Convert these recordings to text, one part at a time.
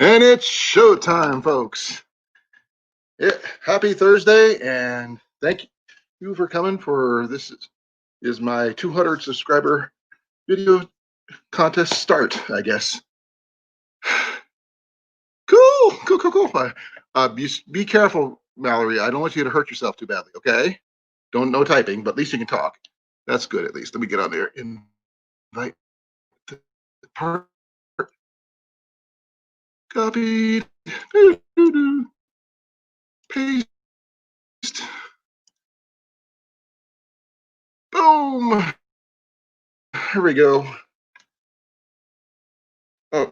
And it's showtime, folks. Happy Thursday, and thank you for coming for this is my 200 subscriber video contest start, I guess. Cool. Be careful, Mallory. I don't want you to hurt yourself too badly, okay? No typing, but at least you can talk. That's good, at least. Let me get on there. Invite the part. Copied. Paste. Boom. Here we go. Oh,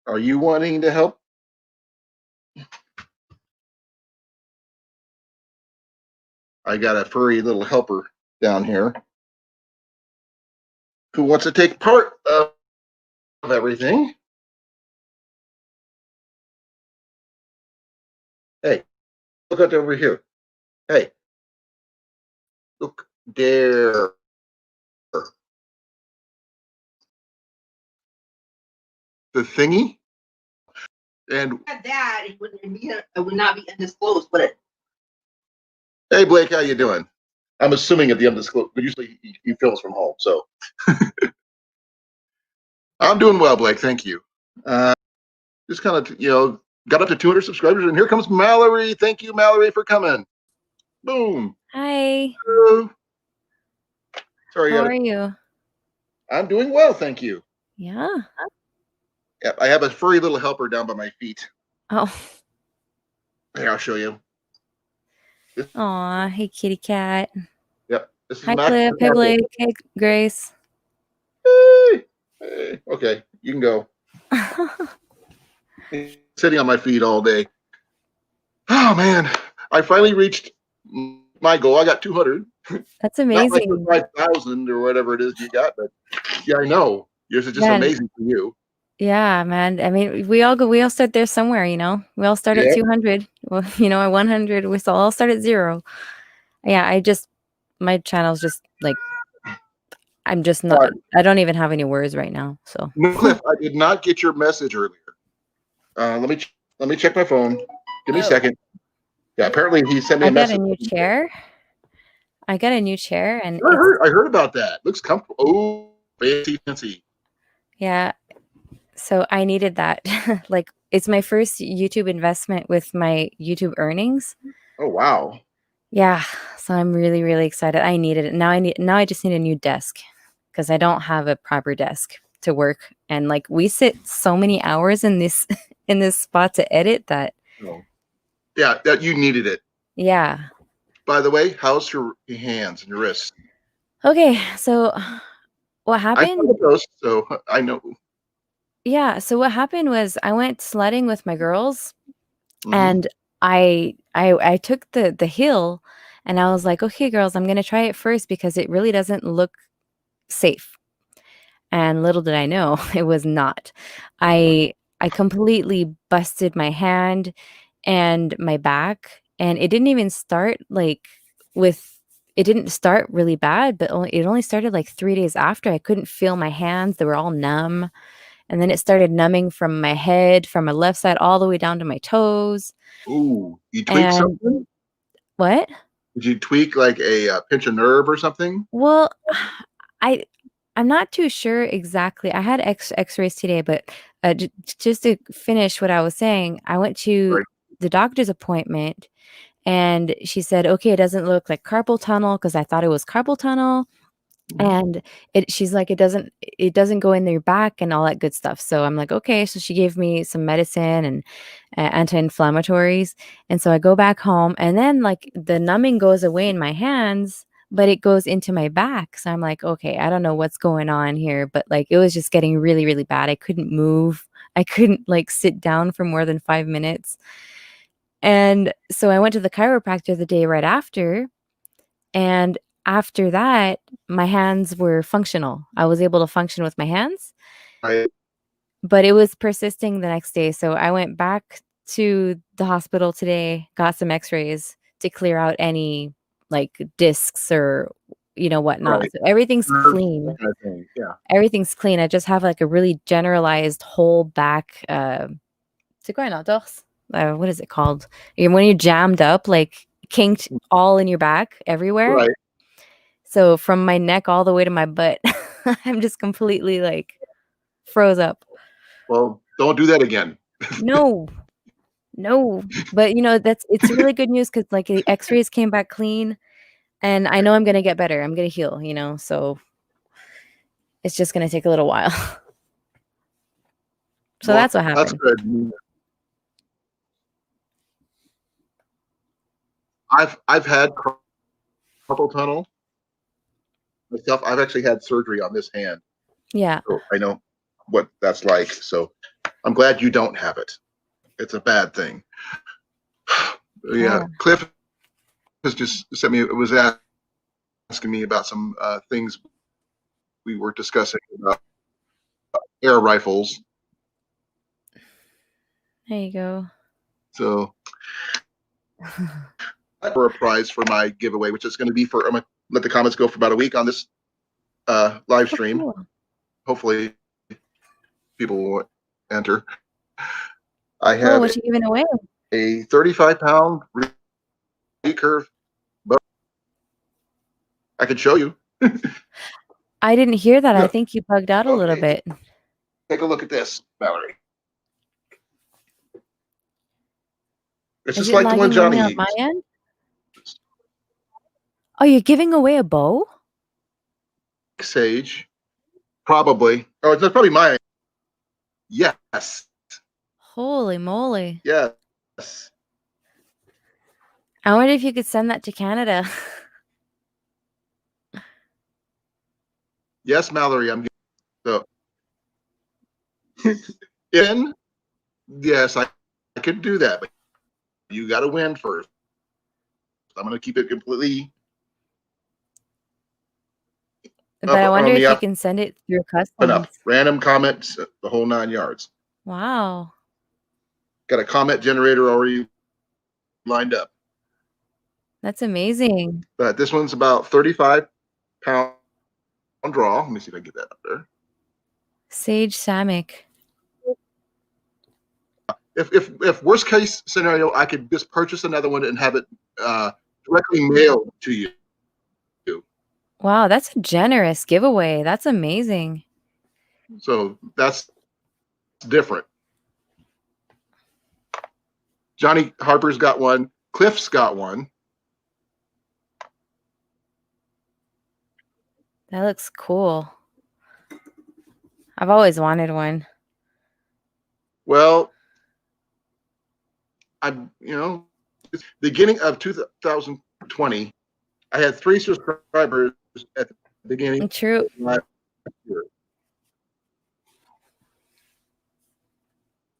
are you wanting to help? I got a furry little helper down here who wants to take part of everything. Hey, look out over here. Hey, look there. The thingy. And that it would not be undisclosed, but hey, Blake, how you doing? I'm assuming at the undisclosed, but usually he films from home, so I'm doing well, Blake. Thank you. Just kind of got up to 200 subscribers, and here comes Mallory. Thank you, Mallory, for coming. Boom. Hi. Hello. Sorry. How are you? I'm doing well, thank you. Yeah. Yep, I have a furry little helper down by my feet. Oh. Here, I'll show you. Aw, hey, kitty cat. Yep. This is Hi, Max. Cliff. Hey, Blake. Hey, Grace. Hey. Okay, you can go. Sitting on my feet all day. Oh man, I finally reached my goal. I got 200. That's amazing. Not like 5,000 or whatever it is you got, but yeah, I know. Yours is just amazing for you. Yeah, man. I mean, we all start there somewhere, you know. We all start at 200. Well, at 100, we all start at 0. Yeah, my channel's just like, I'm just not. I don't even have any words right now. So. No, Cliff, I did not get your message earlier. Let me check my phone. Give me a second. Yeah, apparently he sent me a message. I got a new chair, and I heard about that. Looks comfortable. Oh, fancy. Yeah. So I needed that. Like, it's my first YouTube investment with my YouTube earnings. Oh, wow. Yeah. So I'm really, really excited. I needed it. Now I just need a new desk because I don't have a proper desk to work. And like, we sit so many hours in this spot to edit that. Oh. Yeah, that you needed it. Yeah. By the way, how's your hands and your wrists? Okay. So what happened? I saw the post, so I know. Yeah. So what happened was I went sledding with my girls, and I took the hill, and I was like, okay, girls, I'm gonna try it first because it really doesn't look safe. And little did I know, it was not. I completely busted my hand and my back, and it didn't even start it didn't start really bad, but it only started like 3 days after. I couldn't feel my hands. They were all numb. And then it started numbing from my head, from my left side, all the way down to my toes. Ooh, you tweaked something? What? Did you tweak like a pinch a nerve or something? Well, I'm not too sure exactly. I had x-rays today, but just to finish what I was saying, I went to the doctor's appointment, and she said, okay, it doesn't look like carpal tunnel, because I thought it was carpal tunnel. And she's like, it doesn't go in your back and all that good stuff. So I'm like, okay. So she gave me some medicine and anti-inflammatories. And so I go back home, and then like the numbing goes away in my hands, but it goes into my back. So I'm like, okay, I don't know what's going on here, but like it was just getting really, really bad. I couldn't move. I couldn't like sit down for more than 5 minutes. And so I went to the chiropractor the day right after, and after that, my hands were functional. I was able to function with my hands. But it was persisting the next day. So I went back to the hospital today, got some x-rays to clear out any like discs or whatnot. Right. So everything's Nerves, clean. that kind of thing. Yeah. Everything's clean. I just have like a really generalized whole back. C'est quoi un entorse? What is it called? When you're jammed up, like kinked all in your back everywhere. Right. So from my neck all the way to my butt, I'm just completely like froze up. Well, don't do that again. No, but it's really good news because like the X-rays came back clean, and I know I'm gonna get better. I'm gonna heal. So it's just gonna take a little while. So Well, that's what that's happened. good. I've had carpal tunnel myself. I've actually had surgery on this hand, Yeah. so I know what that's like. So I'm glad you don't have it. It's a bad thing. Yeah, Cliff has just sent me. It was asking me about some things we were discussing about air rifles. There you go. So for a prize for my giveaway, which is going to be I'm going to let the comments go for about a week on this live stream. Cool. Hopefully people will enter. I Cool. have What you giving away? a 35-pound recurve bow. I could show you. I didn't hear that. Yeah. I think you bugged out a little bit. Take a look at this, Valerie. It's Is just it like the one lagging Johnny only on used. my end? Oh, you're giving away a bow? Sage, probably. Oh, that's probably mine. Yes. Holy moly. Yes. I wonder if you could send that to Canada. Yes, Mallory. I'm so in. Yes, I could do that, but you got to win first. I'm going to keep it completely. But I wonder on if the you can send it through customs. enough random comments, the whole 9 yards. Wow. Got a comment generator already lined up. That's amazing. But this one's about 35-pound draw. Let me see if I can get that up there. Sage Samick. If worst case scenario, I could just purchase another one and have it directly mailed to you. Wow, that's a generous giveaway. That's amazing. So that's different. Johnny Harper's got one. Cliff's got one. That looks cool. I've always wanted one. Well, beginning of 2020, I had 3 subscribers at the beginning. True. Of last year.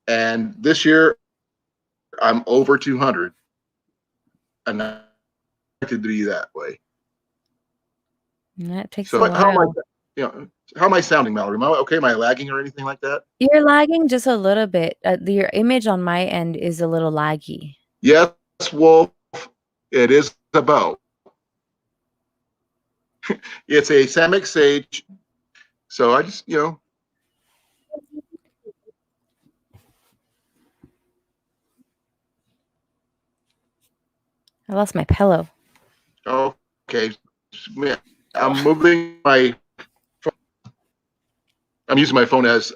And this year, I'm over 200. And I expected to be that way. And that takes So a while. how am I sounding, Mallory? Am I okay? Am I lagging or anything like that? You're lagging just a little bit. Your image on my end is a little laggy. Yes, Wolf. It is a bow. It's a Samick Sage. So I just, I lost my pillow. Okay. I'm moving my phone. I'm using my phone as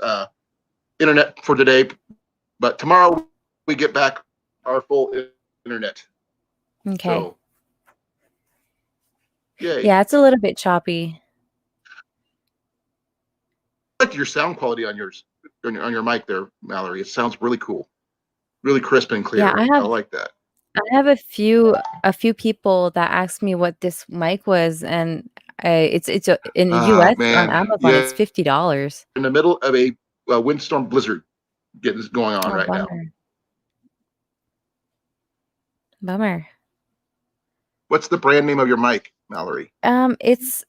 internet for today, but tomorrow we get back our full internet. Okay. So, yay. Yeah, it's a little bit choppy. I like your sound quality on your mic there, Mallory. It sounds really cool, really crisp and clear. Yeah, I like that. I have a few people that asked me what this mic was, and it's in the US on Amazon. Yeah. It's $50. In the middle of a windstorm blizzard going on right now. Bummer. What's the brand name of your mic, Mallory? It's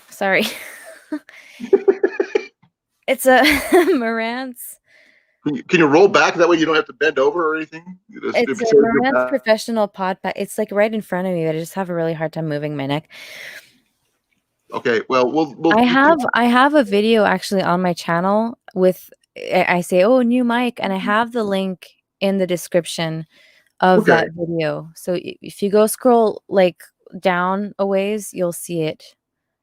sorry. It's a Marantz. Can you roll back? That way you don't have to bend over or anything? It's a Marantz professional pod pack. It's like right in front of me, but I just have a really hard time moving my neck. Okay, well, we'll I have a video actually on my channel with I say, "Oh, new mic," and I have the link in the description of okay, that video. So if you go scroll like down a ways, you'll see it.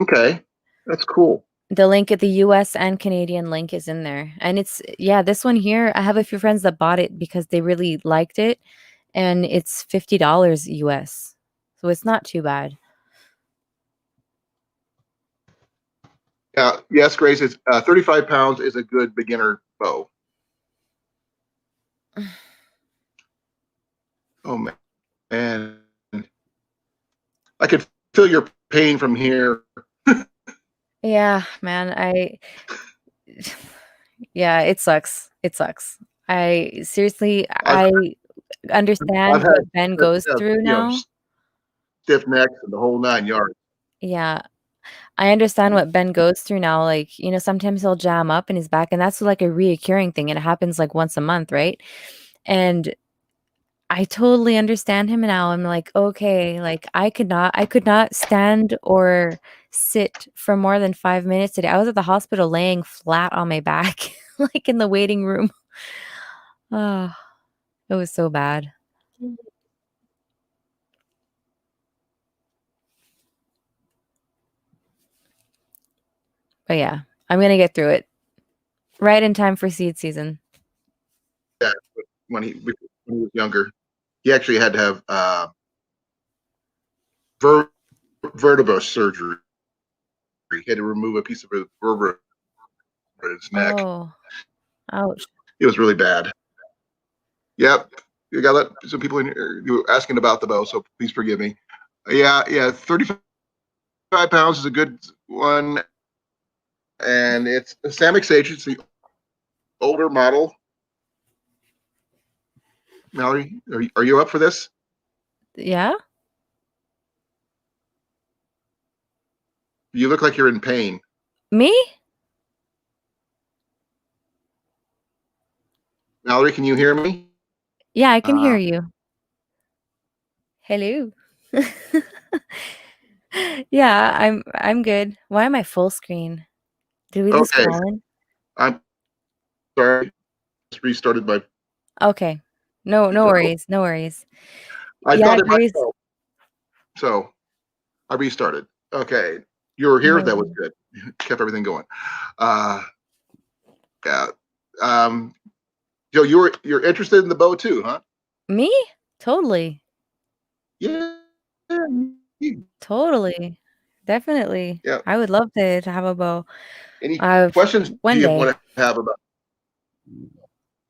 okay, that's cool. The link at the US and Canadian link is in there. And it's yeah, this one here, I have a few friends that bought it because they really liked it, and it's $50 US. So it's not too bad. Yes, Grace, it's 35 pounds is a good beginner bow. Oh man, and I could feel your pain from here. Yeah, man, yeah, it sucks. It sucks. I seriously, I've I I've understand had what Ben goes through you know, now. stiff necks and the whole 9 yards. Yeah, I understand what Ben goes through now. Like, sometimes he'll jam up in his back, and that's like a reoccurring thing. It happens like once a month, right? And I totally understand him now. I'm like, okay, like I could not stand or sit for more than 5 minutes today. I was at the hospital laying flat on my back, like in the waiting room. Oh, it was so bad. But yeah, I'm gonna get through it. Right in time for seed season. Yeah, when he was younger, he actually had to have ver- vertebra surgery. He had to remove a piece of his vertebra in his neck. Oh, ouch. It was really bad. Yep. You got to let some people in here. You were asking about the bow, so please forgive me. Yeah. 35 pounds is a good one. And it's a Samick Sage. It's the older model. Mallory, are you up for this? Yeah? You look like you're in pain. Me? Mallory, can you hear me? Yeah, I can hear Uh, you. Hello. Yeah, I'm good. Why am I full screen? Did we lose okay. Colin? I'm sorry. Just restarted my. Okay. No So worries. No worries. I Yeah, thought it Grace. myself. So I restarted. Okay. You were here. No That was worries. good. Kept everything going. Uh, yeah. Um, Joe, you're interested in the bow too, huh? Me? Totally. Yeah. Totally. Definitely. Yeah. I would love to have a bow. Any questions do One you day. want to have about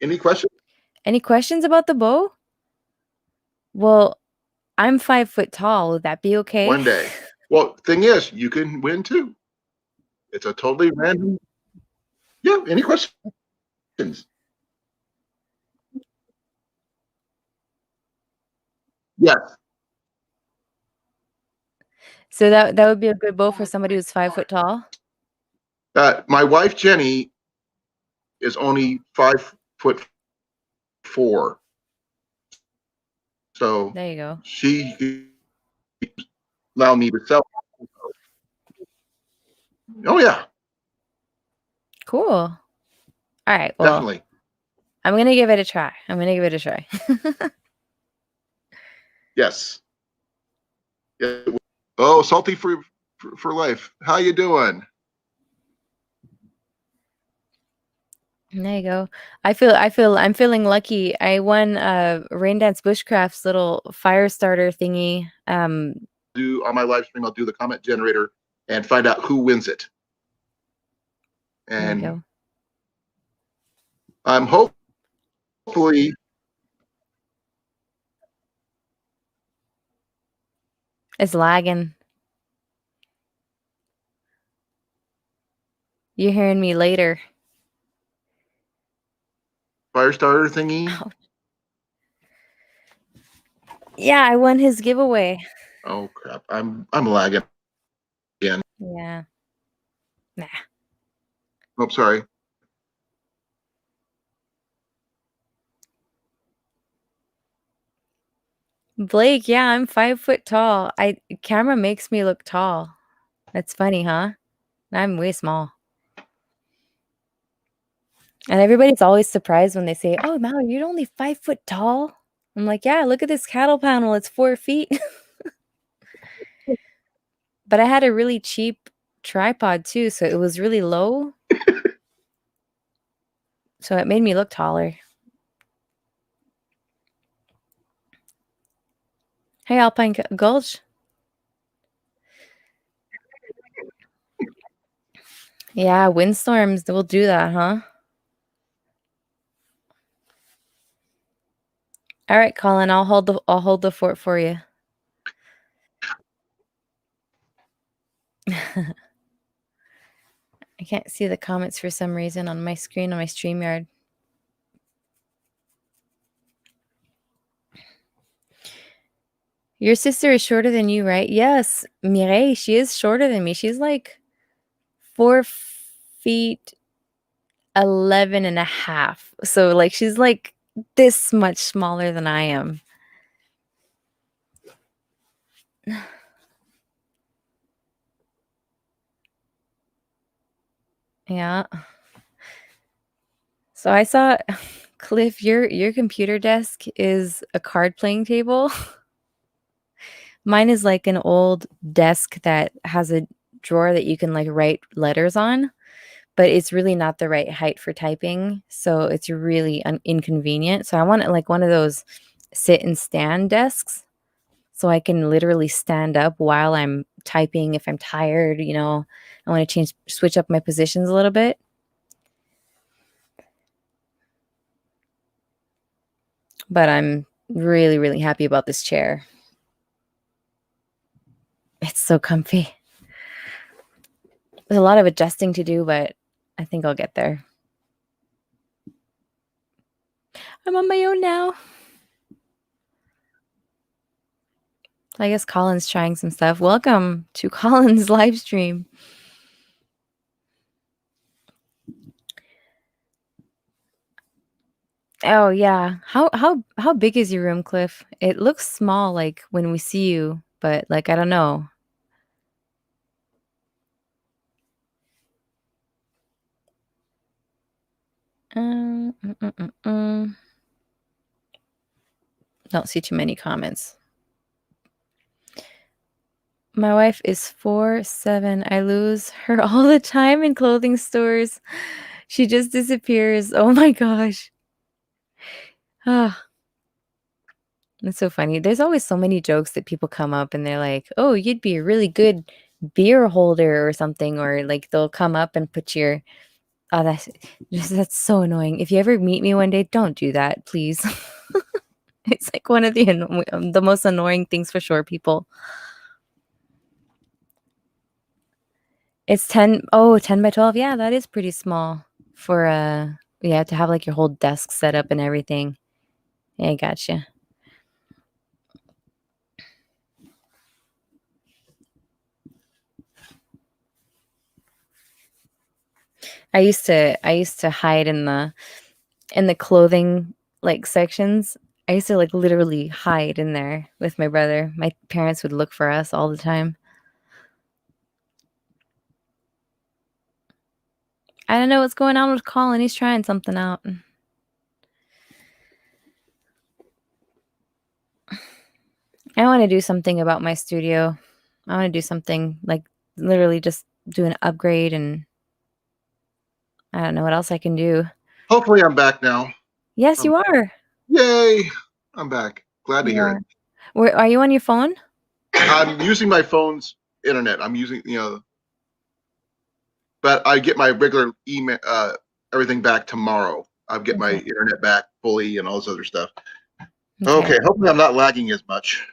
any questions? Any questions about the bow? Well, I'm 5 foot tall. Would that be okay? One day. Well, thing is, you can win too. It's a totally random. Yeah. Any questions? Yes. So that would be a good bow for somebody who's 5 foot tall. My wife Jenny is only 5'4", so There you go. she allowed me to sell. Oh yeah, Cool. All right. Well, definitely. I'm gonna give it a try. I'm gonna give it a try. Yes. Yeah. Oh, salty for life. How you doing? There you go. I'm feeling lucky. I won Rain Dance Bushcraft's little fire starter thingy. Do on my live stream, I'll do the comment generator and find out who wins it. There you And go. I'm hopefully It's lagging. You're hearing me later. fire starter thingy. Oh, yeah, I won his giveaway. Oh crap! I'm lagging again. Yeah. Nah. Oh, sorry. Blake, yeah, I'm 5 foot tall. Camera makes me look tall. That's funny, huh? I'm way small. And everybody's always surprised when they say, "Oh, Mallory, you're only 5 foot tall." I'm like, "Yeah, look at this cattle panel. It's 4 feet." But I had a really cheap tripod too, so it was really low. So it made me look taller. Hey, Alpine Gulch. Yeah, windstorms will do that, huh? All right, Colin, I'll hold the fort for you. I can't see the comments for some reason on my screen on my StreamYard. Your sister is shorter than you, right? Yes, Mireille, she is shorter than me. She's like 4 feet 11 and a half. So like she's like this much smaller than I am. Yeah. So I saw Cliff, your computer desk is a card playing table. Mine is like an old desk that has a drawer that you can like write letters on, but it's really not the right height for typing, so it's really inconvenient. So I want like one of those sit and stand desks so I can literally stand up while I'm typing if I'm tired, you know. I want to switch up my positions a little bit. But I'm really, really happy about this chair. It's so comfy. There's a lot of adjusting to do, but I think I'll get there. I'm on my own now. I guess Colin's trying some stuff. Welcome to Colin's live stream. Oh yeah. How big is your room, Cliff? It looks small like when we see you, but like I don't know. Mm, mm, mm, mm, mm. Don't see too many comments. My wife is 4'7". I lose her all the time in clothing stores. She just disappears. Oh my gosh. Ah, it's so funny. There's always so many jokes that people come up and they're like, "Oh, you'd be a really good beer holder or something," or like they'll come up and put your oh, that's so annoying. If you ever meet me one day, don't do that, please. It's like one of the most annoying things for short people. It's 10 10 by 12. Yeah, that is pretty small for yeah, to have like your whole desk set up and everything. Yeah, I gotcha. I used to hide in the clothing like sections. I used to like literally hide in there with my brother. My parents would look for us all the time. I don't know what's going on with Colin. He's trying something out. I want to do something about my studio. I want to do something like literally just do an upgrade, and I don't know what else I can do. Hopefully I'm back now. Yes, you are. Yay! I'm back. Glad to hear Yeah. it. Where are you on your phone? I'm using my phone's internet. I'm using, but I get my regular email, everything back tomorrow. I'll get my Okay. internet back fully and all this other stuff. Okay, hopefully I'm not lagging as much.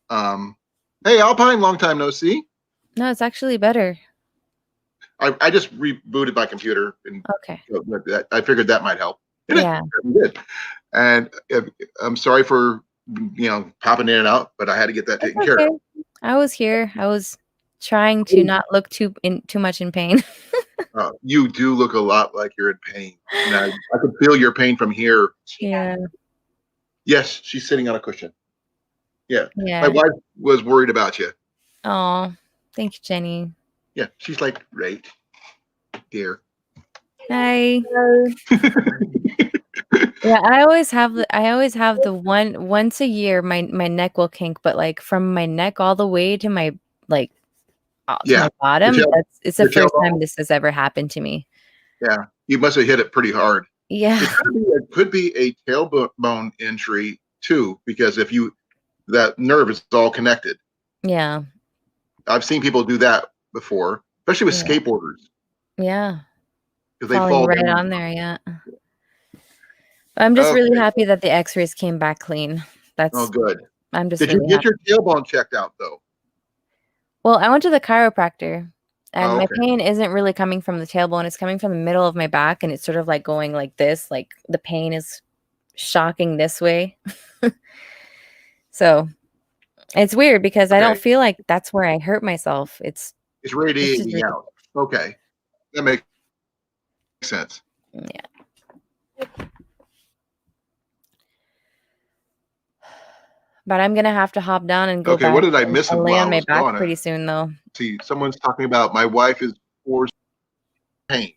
Hey, Alpine, long time no see. No, it's actually better. I just rebooted my computer, and Okay. I figured that might help. And Yeah. it did. And I'm sorry for popping in and out, but I had to get that It's taken care okay. of. I was here. I was trying to not look too much in pain. You do look a lot like you're in pain. Now I can feel your pain from here. Yeah. Yes, she's sitting on a cushion. Yeah, my Yeah. wife was worried about you. Oh, thank you, Jenny. Yeah, she's like right there. Hi. Yeah, I always have the once a year my neck will kink, but like from my neck all the way to my like to my bottom, it's the your first time tailbone. this has ever happened to me. Yeah, you must have hit it pretty hard. Yeah. It could be a tailbone injury too, because if that nerve is all connected. Yeah. I've seen people do that before, especially with skateboarders. Yeah. Because they Falling fall right down. on there, yeah. I'm just really happy that the x-rays came back clean. Oh, good. I'm just Did you really get happy. your tailbone checked out though? Well, I went to the chiropractor and my okay. pain isn't really coming from the tailbone. It's coming from the middle of my back and it's sort of like going like this, like the pain is shocking this way. So it's weird because I don't feel like that's where I hurt myself. It's radiating out. Okay. That makes sense. Yeah. But I'm gonna have to hop down and go back. What did I miss and lay while on I my was back gone? pretty soon though. See, someone's talking about my wife is forced pain.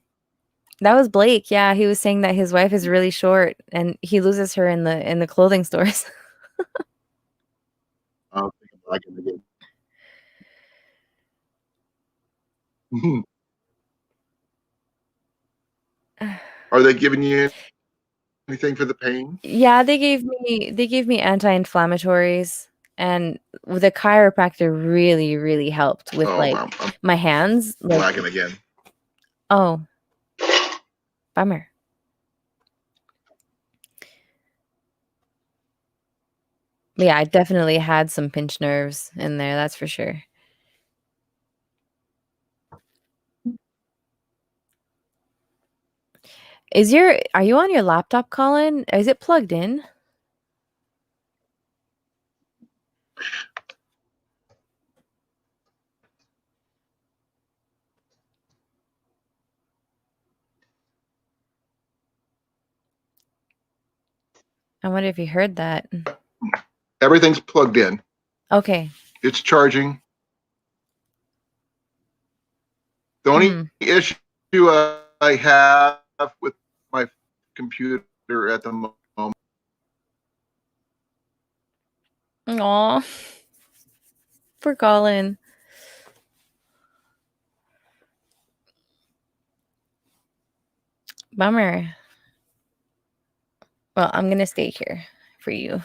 That was Blake. Yeah, he was saying that his wife is really short and he loses her in the clothing stores. I'll think about it again. Are they giving you anything for the pain? Yeah, they gave me anti-inflammatories, and the chiropractor really helped with my hands. Like, lagging again. Oh, bummer. But yeah, I definitely had some pinched nerves in there. That's for sure. Are you on your laptop, Colin? Is it plugged in? I wonder if you heard that. Everything's plugged in. Okay. It's charging. The only issue I have with my computer at the moment. Aw. For Colin. Bummer. Well, I'm gonna stay here for you.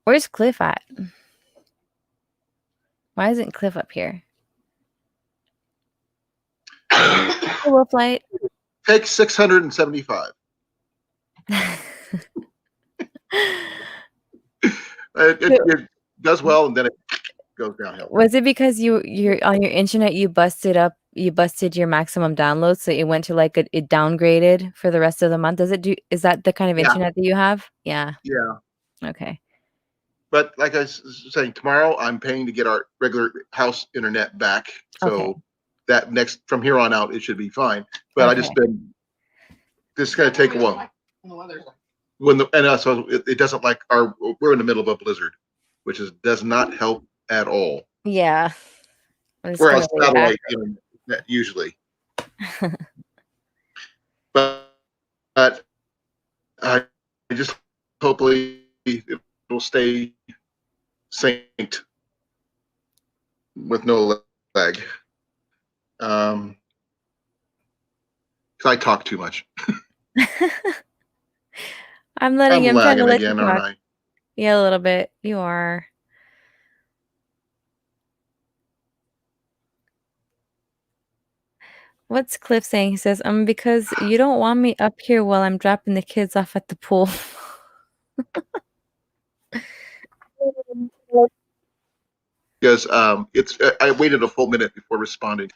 Where's Cliff at? Why isn't Cliff up here? Hello, flight. Take 675. It does well, and then it goes downhill. Was it because you're on your internet you busted your maximum download, so it went to like it downgraded for the rest of the month? Is that the kind of internet that you have? Yeah. Yeah. Okay. But like I was saying, tomorrow I'm paying to get our regular house internet back. So that from here on out, it should be fine. But I just been, this is going to take a while. So it doesn't like we're in the middle of a blizzard, which does not help at all. Yeah. We're on satellite internet usually. but I just hopefully it'll stay synced with no lag. Because I talk too much. I'm trying to let you talk. Aren't I? Yeah, a little bit. You are. What's Cliff saying? He says, because you don't want me up here while I'm dropping the kids off at the pool. Because I waited a full minute before responding.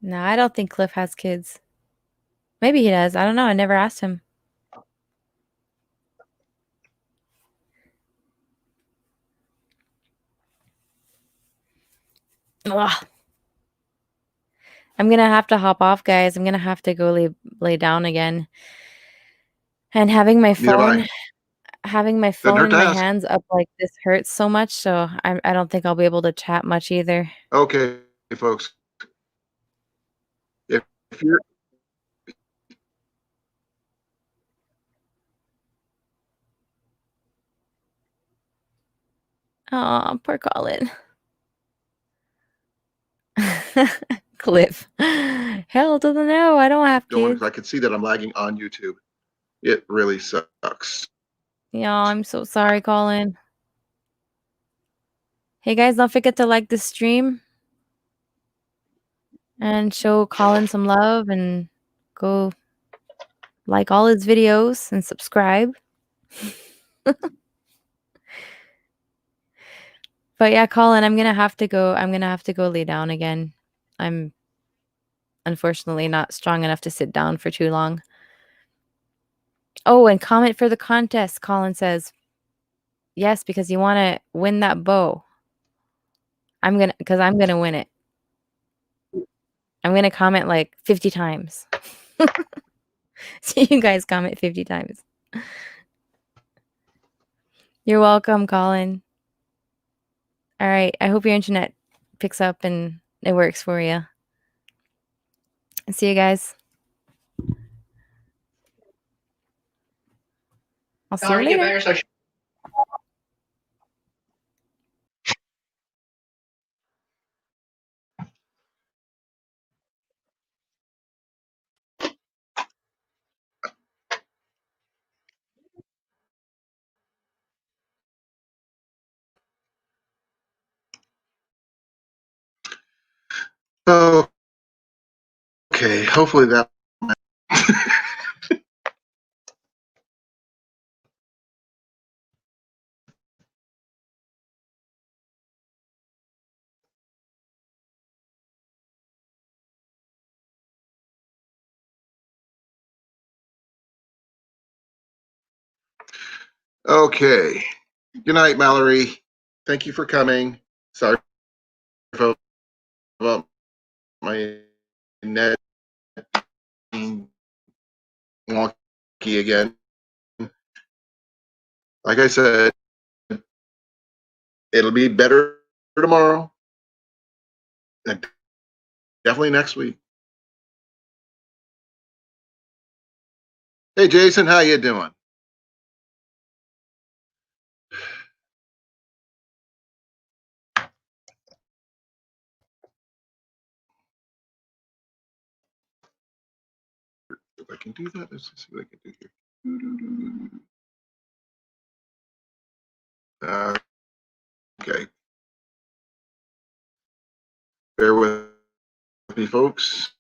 No, I don't think Cliff has kids. Maybe he does. I don't know. I never asked him. Ugh. I'm gonna have to hop off, guys. I'm gonna have to go lay down again. And having my Neither phone have I. Doesn't hurt in to my ask. hands up like this hurts so much, so I don't think I'll be able to chat much either. Okay, folks. If you're Oh, poor Colin. Cliff. Hell to the no, I don't have going, kids. because I can see that I'm lagging on YouTube. It really sucks. Yeah, I'm so sorry, Colin. Hey guys, don't forget to like the stream and show Colin some love and go like all his videos and subscribe. But yeah, Colin, I'm gonna have to go. I'm gonna have to go lay down again. I'm unfortunately not strong enough to sit down for too long. Oh, and comment for the contest, Colin says. Yes, because you want to win that bow. Because I'm gonna win it. I'm gonna comment like 50 times. See you guys comment 50 times. You're welcome, Colin. All right. I hope your internet picks up and it works for you. See you guys. I'll see you Sorry, get later. better. So Oh, okay. Hopefully that. Okay. Good night, Mallory. Thank you for coming. Sorry about my net being wonky again. Like I said, it'll be better tomorrow and definitely next week. Hey, Jason, how you doing? If I can do that, let's see what I can do here. Okay. Bear with me, folks.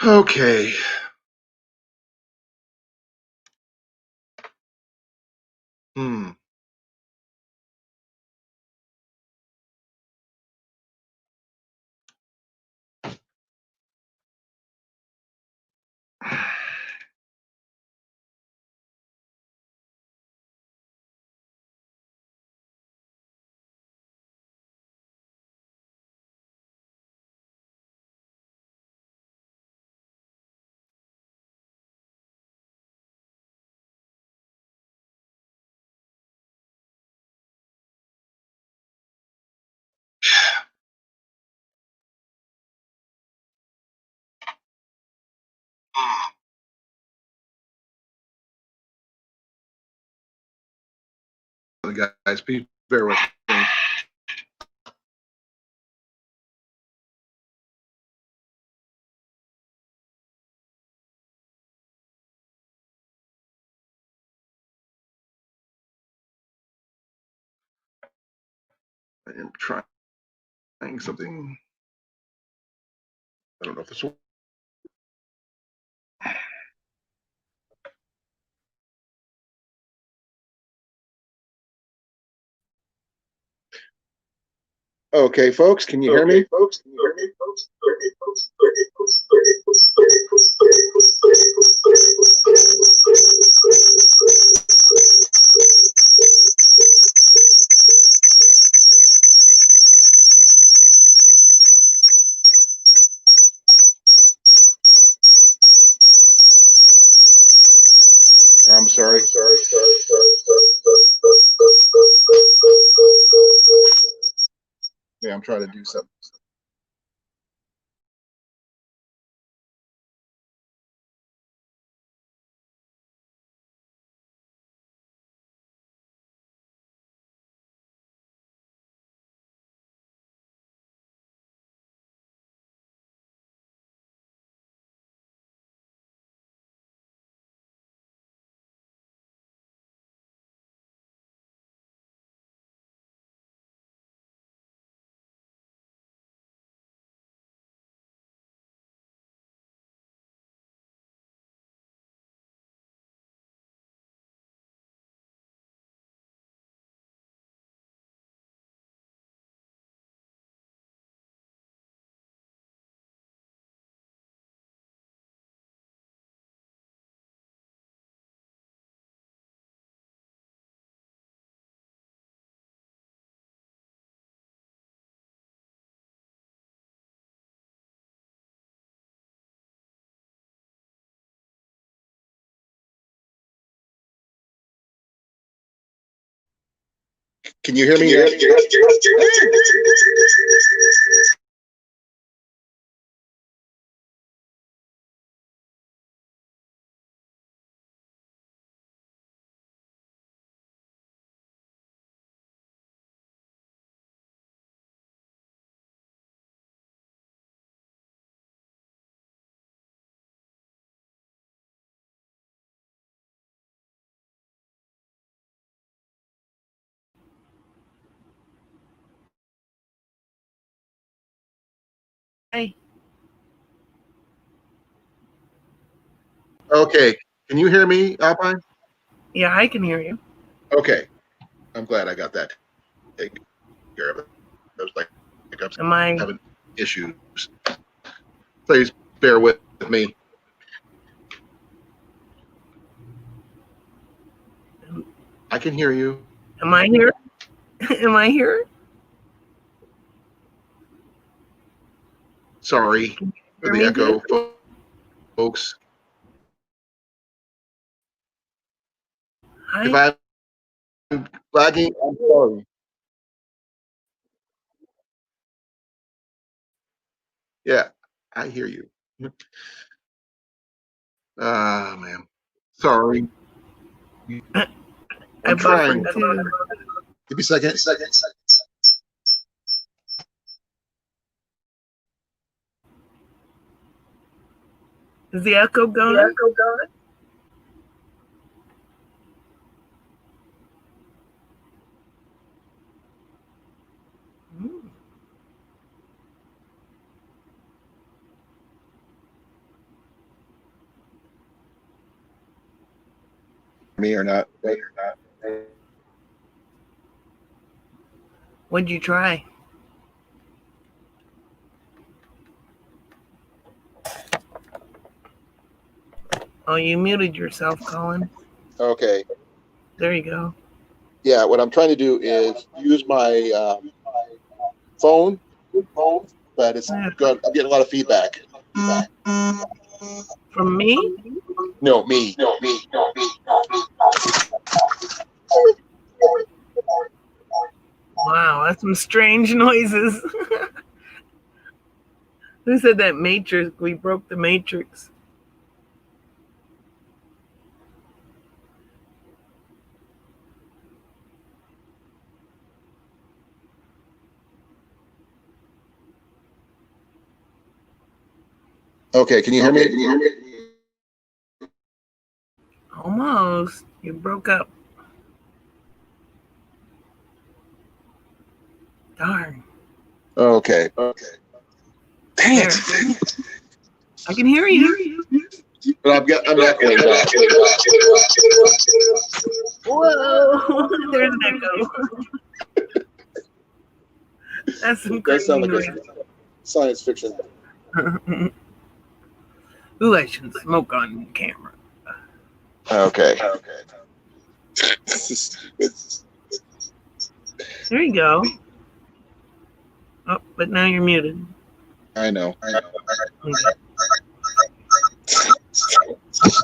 Okay. Hmm. Guys, please bear with me. I am trying something. I don't know if this will. Okay, folks, can you hear me? I'm sorry. Yeah, I'm trying to do something. Can you hear me? Hey, Okay, can you hear me, Alpine? yeah, I can hear you. Okay, I'm glad I got that taken care of. I was like I'm Am I? having issues. Please bear with me. I can hear you. Am I here? Am I here? Sorry for Hear the me echo, good? folks. If Hi. I'm lagging, I'm sorry. Yeah, I hear you. Ah, man. Sorry. I I'm trying. buffered too. Give me a second. Is the echo gone? Hmm. Me or not? What'd you try? Oh, you muted yourself, Colin. Okay. There you go. Yeah, what I'm trying to do is use my phone, but it's Yeah. good. I'm getting a lot of feedback. From me? No, me. Wow, that's some strange noises. Who said that matrix? We broke the matrix. Okay, can you hear me? Almost. You broke up. Darn. Okay. Dang There. it. I can hear you. But I'm echoing back. Whoa. There's an echo. That's some It does sound like crazy a science fiction. noise. Ooh, I shouldn't smoke on camera. Okay. It's There you go. Oh, but now you're muted. I know. Okay.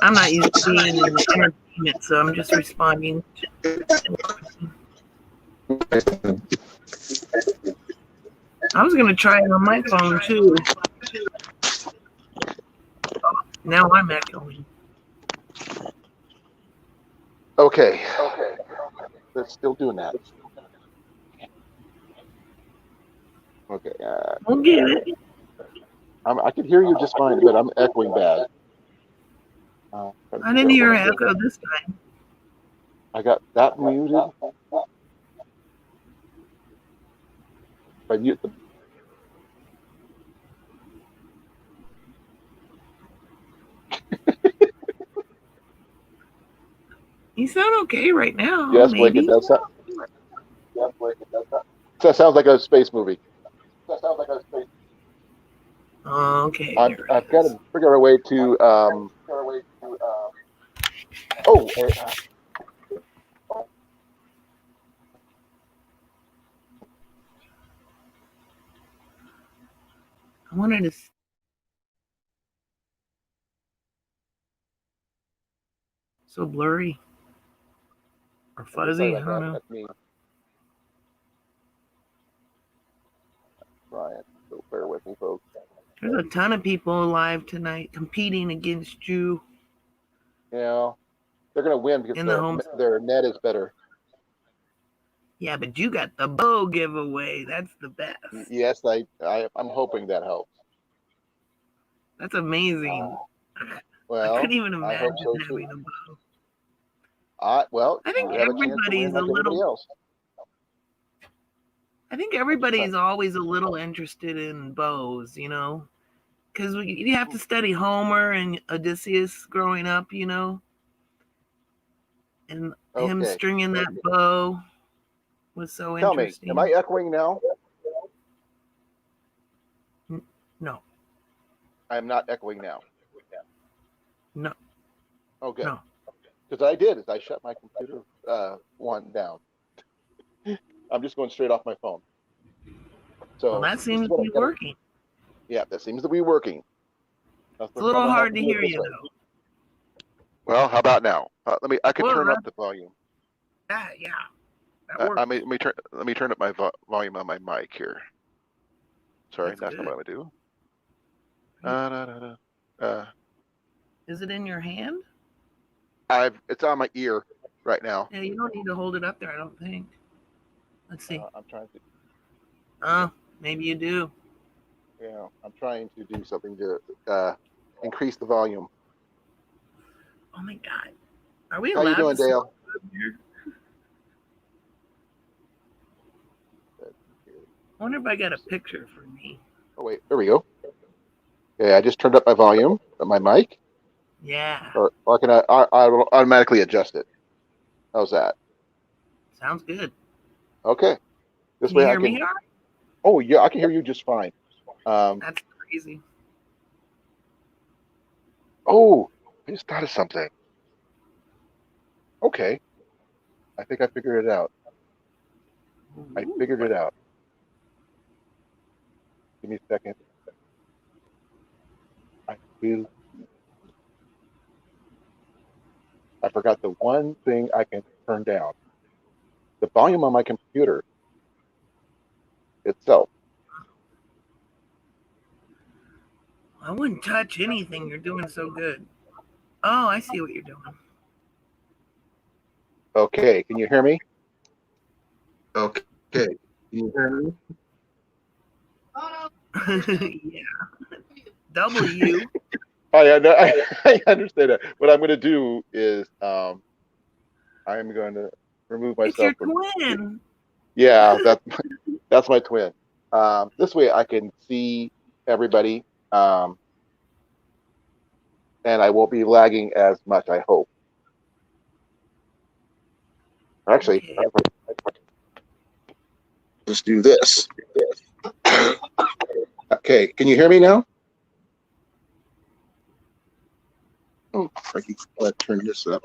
I'm not used to being in the entertainment, so I'm just responding. I was gonna try it on my phone too. Now I'm echoing. Okay. They're still doing that. Okay. We'll get it. I can hear you just fine, but I'm echoing bad. I didn't hear an echo this time. I got that muted. If I mute the You sound okay right now. yes, Blake, maybe. it does sound. That sounds like a space movie. Okay. I've got to figure out a way to. Oh. I wanted to. So blurry or fuzzy. I don't know. That's me. Ryan, so bear with me, folks. There's a ton of people live tonight competing against you. Yeah, they're gonna win because their net is better. Yeah, but you got the bow giveaway. That's the best. Yes, I'm hoping that helps. That's amazing. Well, I couldn't even imagine I hope so having too. a bow. I think everybody's a little. I think everybody's always a little interested in bows, you know, because you have to study Homer and Odysseus growing up, you know, and him stringing that bow was so interesting. Tell me, am I echoing now? No. I'm not echoing now. No. Okay. No. Because I did is I shut my computer one down. I'm just going straight off my phone. So well, that seems to be working. Yeah, that seems to be working. It's a little hard to hear you though. Well, how about now? I can turn up the volume. Yeah. That works. Let me turn up my volume on my mic here. Sorry, that's not what I'm gonna do. Is it in your hand? It's on my ear right now. Yeah, you don't need to hold it up there, I don't think. Let's see. I'm trying to. Oh, maybe you do. Yeah, I'm trying to do something to increase the volume. Oh my God. Are we allowed? How you doing, Dale? I wonder if I got a picture for me. Oh wait, there we go. Okay, I just turned up my volume on my mic. Yeah. Or can I automatically adjust it? How's that? Sounds good. Okay. This Can way you I hear can. Me, oh yeah, I can hear you just fine. That's crazy. Oh, I just thought of something. Okay. I think I figured it out. I figured it out. Give me a second. I forgot the one thing I can turn down. The volume on my computer itself. I wouldn't touch anything. You're doing so good. Oh, I see what you're doing. Okay, can you hear me? Okay, can you hear me? Yeah. W. I understand that. What I'm going to do is I am going to remove myself. It's your twin. Yeah, that's my twin. This way I can see everybody, and I won't be lagging as much, I hope. Actually, let's do this. Okay, can you hear me now? Oh, Frankie, let's turn this up.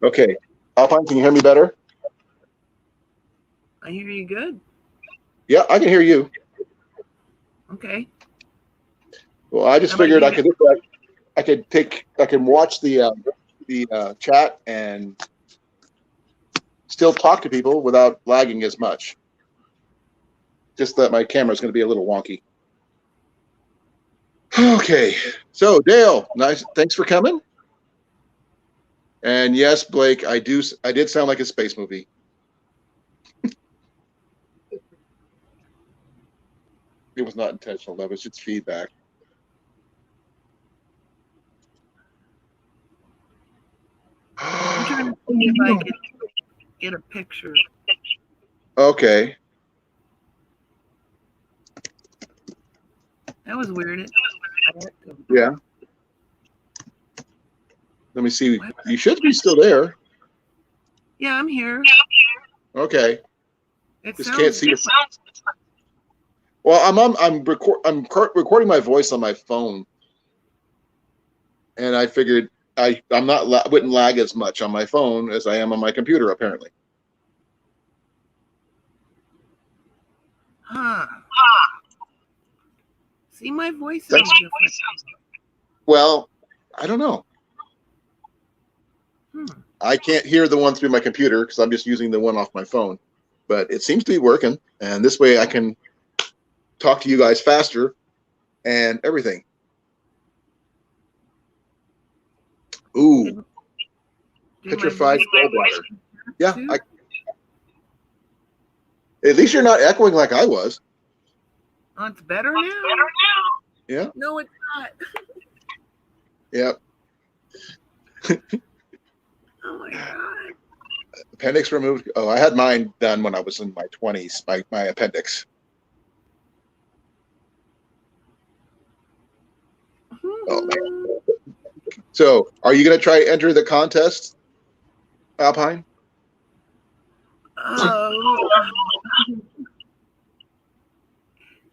Okay, Alpine, can you hear me better? I hear you good. Yeah, I can hear you. Okay. Well, I just How about figured you? I can watch the chat and still talk to people without lagging as much. Just that my camera is going to be a little wonky. Okay, so Dale, nice. Thanks for coming. And yes, Blake, I did sound like a space movie. It was not intentional. That was just feedback. I'm trying to see if I can get a picture. Okay. That was weird. Yeah. Let me see. What? You should be still there. Yeah, I'm here. Okay. It Just sounds can't see. different. Well, I'm recording my voice on my phone, and I figured wouldn't lag as much on my phone as I am on my computer apparently. Huh. See, my voice sounds different. Well, I don't know. Hmm. I can't hear the one through my computer because I'm just using the one off my phone, but it seems to be working, and this way I can talk to you guys faster and everything. Ooh, Did petrified my gallbladder. Yeah, too? at least you're not echoing like I was. Oh, it's better now? Yeah. No, it's not. Yep. Oh my God. Appendix removed. Oh, I had mine done when I was in my 20s, my appendix. Oh, man. So, are you going to try enter the contest, Alpine? Oh.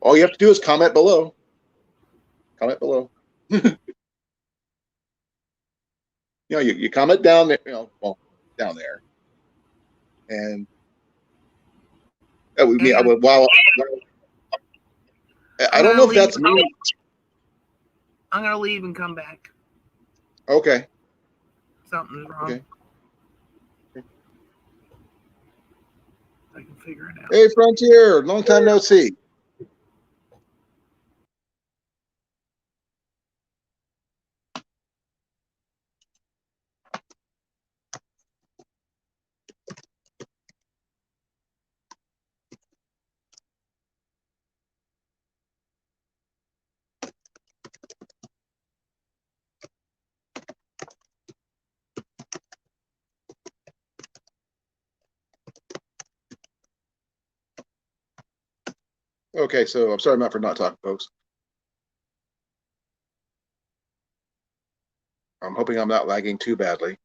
All you have to do is comment below. Comment below. You comment down there, well, down there. And I don't know if that's me. I'm going to leave and come back. Okay. Something's wrong. Okay. I can figure it out. Hey, Frontier, long time no see. Okay, so I'm sorry for not talking, folks. I'm hoping I'm not lagging too badly.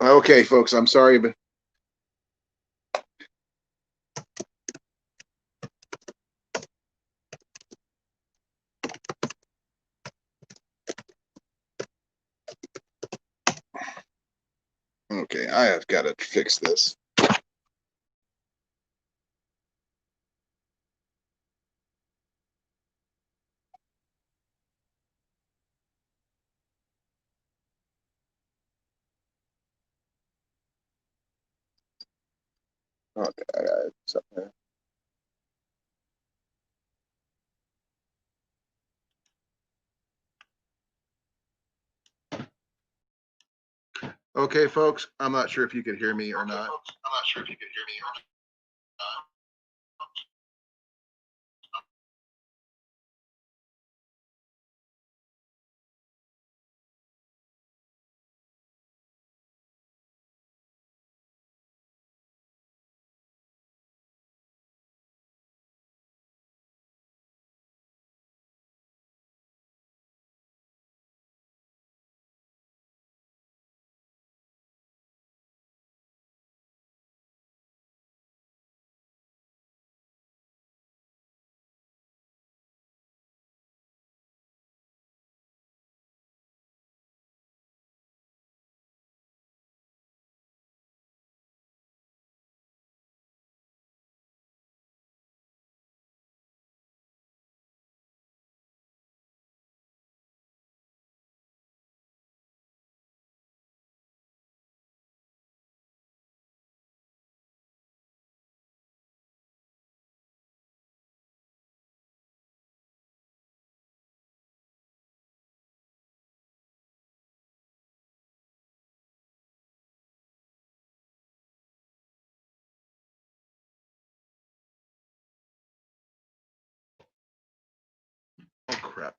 Okay, folks, I'm sorry, but okay, I have got to fix this. Okay, I got something. Okay, folks, I'm not sure if you could hear me or not. crap.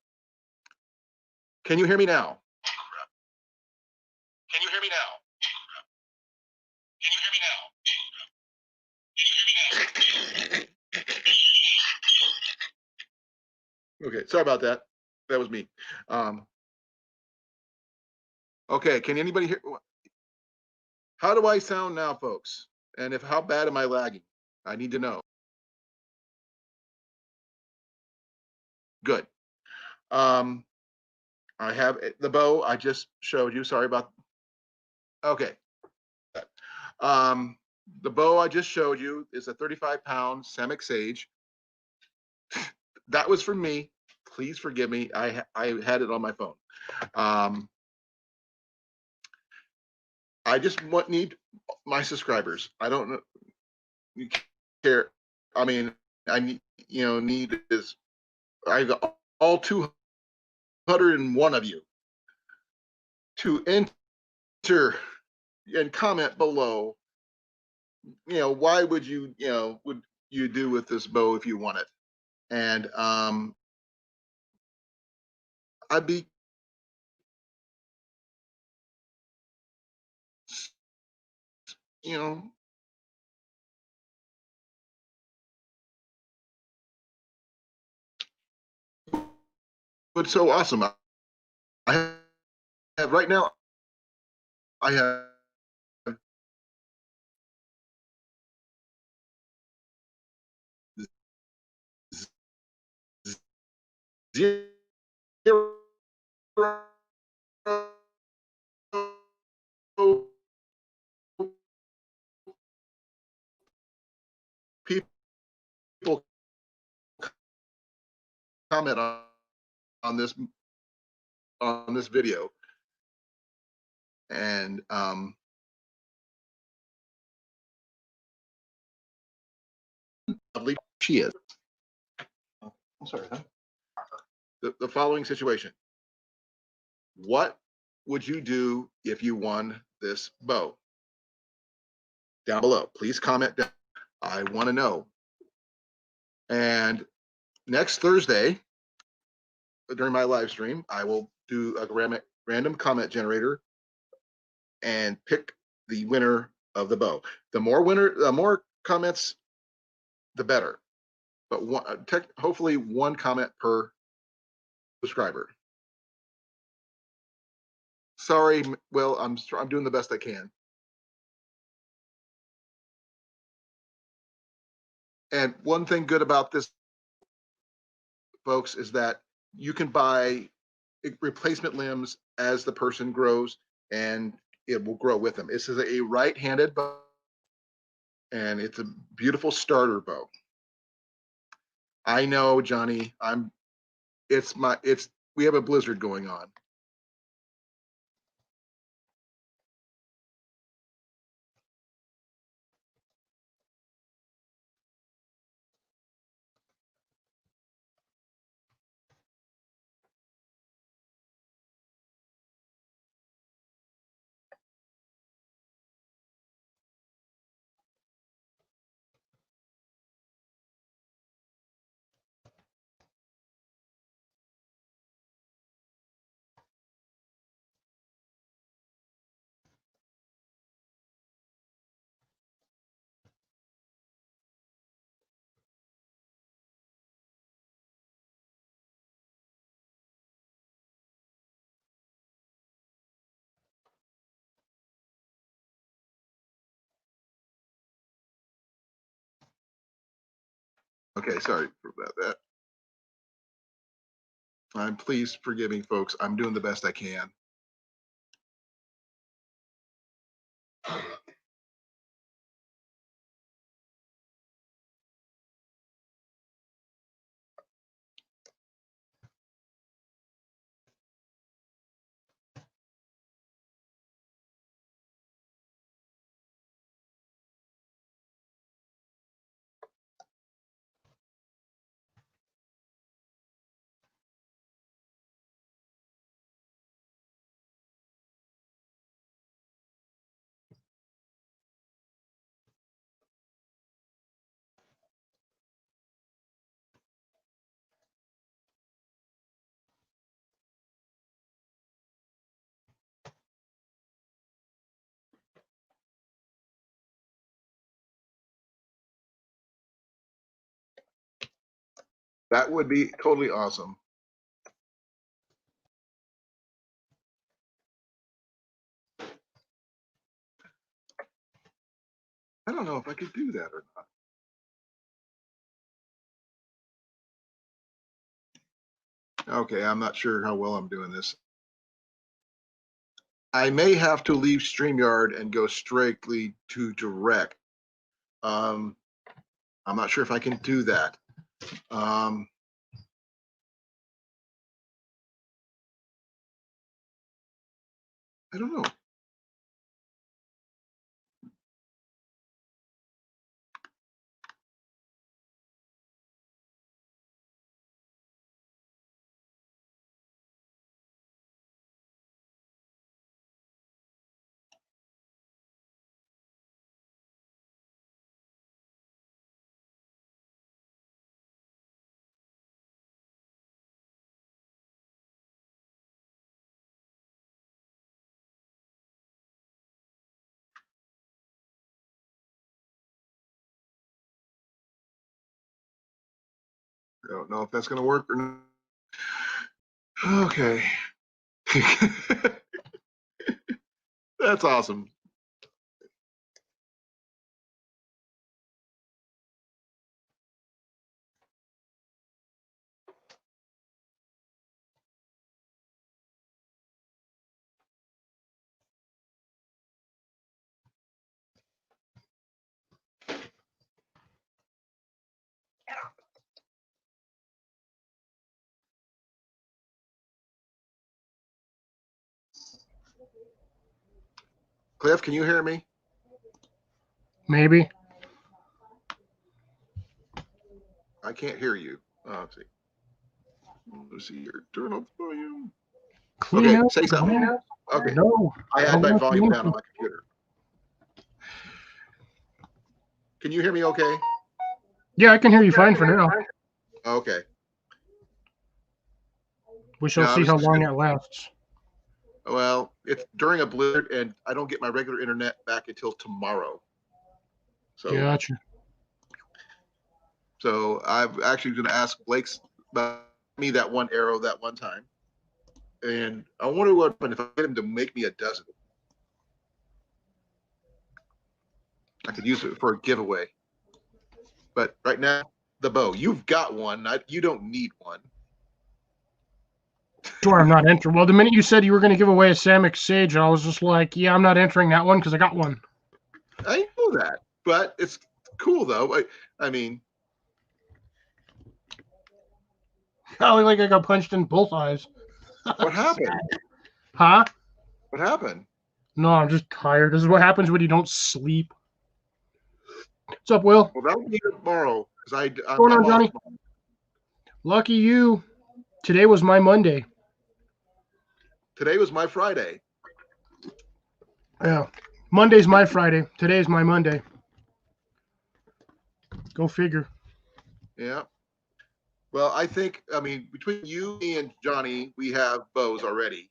Can you hear me now? Can you hear me now? Can you hear me now? Okay, sorry about that. That was me. Okay, can anybody hear? How do I sound now, folks? And how bad am I lagging? I need to know. Good. I have the bow I just showed you. Sorry about. Okay. The bow I just showed you is a 35-pound Semic Sage. That was for me. Please forgive me. I had it on my phone. I just need my subscribers. I don't know. You care. I mean, I need, need is I got all 201 of you to enter and comment below. Why would you do with this bow if you want it? And I'd be what's so awesome. I have right now. I have zero people comment on this video, and I believe she is. I'm sorry. Huh? The following situation. What would you do if you won this bow? Down below. Please comment down. I want to know. And next Thursday, during my live stream, I will do a random comment generator and pick the winner of the bow. The more comments, the better. But hopefully one comment per subscriber. Sorry, Will, I'm doing the best I can. And one thing good about this, folks, is that you can buy replacement limbs as the person grows, and it will grow with them. This is a right-handed bow, and it's a beautiful starter bow. I know, Johnny. We have a blizzard going on. Okay, sorry about that. Please forgive me, folks. I'm doing the best I can. That would be totally awesome. I don't know if I could do that or not. Okay, I'm not sure how well I'm doing this. I may have to leave StreamYard and go strictly to direct. I'm not sure if I can do that. I don't know. I don't know if that's going to work or not. Okay. That's awesome. Cliff, can you hear me? Maybe. I can't hear you. Let's see. Let's see here. Turn up the volume. Clean Okay, up. say something. Okay. No. I had don't my want volume to down on my computer. Can you hear me okay? Yeah, I can hear you fine for now. Okay. We shall No, I see was how just long gonna- it lasts. Well, it's during a blizzard, and I don't get my regular internet back until tomorrow. So, Gotcha. so I'm actually going to ask Blake's about me that one arrow that one time, and I wonder what happened if I get him to make me a dozen. I could use it for a giveaway. But right now, the bow. You've got one. You don't need one. Sure, I'm not entering. Well, the minute you said you were going to give away a Samick Sage, I was just like, yeah, I'm not entering that one because I got one. I know that, but it's cool though. I mean, I look like I got punched in both eyes. what happened? Huh? What happened? No, I'm just tired. This is what happens when you don't sleep. What's up, Will? Well, that'll be tomorrow because I'm What's going on, off Johnny? tomorrow. Lucky you. Today was my Monday. Today was my Friday. Yeah. Monday's my Friday. Today's my Monday. Go figure. Yeah. Well, I mean, between you, me, and Johnny, we have bows already.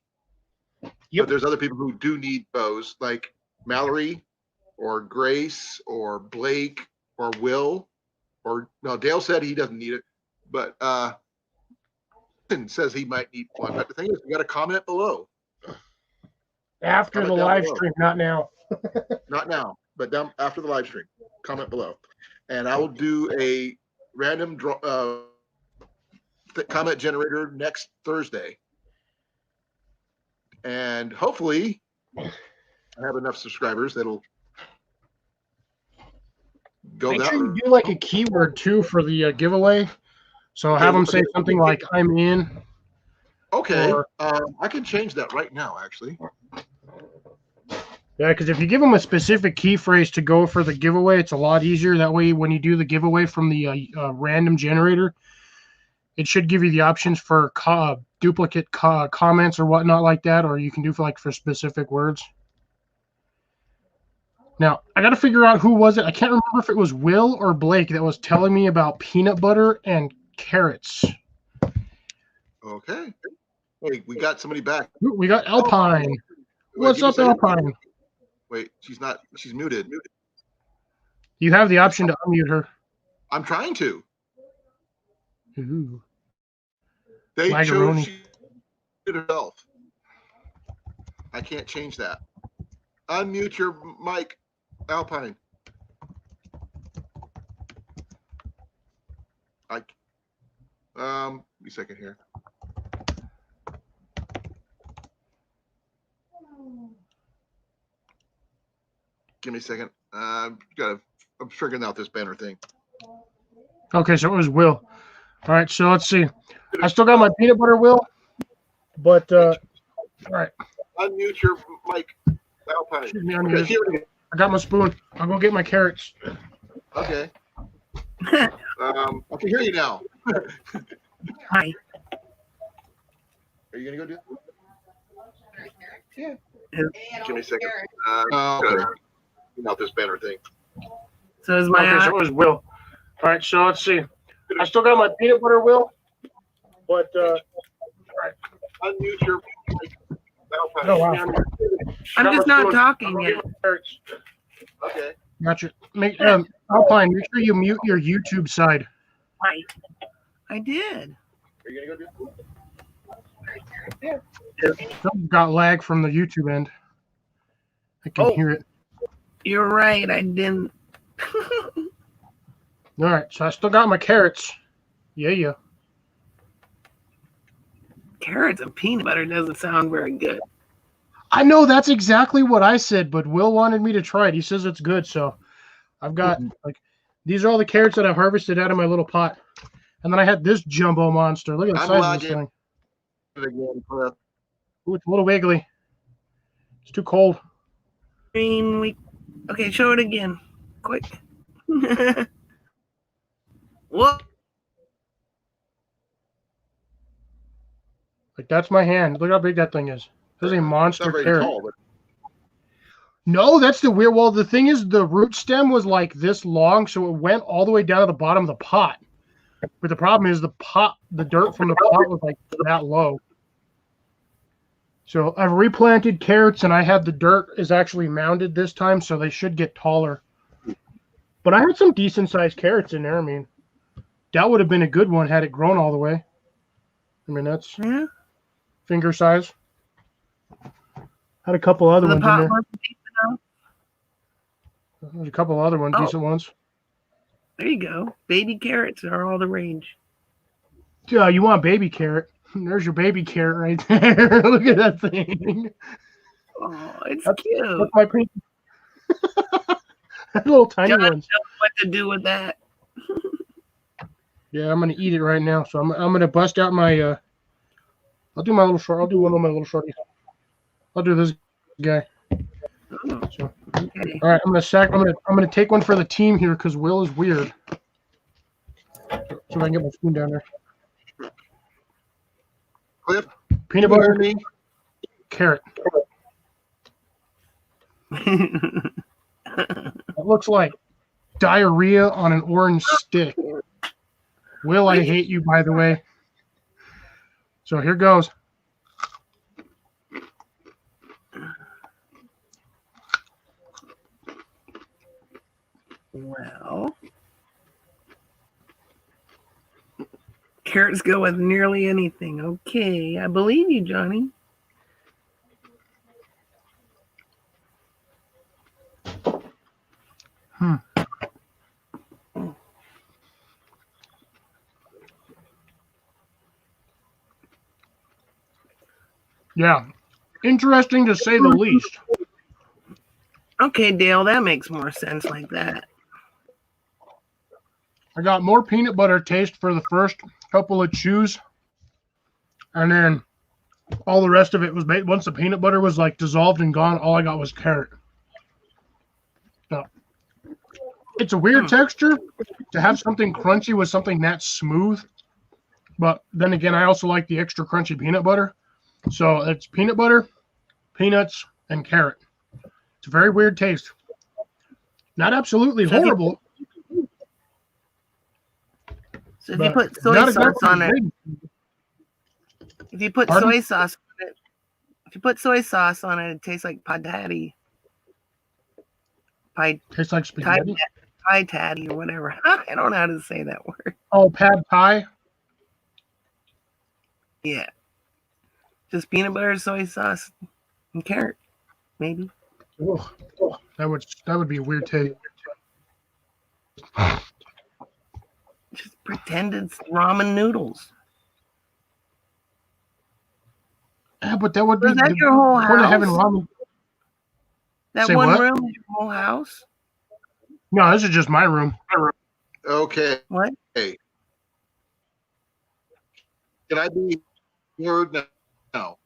Yep. But there's other people who do need bows, like Mallory or Grace or Blake or Will. Or no, Dale said he doesn't need it, but says he might need one. But the thing is, you got to comment below. After Comment the down live below. stream, not now. Not now, but down after the live stream. Comment below, and I will do a random draw comment generator next Thursday, and hopefully I have enough subscribers that'll go Make that sure you route. do like a keyword too for the giveaway. So have them say something like "I'm in." Okay, or- I can change that right now, actually. Yeah, because if you give them a specific key phrase to go for the giveaway, it's a lot easier. That way, when you do the giveaway from the random generator, it should give you the options for duplicate comments or whatnot like that, or you can do for specific words. Now, I got to figure out who was it. I can't remember if it was Will or Blake that was telling me about peanut butter and carrots. Okay. Hey, we got somebody back. Ooh, we got Alpine. Wait, What's give me a up, second. Alpine? Wait, she's muted. You have the option to unmute her. I'm trying to. Ooh. They chose Macaroni. she herself. I can't change that. Unmute your mic, Alpine. Give me a second here. Give me a second. I'm figuring out this banner thing. Okay, so it was Will. All right, so let's see. I still got my peanut butter, Will. But all right. Unmute your mic, Alpine. Excuse me, Okay, I got my spoon. I'll go get my carrots. okay. I can hear you now. Hi. Are you gonna go do it? Yeah. Yeah. Give me a second. Okay. Out this banner thing. So is my Okay, so it was Will. All right, so let's see. I still got my peanut butter, Will. But all right. Unmute your mic, Alpine. Oh, wow. I'm just not talking yet. Okay. Gotcha. Alpine, make sure you mute your YouTube side. Hi. I did. Are you gonna go do it? Something got lag from the YouTube end. I can hear it. You're right. I didn't. All right, so I still got my carrots. Yeah. Carrots and peanut butter doesn't sound very good. I know that's exactly what I said, but Will wanted me to try it. He says it's good, so I've got these are all the carrots that I harvested out of my little pot, and then I had this jumbo monster. Look at the size of this thing. Ooh, it's a little wiggly. It's too cold. Okay, show it again, quick. What? Like that's my hand. Look how big that thing is. This is a monster carrot. Tall, but... No, that's the weird. Well, the thing is, the root stem was like this long, so it went all the way down to the bottom of the pot. But the problem is the dirt from the pot was like that low. So I've replanted carrots, and I had the dirt is actually mounded this time, so they should get taller. But I had some decent sized carrots in there. I mean, that would have been a good one had it grown all the way. I mean, that's finger size. Had a couple other ones in there. There's a couple other ones, decent ones. There you go. Baby carrots are all the rage. Yeah, you want baby carrot? There's your baby carrot right there. Look at that thing. Oh, it's cute. That's my pink. Little tiny John ones. knows what to do with that. Yeah, I'm gonna eat it right now. So I'm gonna bust out my. I'll do my little short. I'll do one of my little shorties. I'll do this guy. Oh, So, okay. all right, I'm gonna take one for the team here because Will is weird. So I can get my spoon down there. Cliff, Peanut butter, carrot. It looks like diarrhea on an orange stick. Will, I hate you, by the way. So here goes. Well, carrots go with nearly anything. Okay, I believe you, Johnny. Yeah, interesting to say the least. Okay, Dale, that makes more sense like that. I got more peanut butter taste for the first couple of chews, and then all the rest of it was made once the peanut butter was like dissolved and gone. All I got was carrot. So, it's a weird texture to have something crunchy with something that smooth, but then again, I also like the extra crunchy peanut butter. So it's peanut butter, peanuts, and carrot. It's a very weird taste. Not absolutely horrible. So if you put soy sauce on it, if you put soy sauce on it, it tastes like pad tatty. Tastes like spaghetti. Pie tatty or whatever. I don't know how to say that word. Oh, pad thai. Yeah. Just peanut butter, soy sauce, and carrot, maybe. Oh, that would be a weird taste. Just pretend it's ramen noodles. Yeah, but that would be Is that your whole point of having house? ramen. That Say one what? room is your whole house? No, this is just my room. Okay. What? Hey. Can I be heard now?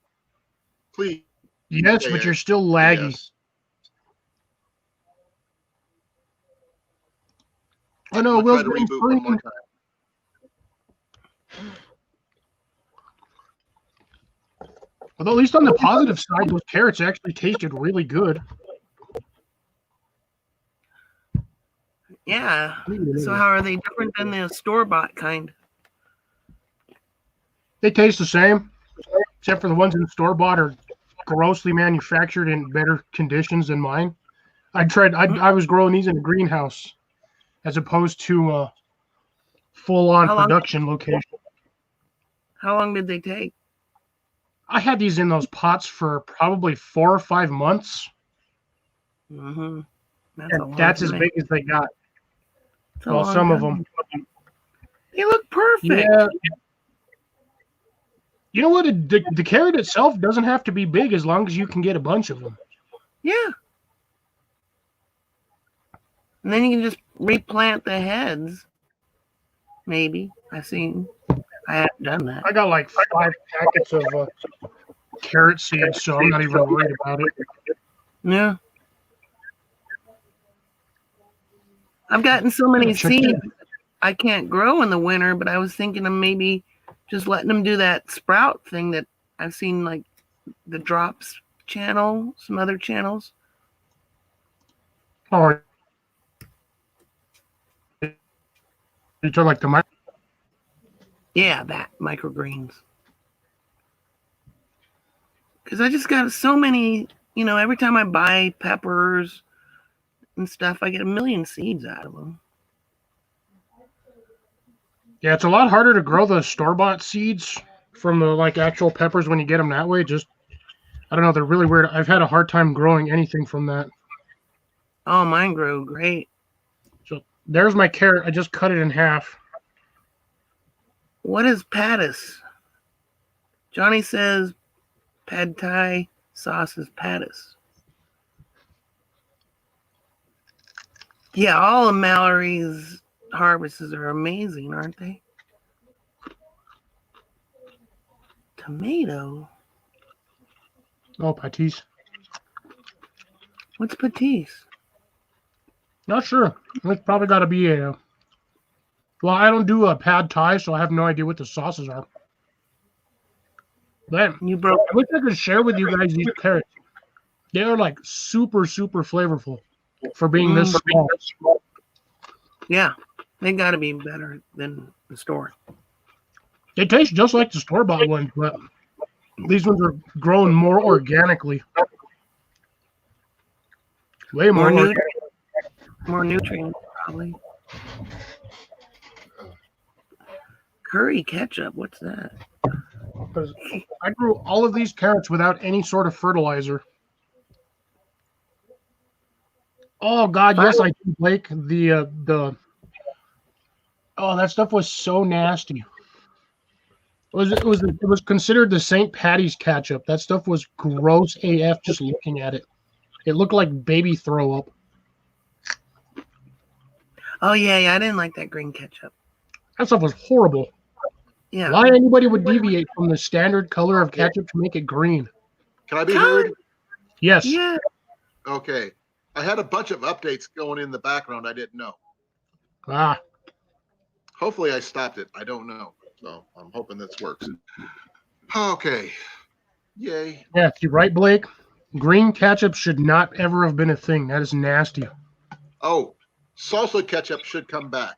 Please. Yes, say but it. you're still laggy. Yes. Oh no, I'll Will's try to getting reboot one more free. time. Although at least on the positive side, those carrots actually tasted really good. Yeah. So how are they different than the store-bought kind? They taste the same, except for the ones in the store-bought are grossly manufactured in better conditions than mine. I was growing these in a greenhouse as opposed to a full-on production location. How long did they take? I had these in those pots for probably 4 or 5 months. Mm-hmm. That's as big as they got. Well, some of them. They look perfect. Yeah. You know what? The carrot itself doesn't have to be big as long as you can get a bunch of them. Yeah. And then you can just replant the heads. Maybe. I haven't done that. I got like 5 packets of carrot seeds, so I'm not even worried about it. Yeah. I've gotten so many seeds I can't grow in the winter, but I was thinking of maybe just letting them do that sprout thing that I've seen, like the Drops channel, some other channels. Oh, you talk like the Yeah, that microgreens. Because I just got so many, every time I buy peppers and stuff, I get a million seeds out of them. Yeah, it's a lot harder to grow the store-bought seeds from the actual peppers when you get them that way. Just, I don't know, they're really weird. I've had a hard time growing anything from that. Oh, mine grow great. So there's my carrot. I just cut it in half. What is pattis? Johnny says pad thai sauce is pattis. Yeah, all of Mallory's harvests are amazing, aren't they? Tomato. Oh, patties. What's patties? Not sure. It's probably got to be a. Well, I don't do a pad thai, so I have no idea what the sauces are. But You broke. I wish I could share with you guys these carrots. They are like super, super flavorful for being this small. Yeah, they got to be better than the store. They taste just like the store-bought ones, but these ones are grown more organically. Way more more nutrients, probably. Curry ketchup, what's that? Because I grew all of these carrots without any sort of fertilizer. Oh God, yes, I did, Blake. Oh, that stuff was so nasty. It was considered the St. Patty's ketchup. That stuff was gross AF just looking at it. It looked like baby throw up. Oh yeah, I didn't like that green ketchup. That stuff was horrible. Yeah. Why anybody would deviate from the standard color of ketchup to make it green? Can I be heard? Yes. Yeah. Okay. I had a bunch of updates going in the background I didn't know. Ah. Hopefully I stopped it. I don't know. So I'm hoping this works. Okay. Yay. Yeah, you're right, Blake. Green ketchup should not ever have been a thing. That is nasty. Oh, salsa ketchup should come back.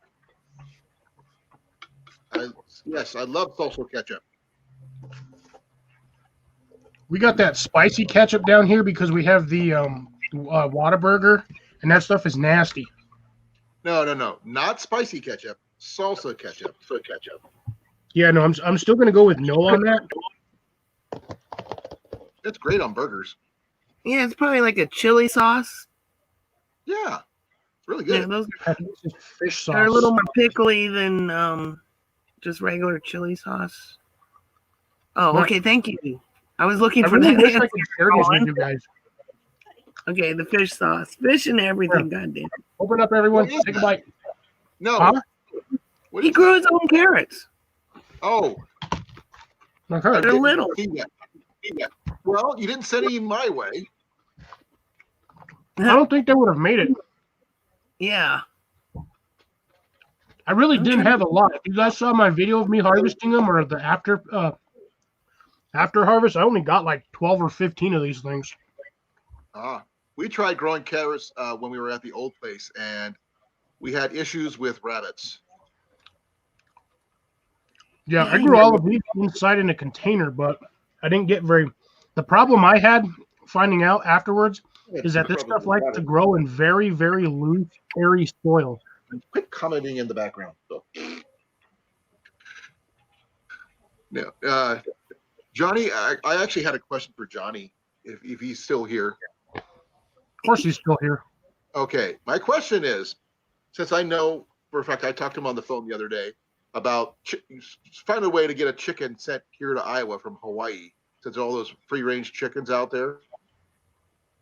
Yes, I love salsa ketchup. We got that spicy ketchup down here because we have the Whataburger, and that stuff is nasty. No. Not spicy ketchup. Salsa ketchup. Yeah, no, I'm still gonna go with no on that. It's great on burgers. Yeah, it's probably like a chili sauce. Yeah, it's really Yeah, good. those I think it's just fish are a sauce. little more pickly than just regular chili sauce. Oh, Right. okay. Thank you. I was looking I for really that. wish I answer. could share this with you guys. Okay, the fish sauce, fish and everything. Goddamn. Open up, everyone. What is Take a that? bite. No. Huh? What He is grew that? his own carrots. Oh, Okay. I They're didn't little. see that. Well, you didn't send any my way. I don't think they would have made it. Yeah. I really I'm didn't trying have a lot. If you guys saw my video of me harvesting them or the after harvest, I only got like 12 or 15 of these things. We tried growing carrots when we were at the old place, and we had issues with rabbits. Yeah, I grew all of these inside in a container, but I didn't get very. The problem I had finding out afterwards is that this stuff likes to grow in very, very loose, airy soil. Quit commenting in the background. So. Yeah, Johnny, I actually had a question for Johnny, if he's still here. Of course, he's still here. Okay, my question is, since I know for a fact I talked to him on the phone the other day about find a way to get a chicken sent here to Iowa from Hawaii, since all those free-range chickens out there.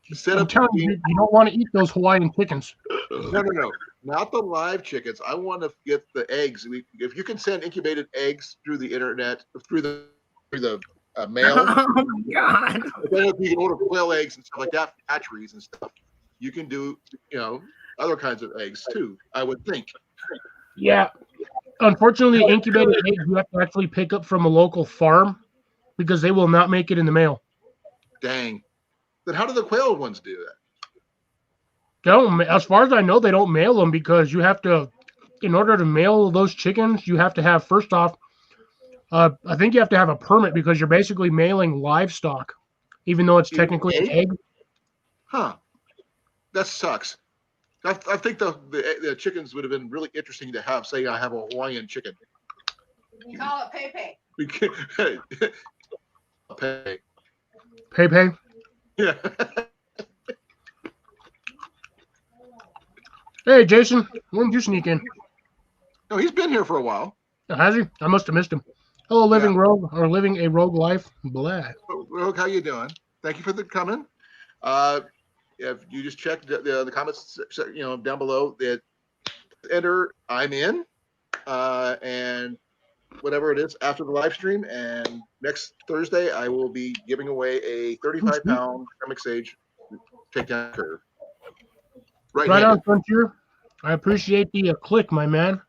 Instead I'm of telling you, you don't want to eat those Hawaiian chickens. no, not the live chickens. I want to get the eggs. If you can send incubated eggs through the internet, through the mail. Oh my God. But then if you can order quail eggs and stuff like that, hatcheries and stuff, you can do, other kinds of eggs too, I would think. Yeah. Unfortunately, incubated eggs you have to actually pick up from a local farm because they will not make it in the mail. Dang. Then how do the quail ones do that? They don't, as far as I know, they don't mail them because you have to, in order to mail those chickens, you have to have, first off, I think you have to have a permit because you're basically mailing livestock, even though it's technically an egg. Huh. That sucks. I think the chickens would have been really interesting to have. Say I have a Hawaiian chicken. You can call it Pepe. We can pay. Pepe. Yeah. Hey, Jason, when did you sneak in? No, he's been here for a while. Has he? I must have missed him. Hello, living rogue or living a rogue life. Blah. Rogue, how you doing? Thank you for the coming. If you just check the comments, down below, that enter I'm in, and whatever it is after the live stream. And next Thursday, I will be giving away a 35-pound Tremix Sage takedown curve. Right on, Frontier. I appreciate the click, my man,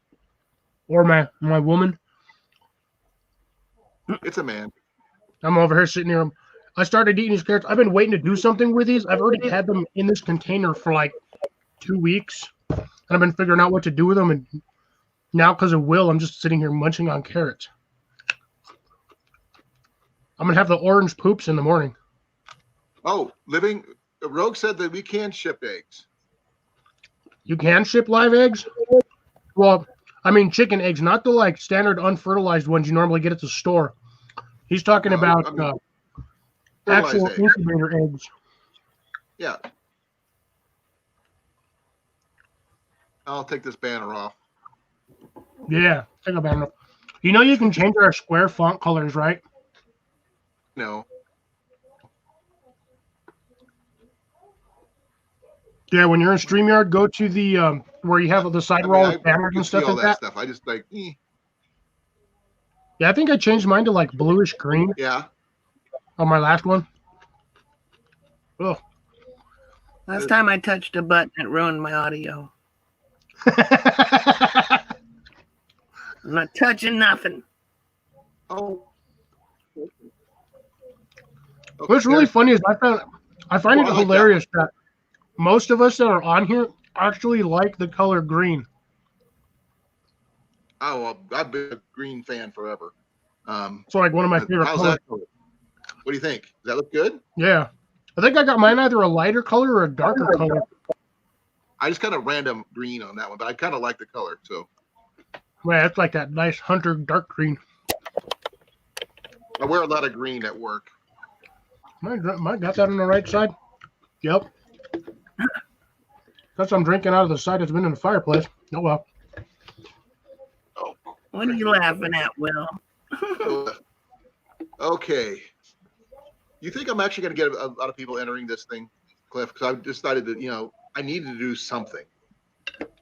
or my woman. It's a man. I'm over here sitting here. I started eating these carrots. I've been waiting to do something with these. I've already had them in this container for like 2 weeks, and I've been figuring out what to do with them. And now, because of Will, I'm just sitting here munching on carrots. I'm gonna have the orange poops in the morning. Oh, Rogue said that we can ship eggs. You can ship live eggs? Well, I mean chicken eggs, not the like standard unfertilized ones you normally get at the store. He's talking about actual incubator eggs. Yeah. I'll take this banner off. Yeah, take a banner off. You know you can change our square font colors, right? No. Yeah, when you're in StreamYard, go to the where you have the sidewall with banners and stuff like that. I just like. Yeah, I think I changed mine to like bluish green. Yeah. On my last one. Oh. Last time I touched a button, it ruined my audio. I'm not touching nothing. Oh. What's really funny is I find it hilarious that most of us that are on here actually like the color green. Oh, well, I've been a green fan forever. It's like one of my favorite colors. That color? What do you think? Does that look good? Yeah. I think I got mine either a lighter color or a darker color. I just kind of random green on that one, but I kind of like the color. So. Yeah, it's like that nice hunter dark green. I wear a lot of green at work. Mine got that on the right side. Yep. That's I'm drinking out of the side that's been in the fireplace. Oh well. What are you laughing at, Will? Okay. You think I'm actually going to get a lot of people entering this thing, Cliff? Because I've decided that, I need to do something.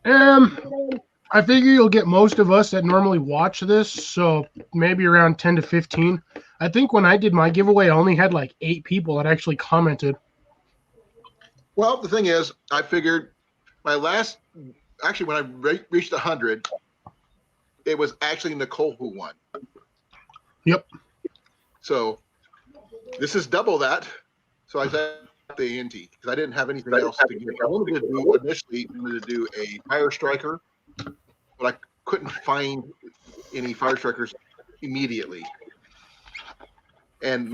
I figure you'll get most of us that normally watch this, so maybe around 10 to 15. I think when I did my giveaway, I only had like 8 people that actually commented. Well, the thing is, I figured when I reached 100, it was actually Nicole who won. Yep. So this is double that. So I said the ante because I didn't have anything else to give. I wanted to do a fire striker, but I couldn't find any fire strikers immediately. And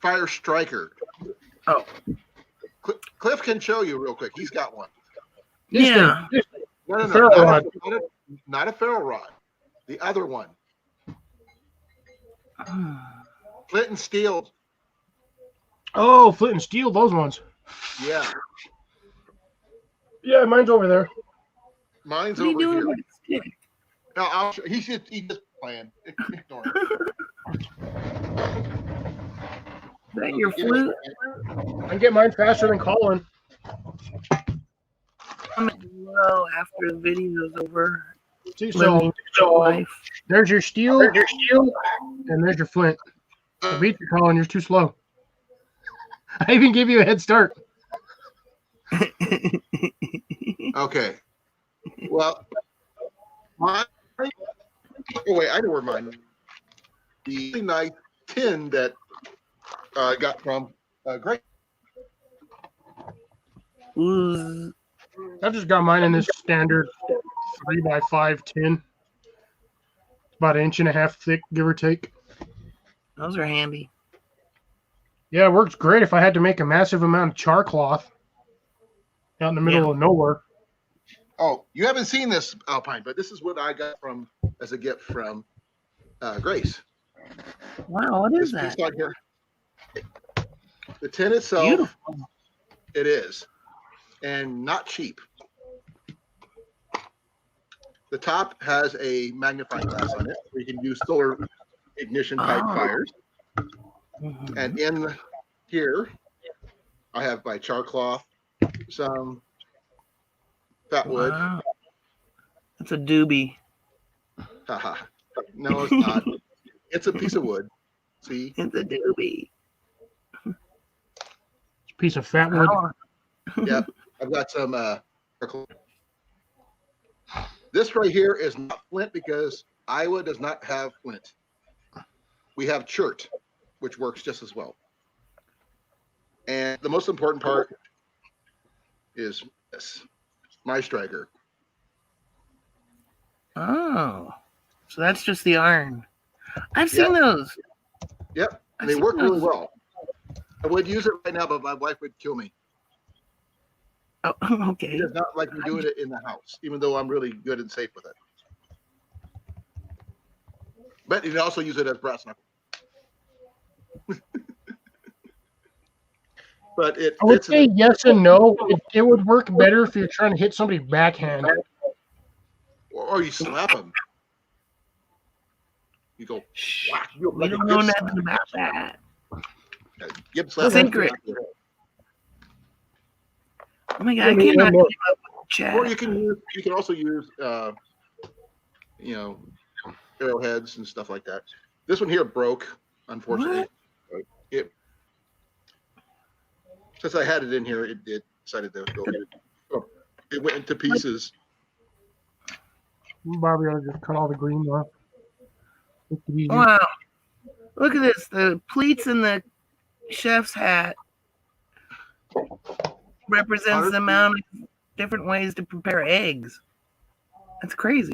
fire striker. Oh. Cliff can show you real quick. He's got one. Yeah. No, ferro rod. Not a ferro rod. The other one. Flint and steel. Oh, flint and steel, those ones. Yeah. Yeah, mine's over there. Mine's What are you over doing here. with the stick? No, he's just playing. Ignore him. Is that your flute? I can get mine faster than Colin. Comment below after the video's over. See, Living so life. there's your steel, and there's your flint. I beat you, Colin. You're too slow. I even gave you a head start. Okay. Well, oh wait, I know where mine. The really nice tin that I got from Grace. Ooh, I just got mine in this standard 3x5 tin. It's about 1.5 inches thick, give or take. those are handy. Yeah, it works great if I had to make a massive amount of char cloth out in the middle of nowhere. Oh, you haven't seen this, Alpine, but this is what I got as a gift from Grace. Wow, what is This that? piece on here. The tin itself, Beautiful. it is, and not cheap. The top has a magnifying glass on it, where you can use solar ignition type fires. Mhm. And in here, I have my char cloth, some fat wood. Wow. That's a doobie. Haha. No, it's not. It's a piece of wood. See? It's a doobie. It's a piece of fat wood. Oh, Yep. I've got some. This right here is not flint because Iowa does not have flint. We have chert, which works just as well. And the most important part is this, my striker. oh, so that's just the iron. I've seen those. Yep. And I've they seen work really those. well. I would use it right now, but my wife would kill me. Oh, She okay. does not like me doing it in the house, even though I'm really good and safe with it. But you can also use it as brass knuckle. But I would it's say yes and no. It would work better if you're trying to hit somebody backhand. or you slap them. You go. Shh. Whack, you We like a don't know Gibbs nothing slap. about that. Gibbs slap. Secret. Oh my god, I cannot keep up with chat. Or you can also use arrowheads and stuff like that. This one here broke, unfortunately. It since I had it in here, it decided to go. It went into pieces. Bobby ought to just cut all the green off. Make it easy. Wow. Look at this. The pleats in the chef's hat represents the amount of different ways to prepare eggs. That's crazy.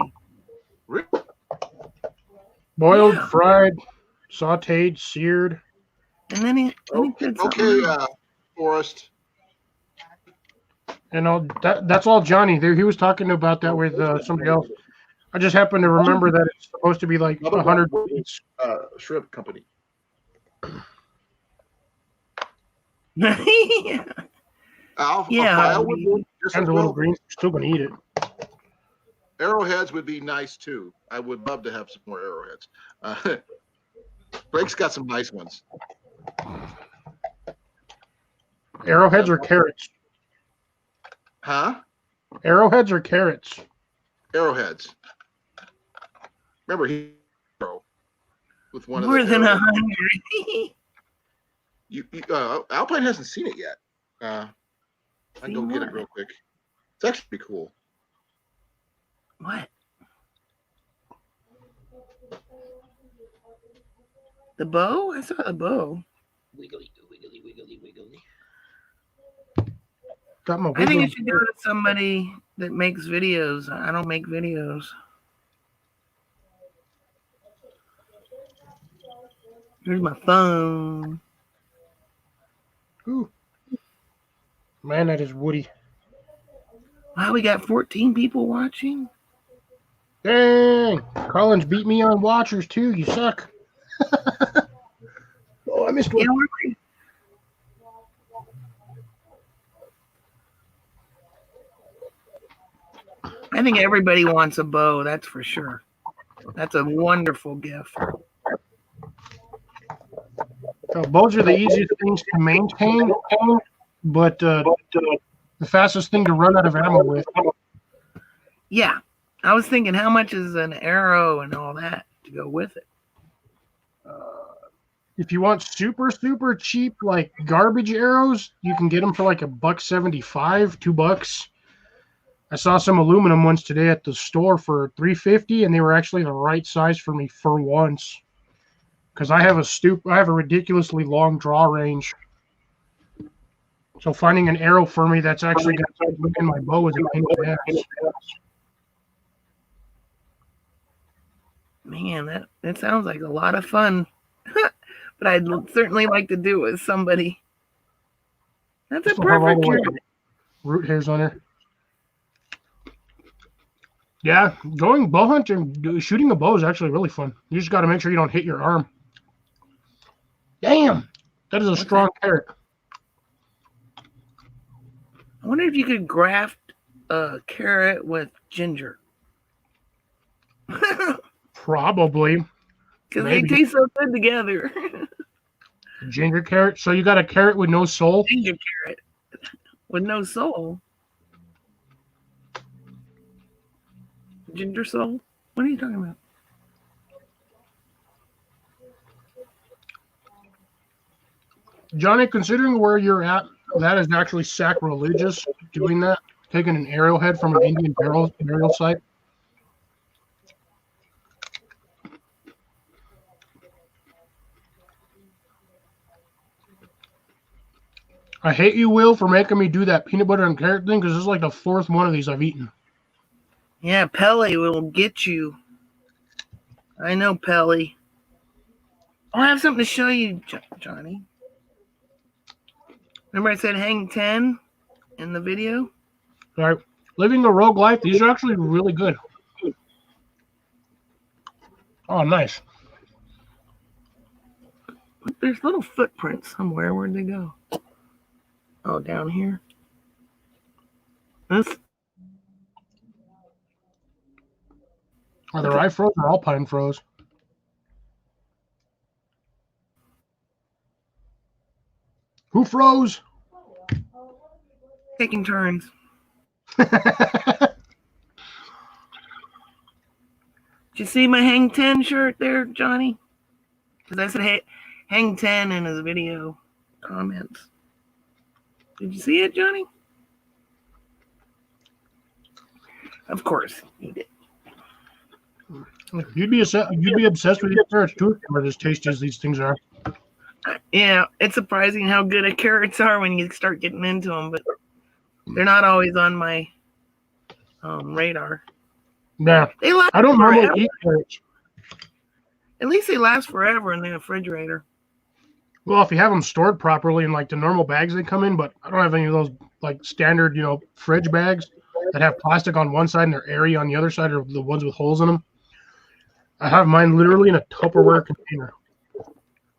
Boiled, Yeah. fried, sauteed, seared. And then he did something Okay, else. Forrest. And all that's all Johnny there. He was talking about that with somebody else. I just happen to remember that it's supposed to be like Another 100 one feet. shrimp company. Yeah. A Yeah, file would work just as Sounds a little well. green. Still gonna eat it. Arrowheads would be nice too. I would love to have some more arrowheads. Frank's got some nice ones. Arrowheads or carrots? Huh? Arrowheads or carrots? Arrowheads. Remember, he with one more of the than arrowheads. 100. Alpine hasn't seen it yet. I can go get it real quick. It's actually pretty cool. What? The bow? I saw the bow. Wiggly, wiggly, wiggly, wiggly. Got my I think wiggle. it should go to somebody that makes videos. I don't make videos. Here's my phone. Ooh. Man, that is woody. Wow, we got 14 people watching. Dang. Collins beat me on watchers too. You suck. Oh, I missed one. Yeah, I think everybody wants a bow, that's for sure. That's a wonderful gift. So bows are the easiest things to maintain, but the fastest thing to run out of ammo with. Yeah, I was thinking, how much is an arrow and all that to go with it? If you want super, super cheap, like garbage arrows, you can get them for like $1.75, $2. I saw some aluminum ones today at the store for $3.50, and they were actually the right size for me for once. Because I have a ridiculously long draw range. So finding an arrow for me that's actually going to look in my bow is a pain in the ass. Man, that sounds like a lot of fun. But I'd certainly like to do it with somebody. That's a Still have all perfect the, gift. like, root hairs on her. Yeah, going bow hunting, shooting a bow is actually really fun. You just got to make sure you don't hit your arm. Damn, that is a strong carrot. I wonder if you could graft a carrot with ginger. Probably. Because they taste so good together. Ginger carrot. So you got a carrot with no soul? Ginger carrot with no soul. Ginger soul? What are you talking about? Johnny, considering where you're at, that is actually sacrilegious doing that. Taking an arrowhead from an Indian burial site. I hate you, Will, for making me do that peanut butter and carrot thing, because this is like the fourth one of these I've eaten. Yeah, Pelly will get you. I know Pelly. I have something to show you, Johnny. Remember I said hang 10 in the video? All right. Living a rogue life, these are actually really good. Oh, nice. There's little footprints somewhere. Where'd they go? Oh, down here. This. Are they rye froze or alpine froze? Who froze? Taking turns. I Did you see my hang 10 shirt there, Johnny? Because I said hey, hang 10 in his video comments. Did you see it, Johnny? Of course he did. You'd be obsessed with these carrots too, or as tasty as these things are. Yeah, it's surprising how good carrots are when you start getting into them, but they're not always on my radar. Yeah, They last I don't forever. normally eat carrots. At least they last forever in the refrigerator. Well, if you have them stored properly in like the normal bags they come in, but I don't have any of those like standard, fridge bags. that have plastic on one side and they're airy on the other side, or the ones with holes in them. I have mine literally in a Tupperware container.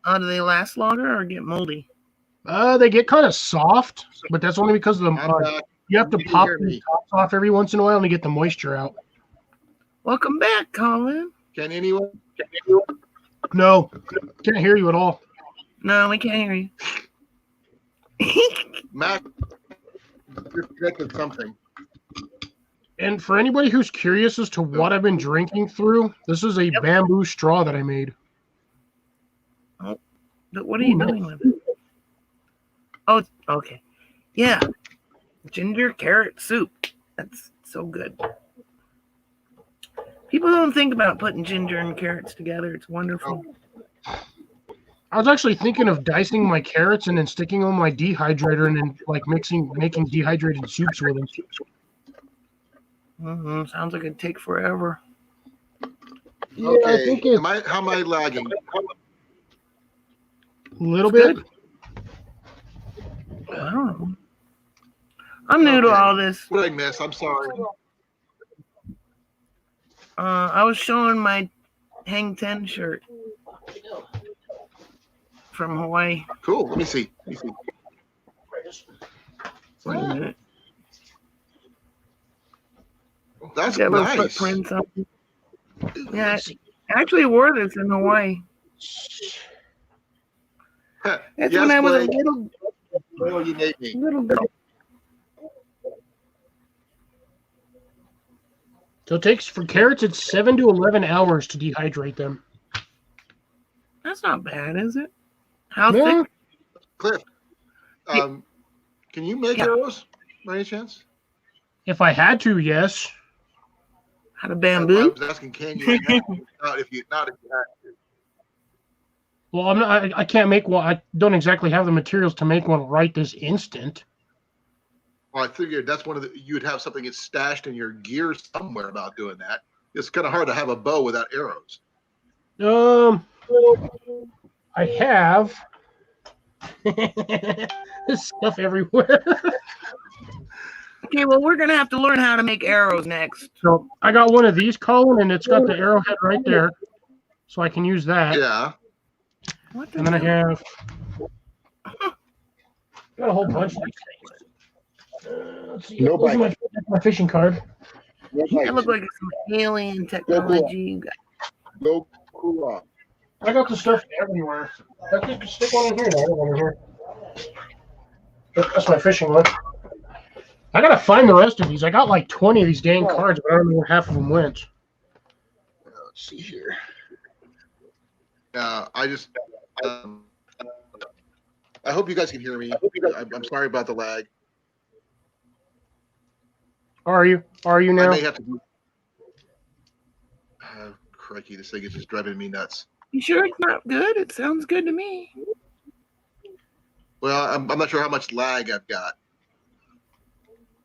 Do they last longer or get moldy? They get kind of soft, but that's only because of the you have to pop the tops off every once in a while to get the moisture out. Welcome back, Colin. Can anyone? No, can't hear you at all. No, we can't hear you. Mac, you're connected something. And for anybody who's curious as to what I've been drinking through, this is a bamboo straw that I made. Oh, but what are you doing with it? Oh, okay. Yeah. Ginger carrot soup. That's so good. People don't think about putting ginger and carrots together. It's wonderful. I was actually thinking of dicing my carrots and then sticking them on my dehydrator and then like making dehydrated soups with them. Mm-hmm. Sounds like it'd take forever. Yeah, Okay. I think it's How am I lagging? a little bit. Good. I don't know. I'm new to all this. What did I miss? I'm sorry. I was showing my Hang 10 shirt from Hawaii. Cool. Let me see. Wait a minute. That's Got little nice. footprints on it. Yeah, I actually wore this in Hawaii. That's Yes, when I was a Blake. little You made me. girl. So it takes for carrots, it's 7 to 11 hours to dehydrate them. That's not bad, is it? How Yeah. thick? Cliff, can you make arrows by any chance? If I had to, yes. Out of I bamboo? was asking, can you? Not if you had to. Well, I'm not. I can't make one. I don't exactly have the materials to make one right this instant. Well, I figured that's one of the. You'd have something that's stashed in your gear somewhere about doing that. It's kind of hard to have a bow without arrows. I have this stuff everywhere. Okay, well, we're going to have to learn how to make arrows next. So I got one of these, Colin, and it's got the arrowhead right there, so I can use that. Yeah. What the And then I hell? have got a whole bunch of these things. Let's see. No Those are bite. my fishing card. That looks like some alien technology. Go cool off. I got the stuff everywhere. I could stick one in here. I got one in here. That's my fishing one. I gotta find the rest of these. I got like 20 of these dang cards, but I don't know where half of them went. Let's see here. I just. I hope you guys can hear me. I'm sorry about the lag. Are you I now? may have to do. Crikey, this thing is just driving me nuts. You sure it's not good? It sounds good to me. Well, I'm not sure how much lag I've got.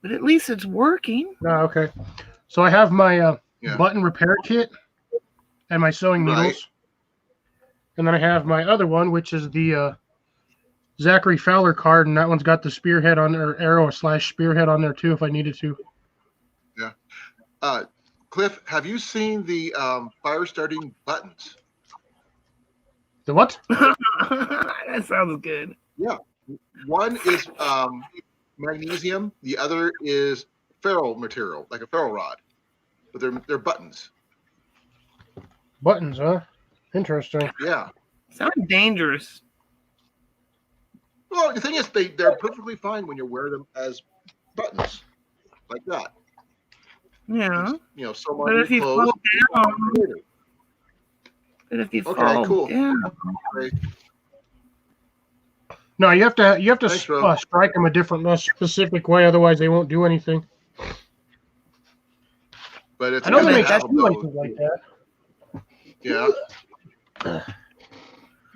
But at least it's working. No, okay. So I have my Yeah. button repair kit and my sewing needles. Right. And then I have my other one, which is the Zachary Fowler card, and that one's got the spearhead on there, arrow/spearhead on there too, if I needed to. Cliff, have you seen the fire starting buttons? The what? That sounds good. One is magnesium, the other is ferrule material, like a ferrule rod, but they're buttons. Buttons, huh? Interesting. Yeah. Sounds dangerous. Well, the thing is, they're perfectly fine when you wear them as buttons, like that. Yeah. You know, so But if you fall down, Okay, fall cool. down. No, you have to Thanks, bro. strike them a different, less specific way, otherwise they won't do anything. But it's I know good they to make have that them, too, like that. Yeah.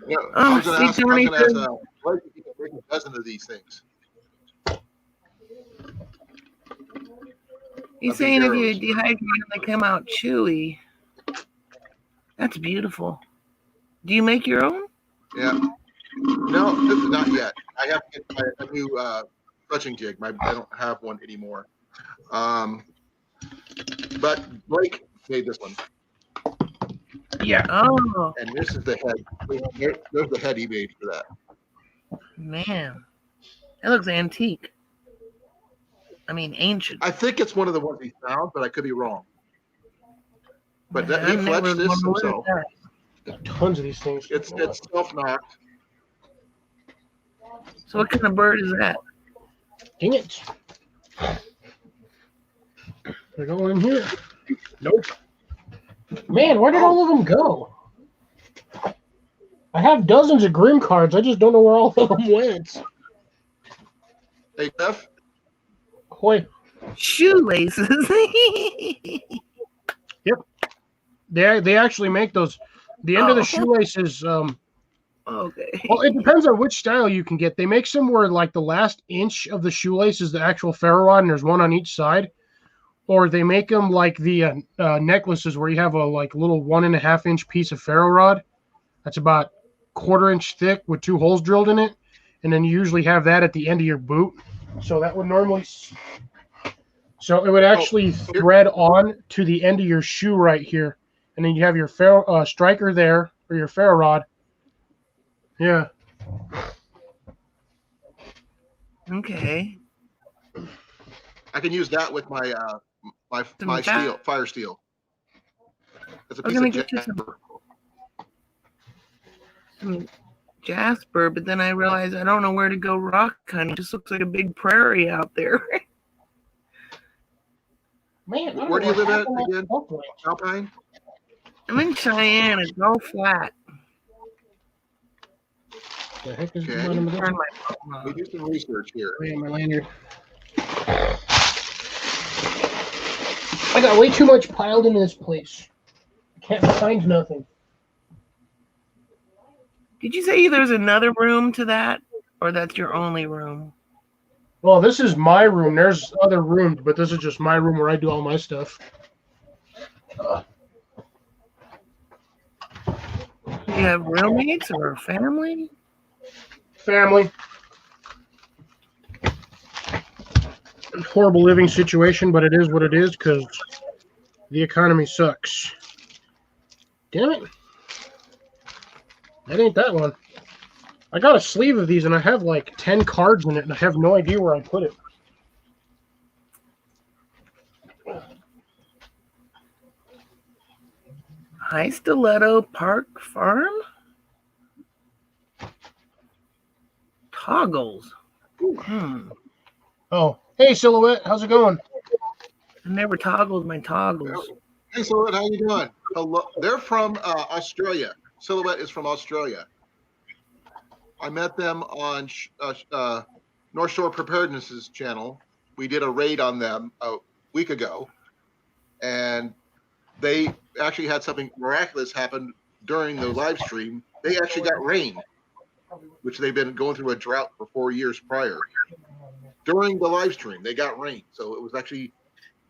Yeah, Oh, I was gonna see, ask, Tony said- why did you make a dozen of these things? He's Of these saying if you arrows. dehydrate them, they come out chewy. That's beautiful. Do you make your own? Yeah. No, not yet. I have to get a new stretching jig. I don't have one anymore. But Blake made this one. Yeah. Oh, And this is the head. There's the head he made for that. man. That looks antique. I mean, ancient. I think it's one of the ones he found, but I could be wrong. But Yeah, he I've never fletched this wondered himself. that. Got tons of these things. It's self-knocked. So what kind of bird is that? Dang it. They're going in here. Nope. Man, where did all of them go? I have dozens of Grim cards. I just don't know where all of them went. Hey, Jeff. Boy, Shoelaces. they actually make those. The end of the shoelaces. Okay. Well, it depends on which style you can get. They make some where like the last inch of the shoelace is the actual ferro rod, and there's one on each side. Or they make them like the necklaces where you have a like little 1.5 inch piece of ferro rod. That's about 1/4 inch thick with 2 holes drilled in it, and then you usually have that at the end of your boot. So that would normally. So it would actually thread on to the end of your shoe right here, and then you have your ferro striker there or your ferro rod. Yeah. Okay. I can use that with my my steel, fire steel. It's a I was piece gonna of get you jasper. some jasper, but then I realized I don't know where to go rock hunting. It just looks like a big prairie out there. Man, Where do you live at again? Alpine? I'm in Cheyenne. It's all flat. The heck is Okay. going on with Turn this? my phone on. We do some research here. Oh, yeah, my lanyard. I got way too much piled into this place. I can't find nothing. Did you say there's another room to that, or that's your only room? Well, this is my room. There's other rooms, but this is just my room where I do all my stuff. Do you have roommates or family? Family. Horrible living situation, but it is what it is because the economy sucks. Damn it. That ain't that one. I got a sleeve of these and I have like 10 cards in it and I have no idea where I put it. High Stiletto Park Farm? Toggles. Oh, hey Silhouette, how's it going? I never toggled my toggles. Hey, Silhouette, how you doing? Hello. They're from Australia. Silhouette is from Australia. I met them on North Shore Preparedness's channel. We did a raid on them a week ago, and they actually had something miraculous happen during the live stream. They actually got rain, which they've been going through a drought for 4 years prior. During the live stream, they got rain. So it was actually,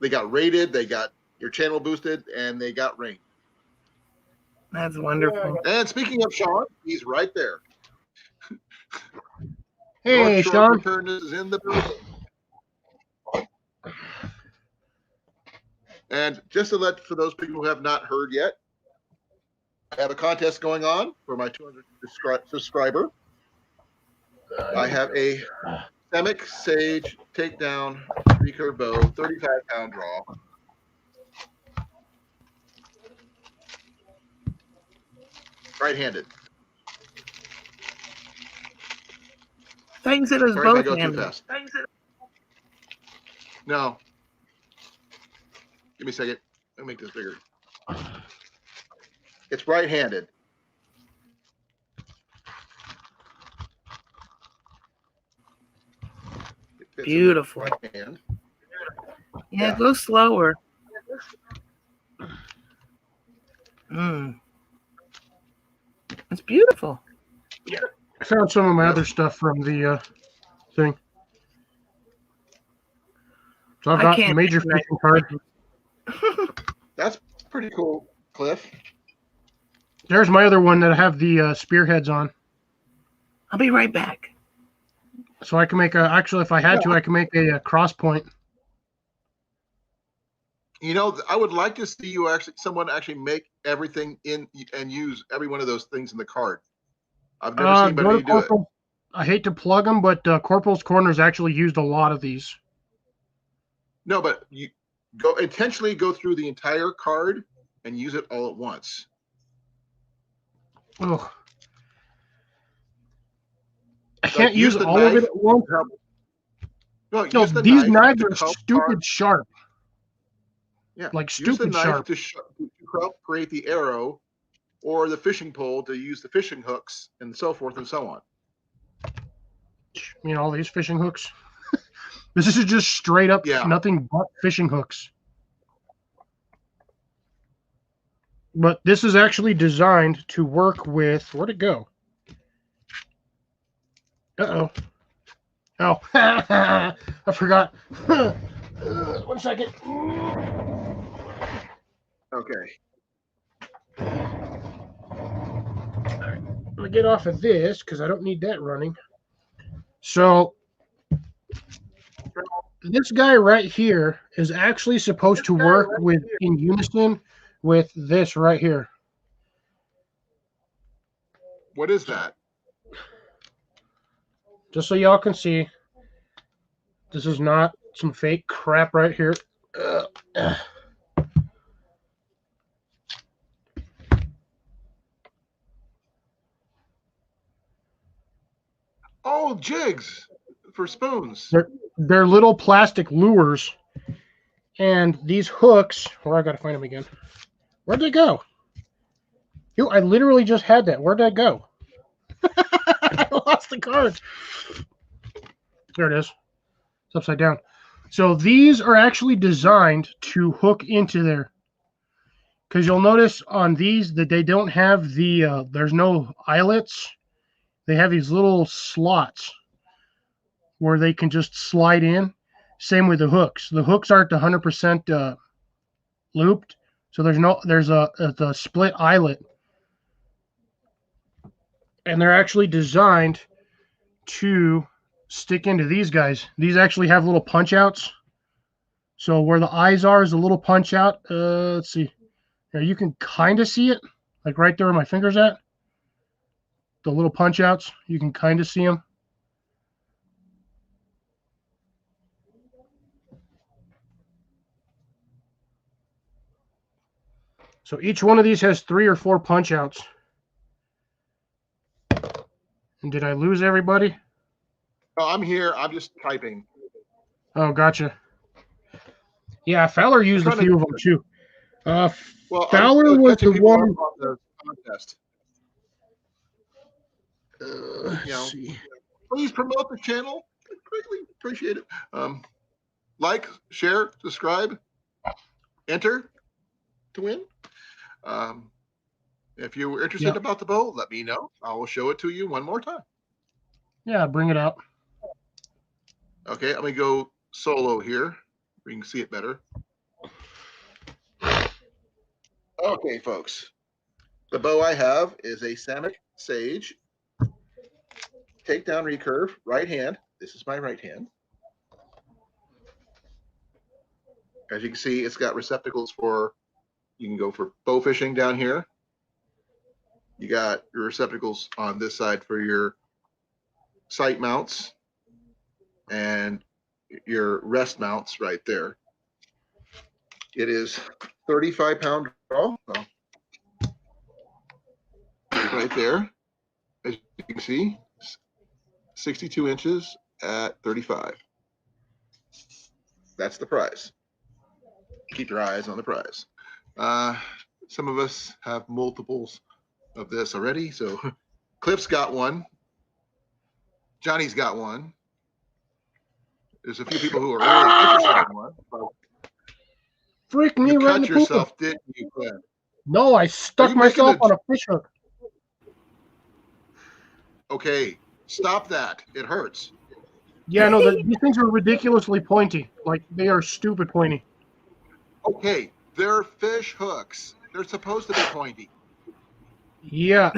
they got raided, they got your channel boosted, and they got rain. That's wonderful. And speaking of Sean, he's right there. Hey, North Shore Sean. Preparedness is in the building. And just to let, for those people who have not heard yet, I have a contest going on for my 200th subscriber. I have a Semic Sage Takedown recurve bow, 35-pound draw. Right-handed. I thought you said it was Sorry if I both go too handed. fast. No. Give me a second. Let me make this bigger. It's right-handed. It fits in the Beautiful. right hand. Yeah, go slower. It's beautiful. I found some of my other stuff from the thing. So I've I got can't major recognize fishing cards. That's pretty cool, Cliff. There's my other one that I have the spearheads on. I'll be right back. So I can make a, actually if I had to, I can make a cross point. You know, I would like to see you someone actually make everything in and use every one of those things in the card. I've never seen anybody do it. I hate to plug them, but Corporal's Corner's actually used a lot of these. No, but you intentionally go through the entire card and use it all at once. Oh, I can't use all of it at once. No, these knives are stupid sharp. Yeah, like use the stupid knife sharp. to help create the arrow, or the fishing pole to use the fishing hooks, and so forth and so on. You know, all these fishing hooks. This is just straight up nothing but fishing hooks. But this is actually designed to work with, where'd it go? Uh-oh. Oh, I forgot. 1 second. Okay. All right. I'm going to get off of this because I don't need that running. So this guy right here is actually supposed to work in unison with this right here. What is that? Just so y'all can see, this is not some fake crap right here. Oh, jigs for spoons. They're little plastic lures. And these hooks, I got to find them again. Where'd they go? I literally just had that. Where'd that go? I lost the card. There it is. It's upside down. So these are actually designed to hook into there. Because you'll notice on these that they don't have the, there's no eyelets. They have these little slots where they can just slide in. Same with the hooks. The hooks aren't 100% looped. So there's a split eyelet. And they're actually designed to stick into these guys. These actually have little punch outs. So where the eyes are is a little punch out. Let's see. Now you can kind of see it, like right there where my finger's at. The little punch outs, you can kind of see them. So each one of these has 3 or 4 punch outs. And did I lose everybody? Oh, I'm here. I'm just typing. Oh, gotcha. Yeah, Fowler used a few of them too. Fowler was the one. On the contest. See. Please promote the channel. I greatly appreciate it. Like, share, subscribe, enter to win. If you were interested about the bow, let me know. I will show it to you one more time. Yeah, bring it up. Okay, I'm going to go solo here. We can see it better. Okay, folks. The bow I have is a Samick Sage. Takedown recurve, right hand. This is my right hand. As you can see, it's got receptacles for, you can go for bow fishing down here. You got your receptacles on this side for your sight mounts and your rest mounts right there. It is 35-pound draw. So right there, as you can see, 62 inches at 35. That's the prize. Keep your eyes on the prize. Some of us have multiples of this already. So Cliff's got one. Johnny's got one. There's a few people who are really interested in one. Freak me right in the yourself, didn't you, Cliff? No, I stuck myself on a fish hook. Okay, stop that. It hurts. Yeah, no, these things are ridiculously pointy. Like, they are stupid pointy. Okay, they're fish hooks. They're supposed to be pointy. Yeah,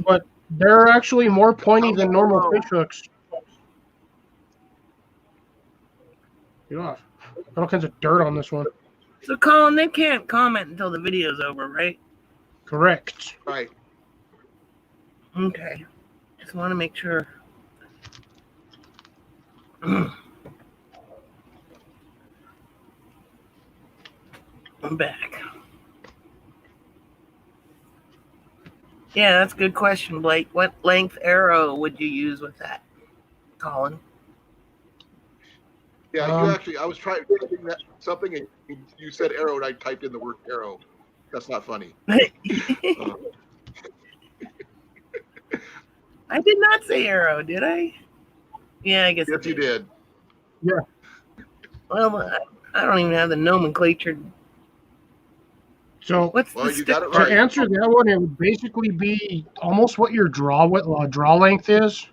but they're actually more pointy than normal fish hooks. Get off. Got all kinds of dirt on this one. So, Colin, they can't comment until the video's over, right? Correct. Right. Okay. Just want to make sure. I'm back. Yeah, that's a good question, Blake. What length arrow would you use with that, Colin? Yeah, you actually, I was trying typing that something, and you said arrow, and I typed in the word arrow. That's not funny. I did not say arrow, did I? Yeah, I guess I Yes, you did. Yeah. Well, I don't even have the nomenclature. So What's Well, the you got it to right. answer that one, it would basically be almost what your draw length is.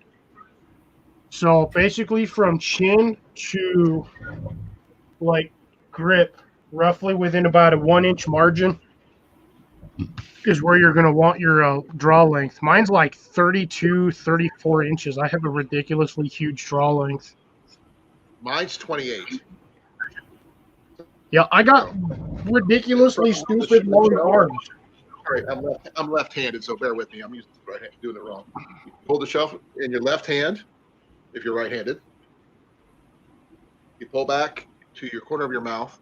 So basically, from chin to like grip, roughly within about a 1-inch margin, is where you're going to want your draw length. Mine's like 32, 34 inches. I have a ridiculously huge draw length. Mine's 28. Yeah, I got ridiculously stupid long arms. All right, I'm left-handed, so bear with me. I'm using right hand, doing it wrong. You hold the shelf in your left hand if you're right-handed. You pull back to your corner of your mouth.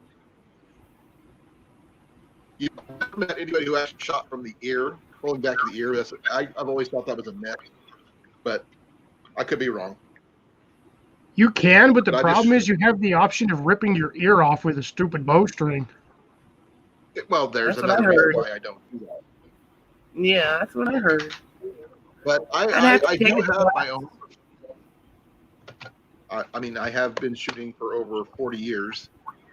You've never met anybody who actually shot from the ear, pulling back to the ear. I've always thought that was a myth, but I could be wrong. You can, but the But problem is you have the option of ripping your ear off with a stupid bowstring. Well, there's That's what I another reason heard. why I don't do that. Yeah, that's what I heard. But I'd have to I take do it have my own. I mean, I have been shooting for over 40 years,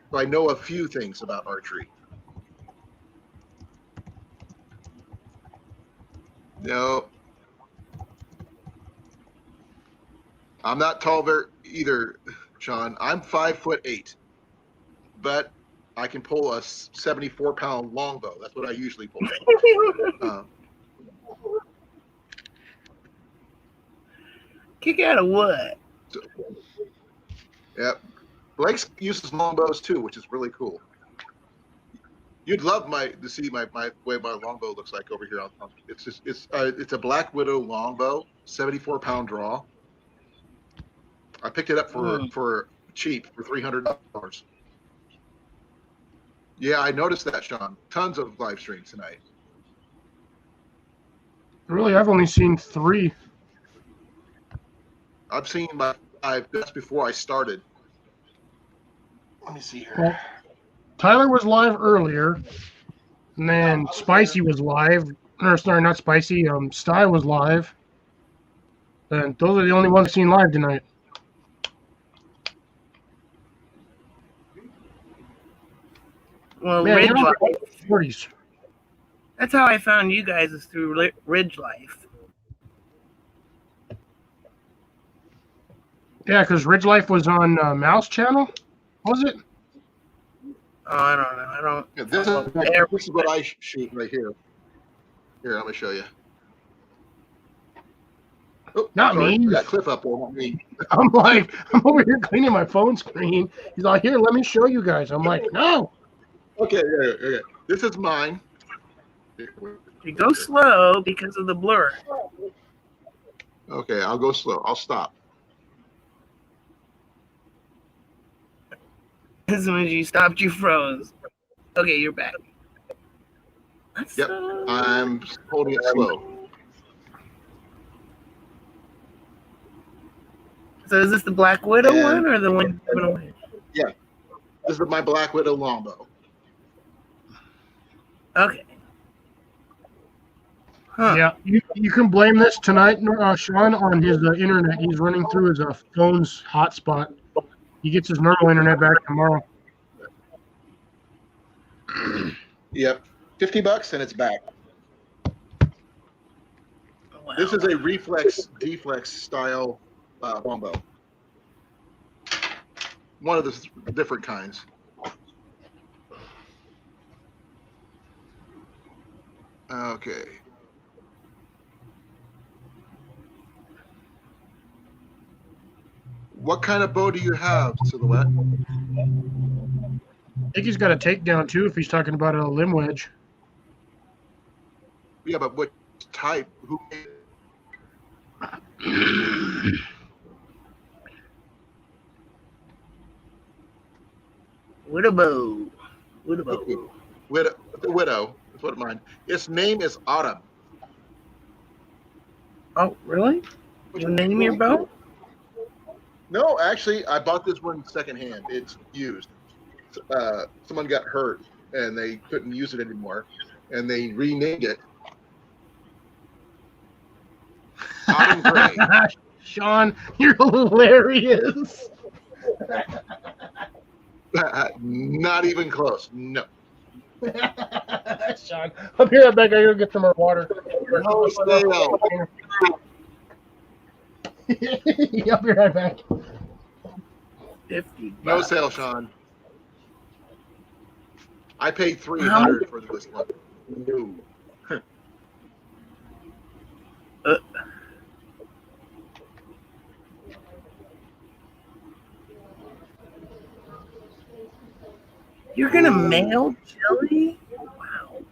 so I know a few things about archery. No, I'm not tall either, Sean. I'm 5'8", but I can pull a 74-pound longbow. That's what I usually pull. Kick out of what? So, yeah, Blake uses longbows too, which is really cool. You'd love to see my way my longbow looks like over here. It's a Black Widow longbow, 74-pound draw. I picked it up for cheap for $300. Yeah, I noticed that, Sean. Tons of live streams tonight. Really, I've only seen 3. I've seen my 5. That's before I started. Let me see here. Well, Tyler was live earlier, and then Spicy was live. Or sorry, not Spicy. Sty was live. And those are the only ones I've seen live tonight. Well, Man, Ridge they're all Life. 40s. That's how I found you guys, is through Ridge Life. Yeah, because Ridge Life was on Mouse Channel, was it? Oh, I don't know. I don't. Yeah, this is what I shoot right here. Here, let me show you. Oh, Not sorry. me. I got Cliff up there, not me. I'm over here cleaning my phone screen. He's like, here, let me show you guys. I'm like, no. Okay. This is mine. You go slow because of the blur. Okay, I'll go slow. I'll stop. As soon as you stopped, you froze. Okay, you're back. Yep, I'm holding it slow. So is this the Black Widow one or the one you went away? Yeah, this is my Black Widow longbow. Okay. Huh. Yeah, you can blame this tonight, Sean, on his internet. He's running through his phone's hotspot. He gets his normal internet back tomorrow. Yep, $50 and it's back. Wow. This is a reflex deflex style longbow. One of the different kinds. Okay. What kind of bow do you have, Silhouette? think he's got a takedown too if he's talking about a limb wedge. Yeah, but what type? Who made it? Widow. The widow. That's what mine. Its name is Autumn. Oh, really? You name your bow? No, actually, I bought this one secondhand. It's used. Someone got hurt and they couldn't use it anymore, and they renamed it Autumn Gray. Sean, you're hilarious. Not even close. No. Sean, I'll be right back. I gotta get some more water. No sale. I'll be right back. 50. No sale, Sean. I paid $300 for this one. No. You're gonna mail chili? Wow.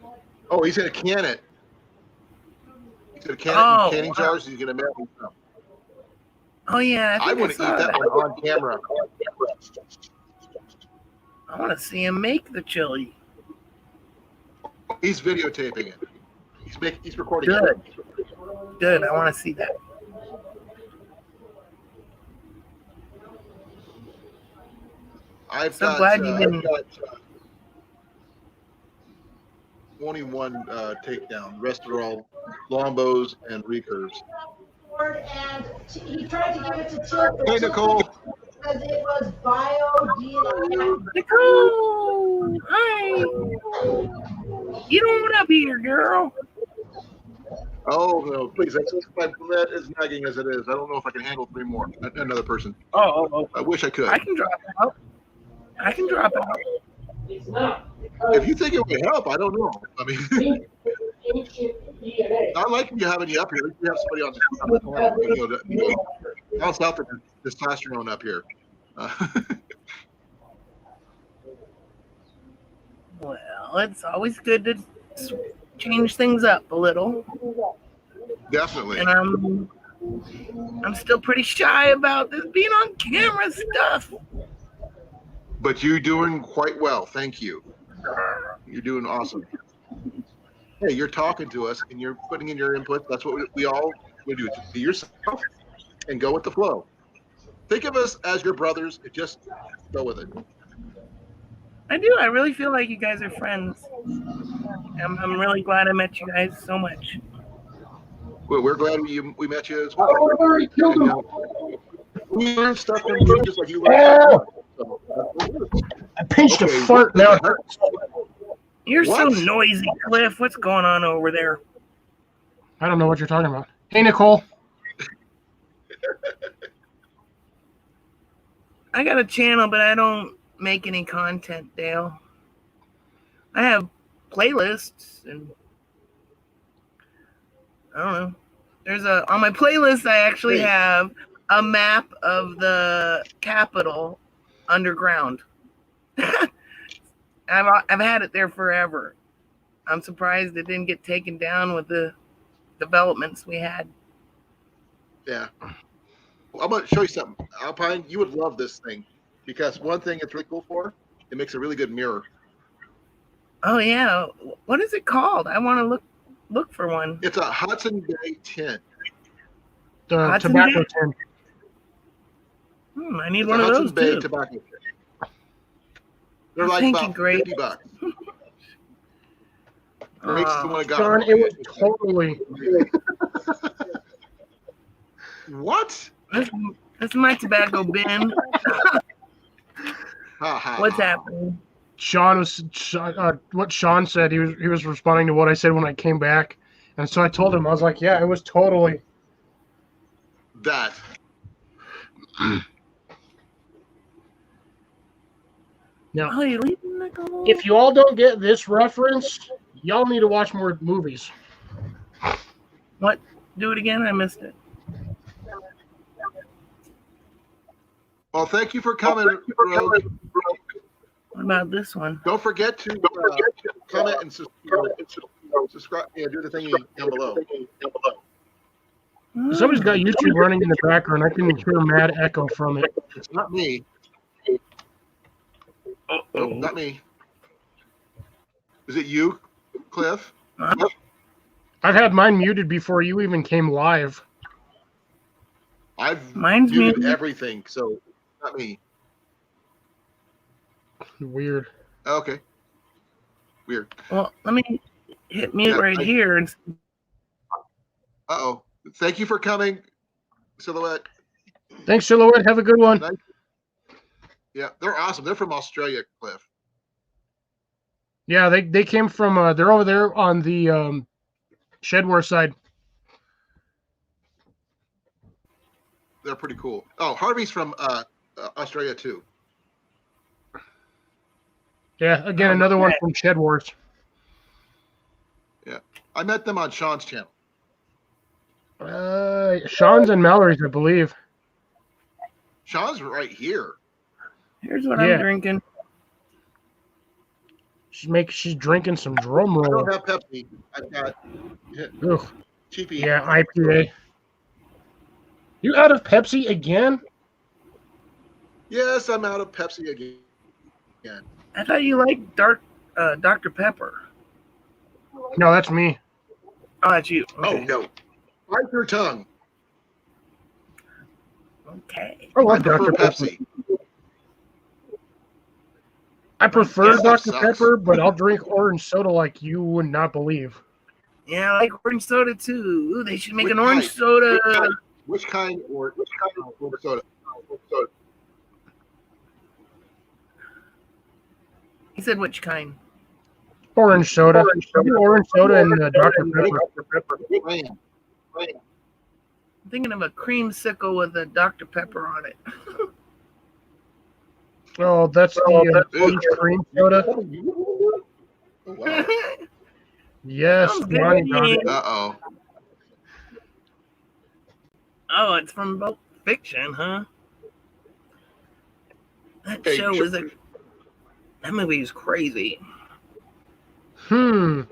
Oh, he's gonna can it. He's gonna can it in canning jars. He's gonna mail it. Oh yeah, I want to eat that one on camera. I want to see him make the chili. He's videotaping it. He's recording Good. it. Good. I want to see that. I've So got, glad you didn't. only one takedown. The rest are all longbows and recurves. And he tried to give it to Chip. Hey, Nicole. Because it was bio-DNA. Nicole! Hi! You don't want up here, girl. Oh, no, please. That's my net as nagging as it is. I don't know if I can handle 3 more. Another person. Oh. I wish I could. I can drop out. If you think it would help, I don't know. I mean, not like you having you up here. You have somebody on the corner. Bounce out the testosterone up here. Well, it's always good to change things up a little. Definitely. And I'm still pretty shy about this being on camera stuff. But you're doing quite well. Thank you. You're doing awesome. Hey, you're talking to us and you're putting in your input. That's what we all would do. Be yourself and go with the flow. Think of us as your brothers and just go with it. I do. I really feel like you guys are friends. I'm really glad I met you guys so much. Well, we're glad we met you as well. We learn stuff from you just like you learn. I pinched a fart now. You're What? so noisy, Cliff. What's going on over there? I don't know what you're talking about. Hey, Nicole. I got a channel, but I don't make any content, Dale. I have playlists, and I don't know. On my playlist, I actually have a map of the Capitol underground. I've had it there forever. I'm surprised it didn't get taken down with the developments we had. Yeah. I'm going to show you something. Alpine, you would love this thing because one thing it's really cool for, it makes a really good mirror. Oh, yeah. What is it called? I want to look for one. It's a Hudson Bay tin. The Hudson tobacco Bay? tin. I need It's one a of Hudson those Bay too. tobacco tin. They're I like think about you're great. $50. It makes the one I got. Sean, it was totally. What? This is my tobacco bin. What's happening? Sean was what Sean said. He was responding to what I said when I came back, and so I told him, I was like, yeah, it was totally That. Now, Oh, you leaving, Nicole? if you all don't get this reference, y'all need to watch more movies. What? Do it again? I missed it. Well, thank you for coming, Rogue. What about this one? Don't forget to comment and subscribe. Yeah, do the thingy down below. Somebody's got YouTube running in the background. I can hear a mad echo from it. It's not me. Nope, not me. Is it you, Cliff? I've had mine muted before you even came live. Mine's muted muted. everything, so not me. Weird. Okay. Weird. Well, let me hit mute here. And... Uh-oh. Thank you for coming, Silhouette. Thanks, Silhouette. Have a good one. Nice. Yeah, they're awesome. They're from Australia, Cliff. Yeah, they came from they're over there on the Shedware side. They're pretty cool. Oh, Harvey's from Australia too. Yeah, again, another one from Shed Wars. Yeah, I met them on Sean's channel. Sean's and Mallory's, I believe. Sean's right here. Here's what I'm drinking. She's drinking some drum roll. I don't have Pepsi. I've got cheapy. Yeah, IPA. You out of Pepsi again? Yes, I'm out of Pepsi again. I thought you liked Dr. Pepper. No, that's me. Oh, that's you. Okay. Oh, no. Bite your tongue. Okay. I love I prefer Dr. Pepper. Pepsi. I prefer Yeah, Dr. Pepper, but I'll drink orange soda like you would not believe. Yeah, I like orange soda too. Ooh, they should make Which an orange kind? soda. Which kind of orange soda? He said which kind? Orange soda. Orange soda and Dr. Pepper. Plain. I'm thinking of a creamsicle with a Dr. Pepper on it. Oh, that's the peach cream soda. Oh, wow. Yes, Johnny got it. Uh-oh. Oh, it's from Pulp Fiction, huh? That Hey, show was that movie is crazy. I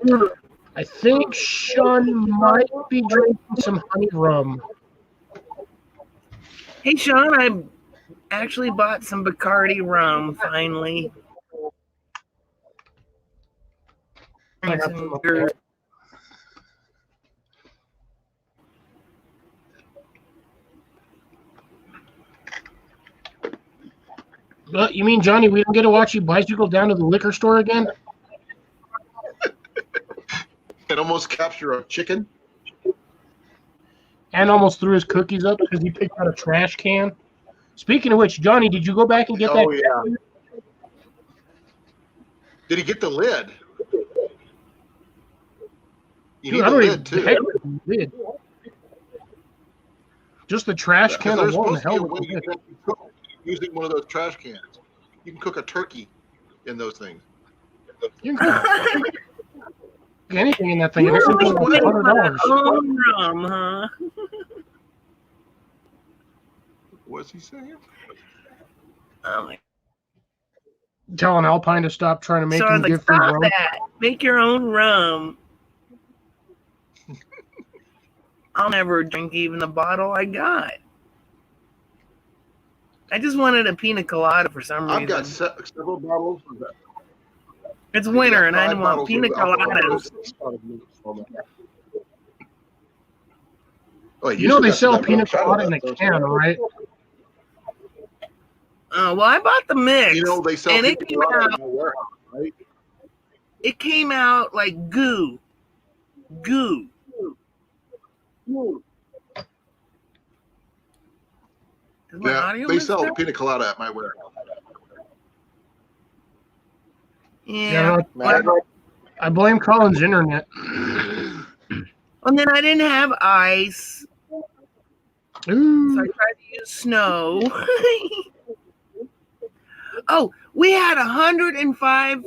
think Sean might be drinking some honey rum. Hey, Sean, I actually bought some Bacardi rum finally. I got some of that. You mean, Johnny, we don't get to watch you bicycle down to the liquor store again? And almost capture a chicken. And almost threw his cookies up because he picked out a trash can. Speaking of which, Johnny, did you go back and get that? Oh, yeah. Did he get the lid? You need the lid, too. Heck with the lid. Just the trash can There's alone. supposed to be a Hell way with the you lid. can actually cook using one of those trash cans. You can cook a turkey in those things. You can cook anything in that thing. You It's really simple make $100. my own rum, huh? What's he saying? Oh my. Telling Alpine to stop trying to make So I him was like, give free stop rum. that. Make your own rum. I'll never drink even the bottle I got. I just wanted a pina colada for some reason. I've got several bottles of that. It's winter and I don't want pina coladas. Oh, You know they sell pina colada in a can, right? Well, I bought the mix. You know they sell and pina it came colada out. in the warehouse, right? It came out like goo. Goo. Is my Yeah, audio they messed sell up? pina colada at my warehouse. Yeah. I blame Colin's internet. And then I didn't have ice, Ooh. so I tried to use snow. Oh, we had 105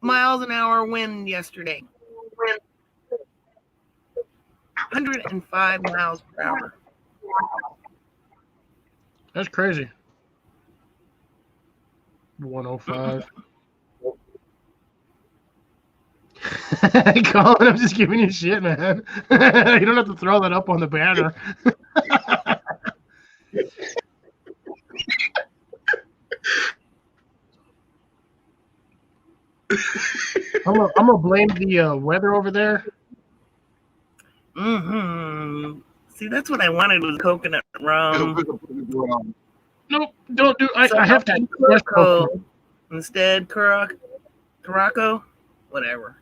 miles an hour wind yesterday. 105 miles per hour. That's crazy. 105. Colin, I'm just giving you shit, man. You don't have to throw that up on the banner. I'm gonna blame the weather over there. Mm-hmm. See, that's what I wanted was coconut rum. Nope, don't do. I have to. Curaçao instead, Curaçao, whatever.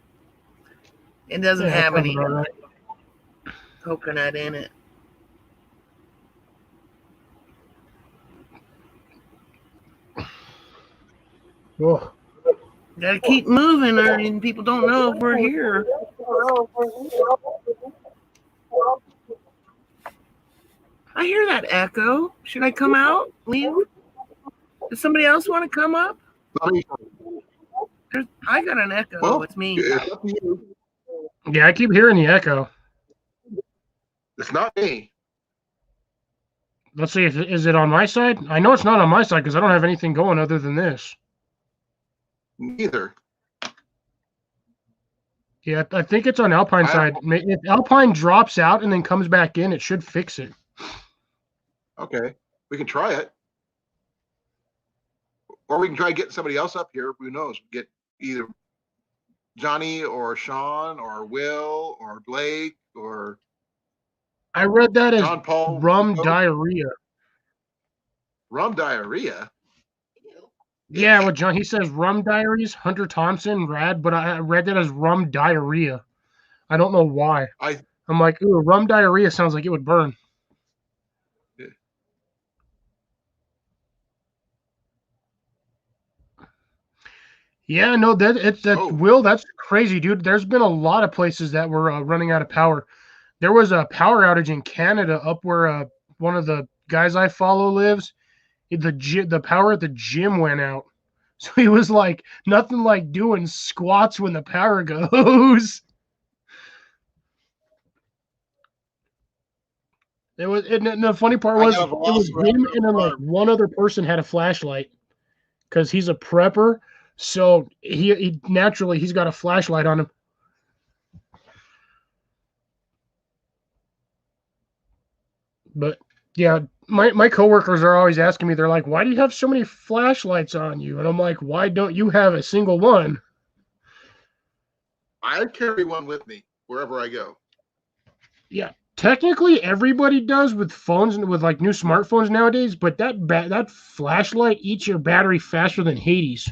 It doesn't have any coconut in it. Oh. Gotta keep moving, or people don't know if we're here. I hear that echo. Should I come out? Leave? Does somebody else want to come up? I got an echo. Well, it's me. Yeah, I keep hearing the echo. It's not me. Let's see. Is it on my side? I know it's not on my side because I don't have anything going other than this. Neither. Yeah, I think it's on Alpine's side. If Alpine drops out and then comes back in, it should fix it. Okay, we can try it. Or we can try getting somebody else up here. Who knows? Get either Johnny or Sean or Will or Blake or I read that as John Paul rum diarrhea. Rum diarrhea? Yeah, well, John, he says rum diaries, Hunter Thompson, rad, but I read that as rum diarrhea. I don't know why. I'm like, ooh, rum diarrhea sounds like it would burn. Yeah, no, Will, that's crazy, dude. There's been a lot of places that were running out of power. There was a power outage in Canada up where one of the guys I follow lives. The power at the gym went out. So he was like, nothing like doing squats when the power goes. And the funny part was it was him and then like one other person had a flashlight because he's a prepper. So he naturally he's got a flashlight on him. But yeah, my coworkers are always asking me, they're like, why do you have so many flashlights on you? And I'm like, why don't you have a single one? I carry one with me wherever I go. Yeah, technically everybody does with phones and with like new smartphones nowadays, but that flashlight eats your battery faster than Hades.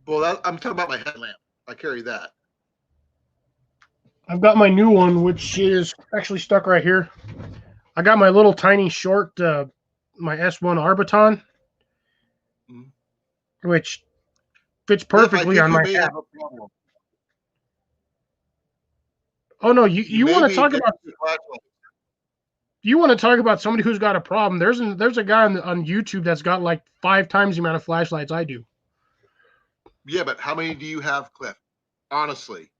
Well, I'm talking about my headlamp. I carry that. I've got my new one, which is actually stuck right here. I got my little tiny short, my S1 Arbiton, which fits perfectly on my hat. Oh no, you want to talk about somebody who's got a problem? There's a guy on YouTube that's got like 5 times the amount of flashlights I do. Yeah, but how many do you have, Cliff? Honestly,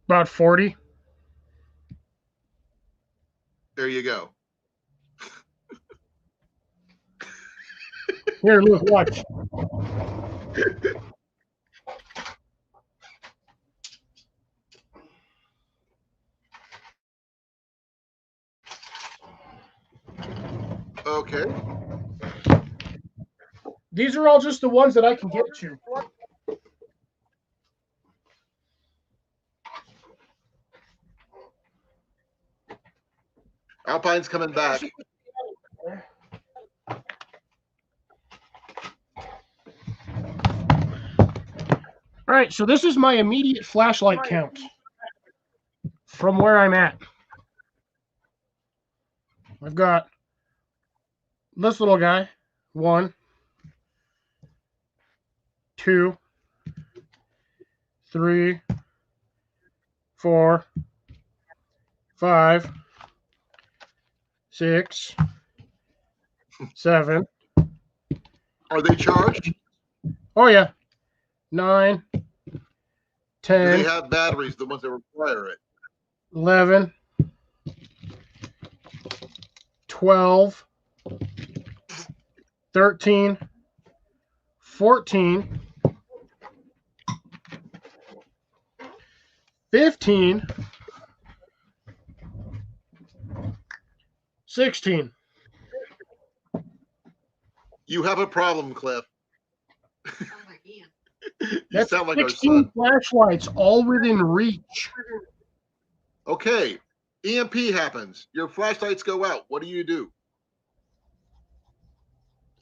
about 40. There you go. Here, look, watch. Okay. These are all just the ones that I can get to. Alpine's coming back. All right, so this is my immediate flashlight count from where I'm at. I've got this little guy, 1, 2, 3, 4, 5, 6, 7. Are they charged? Oh yeah. 9, 10. Do they have batteries, the ones that require it? 11, 12, 13, 14, 15, 16. You have a problem, Cliff. You That's sound like our 16 son. flashlights, all within reach. Okay, EMP happens. Your flashlights go out. What do?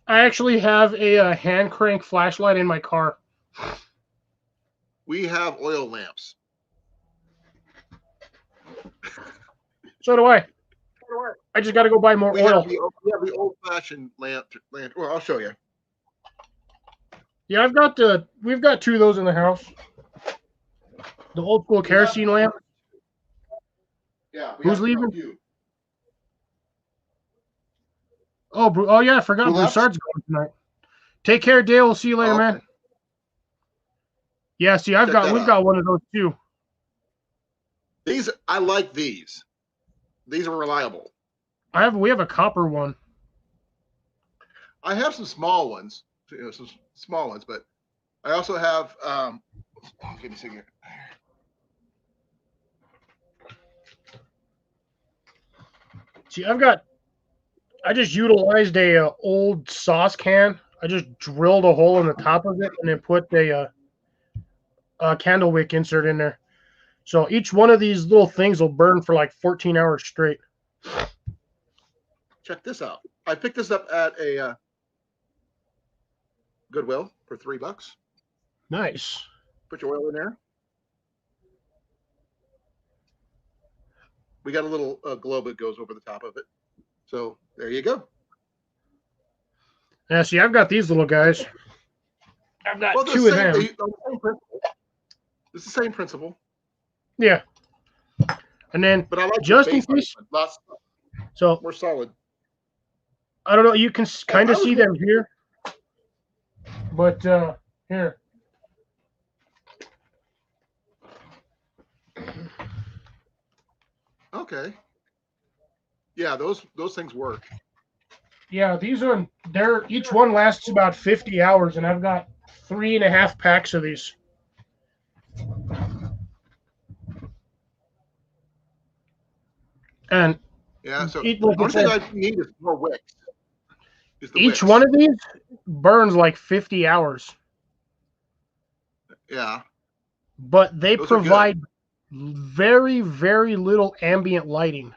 I actually have a hand crank flashlight in my car. We have oil lamps. So do I. I just got to go buy more We oil. have the old-fashioned lamp. Well, I'll show you. Yeah, we've got 2 of those in the house. The old school kerosene lamp. Yeah. Who's leaving? Oh yeah, I forgot. Who left? Broussard's going tonight. Take care, Dale. We'll see you later, man. Yeah, see, we've got one of those too. I like these. These are reliable. We have a copper one. I have some small ones, but I also have. Give me a second here. See, I just utilized a old sauce can. I just drilled a hole in the top of it and then put a candle wick insert in there. So each one of these little things will burn for like 14 hours straight. Check this out. I picked this up at a Goodwill for $3. Nice. Put your oil in there. We got a little globe that goes over the top of it. So there you go. Yeah, see, I've got these little guys. I've got 2 of them. It's the same principle. Yeah. And then, but I like just in case, so more solid. I don't know. You can kind of see them here, but here. Okay. Yeah, those things work. Yeah, each one lasts about 50 hours, and I've got 3.5 packs of these. And yeah, so the only thing I need is more wicks. Each one of these burns like 50 hours. Yeah. But they provide very, very little ambient lighting.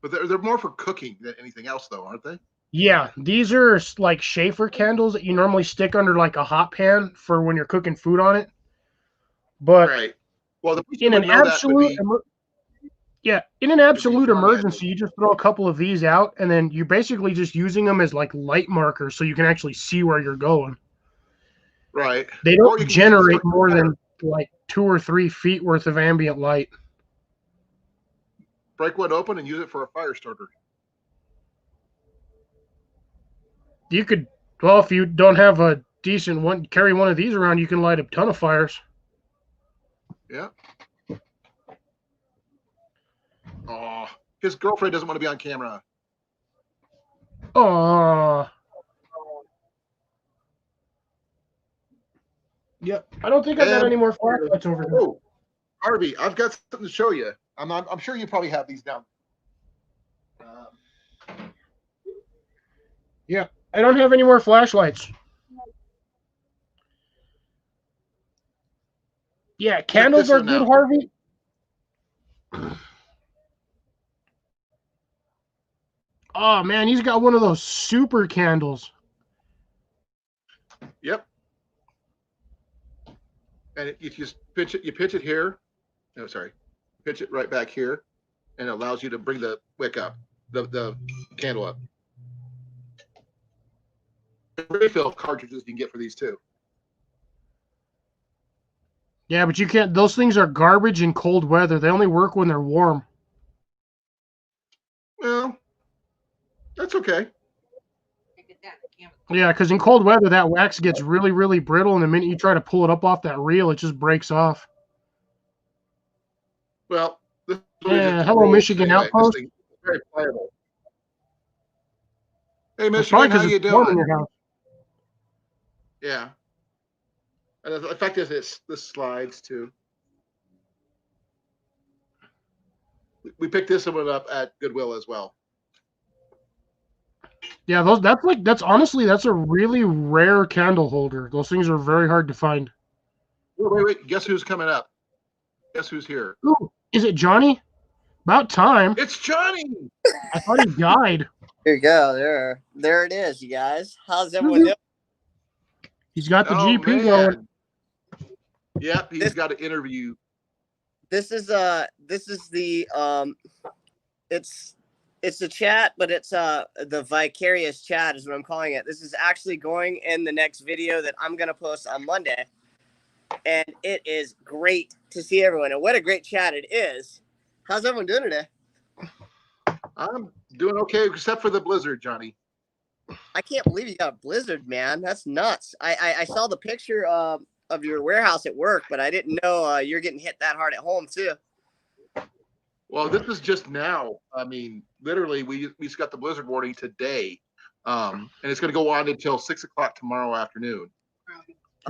But they're more for cooking than anything else, though, aren't they? Yeah, these are like Schaefer candles that you normally stick under like a hot pan for when you're cooking food on it. But right. Well, in an absolute emergency, you just throw a couple of these out, and then you're basically just using them as like light markers, so you can actually see where you're going. Right. They don't generate more than like 2 or 3 feet worth of ambient light. Break one open and use it for a fire starter. You could, well, if you don't have a decent one, carry one of these around, you can light a ton of fires. Yeah. Oh, his girlfriend doesn't want to be on camera. Oh. Yep. I don't think I got any more flashlights over here. Oh, Harvey, I've got something to show you. I'm sure you probably have these down. Yeah, I don't have any more flashlights. Yeah, candles are good, Harvey. Oh man, he's got one of those super candles. Yep. And you just pitch it here. No, sorry. Pitch it right back here, and it allows you to bring the wick up, the candle up. Refill cartridges you can get for these too. Yeah, but you can't. Those things are garbage in cold weather. They only work when they're warm. Well, that's okay. Yeah, because in cold weather, that wax gets really, really brittle, and the minute you try to pull it up off that reel, it just breaks off. Well, this hello, Michigan Outpost. Very pliable. Hey, It's probably Michigan, how because you it's warm in doing? your house. Yeah. And the fact is, this slides too. We picked this one up at Goodwill as well. Yeah, that's honestly that's a really rare candle holder. Those things are very hard to find. Wait. Guess who's coming up? Guess who's here? Ooh, is it Johnny? About time. It's Johnny. I thought he died. Here you go. There it is, you guys. How's everyone doing? He's got the Oh, GP man. going. Yep, he's got an interview. This is the it's the chat, but it's the vicarious chat is what I'm calling it. This is actually going in the next video that I'm gonna post on Monday. And it is great to see everyone. And what a great chat it is. How's everyone doing today? I'm doing okay, except for the blizzard, Johnny. I can't believe you got a blizzard, man. That's nuts. I saw the picture of your warehouse at work, but I didn't know you're getting hit that hard at home too. Well, this is just now. I mean, literally, we just got the blizzard warning today, and it's going to go on until 6 o'clock tomorrow afternoon.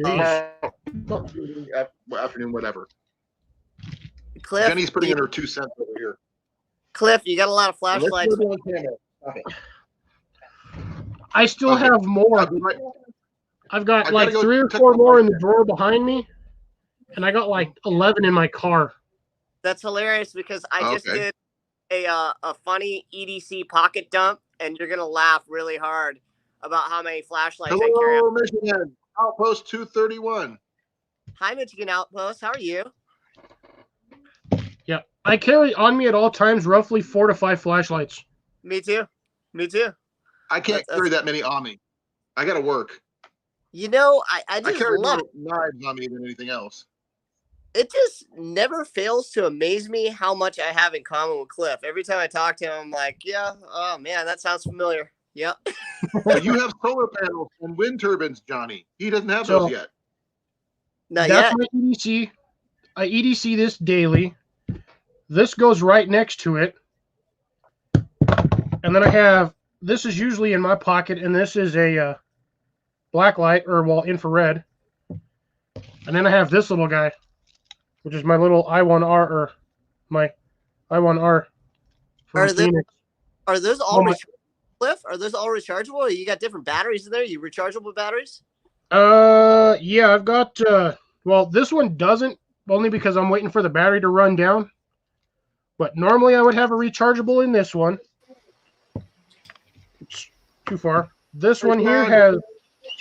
Afternoon, whatever. Cliff, Jenny's putting in her 2 cents over here. Cliff, you got a lot of flashlights. I still have more. I've got like 3 or 4 more in the drawer behind me, and I got like 11 in my car. That's hilarious because I just did a funny EDC pocket dump, and you're gonna laugh really hard about how many flashlights I carry. Hello, Michigan. Outpost 231. Hi, Michigan Outpost. How are you? Yeah, I carry on me at all times roughly 4 to 5 flashlights. Me too. Me too. I can't carry that many on me. I got to work. You know, I just carry love more knives on me than anything else. It just never fails to amaze me how much I have in common with Cliff. Every time I talk to him, I'm like, yeah, oh man, that sounds familiar. Yep. Well, you have solar panels and wind turbines, Johnny. He doesn't have those yet. Not That's yet. my EDC. I EDC this daily. This goes right next to it. And then I have, this is usually in my pocket, and this is a black light, or well, infrared. And then I have this little guy, which is my little I1R, or my I1R. Are those all Cliff? Are those all rechargeable? Or you got different batteries in there? You rechargeable batteries? Yeah, I've got, well, this one doesn't, only because I'm waiting for the battery to run down. But normally I would have a rechargeable in this one. It's too far. This one here has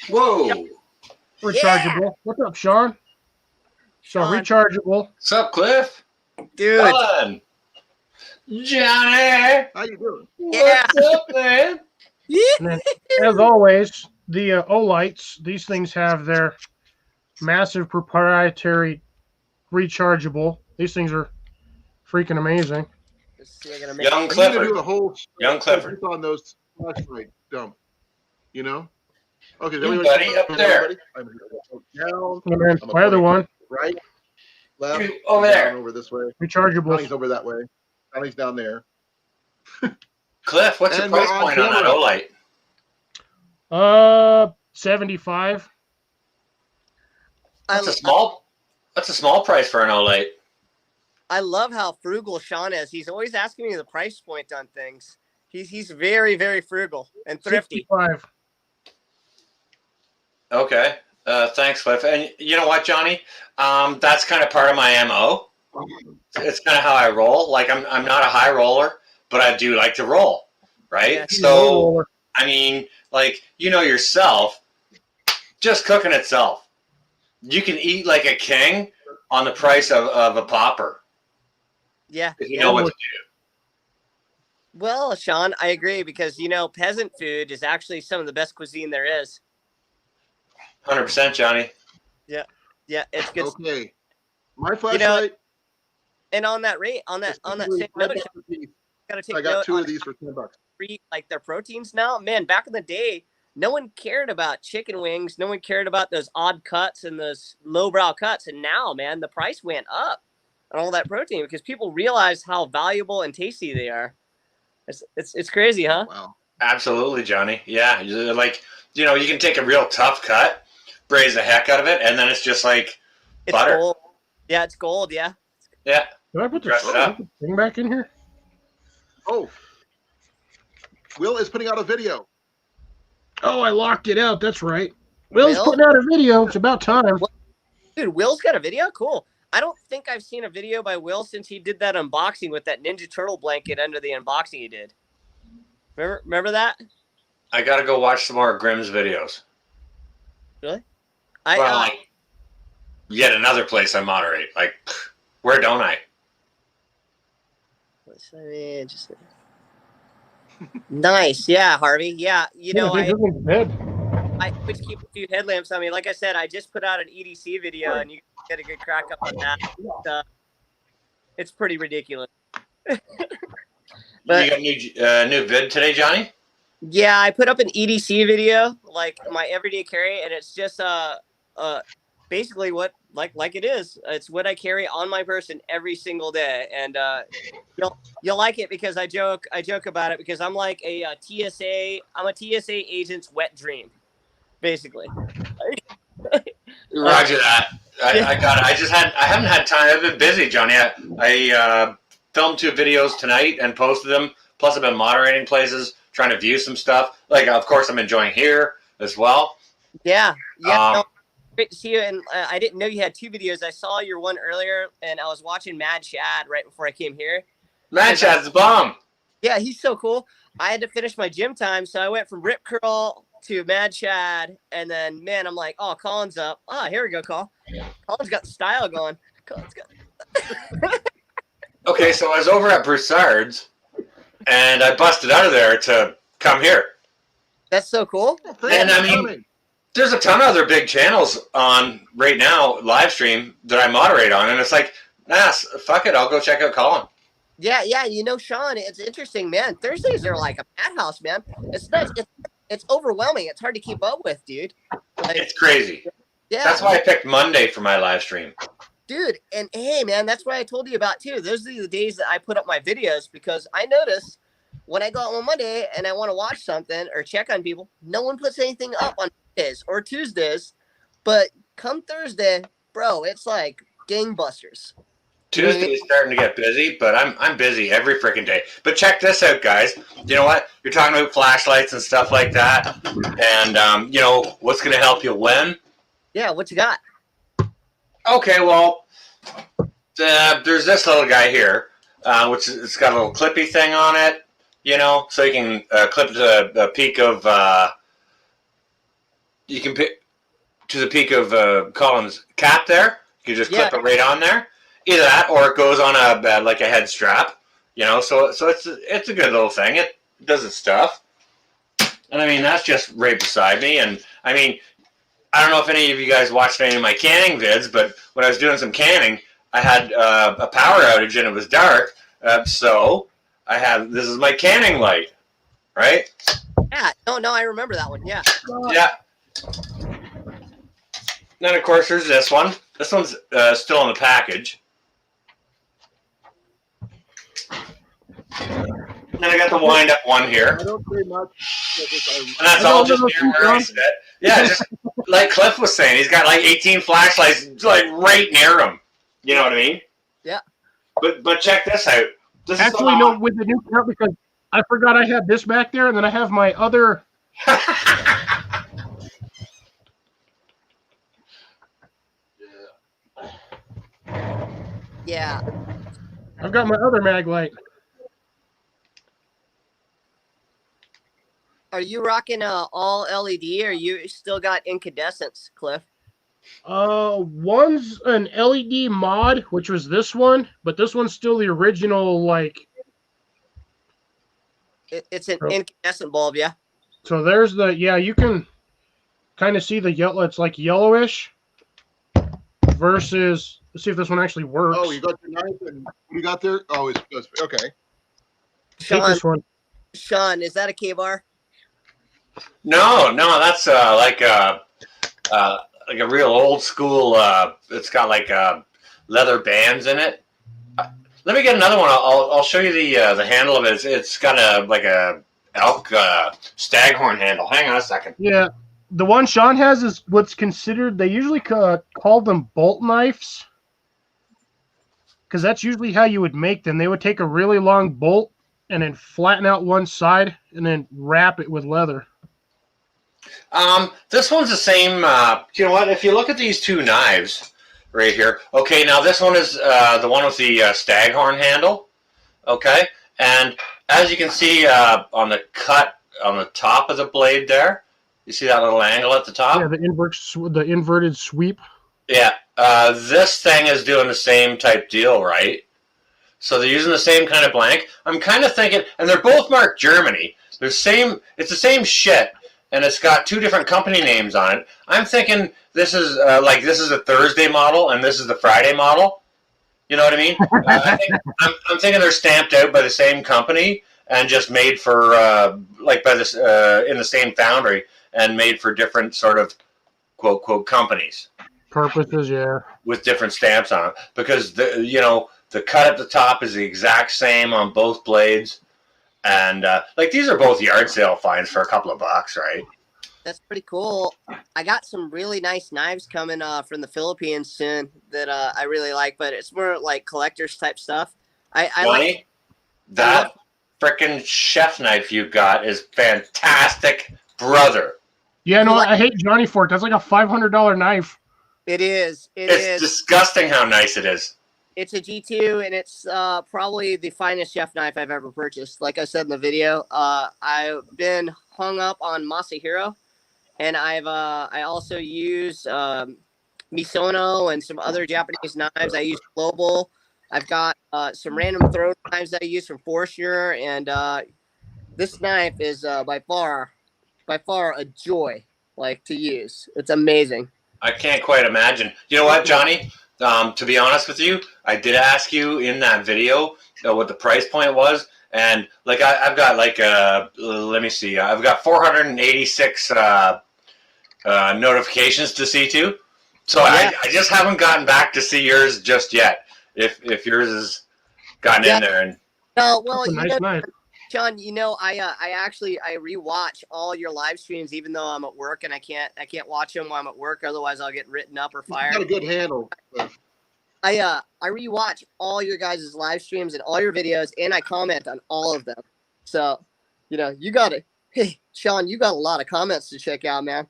rechargeable. Yeah. What's up, Sean? So rechargeable. What's up, Cliff? Dude. Ellen. Johnny. How you doing? What's up, man? And then, as always, the O-lights, these things have their massive proprietary rechargeable. These things are freaking amazing. Young Clifford. Young Clifford. On those flashlight dump. You know? Okay, buddy, up there. Down. And then my other one. Right. Left. Over there. Over this way. Rechargeable. Johnny's over that way. Johnny's down there. Cliff, what's the price point on that O-light? 75. That's a small price for an O-light. I love how frugal Sean is. He's always asking me the price point on things. He's very, very frugal and thrifty. 65. Okay. Thanks, Cliff. And you know what, Johnny? That's kind of part of my MO. It's kind of how I roll. Like I'm not a high roller, but I do like to roll, right? Yeah. So, I mean, like, you know yourself, just cooking itself. You can eat like a king on the price of a popper. Yeah. If you know what to do. Well, Sean, I agree because, you know, peasant food is actually some of the best cuisine there is. 100%, Johnny. Yeah. Yeah, it's good. Okay. My flashlight. You know, and on that rate, on that same note, gotta take I got 2 of these for $10. Like their proteins now. Man, back in the day, no one cared about chicken wings. No one cared about those odd cuts and those lowbrow cuts. And now, man, the price went up on all that protein because people realize how valuable and tasty they are. It's crazy, huh? Wow. Absolutely, Johnny. Yeah, like you can take a real tough cut, braise the heck out of it, and then it's just like It's butter. gold. Yeah, it's gold. Yeah. Yeah. Did I put Dress it up. thing back in here? Oh, Will is putting out a video. Oh, I locked it out. That's right. Will's Will? putting out a video. It's about time. Dude, Will's got a video? Cool. I don't think I've seen a video by Will since he did that unboxing with that Ninja Turtle blanket under the unboxing he did. Remember that? I got to go watch some more Grimm's videos. Really? Like, yet another place I moderate. Like, where don't I? Nice. Yeah, Harvey. Yeah. I would keep a few headlamps on me. Like I said, I just put out an EDC video and you get a good crack up on that. It's pretty ridiculous. But you got new vid today, Johnny? yeah, I put up an EDC video, like my everyday carry, and it's just basically what like it is. It's what I carry on my person every single day, and you'll like it because I joke about it because I'm like a TSA. I'm a TSA agent's wet dream, basically. Roger that. I got it. I haven't had time. I've been busy, Johnny. I filmed 2 videos tonight and posted them. Plus, I've been moderating places, trying to view some stuff. Like, of course, I'm enjoying here as well. Yeah. No, great to see you. And I didn't know you had 2 videos. I saw your one earlier, and I was watching Mad Chad right before I came here. Mad Chad's the bomb. Yeah, he's so cool. I had to finish my gym time, so I went from Rip Curl to Mad Chad, and then, man, I'm like, oh, Colin's up. Ah, here we go, Colin. Colin's got the style going. Colin's got... Okay, so I was over at Broussard's, and I busted out of there to come here. That's so cool. And I mean, there's a ton of other big channels on right now, live stream, that I moderate on, and it's like, fuck it, I'll go check out Colin. Yeah, Sean, it's interesting, man. Thursdays are like a madhouse, man. It's nuts. It's overwhelming. It's hard to keep up with, dude. Like, it's crazy. Yeah. That's why I picked Monday for my live stream. Dude, and hey, man, that's what I told you about, too. Those are the days that I put up my videos because I notice when I go out on Monday and I want to watch something or check on people, no one puts anything up on Mondays or Tuesdays. But come Thursday, bro, it's like gangbusters. Tuesday is starting to get busy, but I'm busy every freaking day. But check this out, guys. You know what? You're talking about flashlights and stuff like that. And, what's going to help you win? Yeah, what you got? Okay, well, there's this little guy here, which it's got a little clippy thing on it, so you can clip to the peak of, you can pick to the peak of Colin's cap there. You can just clip it right on there. Either that, or it goes on a head strap, So it's a good little thing. It does its stuff, and I mean that's just right beside me. And I mean, I don't know if any of you guys watched any of my canning vids, but when I was doing some canning, I had a power outage and it was dark, so I had this is my canning light, right? Yeah, no, I remember that one. Yeah. Yeah. Then of course there's this one. This one's still in the package. And I got the wind-up one here. I don't say much. And that's all just near where I sit. Yeah, just like Cliff was saying, he's got like 18 flashlights like right near him. You know what I mean? Yeah. But check this out. This Actually, no, with the new count because I forgot I had this back there, and then I have my other. Yeah. I've got my other mag light. Are you rocking all LED or you still got incandescents, Cliff? One's an LED mod, which was this one, but this one's still the original, like. It's an incandescent bulb, yeah. So there's you can kind of see the yellow. It's like yellowish. Versus, let's see if this one actually works. Oh, you got your knife and what you got there? Oh, it's okay. Sean, is that a K-bar? No, that's like a real old school. It's got like leather bands in it. Let me get another one. I'll show you the handle of it. It's got a elk staghorn handle. Hang on a second. Yeah, the one Sean has is what's considered. They usually call them bolt knives, because that's usually how you would make them. They would take a really long bolt and then flatten out one side and then wrap it with leather. This one's the same. You know what? If you look at these two knives right here, okay, now this one is the one with the staghorn handle, okay? And as you can see on the cut on the top of the blade there, you see that little angle at the top? Yeah, the inverted sweep. Yeah, this thing is doing the same type deal, right? So they're using the same kind of blank. I'm kind of thinking, and they're both marked Germany. It's the same shit, and it's got two different company names on it. I'm thinking this is this is a Thursday model and this is the Friday model. You know what I mean? I'm thinking they're stamped out by the same company and just made for by this in the same foundry and made for different sort of quote quote companies. Purposes, yeah. With different stamps on it, because the cut at the top is the exact same on both blades, and these are both yard sale finds for a couple of bucks, right? That's pretty cool. I got some really nice knives coming from the Philippines soon that I really like, but it's more like collector's type stuff. I like that frickin' chef knife you got is fantastic, brother. Yeah, no, I hate Johnny for it. That's like a $500 knife. It is. It's disgusting how nice it is. It's a G2, and it's probably the finest chef knife I've ever purchased. Like I said in the video, I've been hung up on Masahiro, and I also use Misono and some other Japanese knives. I use Global. I've got some random throw knives that I use from Forster, and this knife is by far a joy to use. It's amazing. I can't quite imagine. You know what, Johnny? To be honest with you, I did ask you in that video what the price point was, and I've got let me see, I've got 486 notifications to see to, so yeah. I just haven't gotten back to see yours just yet. If yours has gotten in there, and nice. Sean, I rewatch all your live streams even though I'm at work and I can't watch them while I'm at work, otherwise I'll get written up or fired. Got a good handle. I rewatch all your guys' live streams and all your videos, and I comment on all of them. So, hey, Sean, you got a lot of comments to check out, man.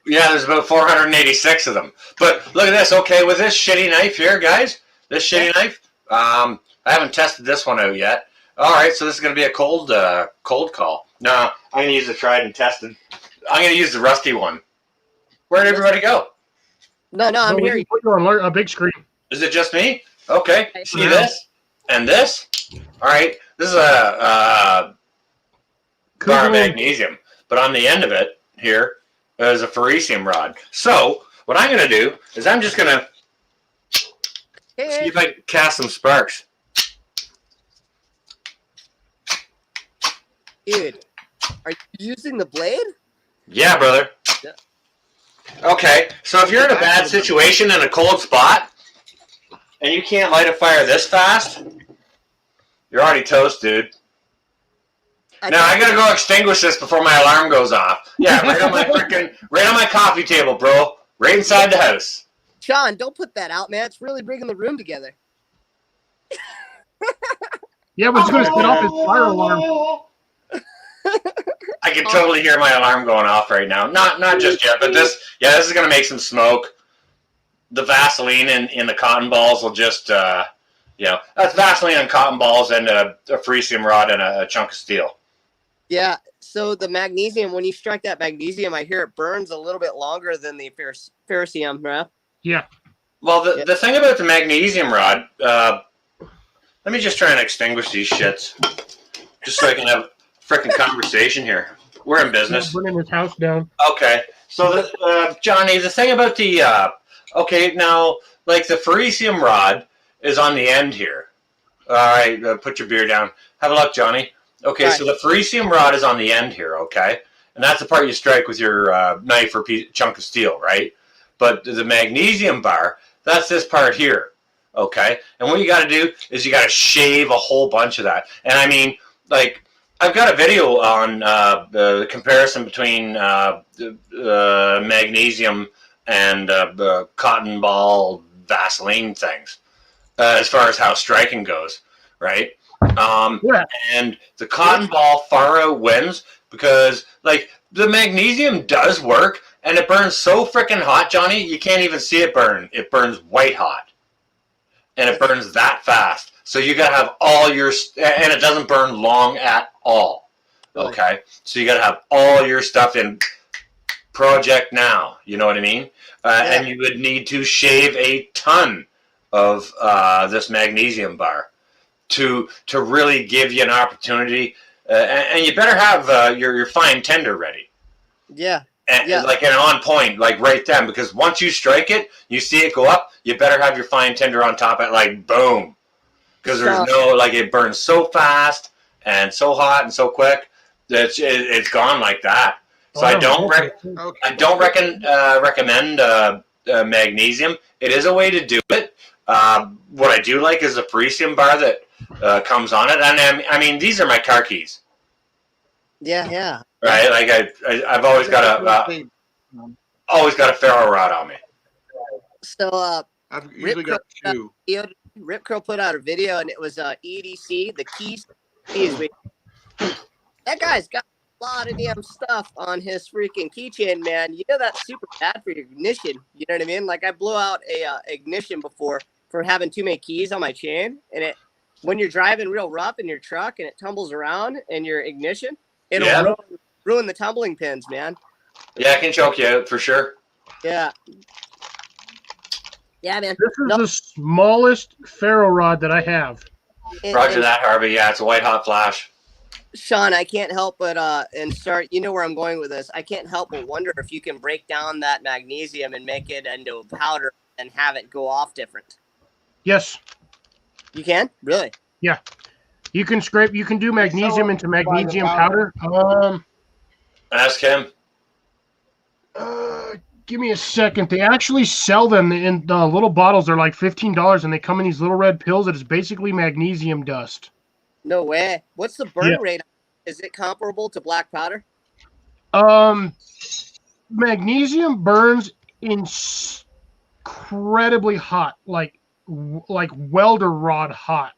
Yeah, there's about 486 of them. But look at this. Okay, with this shitty knife here, guys, I haven't tested this one out yet. All right, so this is going to be a cold call. No, I'm going to use the tried and tested. I'm going to use the rusty one. Where'd everybody go? No, I'm here. Put you on a big screen. Is it just me? Okay. See this? And this? All right. This is a bar magnesium. But on the end of it here is a ferricium rod. So what I'm going to do is I'm just going to see if I can cast some sparks. Dude, are you using the blade? Yeah, brother. Yeah. Okay, so if you're in a bad situation in a cold spot and you can't light a fire this fast, you're already toast, dude. Now I gotta go extinguish this before my alarm goes off. Yeah, right on my coffee table, bro. Right inside the house. Sean, don't put that out, man. It's really bringing the room together. Yeah, but it's gonna set off his fire alarm. I can totally hear my alarm going off right now. Not just yet, but this is going to make some smoke. The Vaseline in the cotton balls will just, that's Vaseline on cotton balls and a ferricium rod and a chunk of steel. Yeah, so the magnesium, when you strike that magnesium, I hear it burns a little bit longer than the ferricium, right? Yeah. Well, the thing about the magnesium rod, let me just try and extinguish these shits, just so I can have freaking conversation here. We're in business. Burning his house down. Okay, so Johnny, the thing about the now the ferricium rod is on the end here. All right, put your beer down. Have a look, Johnny. Okay, so the ferricium rod is on the end here. Okay, and that's the part you strike with your knife or chunk of steel, right? But the magnesium bar, that's this part here. Okay, and what you got to do is you got to shave a whole bunch of that. And I mean, I've got a video on the comparison between magnesium and cotton ball Vaseline things as far as how striking goes, right? And the cotton ball far outwins because, like, the magnesium does work, and it burns so freaking hot, Johnny, you can't even see it burn. It burns white hot, and it burns that fast. So you got to have all your, and it doesn't burn long at all. Okay, so you got to have all your stuff in project now. You know what I mean? And you would need to shave a ton of this magnesium bar to really give you an opportunity. And you better have your fine tender ready. Yeah. And like an on point, like right then, because once you strike it, you see it go up. You better have your fine tender on top of it, like boom, because there's no, like, it burns so fast and so hot and so quick that it's gone like that. So I don't recommend magnesium. It is a way to do it. What I do like is the Parisium bar that comes on it, and I mean these are my car keys. Yeah. Right, like I've always got a ferro rod on me. So I've usually got two. Rip Curl put out a video, and it was EDC, the keys. That guy's got a lot of damn stuff on his freaking keychain, man. You know that's super bad for your ignition. You know what I mean? Like, I blew out a ignition before for having too many keys on my chain, and when you're driving real rough in your truck and it tumbles around in your ignition, it'll ruin the tumbling pins, man. Yeah, I can choke you out for sure. Yeah. Yeah, man. This is the smallest ferro rod that I have. Roger that, Harvey. Yeah, it's a white hot flash. Sean, I can't help but you know where I'm going with this. I can't help but wonder if you can break down that magnesium and make it into a powder and have it go off different. Yes. You can? Really? Yeah. You can do magnesium into magnesium powder. Ask him. Give me a second. They actually sell them in little bottles. They're like $15, and they come in these little red pills that is basically magnesium dust. No way. What's the burn rate? Is it comparable to black powder? Magnesium burns incredibly hot, like welder rod hot.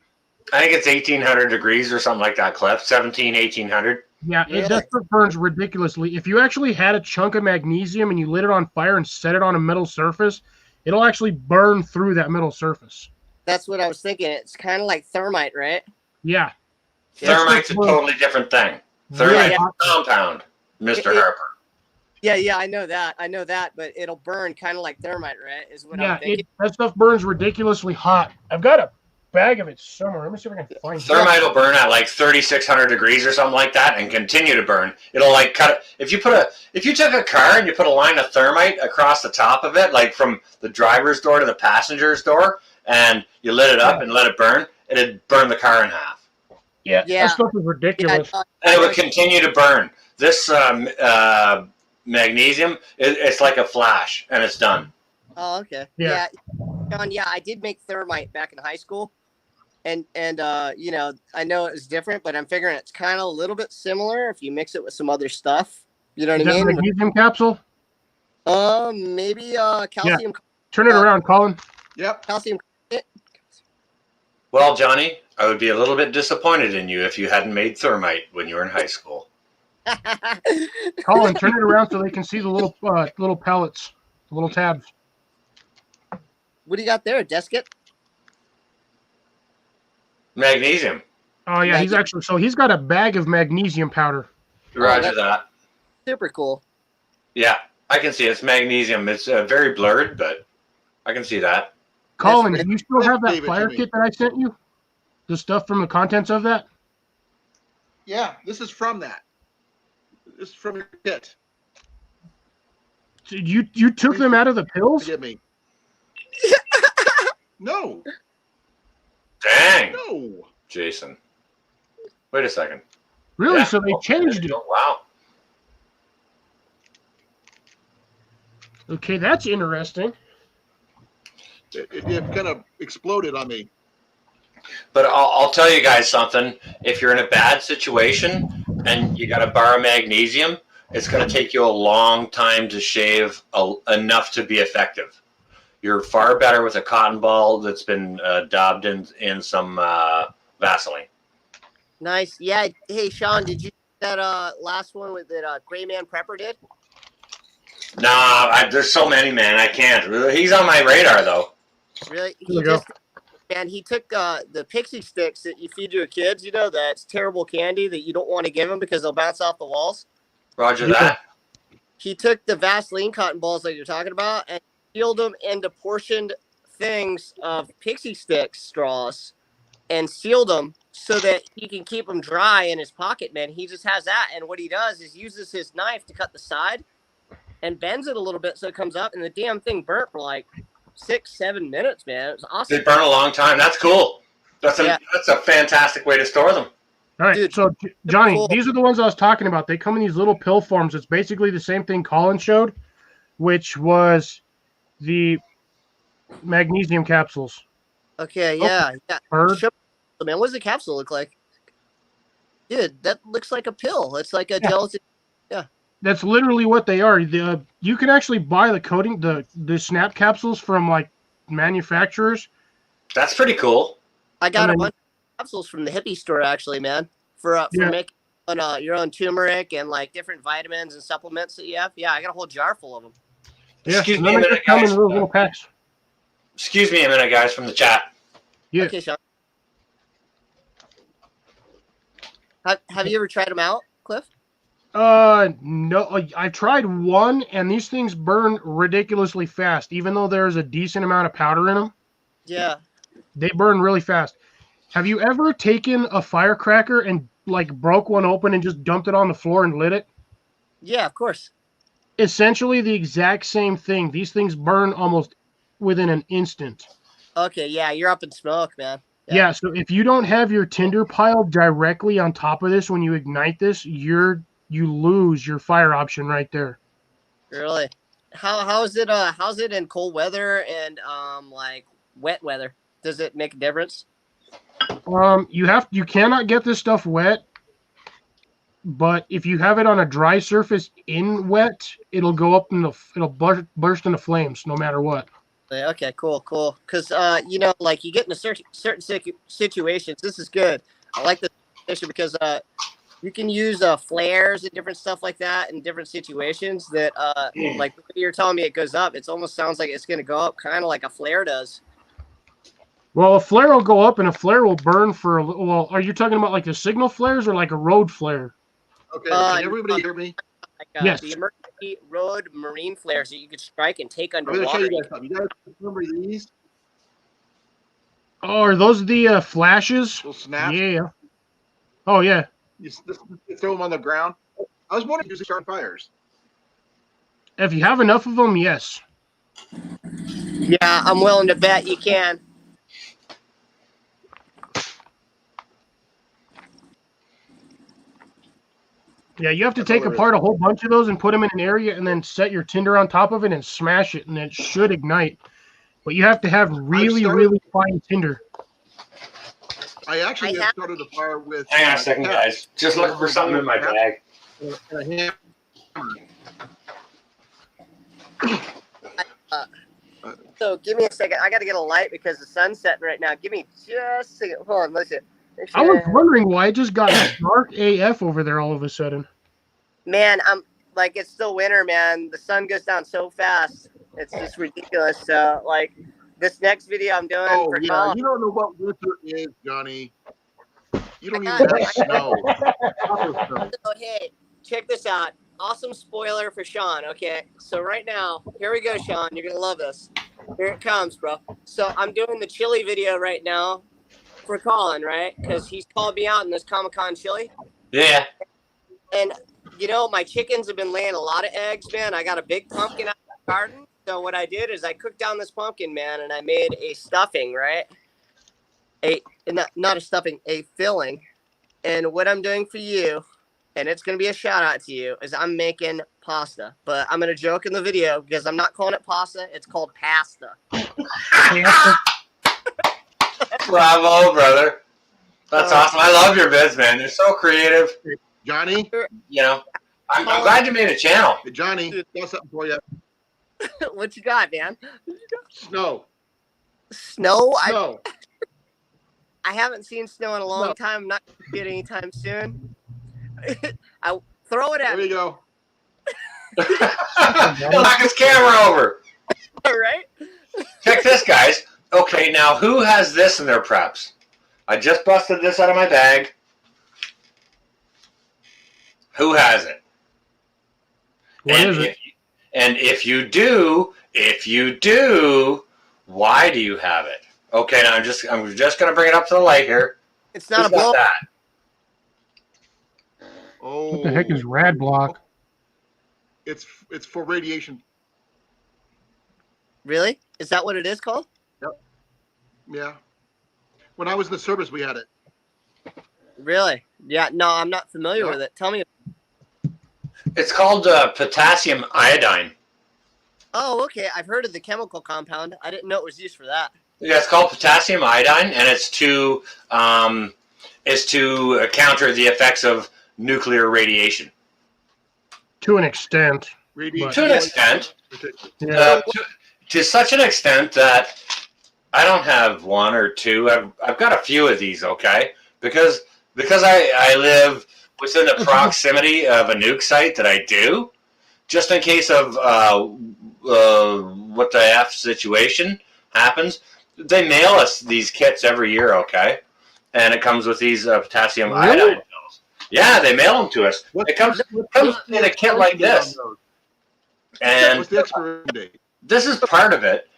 I think it's 1,800 degrees or something like that, Cliff. 1,800. Yeah, it just burns ridiculously. If you actually had a chunk of magnesium and you lit it on fire and set it on a metal surface, it'll actually burn through that metal surface. That's what I was thinking. It's kind of like thermite, right? Yeah. Thermite's a totally different thing. Thermite's a compound, Mr. Harper. Yeah, I know that, but it'll burn kind of like thermite, right? Is what I'm thinking. That stuff burns ridiculously hot. I've got a bag of it somewhere. Let me see if I can find it. Thermite will burn at like 3,600 degrees or something like that and continue to burn. It'll like cut it. If you took a car and you put a line of thermite across the top of it, like from the driver's door to the passenger's door, and you lit it up and let it burn, it'd burn the car in half. Yeah. That stuff is ridiculous. And it would continue to burn. This magnesium, it's like a flash, and it's done. Oh, okay. Yeah. John, I did make thermite back in high school. And you know, I know it was different, but I'm figuring it's kind of a little bit similar if you mix it with some other stuff. You know what I mean? Magnesium capsule? Maybe calcium. Yeah. Turn it around, Colin. Yep. Calcium. Well, Johnny, I would be a little bit disappointed in you if you hadn't made thermite when you were in high school. Colin, turn it around so they can see the little pellets, the little tabs. What do you got there, Deskit? Magnesium. Oh yeah, he's got a bag of magnesium powder. Roger that. Super cool. Yeah, I can see it's magnesium. It's very blurred, but I can see that. Colin, do you still have that fire kit that I sent you? The stuff from the contents of that? Yeah, this is from that. This is from your kit. You took them out of the pills? Forgive me. No. Dang. No. Jason. Wait a second. Really? Yeah. So they changed it. Wow. Okay, that's interesting. It kind of exploded on me. But I'll tell you guys something. If you're in a bad situation and you got to borrow magnesium, it's going to take you a long time to shave enough to be effective. You're far better with a cotton ball that's been daubed in some Vaseline. Nice. Yeah. Hey, Sean, did you that last one with that Gray Man Prepper did? Nah, there's so many, man. I can't. He's on my radar, though. Really? He took the pixie sticks that you feed your kids, you know, that's terrible candy that you don't want to give them because they'll bounce off the walls. Roger that. He took the Vaseline cotton balls that you're talking about and sealed them into portioned things of pixie sticks straws and sealed them so that he can keep them dry in his pocket, man. He just has that. And what he does is uses his knife to cut the side and bends it a little bit so it comes up, and the damn thing burnt for like 6-7 minutes, man. It was awesome. They burn a long time. That's cool. That's a fantastic way to store them. All right, Dude, so Johnny, these are the ones I was talking about. They come in these little pill forms. It's basically the same thing Colin showed, which was the magnesium capsules. Okay, yeah. Bird. Man, what does the capsule look like? Dude, that looks like a pill. It's like a gelatin. Yeah. That's literally what they are. You can actually buy the coating, the snap capsules from like manufacturers. That's pretty cool. I got a bunch of capsules from the hippie store, actually, man, for making your own turmeric and like different vitamins and supplements that you have. Yeah, I got a whole jar full of them. Yeah, Excuse me a minute, come guys. in little packs. Excuse me a minute, guys, from the chat. Yeah. Okay, Sean. Have you ever tried them out, Cliff? No, I tried one, and these things burn ridiculously fast. Even though there's a decent amount of powder in them, Yeah. they burn really fast. Have you ever taken a firecracker and like broke one open and just dumped it on the floor and lit it? Yeah, of course. Essentially the exact same thing. These things burn almost within an instant. Okay, yeah, you're up in smoke, man. Yeah, so if you don't have your tinder pile directly on top of this when you ignite this, you lose your fire option right there. Really? How's it in cold weather and like wet weather? Does it make a difference? You cannot get this stuff wet, but if you have it on a dry surface in wet, it'll go up and it'll burst into flames no matter what. Okay, cool. Because like you get in a certain situations. This is good. I like this situation because you can use flares and different stuff like that in different situations. That like you're telling me it goes up. It almost sounds like it's going to go up, kind of like a flare does. Well, a flare will go up and a flare will burn for a little. Well, are you talking about like the signal flares or like a road flare? Okay, can everybody hear me? Like, yes. The emergency road marine flares that you could strike and take I'm going to underwater. show you guys something. You guys remember these? Oh, are those the flashes? Little snaps? Yeah. Oh, yeah. You throw them on the ground. I was wondering if you start fires. If you have enough of them, yes. Yeah, I'm willing to bet you can. Yeah, you have to take apart a whole bunch of those and put them in an area and then set your tinder on top of it and smash it, and it should ignite. But you have to have really fine tinder. I actually have started a fire with... Hang on a second, guys. Just looking for something in my bag. So give me a second. I got to get a light because the sun's setting right now. Give me just a second. Hold on, listen. I was wondering why it just got dark AF over there all of a sudden. Man, I'm like, it's still winter, man. The sun goes down so fast. It's just ridiculous. So, like, this next video I'm doing for Colin. You don't know what winter is, Johnny. You don't even have snow. So, hey, check this out. Awesome spoiler for Sean, okay? So right now, here we go, Sean. You're going to love this. Here it comes, bro. So I'm doing the chili video right now for Colin, right? Because he's called me out in this Comic-Con chili. Yeah. And, you know, my chickens have been laying a lot of eggs, man. I got a big pumpkin out in the garden. So what I did is I cooked down this pumpkin, man, and I made a stuffing, right? Not a stuffing, a filling. And what I'm doing for you, and it's going to be a shout out to you, is I'm making pasta. But I'm going to joke in the video because I'm not calling it pasta. It's called pasta. Bravo, brother. That's awesome. I love your vids, man. They're so creative. Johnny? You know, I'm glad you made a channel. Hey, Johnny, got something for you. What you got, man? Snow. Snow? Snow. I haven't seen snow in a long time. I'm not going to see it anytime soon. I throw it at There you go. Knock his camera over. All right. Check this, guys. Okay, now who has this in their preps? I just busted this out of my bag. Who has it? What is it? And if you do, why do you have it? Okay, now I'm just gonna bring it up to the light here. It's not Who's a blow. got that? Oh. What the heck is rad block? It's for radiation. Really? Is that what it is called? Yep. Yeah. When I was in the service, we had it. Really? Yeah. No, I'm not familiar with it. Tell me. It's called potassium iodine. Oh, okay. I've heard of the chemical compound. I didn't know it was used for that. Yeah, it's called potassium iodine, and it's to counter the effects of nuclear radiation. To an extent. To an extent. Yeah. To such an extent that I don't have one or two. I've got a few of these, okay? Because I live within the proximity of a nuke site that I do, just in case of what the F situation happens. They mail us these kits every year, okay? And it comes with these potassium iodine pills. Yeah, they mail them to us. It comes in a kit like this. And what's the expiration date? This is part of it.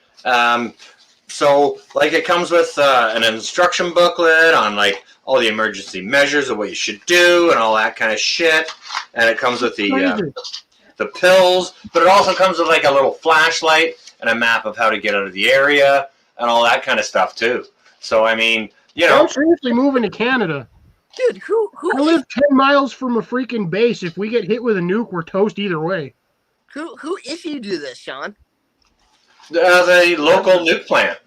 So, like, it comes with an instruction booklet on, like, all the emergency measures of what you should do and all that kind of shit. And it comes with the pills, but it also comes with, like, a little flashlight and a map of how to get out of the area and all that kind of stuff, too. So, I mean, you know. I'm seriously moving to Canada. Dude, who I live 10 miles from a freaking base. If we get hit with a nuke, we're toast either way. Who if you do this, Sean? The local nuke plant.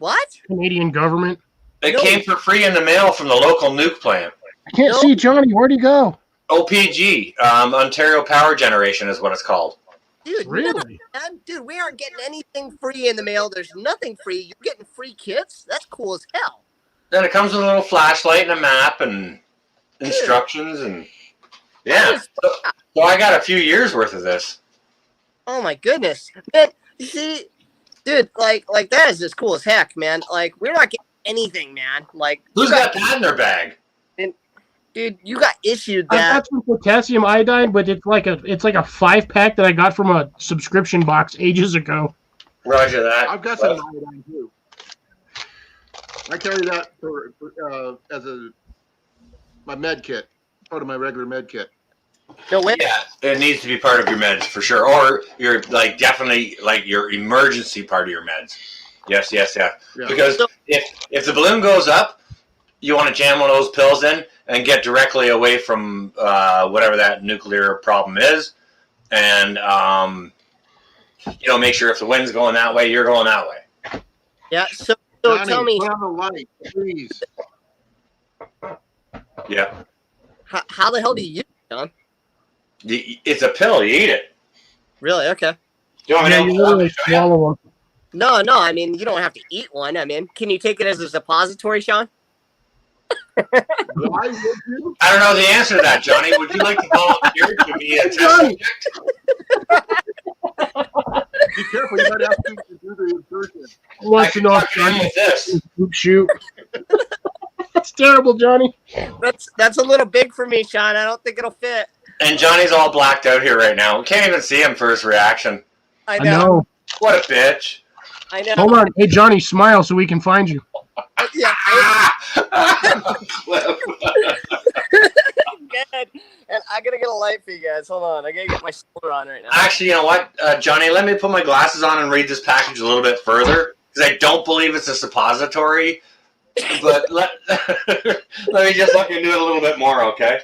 What? Canadian government. It came for free in the mail from the local nuke plant. I can't see Johnny. Where'd he go? OPG, Ontario Power Generation is what it's called. Dude, really? Dude, we aren't getting anything free in the mail. There's nothing free. You're getting free kits? That's cool as hell. Then it comes with a little flashlight and a map and instructions and yeah. So I got a few years worth of this. Oh my goodness, man! You see, dude, like that is just cool as heck, man. Like we're not getting anything, man. Like who's got that in their bag? And dude, you got issued I that. got some potassium iodine, but it's like a 5-pack that I got from a subscription box ages ago. Roger that. I've got some iodine too. I carry that for as my med kit, part of my regular med kit. No way. Yeah, it needs to be part of your meds for sure, or you're like definitely like your emergency part of your meds. Yes. Yeah. Because if the balloon goes up, you want to jam one of those pills in and get directly away from whatever that nuclear problem is, and make sure if the wind's going that way, you're going that way. Yeah. So Johnny, tell me, put on the light, please. Yeah. How the hell do you use it, John? It's a pill. You eat it. Really? Okay. You want me to You literally swallow them. No. I mean, you don't have to eat one. I mean, can you take it as a suppository, Sean? Why would you? I don't know the answer to that, Johnny. Would you like to volunteer to be a test subject? Be careful, you might have to do the insertion. Wants to know if Johnny Johnny with this. shoot. That's terrible, Johnny. That's a little big for me, Sean. I don't think it'll fit. And Johnny's all blacked out here right now. We can't even see him for his reaction. I I know. know. What a bitch. I know. Hold on. Hey, Johnny, smile so we can find you. Yeah. Clip. Good. And I gotta get a light for you guys. Hold on. I gotta get my shoulder on right now. Actually, you know what, Johnny? Let me put my glasses on and read this package a little bit further because I don't believe it's a suppository. But let me just look into it a little bit more, okay?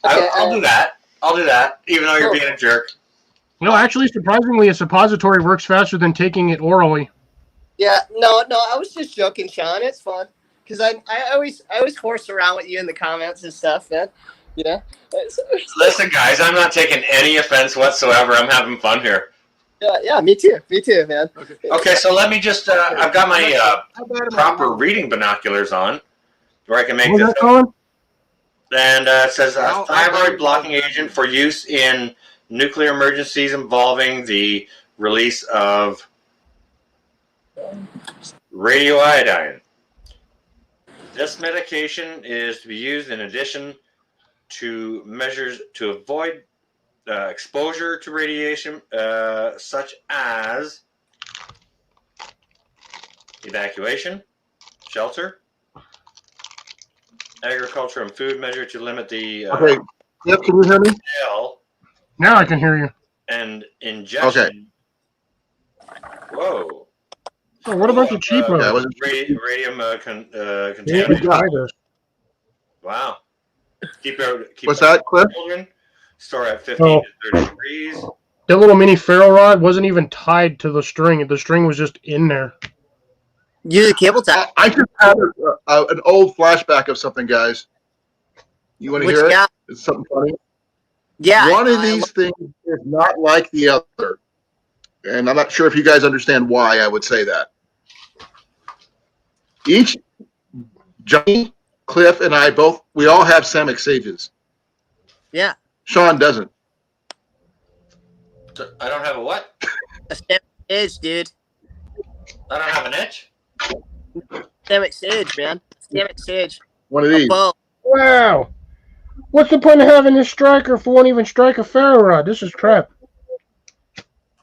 I'll do that. I'll do that, even though you're being a jerk. Actually, surprisingly, a suppository works faster than taking it orally. Yeah, no, I was just joking, Sean. It's fun because I always horse around with you in the comments and stuff, man. You know. Listen, guys, I'm not taking any offense whatsoever. I'm having fun here. Yeah, me too, man. Okay, so let me just. I've got my proper reading binoculars on, where I can make What was this. that calling? And it says thyroid blocking agent for use in nuclear emergencies involving the release of radioiodine. This medication is to be used in addition to measures to avoid exposure to radiation, such as evacuation, shelter, agriculture, and food measure to limit the Okay. Yep, can you hear me? Now I can hear you. And ingestion. Okay. Whoa. So what about the cheaper? Radium contamination. Wow. Keep What's that, Cliff? Children store at 15 to 30 degrees. That little mini ferro rod wasn't even tied to the string. The string was just in there. Use a cable tie. I just had an old flashback of something, guys. You want to hear it? It's something funny. Yeah. One of these things is not like the other. And I'm not sure if you guys understand why I would say that. Johnny, Cliff, and I we all have Samick sages. Yeah. Sean doesn't. I don't have a what? A Samick sage, dude. I don't have an itch? Samick sage, man. Samick sage. One of these. Wow. What's the point of having this striker if it won't even strike a ferro rod? This is crap.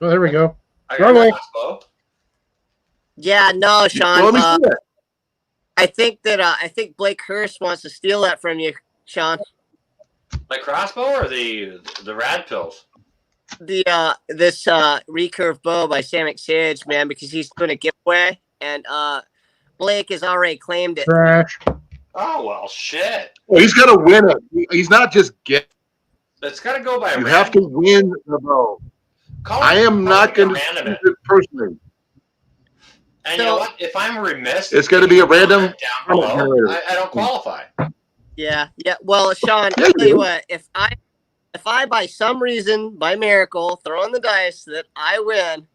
Oh, there we go. Wrong way. Yeah, no, Sean. Well, I think Blake Hurst wants to steal that from you, Sean. My crossbow or the rad pills? This recurve bow by Samick Sage, man, because he's doing a giveaway, and Blake has already claimed it. Trash. Oh well, shit. Well, he's got to win it. He's not just get. It's got to go by. You have to win the bow. I am not going to do it personally. And you know what? If I'm remiss, it's going to be a random. Down below, I don't qualify. Yeah. Well, Sean, I'll tell you what. If I by some reason, by miracle, throw on the dice that I win,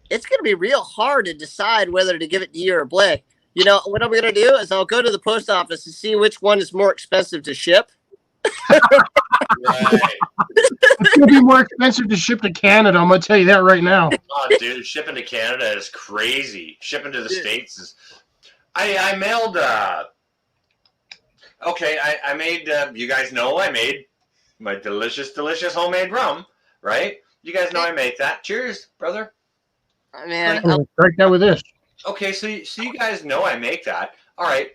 it's going to be real hard to decide whether to give it to you or Blake. You know what I'm going to do is I'll go to the post office and see which one is more expensive to ship. Right. It's going to be more expensive to ship to Canada. I'm going to tell you that right now. Oh, dude, shipping to Canada is crazy. Shipping to the States is. I mailed. Okay, I made. You guys know I made my delicious homemade rum, right? You guys know I make that. Cheers, brother. Man, I'll strike that with this. Okay, so you guys know I make that. All right,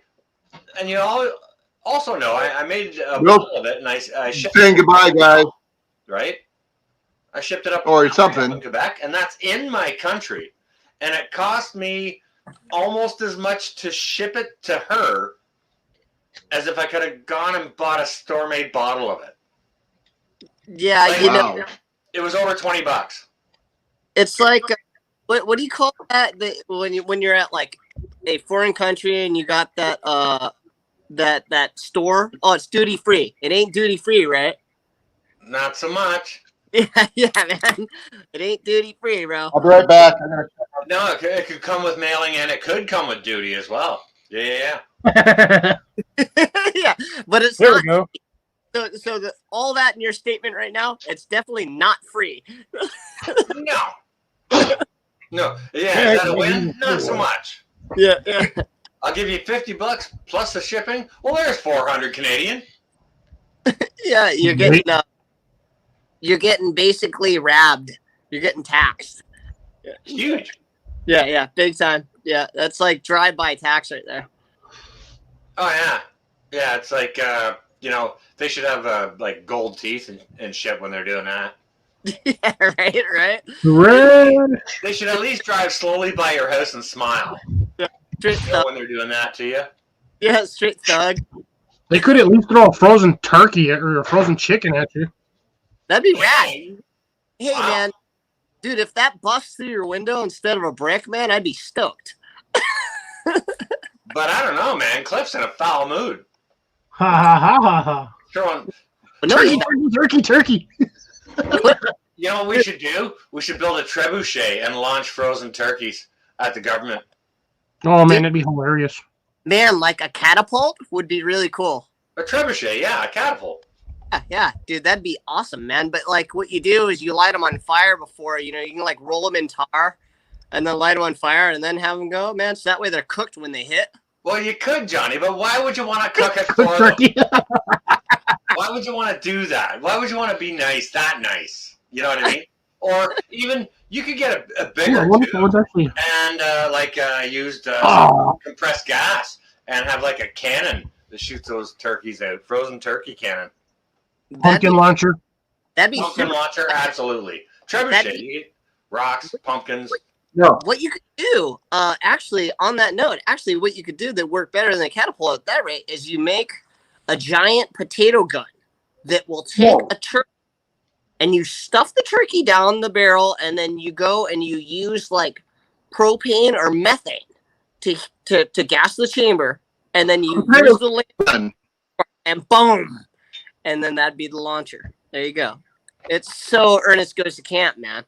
and you all also know I made a bottle of it, and I shipped saying goodbye, guys. Right? I shipped it up or something in Quebec, and that's in my country, and it cost me almost as much to ship it to her as if I could have gone and bought a store-made bottle of it. Yeah, like, you know, it was over $20. It's like what do you call that? When you're at like a foreign country and you got that that store? Oh, it's duty free. It ain't duty free, right? Not so much. Yeah, man. It ain't duty free, bro. I'll be right back. No, it could come with mailing and it could come with duty as well. Yeah. Yeah, but it's there not. We go. So all that in your statement right now, it's definitely not free. No. Yeah, is that a win? Not so much. Yeah. I'll give you $50 plus the shipping. Well, there's 400 Canadian. Yeah, you're getting basically rabbed. You're getting taxed. Yeah. Huge. Yeah, big time. Yeah, that's like drive-by tax right there. Oh yeah, yeah. It's like they should have like gold teeth and shit when they're doing that. Yeah, right. They should at least drive slowly by your house and smile. Yeah, when they're doing that to you. Yeah, straight thug. They could at least throw a frozen turkey or a frozen chicken at you. That'd be rad. Hey, man, Dude, if that busts through your window instead of a brick, man, I'd be stoked. But I don't know, man. Cliff's in a foul mood. Ha ha ha ha ha. Throwing, But no, Turkey. you know what we should do? We should build a trebuchet and launch frozen turkeys at the government. Oh man, that'd be hilarious. man, like a catapult would be really cool. A trebuchet, yeah, a catapult. Yeah, dude, that'd be awesome, man. But like, what you do is you light them on fire before, you can like roll them in tar, and then light them on fire, and then have them go, man. So that way they're cooked when they hit. Well, you could, Johnny, but why would you want to cook it for them? Why would you want to do that? Why would you want to be nice, that nice? You know what I mean? Or even you could get a bigger tube and used compressed gas and have like a cannon that shoots those turkeys out. Frozen turkey cannon. Pumpkin launcher. That'd be pumpkin launcher, absolutely. Trebuchet, rocks, pumpkins. No. What you could do, actually, on that note, what you could do that work better than a catapult at that rate is you make a giant potato gun that will take a turkey and you stuff the turkey down the barrel, and then you go and you use like propane or methane to gas the chamber, and then you use the lamp and boom, and then that'd be the launcher. There you go. It's so Ernest Goes to Camp, man.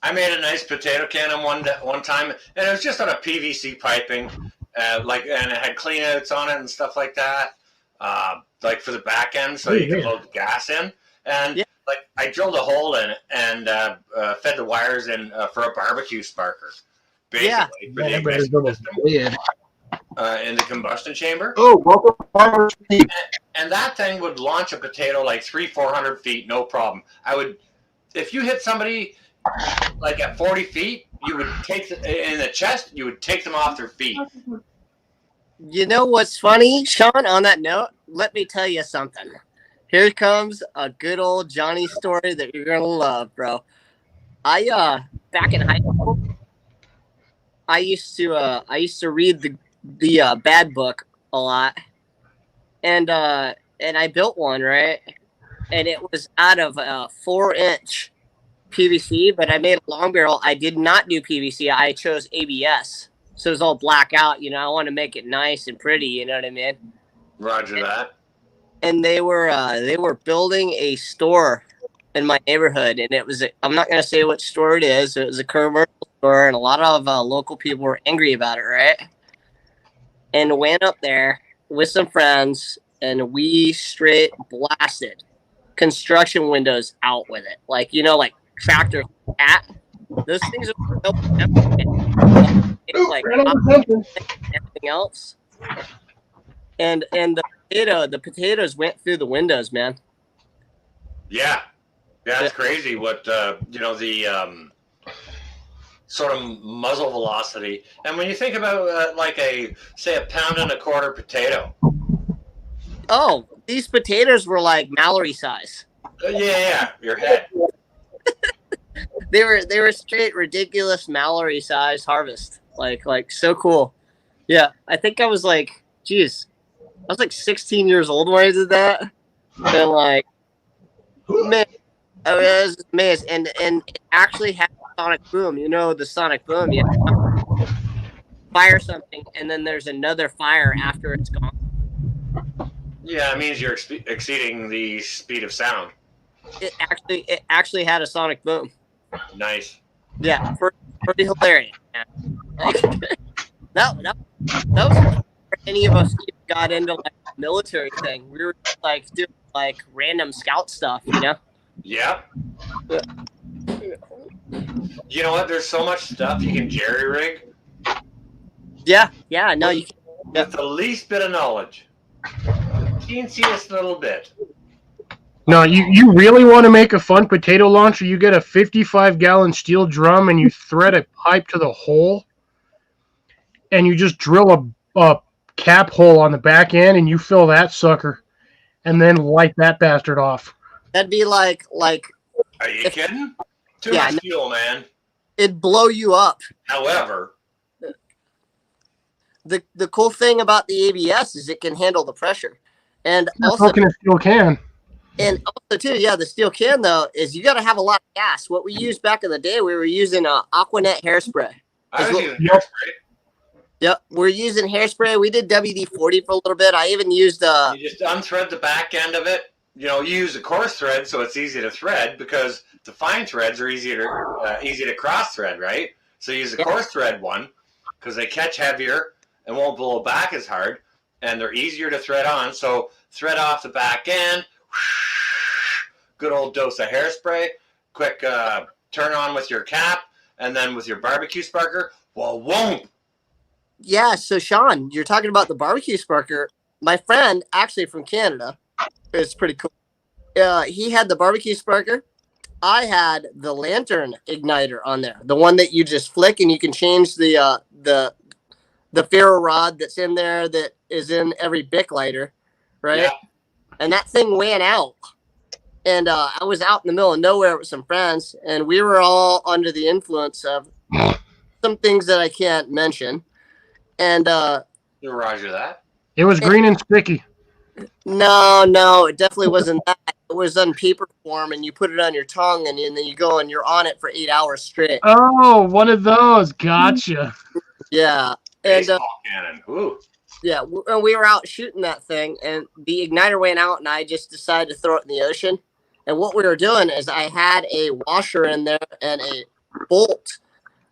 I made a nice potato cannon one time, and it was just on a PVC piping, and it had cleanouts on it and stuff like that, like for the back end, so you can load the gas in. And like I drilled a hole in it and fed the wires in for a barbecue sparker, basically for the ignition system in the combustion chamber. Oh, welcome. And that thing would launch a potato like 300-400 feet, no problem. If you hit somebody like at 40 feet, you would in the chest, you would take them off their feet. You know what's funny, Sean? On that note, let me tell you something. Here comes a good old Johnny story that you're gonna love, bro. I back in high school, I used to read the bad book a lot, and I built one, right? And it was out of a 4-inch PVC, but I made a long barrel. I did not do PVC. I chose ABS, so it was all black out. I want to make it nice and pretty. You know what I mean? Roger that. And they were building a store in my neighborhood, and it was I'm not gonna say which store it is. It was a commercial store, and a lot of local people were angry about it, right? And went up there with some friends, and we straight blasted construction windows out with it, like tractor at those things are like everything else, and the potatoes went through the windows, man. Yeah, it's crazy what the sort of muzzle velocity, and when you think about like a 1.25-pound potato. Oh, these potatoes were like Mallory size. Yeah, your head. They were straight ridiculous Mallory size harvest. Like so cool. Yeah, I think I was like, geez, I was like 16 years old when I did that. And like, man, I was amazed. And it actually had sonic boom. The sonic boom. Yeah, fire something, and then there's another fire after it's gone. Yeah, it means you're exceeding the speed of sound. It actually had a sonic boom. Nice. Yeah, pretty hilarious, man. Like, that was before any of us got into like the military thing. We were like doing like random scout stuff, Yeah. You know what? There's so much stuff you can jerry rig. Yeah. No, you can. With the least bit of knowledge. The teensiest little bit. No, you really want to make a fun potato launcher? You get a 55-gallon steel drum and you thread a pipe to the hole, and you just drill a cap hole on the back end, and you fill that sucker, and then light that bastard off. That'd be like. Are you kidding? Too much fuel, man. It'd blow you up. However, the cool thing about the ABS is it can handle the pressure, and also a steel can. And also too, yeah, the steel can though is you got to have a lot of gas. What we used back in the day, we were using Aquanet hairspray. I was what- using hairspray. Yep, we're using hairspray. We did WD-40 for a little bit. I even used You just unthread the back end of it. You know, you use a coarse thread, so it's easy to thread because the fine threads are easy to cross thread, right? So you use a coarse thread one because they catch heavier and won't blow back as hard, and they're easier to thread on. So thread off the back end. Good old dose of hairspray. Quick turn on with your cap, and then with your barbecue sparker. Well, whoa. Yeah, so Sean, you're talking about the barbecue sparker. My friend, actually from Canada, it's pretty cool. He had the barbecue sparker. I had the lantern igniter on there, the one that you just flick and you can change the ferro rod that's in there that is in every Bic lighter, right? Yeah. And that thing went out. And I was out in the middle of nowhere with some friends, and we were all under the influence of some things that I can't mention. And Roger that. It was green and sticky. no, it definitely wasn't that. It was on paper form, and you put it on your tongue, and then you go and you're on it for 8 hours straight. Oh, one of those. Gotcha. Yeah. And Baseball cannon. Ooh. yeah, we were out shooting that thing, and the igniter went out, and I just decided to throw it in the ocean. And what we were doing is I had a washer in there and a bolt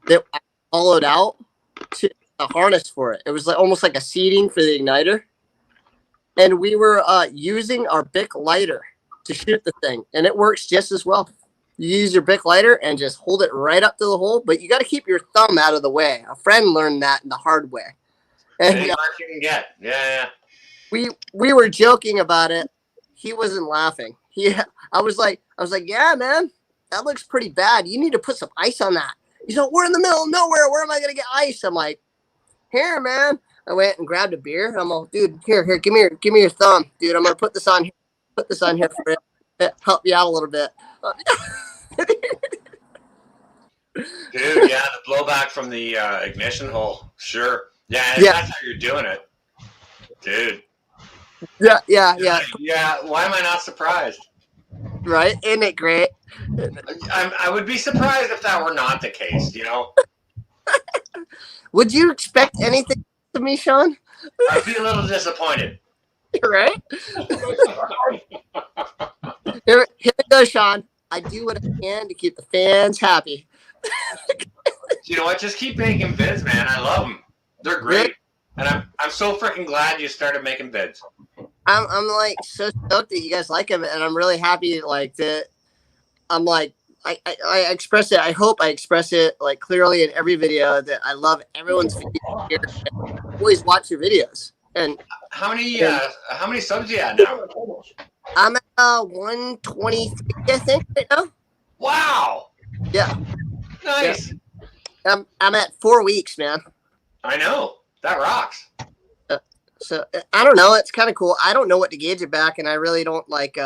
that I hollowed out to a harness for it. It was like almost like a seating for the igniter. And we were using our Bic lighter to shoot the thing, and it works just as well. You use your Bic lighter and just hold it right up to the hole, but you got to keep your thumb out of the way. A friend learned that in the hard way. And Any mark you can get. Yeah. we were joking about it. He wasn't laughing. I was like, yeah, man, that looks pretty bad. You need to put some ice on that. He's like, we're in the middle of nowhere. Where am I gonna get ice? I'm like, here, man. I went and grabbed a beer. I'm like, dude, here, give me your thumb, dude. I'm gonna put this on here. Put this on here for it. Help you out a little bit. Dude, yeah, the blowback from the ignition hole. Sure. Yeah, that's how you're doing it. Dude. Yeah. Yeah, why am I not surprised? Right? Isn't it great? I would be surprised if that were not the case, you know? Would you expect anything from me, Sean? I'd be a little disappointed. Right? Here we go, Sean. I do what I can to keep the fans happy. You know what? Just keep making vids, man. I love them. They're great. And I'm so freaking glad you started making vids. I'm like so stoked that you guys like them, and I'm really happy like that. I'm like I express it. I hope I express it like clearly in every video that I love everyone's video here. And always watch your videos. And how many subs do you have now? I'm at 123, I think, right now. Wow. Yeah. Nice. Yeah. I'm at 4 weeks, man. I know. That rocks. So I don't know. It's kind of cool. I don't know what to gauge it back, and I really don't like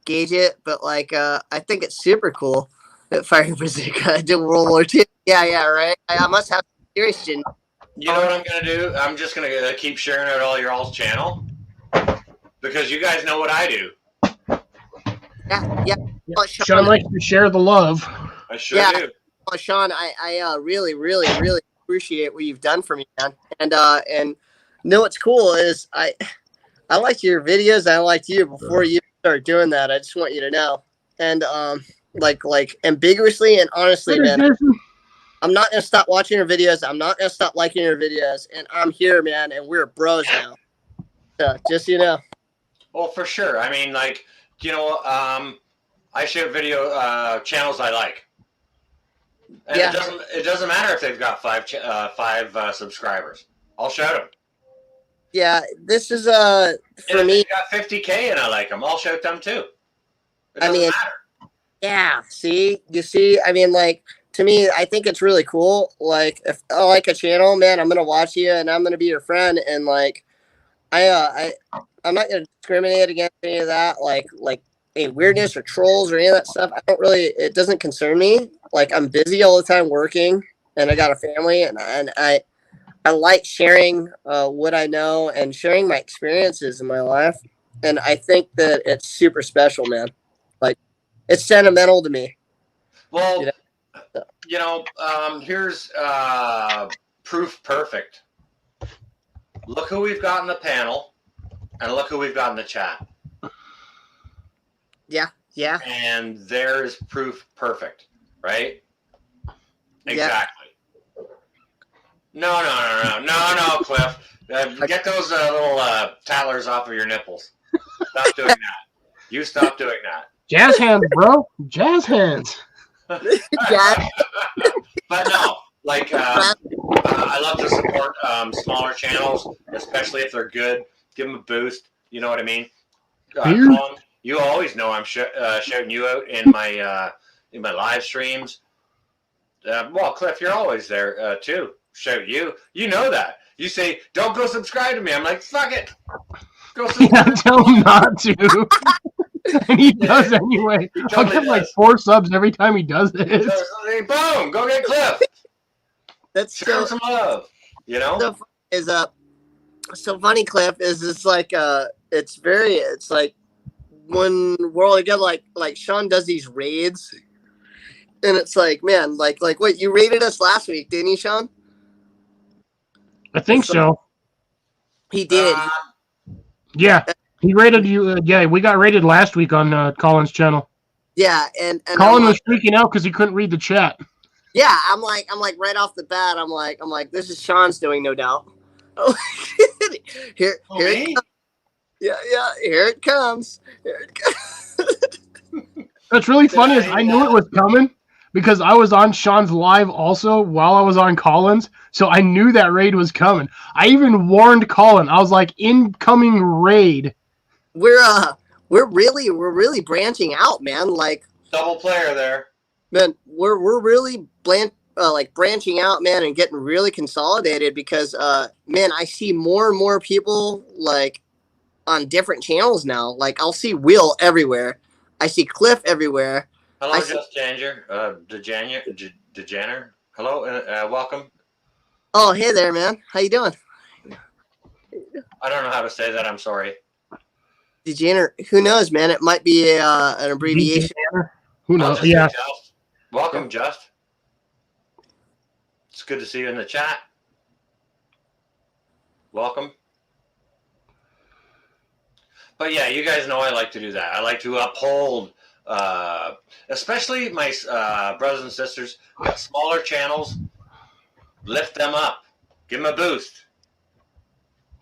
gauge it, but like I think it's super cool that Fire Bazooka did World War II. Yeah, right. I must have serious gen. You know what I'm gonna do? I'm just gonna keep sharing out all your all's channel because you guys know what I do. Yeah. Well, Sean likes to share the love. I sure do. Well, Sean, I really appreciate what you've done for me, man. And know what's cool is I liked your videos. I liked you before you started doing that. I just want you to know. And like ambiguously and honestly, man, I'm not gonna stop watching your videos. I'm not gonna stop liking your videos. And I'm here, man. And we're bros now. So just so you know. Well, for sure. I mean, like, you know, I share video channels I like. And it doesn't matter if they've got five subscribers. I'll shout them. Yeah, this is for me. Got 50K and I like them. I'll shout them too. It doesn't matter. Yeah. You see. I mean, like to me, I think it's really cool. Like if I like a channel, man, I'm gonna watch you and I'm gonna be your friend. And like, I'm not gonna discriminate against any of that. Like any weirdness or trolls or any of that stuff. I don't really. It doesn't concern me. Like I'm busy all the time working, and I got a family, and I like sharing what I know and sharing my experiences in my life. and I think that it's super special, man. Like, it's sentimental to me. Well, here's proof perfect. Look who we've got in the panel, and look who we've got in the chat. Yeah. And there's proof perfect, right? Exactly. No, Cliff. Get those little tattlers off of your nipples. Stop doing that. You stop doing that. Jazz hands, bro. Jazz hands. Yeah. But no, like I love to support smaller channels, especially if they're good. Give them a boost. You know what I mean? Colin, you always know I'm shouting you out in my live streams. Well, Cliff, you're always there too. Shout you. You know that. You say, "Don't go subscribe to me." I'm like, "Fuck it, go subscribe." Yeah, tell him not to. And he does anyway. I'll get like 4 subs every time he does it. So, boom, go get Cliff. That's show him some love. You know. So funny, Cliff. Is it's like it's like when we're all together, like Sean does these raids, and it's like, man, like what, you raided us last week, didn't you, Sean? I think so. He did. Yeah, he rated you. Yeah, we got rated last week on Colin's channel. Yeah, and Colin was freaking out because he couldn't read the chat. Yeah, I'm like right off the bat, I'm like, this is Sean's doing, no doubt. Here it comes. Yeah, here it comes. What's really funny is I knew it was coming because I was on Sean's live also while I was on Colin's, so I knew that raid was coming. I even warned Colin. I was like, incoming raid. We're really branching out, man. Like, double player there. Man, we're really branching out, man, and getting really consolidated because man, I see more and more people like on different channels now. Like, I'll see Will everywhere. I see Cliff everywhere. Hello, Just Danger. Dejaner. Hello, welcome. Oh, hey there, man. How you doing? I don't know how to say that. I'm sorry. Dejaner. Who knows, man? It might be an abbreviation. Who knows? Yeah. Welcome, Just. It's good to see you in the chat. Welcome. But yeah, you guys know I like to do that. I like to uphold, especially my brothers and sisters who got smaller channels. Lift them up. Give them a boost.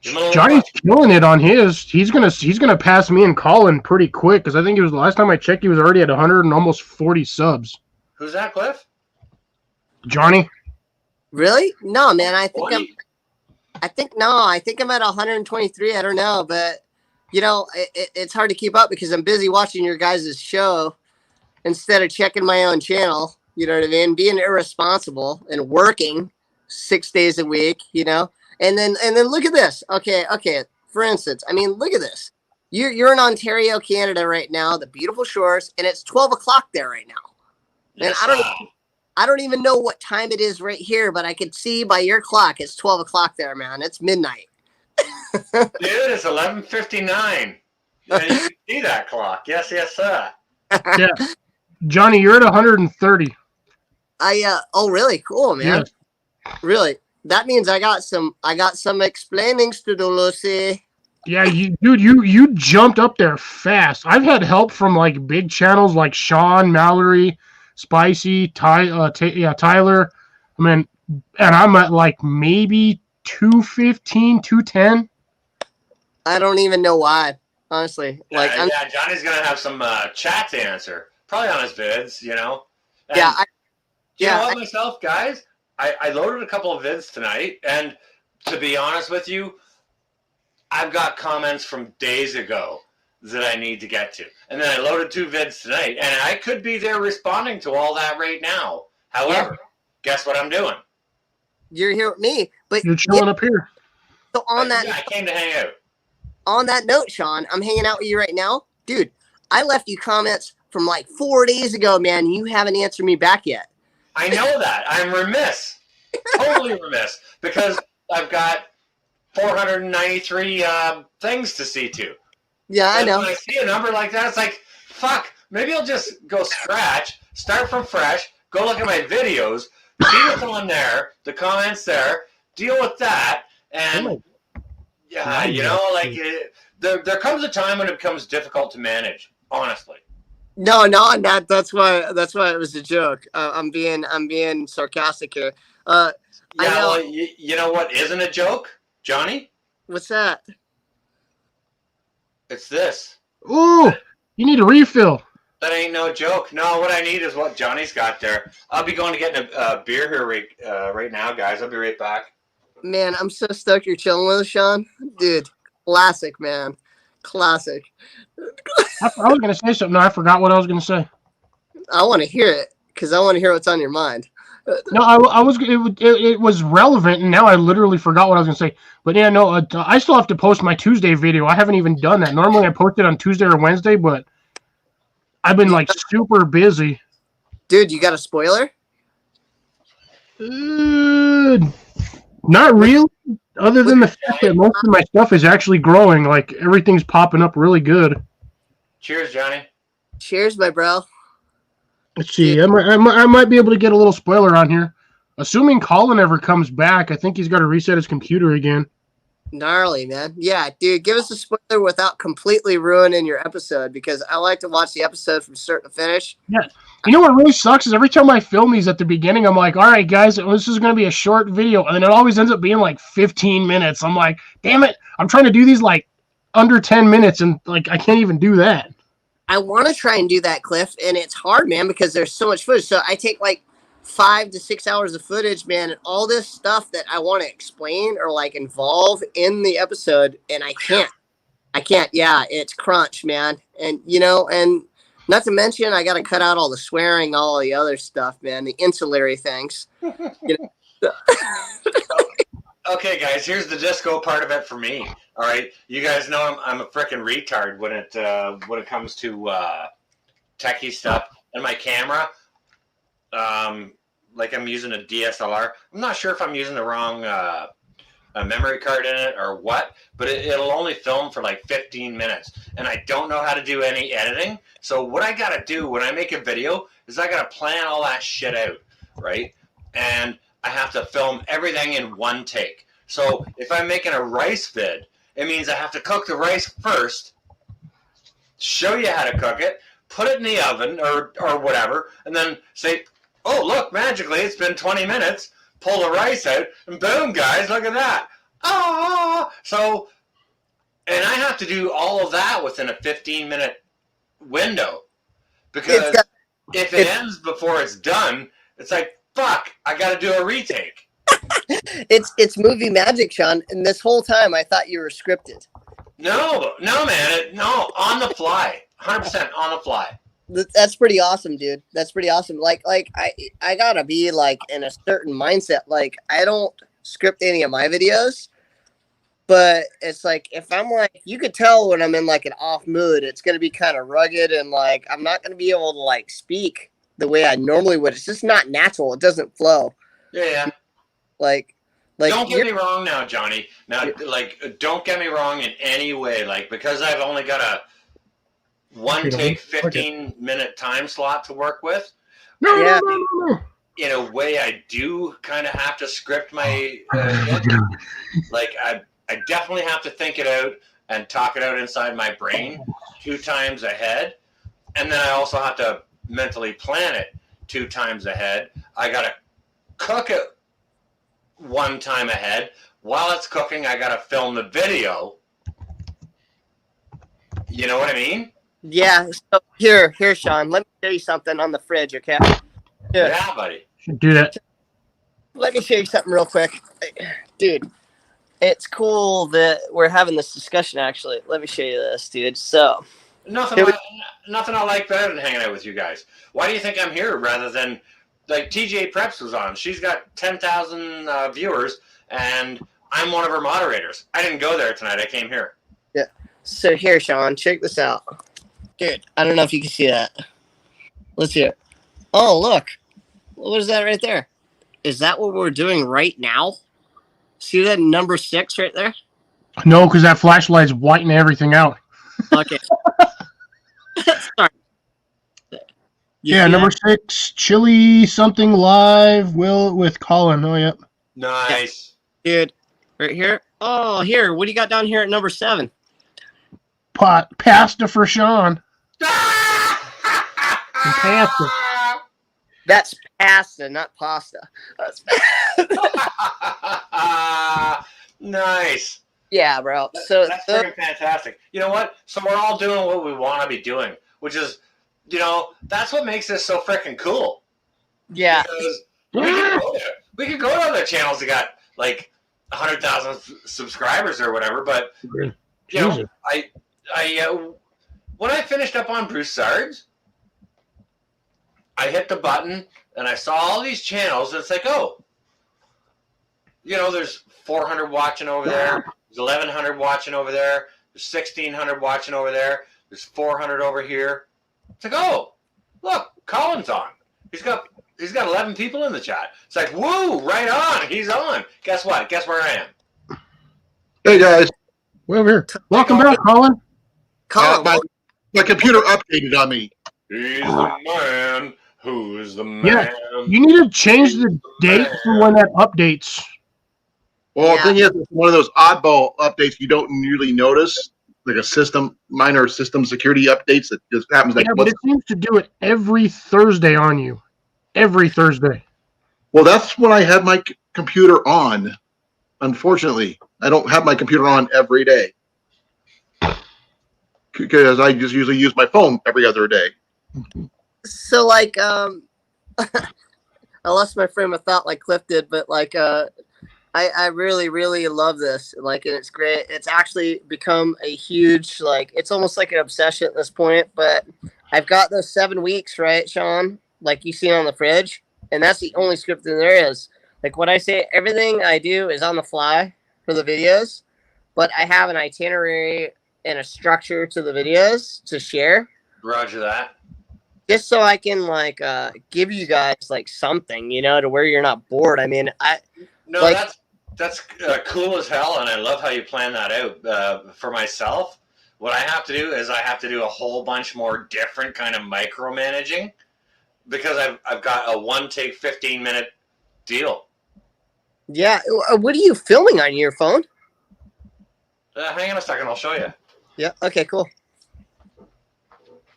Johnny's killing it on his. He's gonna pass me and Colin pretty quick because I think it was the last time I checked, he was already at 100 and almost 40 subs. Who's that, Cliff? Johnny. Really? No, man. I think I'm at 123. I don't know, but you know, it's hard to keep up because I'm busy watching your guys' show instead of checking my own channel. You know what I mean? Being irresponsible and working 6 days a week. You know, and then look at this. Okay. For instance, I mean, look at this. You're in Ontario, Canada right now, the beautiful shores, and it's 12 o'clock there right now. And I don't even know what time it is right here, but I could see by your clock it's 12 o'clock there, man. It's midnight. Dude, it's 11:59. Yeah, you can see that clock. Yes, sir. Yeah, Johnny, you're at 130. Oh, really? Cool, man. Yeah. Really? That means I got some explainings to do, Lucy. Yeah, you jumped up there fast. I've had help from like big channels like Sean, Mallory, Spicy, Tyler. I mean, and I'm at like maybe 215, 210. I don't even know why, honestly. Like, yeah, Johnny's gonna have some chat to answer, probably on his vids, you know. And you know what, myself, guys, I loaded a couple of vids tonight, and to be honest with you, I've got comments from days ago that I need to get to, and then I loaded 2 vids tonight, and I could be there responding to all that right now. However, guess what I'm doing? You're here with me, but you're chilling up here. So on that, I came to hang out. On that note, Sean, I'm hanging out with you right now, dude. I left you comments from like 4 days ago, man. You haven't answered me back yet. I know that. I'm remiss, totally remiss, because I've got 493 things to see to. Yeah, I know. When I see a number like that, it's like, fuck, maybe I'll just go scratch, start from fresh, go look at my videos, see what's on there, the comments there, deal with that, and yeah, you know, like there comes a time when it becomes difficult to manage, honestly. No, I'm not. That's why it was a joke. I'm being sarcastic here. Yeah, I know. well, you know what isn't a joke, Johnny? What's that? It's this. Ooh, you need a refill. That ain't no joke. No, what I need is what Johnny's got there. I'll be going to get a beer here right now, guys. I'll be right back. Man, I'm so stoked you're chilling with us, Sean. Dude, classic, man. Classic. I was going to say something. No, I forgot what I was going to say. I want to hear it because I want to hear what's on your mind. No, I was. It was relevant, and now I literally forgot what I was going to say. But yeah, no, I still have to post my Tuesday video. I haven't even done that. Normally, I post it on Tuesday or Wednesday, but I've been like super busy. Dude, you got a spoiler? Not really. Other than the fact that most of my stuff is actually growing, like everything's popping up really good. Cheers, Johnny. Cheers, my bro. Let's see. I might be able to get a little spoiler on here. Assuming Colin ever comes back, I think he's got to reset his computer again. Gnarly, man. Yeah, dude, give us a spoiler without completely ruining your episode because I like to watch the episode from start to finish. Yeah. You know what really sucks is every time I film these at the beginning, I'm like, all right, guys, this is going to be a short video. And then it always ends up being like 15 minutes. I'm like, damn it. I'm trying to do these like under 10 minutes and like I can't even do that. I want to try and do that, Cliff, and it's hard, man, because there's so much footage. So I take like 5 to 6 hours of footage, man, and all this stuff that I want to explain or like involve in the episode, and I can't. Yeah, it's crunch, man. And, you know, and not to mention, I got to cut out all the swearing, all the other stuff, man, the ancillary things. You know? Okay, guys, here's the disco part of it for me. All right, you guys know I'm a freaking retard when it comes to techie stuff and my camera. Like I'm using a DSLR. I'm not sure if I'm using the wrong memory card in it or what, but it'll only film for like 15 minutes, and I don't know how to do any editing. So what I gotta do when I make a video is I gotta plan all that shit out, right? And I have to film everything in one take. So if I'm making a rice vid, it means I have to cook the rice first, show you how to cook it, put it in the oven or whatever, and then say, oh, look, magically, it's been 20 minutes, pull the rice out, and boom, guys, look at that. Oh, so, and I have to do all of that within a 15-minute window, because if it ends before it's done, it's like, fuck, I got to do a retake. It's movie magic, Sean, and this whole time I thought you were scripted. No, man, no, on the fly, 100% on the fly. That's pretty awesome, dude. That's pretty awesome. Like I gotta be like in a certain mindset. Like I don't script any of my videos, but it's like if I'm like, you could tell when I'm in like an off mood, it's gonna be kind of rugged and like I'm not gonna be able to like speak the way I normally would. It's just not natural. It doesn't flow. Yeah. Like don't get me wrong now, Johnny. Now, like, don't get me wrong in any way. Like, because I've only got a one take 15-minute time slot to work with. No. In a way, I do kind of have to script my. Like, I definitely have to think it out and talk it out inside my brain 2 times ahead, and then I also have to mentally plan it 2 times ahead. I gotta cook it 1 time ahead. While it's cooking, I gotta film the video. You know what I mean? Yeah. So here, Sean. Let me show you something on the fridge, okay? Here. Yeah, buddy. Do that. Let me show you something real quick, dude. It's cool that we're having this discussion. Actually, let me show you this, dude. So nothing I like better than hanging out with you guys. Why do you think I'm here rather than like TJ Preps was on? She's got 10,000 viewers, and I'm one of her moderators. I didn't go there tonight. I came here. Yeah. So here, Sean, check this out, dude. I don't know if you can see that. Let's see it. Oh, look. What is that right there? Is that what we're doing right now? See that number 6 right there? No, because that flashlight's whitening everything out. Okay. Sorry. Yeah, number 6, Chili something live. Will with Colin. Oh, yep. Nice. Dude, right here. Oh, here. What do you got down here at number 7? Pasta for Sean. Pasta. That's pasta, not pasta. Nice. Yeah, bro. So that's freaking fantastic. You know what? So we're all doing what we want to be doing, which is, that's what makes this so freaking cool. Yeah. Because we could go to other channels that got like 100,000 subscribers or whatever, but when I finished up on Broussard's, I hit the button and I saw all these channels, and it's like, oh, there's 400 watching over there, there's 1,100 watching over there, there's 1,600 watching over there, there's 400 over here. It's like, oh, look, Colin's on. He's got 11 people in the chat. It's like, woo, right on, he's on. Guess what? Guess where I am? Hey guys. Well, here. Welcome back, Colin. Colin, my computer updated on me. He's the man. Who's the man? Yeah, you need to change the date for when that updates. Well, the thing is, it's one of those oddball updates you don't usually notice, like a minor system security updates that just happens. Like, but it seems to do it every Thursday on you. Every Thursday. Well, that's when I have my computer on. Unfortunately, I don't have my computer on every day because I just usually use my phone every other day. So, like, I lost my frame of thought like Cliff did, but like, I really, really love this. Like, and it's great. It's actually become a huge, like, it's almost like an obsession at this point. But I've got those 7 weeks, right, Sean? Like you see on the fridge, and that's the only scripting there is. Like what I say, everything I do is on the fly for the videos, but I have an itinerary and a structure to the videos to share. Roger that. Just so I can like give you guys like something, to where you're not bored. I mean, that's cool as hell, and I love how you plan that out. For myself, what I have to do is I have to do a whole bunch more different kind of micromanaging because I've got a 1-take 15-minute deal. Yeah, what are you filming on your phone? Hang on a second, I'll show you. Yeah. Okay. Cool.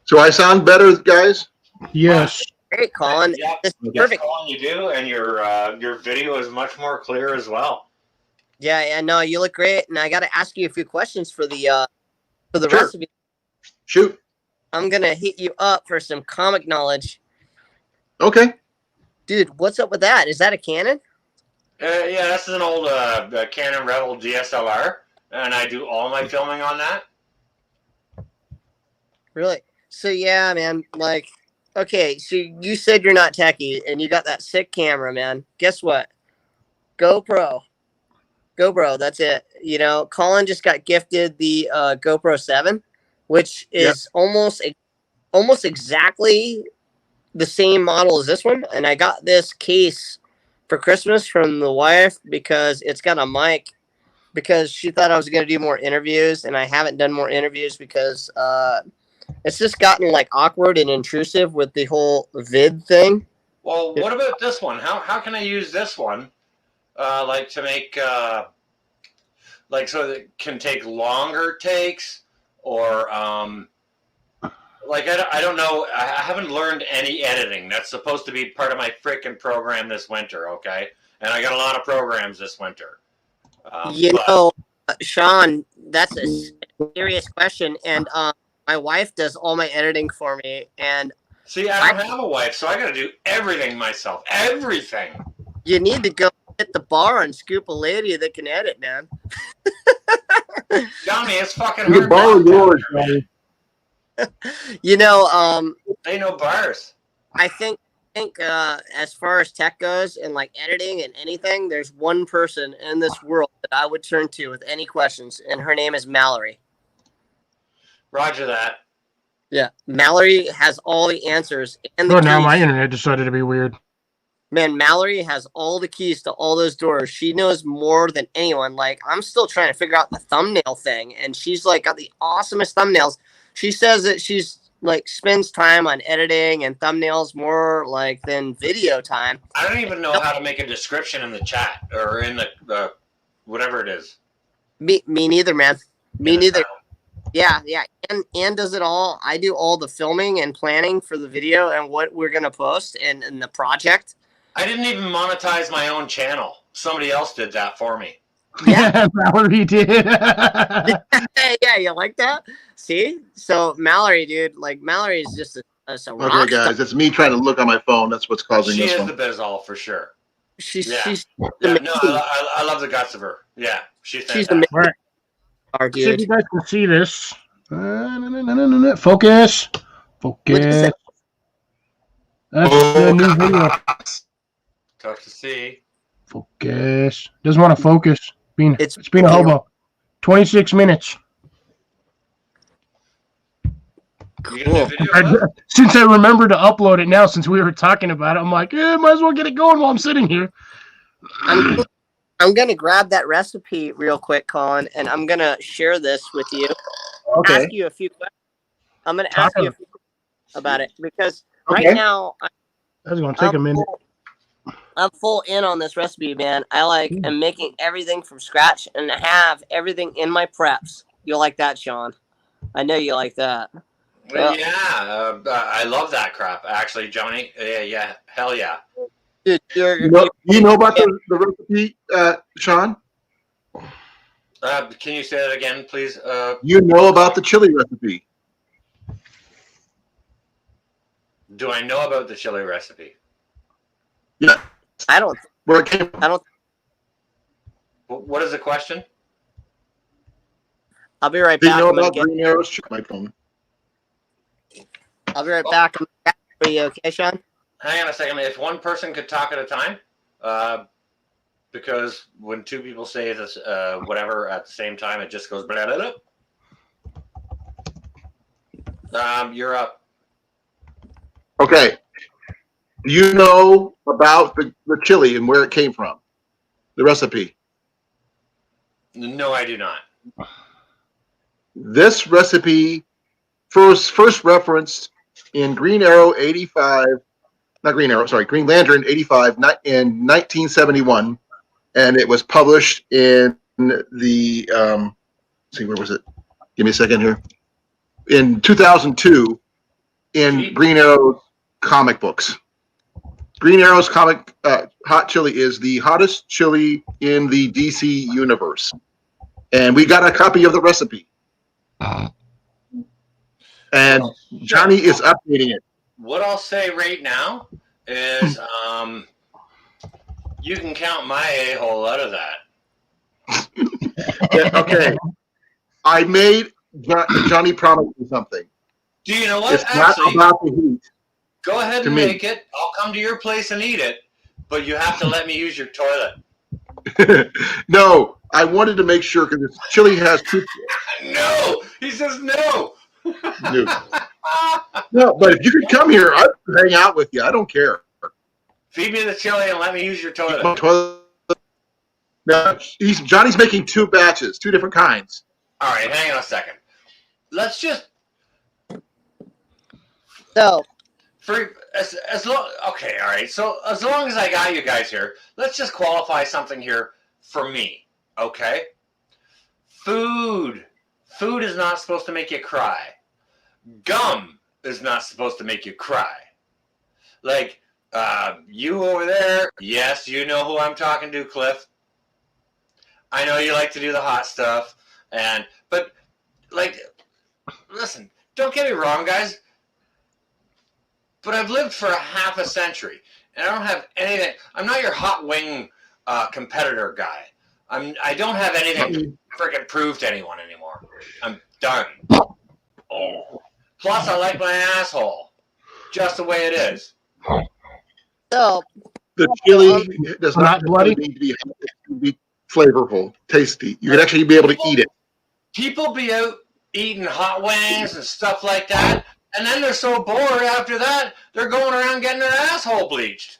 So I sound better, guys? Yes. Great, Colin. Yeah, perfect. Colin, you do, and your video is much more clear as well. Yeah, no, you look great, and I got to ask you a few questions for the recipe. Shoot. I'm gonna hit you up for some comic knowledge. Okay. Dude, what's up with that? Is that a Canon? Yeah, this is an old Canon Rebel DSLR, and I do all my filming on that. Really? So yeah, man. Like, okay, so you said you're not techie, and you got that sick camera, man. Guess what? GoPro. That's it. Colin just got gifted the GoPro 7, which is almost exactly the same model as this one. And I got this case for Christmas from the wife because it's got a mic, because she thought I was going to do more interviews, and I haven't done more interviews because it's just gotten like awkward and intrusive with the whole vid thing. Well, what about this one? How can I use this one like to make like so that it can take longer takes, or like I don't know. I haven't learned any editing. That's supposed to be part of my freaking program this winter, okay? And I got a lot of programs this winter. Sean, that's a serious question, and my wife does all my editing for me. And see, I don't have a wife, so I got to do everything myself. Everything. You need to go hit the bar and scoop a lady that can edit, man. Johnny, it's fucking The hard. bar is yours, Johnny. Ain't no bars. I think as far as tech goes and like editing and anything, there's one person in this world that I would turn to with any questions, and her name is Mallory. Roger that. Yeah, Mallory has all the answers. And now my internet decided to be weird. Man, Mallory has all the keys to all those doors. She knows more than anyone. Like, I'm still trying to figure out the thumbnail thing, and she's like got the awesomest thumbnails. She says that she's like spends time on editing and thumbnails more like than video time. I don't even know how to make a description in the chat or in the whatever it is. Me neither, man. Me neither. Yeah. And does it all. I do all the filming and planning for the video and what we're gonna post and the project. I didn't even monetize my own channel. Somebody else did that for me. Yeah, Mallory did. Yeah, you like that? See? So Mallory, dude, like Mallory is just a rock Okay, guys, it's me trying to look on my phone. That's what's causing She this is one. the biz all for sure. She's Yeah. she's No, I love the guts of her. Yeah, she's she's fantastic. amazing. Right. See if Dude. you guys can see this. Focus. What is Focus. that? That's the new video. Tough to see. Focus. Doesn't want to focus. It's been a video. hobo. 26 minutes. You get a new video up? Since I remember to upload it now, since we were talking about it, I'm like, might as well get it going while I'm sitting here. I'm gonna grab that recipe real quick, Colin, and I'm gonna share this with you. Okay. Ask you a few questions. I'm gonna Talk ask you a of- few questions about it because Okay. right now That's going to take a minute. I'm full in on this recipe, man. I am making everything from scratch and have everything in my preps. You'll like that, Sean. I know you like that. Well, yeah, I love that crap. Actually, Johnny. Yeah, hell yeah. Dude, You know about the recipe, Sean? Can you say that again, please? You know about the chili recipe? Do I know about the chili recipe? Yeah. I don't. Where it came from? I don't. What is the question? I'll be right Do you back. know I'm gonna about get, green arrows? Check my phone. I'll be right back. Are you okay, Sean? Hang on a second. If one person could talk at a time, because when two people say this, whatever at the same time, it just goes blah, blah, blah. You're up. Okay. You know about the chili and where it came from? The recipe. No, I do not. This recipe first referenced in Green Arrow 85, not Green Arrow, sorry, Green Lantern 85 in 1971, and it was published in the let's see, where was it? Give me a second here. In 2002, in Green Arrow's comic books. Green Arrow's comic hot chili is the hottest chili in the DC universe, and we got a copy of the recipe. And Johnny is updating it. What I'll say right now is, you can count my a-hole out of that. Yeah, okay. I made Johnny promise me something. Do you know what? It's not Actually, about the heat. go ahead to and me. make it. I'll come to your place and eat it, but you have to let me use your toilet. No, I wanted to make sure because chili has two. No, he says no. No, but if you could come here, I'd hang out with you. I don't care. Feed me the chili and let me use your toilet. My toilet. No, Johnny's making two batches, two different kinds. All right, hang on a second. Let's just So, as long. Okay, all right. So as long as I got you guys here, let's just qualify something here for me. Okay. Food is not supposed to make you cry. Gum is not supposed to make you cry. Like you over there, yes, you know who I'm talking to, Cliff. I know you like to do the hot stuff, but like, listen, don't get me wrong, guys, but I've lived for half a century, and I don't have anything. I'm not your hot wing competitor guy. I don't have anything to freaking prove to anyone anymore. I'm done. Plus, I like my asshole just the way it is. so The chili does Not not bloody? need to be hot. It can be flavorful, tasty. You can actually be able to eat it. People be out eating hot wings and stuff like that, and then they're so bored after that, they're going around getting their asshole bleached.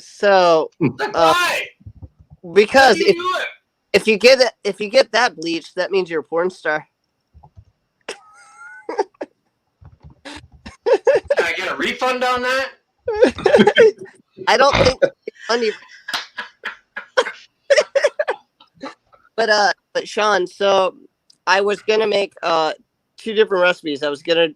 So, Like, why? because How do you do it? if you get that bleached, that means you're a porn star. Can I get a refund on that? I don't think money. But Sean, so I was gonna make 2 different recipes. I was gonna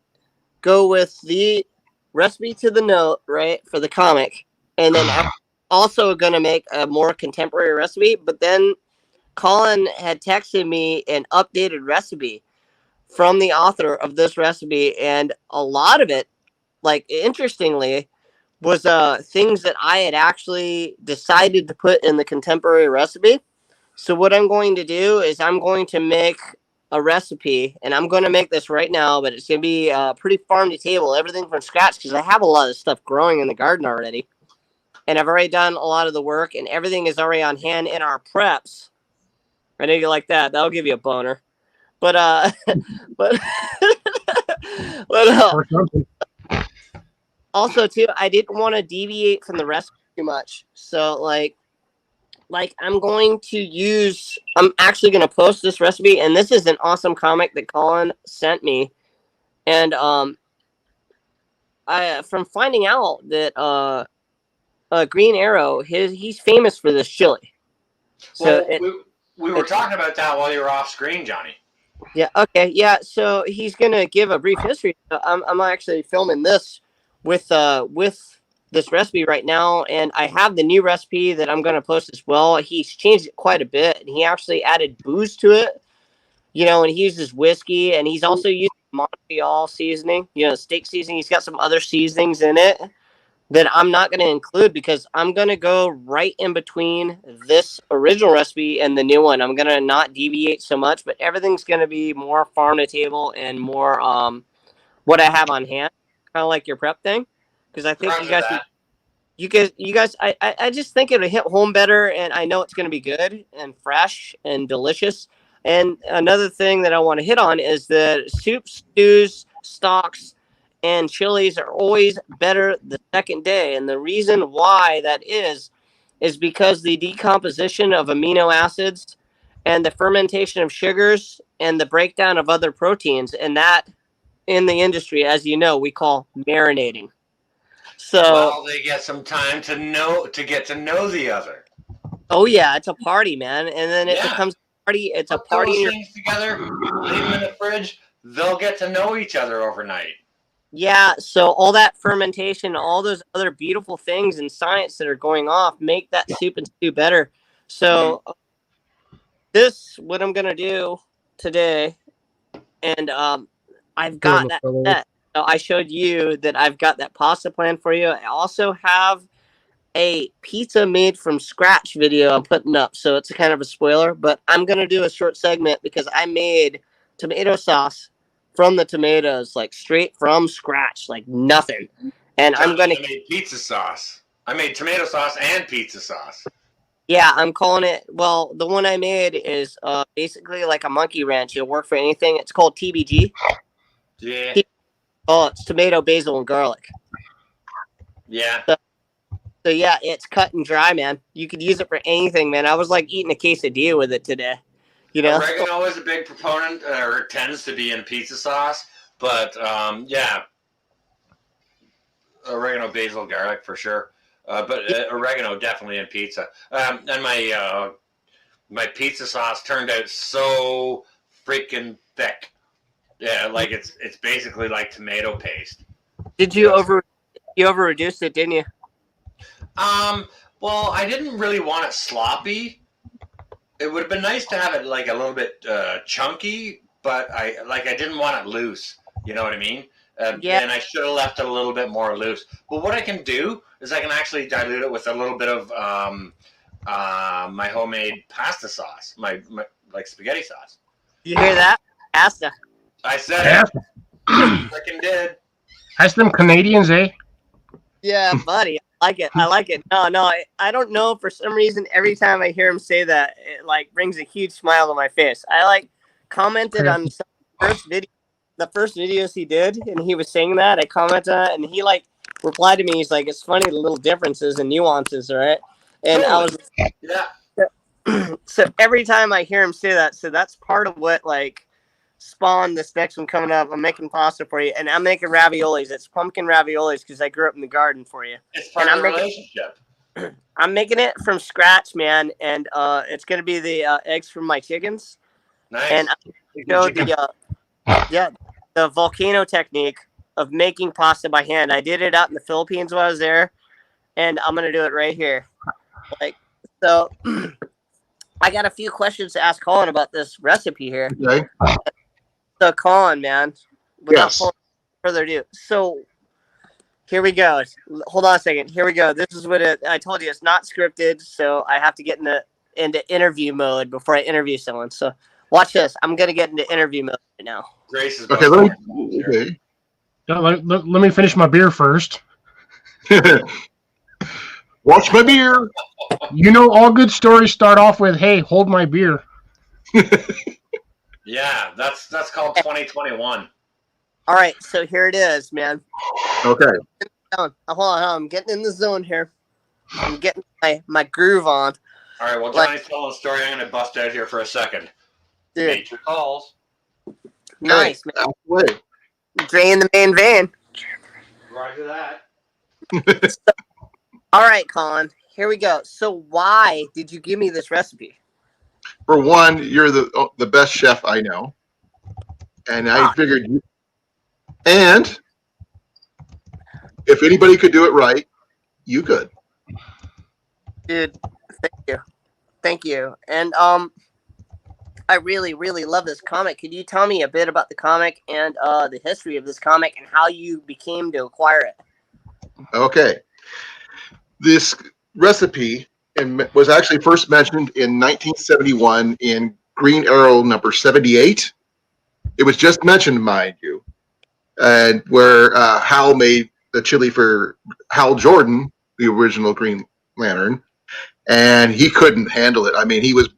go with the recipe to the note, right, for the comic, and then I'm also gonna make a more contemporary recipe. But then Colin had texted me an updated recipe from the author of this recipe, and a lot of it, like interestingly, was things that I had actually decided to put in the contemporary recipe. So what I'm going to do is I'm going to make a recipe, and I'm going to make this right now, but it's going to be pretty farm to table, everything from scratch, because I have a lot of stuff growing in the garden already. And I've already done a lot of the work, and everything is already on hand in our preps. I know you like that. That'll give you a boner. But but Or something. also too, I didn't want to deviate from the recipe too much. So like I'm actually going to post this recipe, and this is an awesome comic that Colin sent me. And I from finding out that Green Arrow, he's famous for this chili. So Well, we were talking about that while you were off screen, Johnny. Yeah. Okay. Yeah. So he's gonna give a brief history. I'm actually filming this with this recipe right now, and I have the new recipe that I'm gonna post as well. He's changed it quite a bit, and he actually added booze to it. And he uses whiskey, and he's also using Montreal seasoning. Steak seasoning. He's got some other seasonings in it that I'm not going to include because I'm going to go right in between this original recipe and the new one. I'm going to not deviate so much, but everything's going to be more farm to table and more what I have on hand, kind of like your prep thing. Because I think you guys, I just think it'll hit home better, and I know it's going to be good and fresh and delicious. And another thing that I want to hit on is that soups, stews, stocks, and chilies are always better the second day. And the reason why that is because the decomposition of amino acids and the fermentation of sugars and the breakdown of other proteins, and that in the industry, as you know, we call marinating. So they get some time to get to know the other. Oh yeah, it's a party, man. And then it becomes a party. It's a party. Those things together, leave them in the fridge. They'll get to know each other overnight. Yeah, so all that fermentation, all those other beautiful things in science that are going off make that soup and stew better. So what I'm going to do today, and I've got that set. So I showed you that I've got that pasta plan for you. I also have a pizza made from scratch video I'm putting up. So it's a kind of a spoiler, but I'm going to do a short segment because I made tomato sauce from the tomatoes, like straight from scratch, like nothing. And I made pizza sauce. I made tomato sauce and pizza sauce. Yeah, I'm calling it. Well, the one I made is basically like a monkey wrench. It'll work for anything. It's called TBG. Yeah. Oh, it's tomato, basil, and garlic. Yeah. So yeah, it's cut and dry, man. You could use it for anything, man. I was like eating a quesadilla with it today. Oregano is a big proponent, or tends to be in pizza sauce, but oregano, basil, garlic for sure. But oregano definitely in pizza. And my pizza sauce turned out so freaking thick. Yeah, like it's basically like tomato paste. Did you over reduce it, didn't you? Well, I didn't really want it sloppy. It would have been nice to have it like a little bit chunky, but I didn't want it loose. You know what I mean? Yeah. And I should have left it a little bit more loose. But what I can do is I can actually dilute it with a little bit of my homemade pasta sauce, my like spaghetti sauce. You hear that? Pasta. I said it. Freaking did. That's them Canadians, eh? Yeah, buddy. I like it. No, I don't know. For some reason, every time I hear him say that, it like brings a huge smile to my face. I commented on the first videos he did, and he was saying that. I commented on it, and he replied to me. He's like, "It's funny the little differences and nuances, right?" And Totally. I Yeah. was so every time I hear him say that, so that's part of what like spawned this next one coming up. I'm making pasta for you, and I'm making raviolis. It's pumpkin raviolis because I grew up in the garden for you. It's part And of the relationship. I'm making it from scratch, man, and it's gonna be the eggs from my chickens. Nice. And I show the volcano technique of making pasta by hand. I did it out in the Philippines when I was there, and I'm gonna do it right here. Like so, I got a few questions to ask Colin about this recipe here. Okay. So, Colin, man, without further ado, so here we go. Hold on a second. Here we go. This is what I told you. It's not scripted, so I have to get into interview mode before I interview someone. So watch this. I'm gonna get into interview mode right now. Grace is Okay. Okay. Let me finish my beer first. Watch my beer. You know, all good stories start off with, "Hey, hold my beer." Yeah, that's called 2021. All right, so here it is, man. Okay. Hold on. I'm getting in the zone here. I'm getting my groove on. All right, well, Johnny's telling a story. I'm going to bust out here for a second. Dude. Make your calls. Nice, hey, man. halfway. Drain the main vein. Roger that. All right, Colin. Here we go. So why did you give me this recipe? For one, you're the best chef I know, and I figured you. And if anybody could do it right, you could. Dude, thank you. And I really, really love this comic. Could you tell me a bit about the comic and the history of this comic and how you became to acquire it? Okay. This recipe was actually first mentioned in 1971 in Green Arrow number 78. It was just mentioned, mind you, and where Hal made the chili for Hal Jordan, the original Green Lantern, and he couldn't handle it. I mean, he was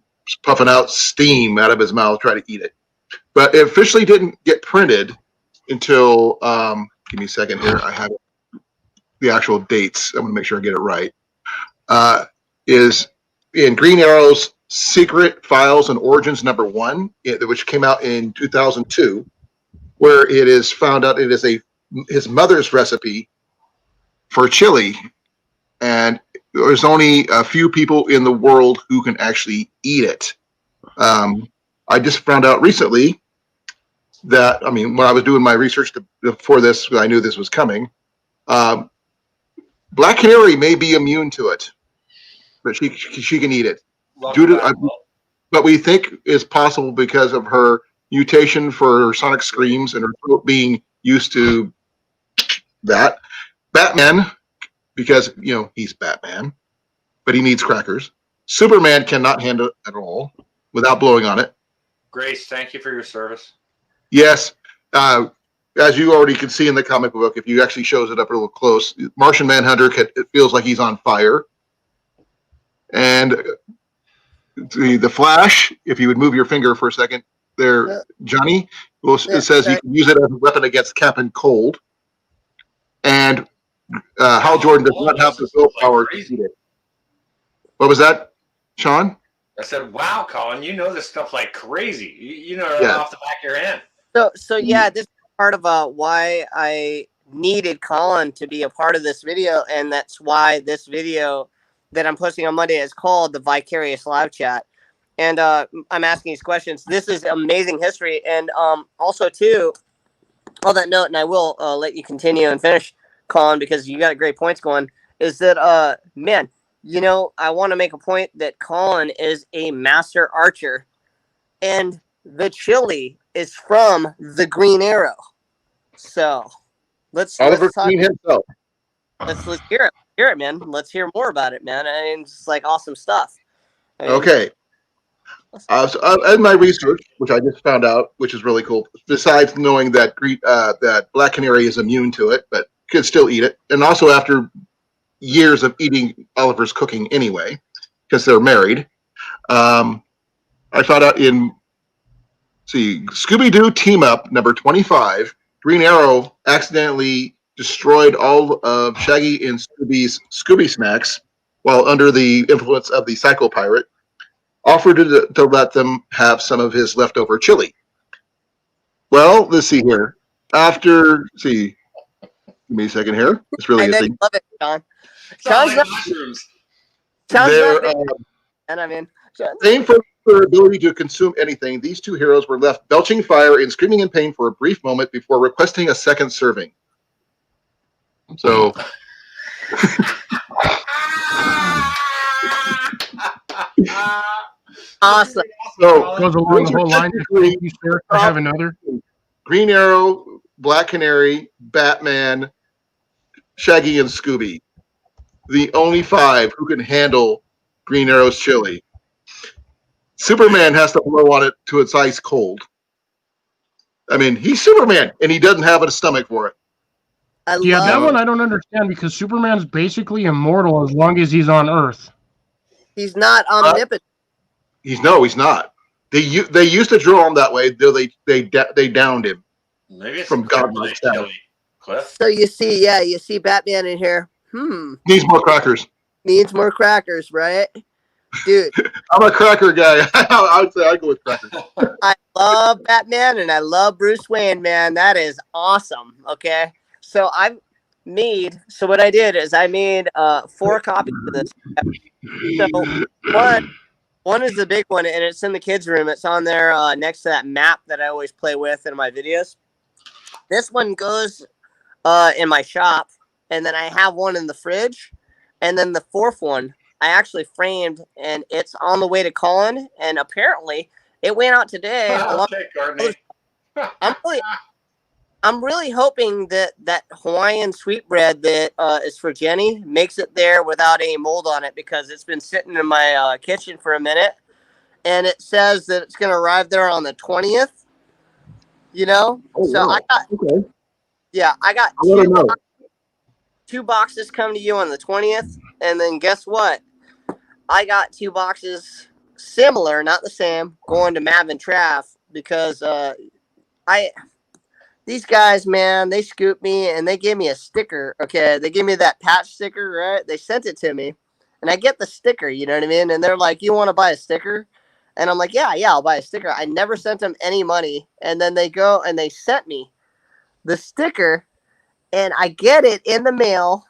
puffing out steam out of his mouth trying to eat it. But it officially didn't get printed until, give me a second here, I have the actual dates. I want to make sure I get it right. Is in Green Arrow's Secret Files and Origins number 1, which came out in 2002, where it is found out it is his mother's recipe for chili, and there's only a few people in the world who can actually eat it. I just found out recently that, I mean, when I was doing my research before this, I knew this was coming. Black Canary may be immune to it, but she can eat it. But we think is possible because of her mutation for sonic screams and her throat being used to that. Batman, because he's Batman, but he needs crackers. Superman cannot handle it at all without blowing on it. Grace, thank you for your service. Yes. As you already can see in the comic book, if you actually shows it up a little close, Martian Manhunter it feels like he's on fire. And the Flash, if you would move your finger for a second there, Johnny, it says you can use it as a weapon against Captain Cold. And Hal Jordan does not have the willpower to eat it. What was that, Sean? I said, wow, Colin, you know this stuff like crazy. You know it off the back of your hand. So yeah, this is part of why I needed Colin to be a part of this video, and that's why this video that I'm posting on Monday is called the Vicarious Live Chat. And I'm asking these questions. This is amazing history, and also too, on that note, and I will let you continue and finish, Colin, because you got great points going. Is that man? I want to make a point that Colin is a master archer, and the chili is from the Green Arrow. So let's talk. Himself. Let's hear it, man. Let's hear more about it, man. I mean, it's like awesome stuff. Okay. In my research, which I just found out, which is really cool, besides knowing that that Black Canary is immune to it, but can still eat it, and also after years of eating Oliver's cooking anyway, because they're married, I found out in Scooby-Doo Team Up number 25, Green Arrow accidentally destroyed all of Shaggy and Scooby's Scooby snacks while under the influence of the Psycho Pirate, offered to let them have some of his leftover chili. Well, let's see here. Give me a second here. It's really I know a you thing. love it, Sean. Sound Sean's like not, mushrooms. Sean's They're not big, and I mean, Sean's famed for their ability to consume anything. These two heroes were left belching fire and screaming in pain for a brief moment before requesting a second serving. So, awesome. so Goes along the whole line. technically Thank you, sir. I have another. Green Arrow, Black Canary, Batman, Shaggy, and Scooby. The only 5 who can handle Green Arrow's chili. Superman has to blow on it to its ice cold. I mean, he's Superman, and he doesn't have a stomach for it. Yeah, that love. one I don't understand because Superman's basically immortal as long as he's on Earth. He's not omnipotent. He's not. They used to draw him that way, though they downed him. Maybe it's From godlike status. chili. Cliff. So you see Batman in here. Needs more crackers. Needs more crackers, right? Dude, I'm a cracker guy. I would say I go with crackers. I love Batman and I love Bruce Wayne, man. That is awesome. Okay. So what I did is I made 4 copies of this. So one is the big one, and it's in the kids' room. It's on there next to that map that I always play with in my videos. This one goes in my shop, and then I have one in the fridge, and then the 4th one I actually framed, and it's on the way to Colin, and apparently it went out today. Okay, Courtney. I'm really hoping that Hawaiian sweetbread that is for Jenny makes it there without any mold on it, because it's been sitting in my kitchen for a minute, and it says that it's going to arrive there on the 20th. You know, wow. I got 2 boxes coming to you on the 20th, and then guess what? I got 2 boxes similar, not the same, going to Mav and Trav, because these guys, man, they scooped me and they gave me a sticker. Okay, they gave me that patch sticker, right? They sent it to me, and I get the sticker. You know what I mean? And they're like, "You want to buy a sticker?" And I'm like, "Yeah, I'll buy a sticker." I never sent them any money, and then they go and they sent me the sticker, and I get it in the mail,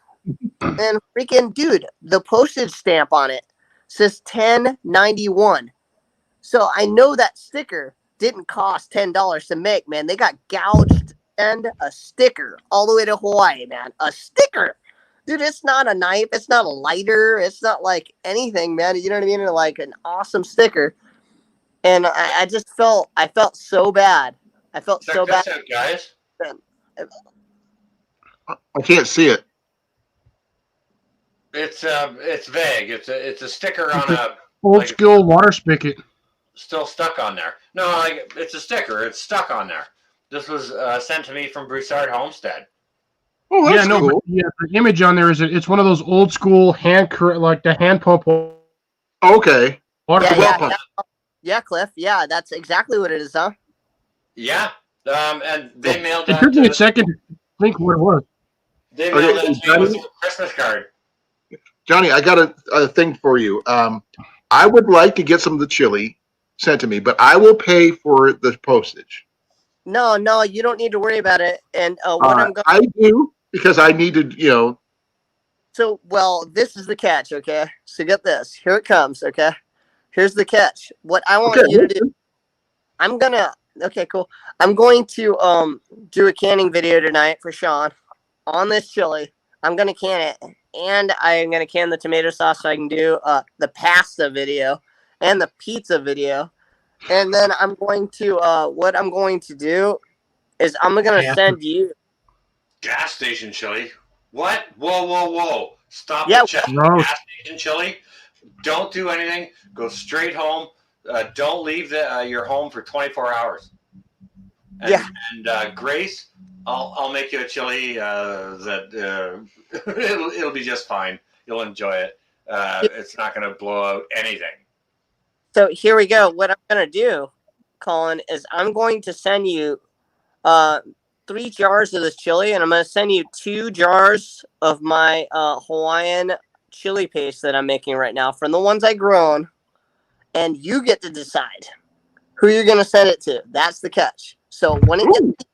and freaking dude, the postage stamp on it says $10.91. So I know that sticker didn't cost $10 to make, man. They got gouged and a sticker all the way to Hawaii, man. A sticker. Dude, it's not a knife. It's not a lighter. It's not like anything, man. You know what I mean? Like an awesome sticker. And I felt so bad. I felt Check so this bad. out, guys. I can't see it. It's vague. It's a sticker on a Old school water spigot. Still stuck on there. No, like it's a sticker. It's stuck on there. This was sent to me from Broussard Homestead. Oh, that's cool. The image on there it's one of those old school hand pump. Okay. Water Yeah, Cliff. Yeah, that's exactly what it is, huh? Yeah. And they mailed It took me a second to think what it was. They mailed it to me with a Christmas card. Johnny, I got a thing for you. I would like to get some of the chili sent to me, but I will pay for the postage. No, you don't need to worry about it. And I do, because I need to, So, well, this is the catch, okay? So get this. Here it comes, okay? Here's the catch. What I want you to do, okay, cool. I'm going to do a canning video tonight for Sean on this chili. I'm going to can it, and I'm going to can the tomato sauce so I can do the pasta video and the pizza video. And then I'm going to, what I'm going to do is I'm going to send you. Gas station chili? What? Whoa. Stop Yeah, the check. Gas station chili? Don't do anything. Go straight home. Don't leave your home for 24 hours. And Grace, I'll make you a chili that it'll be just fine. You'll enjoy it. It's not going to blow out anything. So here we go. What I'm going to do, Colin, is I'm going to send you 3 jars of this chili, and I'm going to send you 2 jars of my Hawaiian chili paste that I'm making right now from the ones I grown, and you get to decide who you're going to send it to. That's the catch. So when it gets,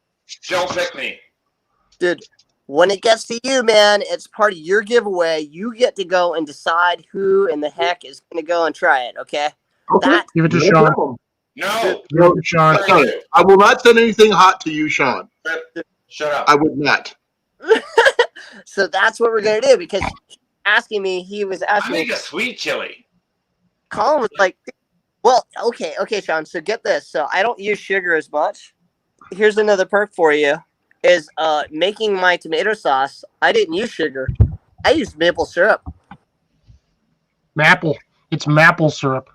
Don't pick me. dude, when it gets to you, man, it's part of your giveaway. You get to go and decide who in the heck is going to go and try it, okay? Okay. Give it to No Sean. problem. No. Give it to Sean. Sorry. I will not send anything hot to you, Sean. Shut up. I would not. So that's what we're going to do, because he was I asking make me, a sweet chili. Colin was like, well, okay, Sean, so get this. So I don't use sugar as much. Here's another perk for you, is making my tomato sauce. I didn't use sugar. I used maple syrup. Maple. It's maple syrup.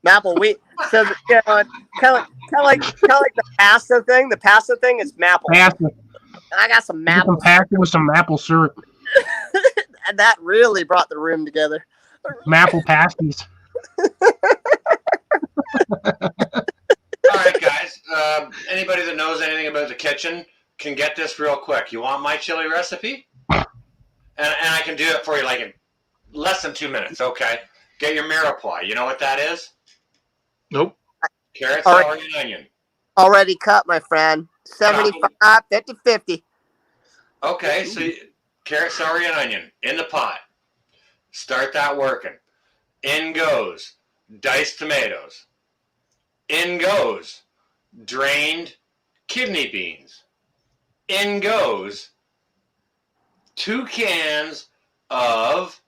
Maple wheat. So kind of like the pasta thing. The pasta thing is maple. Pasta. I got some Some maple, pasta with some maple syrup. and that really brought the room together. Maple pasties. All right, guys. Anybody that knows anything about the kitchen can get this real quick. You want my chili recipe? And I can do it for you like in less than 2 minutes, okay? Get your mirepoix. You know what that is? Nope. Carrot, All right. celery, and onion. Already cut, my friend. 75, 50-50. Okay, so carrot, celery, and onion in the pot. Start that working. In goes diced tomatoes. In goes drained kidney beans. In goes 2 cans of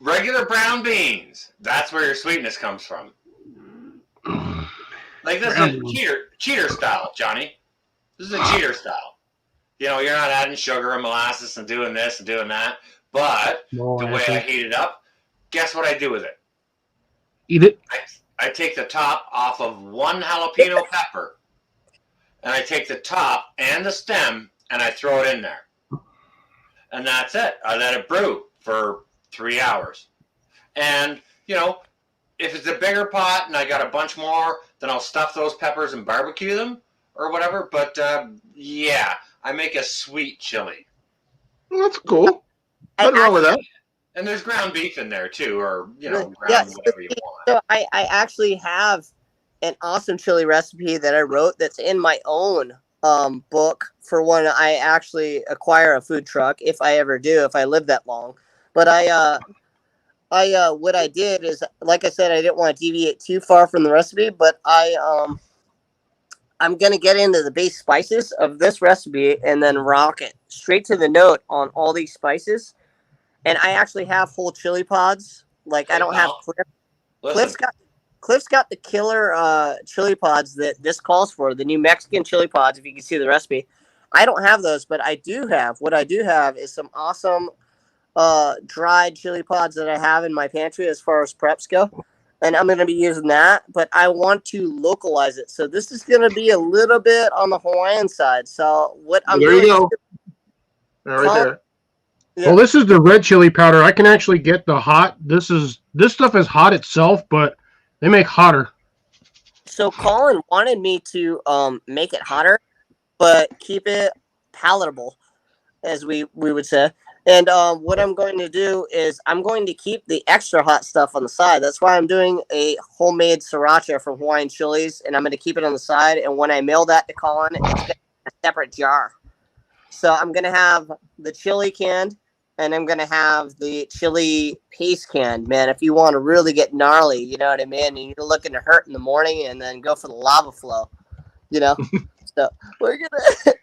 regular brown beans. That's where your sweetness comes from. Like this is cheater style, Johnny. This is a cheater style. You know, you're not adding sugar and molasses and doing this and doing that. But the way I heat it up, guess what I do with it? Eat it. I take the top off of 1 jalapeno pepper, and I take the top and the stem, and I throw it in there. And that's it. I let it brew for 3 hours. And, you know, if it's a bigger pot and I got a bunch more, then I'll stuff those peppers and barbecue them or whatever. But, yeah, I make a sweet chili. Well, that's cool. Nothing wrong with that. And there's ground beef in there, too, or, you know, Yes. whatever you want. So I actually have an awesome chili recipe that I wrote that's in my own book for when I actually acquire a food truck, if I ever do, if I live that long. But what I did is, like I said, I didn't want to deviate too far from the recipe, but I'm gonna get into the base spices of this recipe and then rock it straight to the note on all these spices. And I actually have whole chili pods. Like, I don't have Cliff. Cliff's got the killer chili pods that this calls for, the New Mexican chili pods, if you can see the recipe. I don't have those, but what I do have is some awesome dried chili pods that I have in my pantry as far as preps go. And I'm going to be using that, but I want to localize it. So this is going to be a little bit on the Hawaiian side. So what I'm There doing you go. Right there. Yeah. Well, this is the red chili powder. I can actually get the hot. This stuff is hot itself, but they make hotter. So Colin wanted me to make it hotter, but keep it palatable, as we would say. And what I'm going to do is I'm going to keep the extra hot stuff on the side. That's why I'm doing a homemade sriracha from Hawaiian Chilies, and I'm going to keep it on the side. And when I mail that to Colin, it's going to be a separate jar. So I'm going to have the chili canned, and I'm going to have the chili paste canned. Man, if you want to really get gnarly, you know what I mean? And you're looking to hurt in the morning and then go for the lava flow, you know? So we're going to...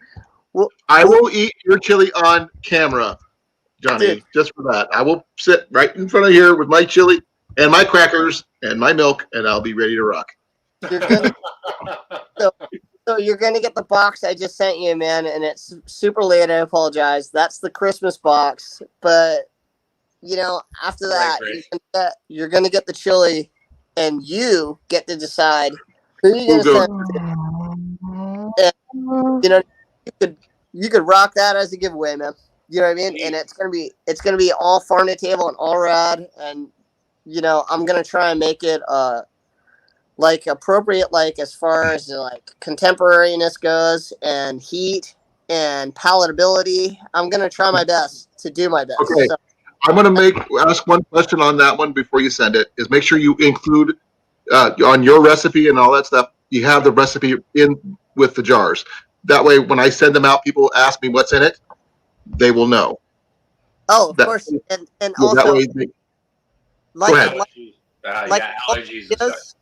I will eat your chili on camera, Johnny, Dude. just for that. I will sit right in front of here with my chili and my crackers and my milk, and I'll be ready to rock. You're gonna, so you're going to get the box I just sent you, man, and it's super late. I apologize. That's the Christmas box. But, you know, after that, you're going to get the chili, and you get to decide who you're going to send to. And, you know, you could rock that as a giveaway, man. You know what I mean? And it's gonna be all farm to table and all rad. And you know, I'm gonna try and make it like appropriate, like as far as like contemporariness goes and heat and palatability. I'm gonna try my best to do my best. Okay. So, I'm going to ask one question on that one before you send it. Is make sure you include on your recipe and all that stuff. You have the recipe in with the jars. That way, when I send them out, people ask me what's in it. They will know. oh, of That, course, and that also way like go ahead. like Allergies and stuff.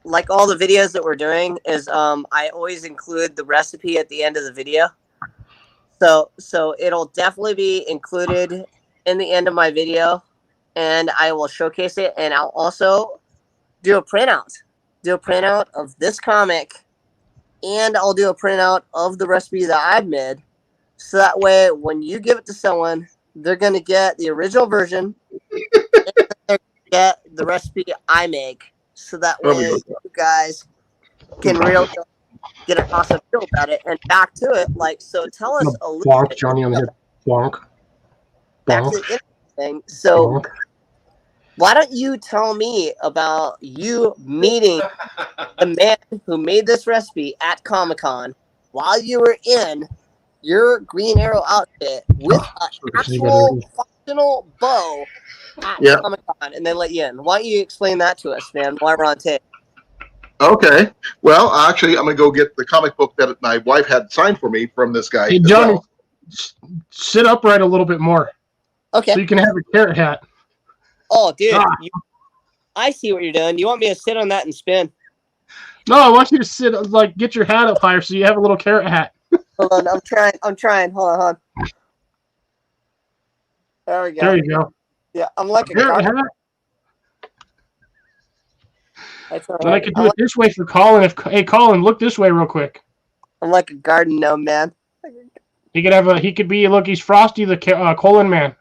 like all the videos that we're doing is I always include the recipe at the end of the video. So it'll definitely be included in the end of my video, and I will showcase it, and I'll also do a printout of this comic, and I'll do a printout of the recipe that I've made, so that way when you give it to someone, they're gonna get the original version and they're gonna get the recipe I make, so that way you guys can really get an awesome feel about it. And back to it, like, so tell us a little Bonk bit Johnny on the head. Bonk. back to Bonk. the internet thing. So Bonk. why don't you tell me about you meeting the man who made this recipe at Comic-Con while you were in your Green Arrow outfit with an actual functional bow at Comic-Con, and they let you in. Why don't you explain that to us, man, while we're on tape? Okay. Well, actually, I'm going to go get the comic book that my wife had signed for me from this guy. Hey, Johnny, sit upright a little bit more. Okay. So you can have a carrot hat. Oh, dude. I see what you're doing. You want me to sit on that and spin? No, I want you to sit, like, get your hat up higher so you have a little carrot hat. Hold on. I'm trying. Hold on. There we go. There you go. Yeah, I'm like a carrot hat. Then I could do it this way for Colin. Hey, Colin, look this way real quick. I'm like a garden gnome, man. He could have he could be, look, he's Frosty the colon man.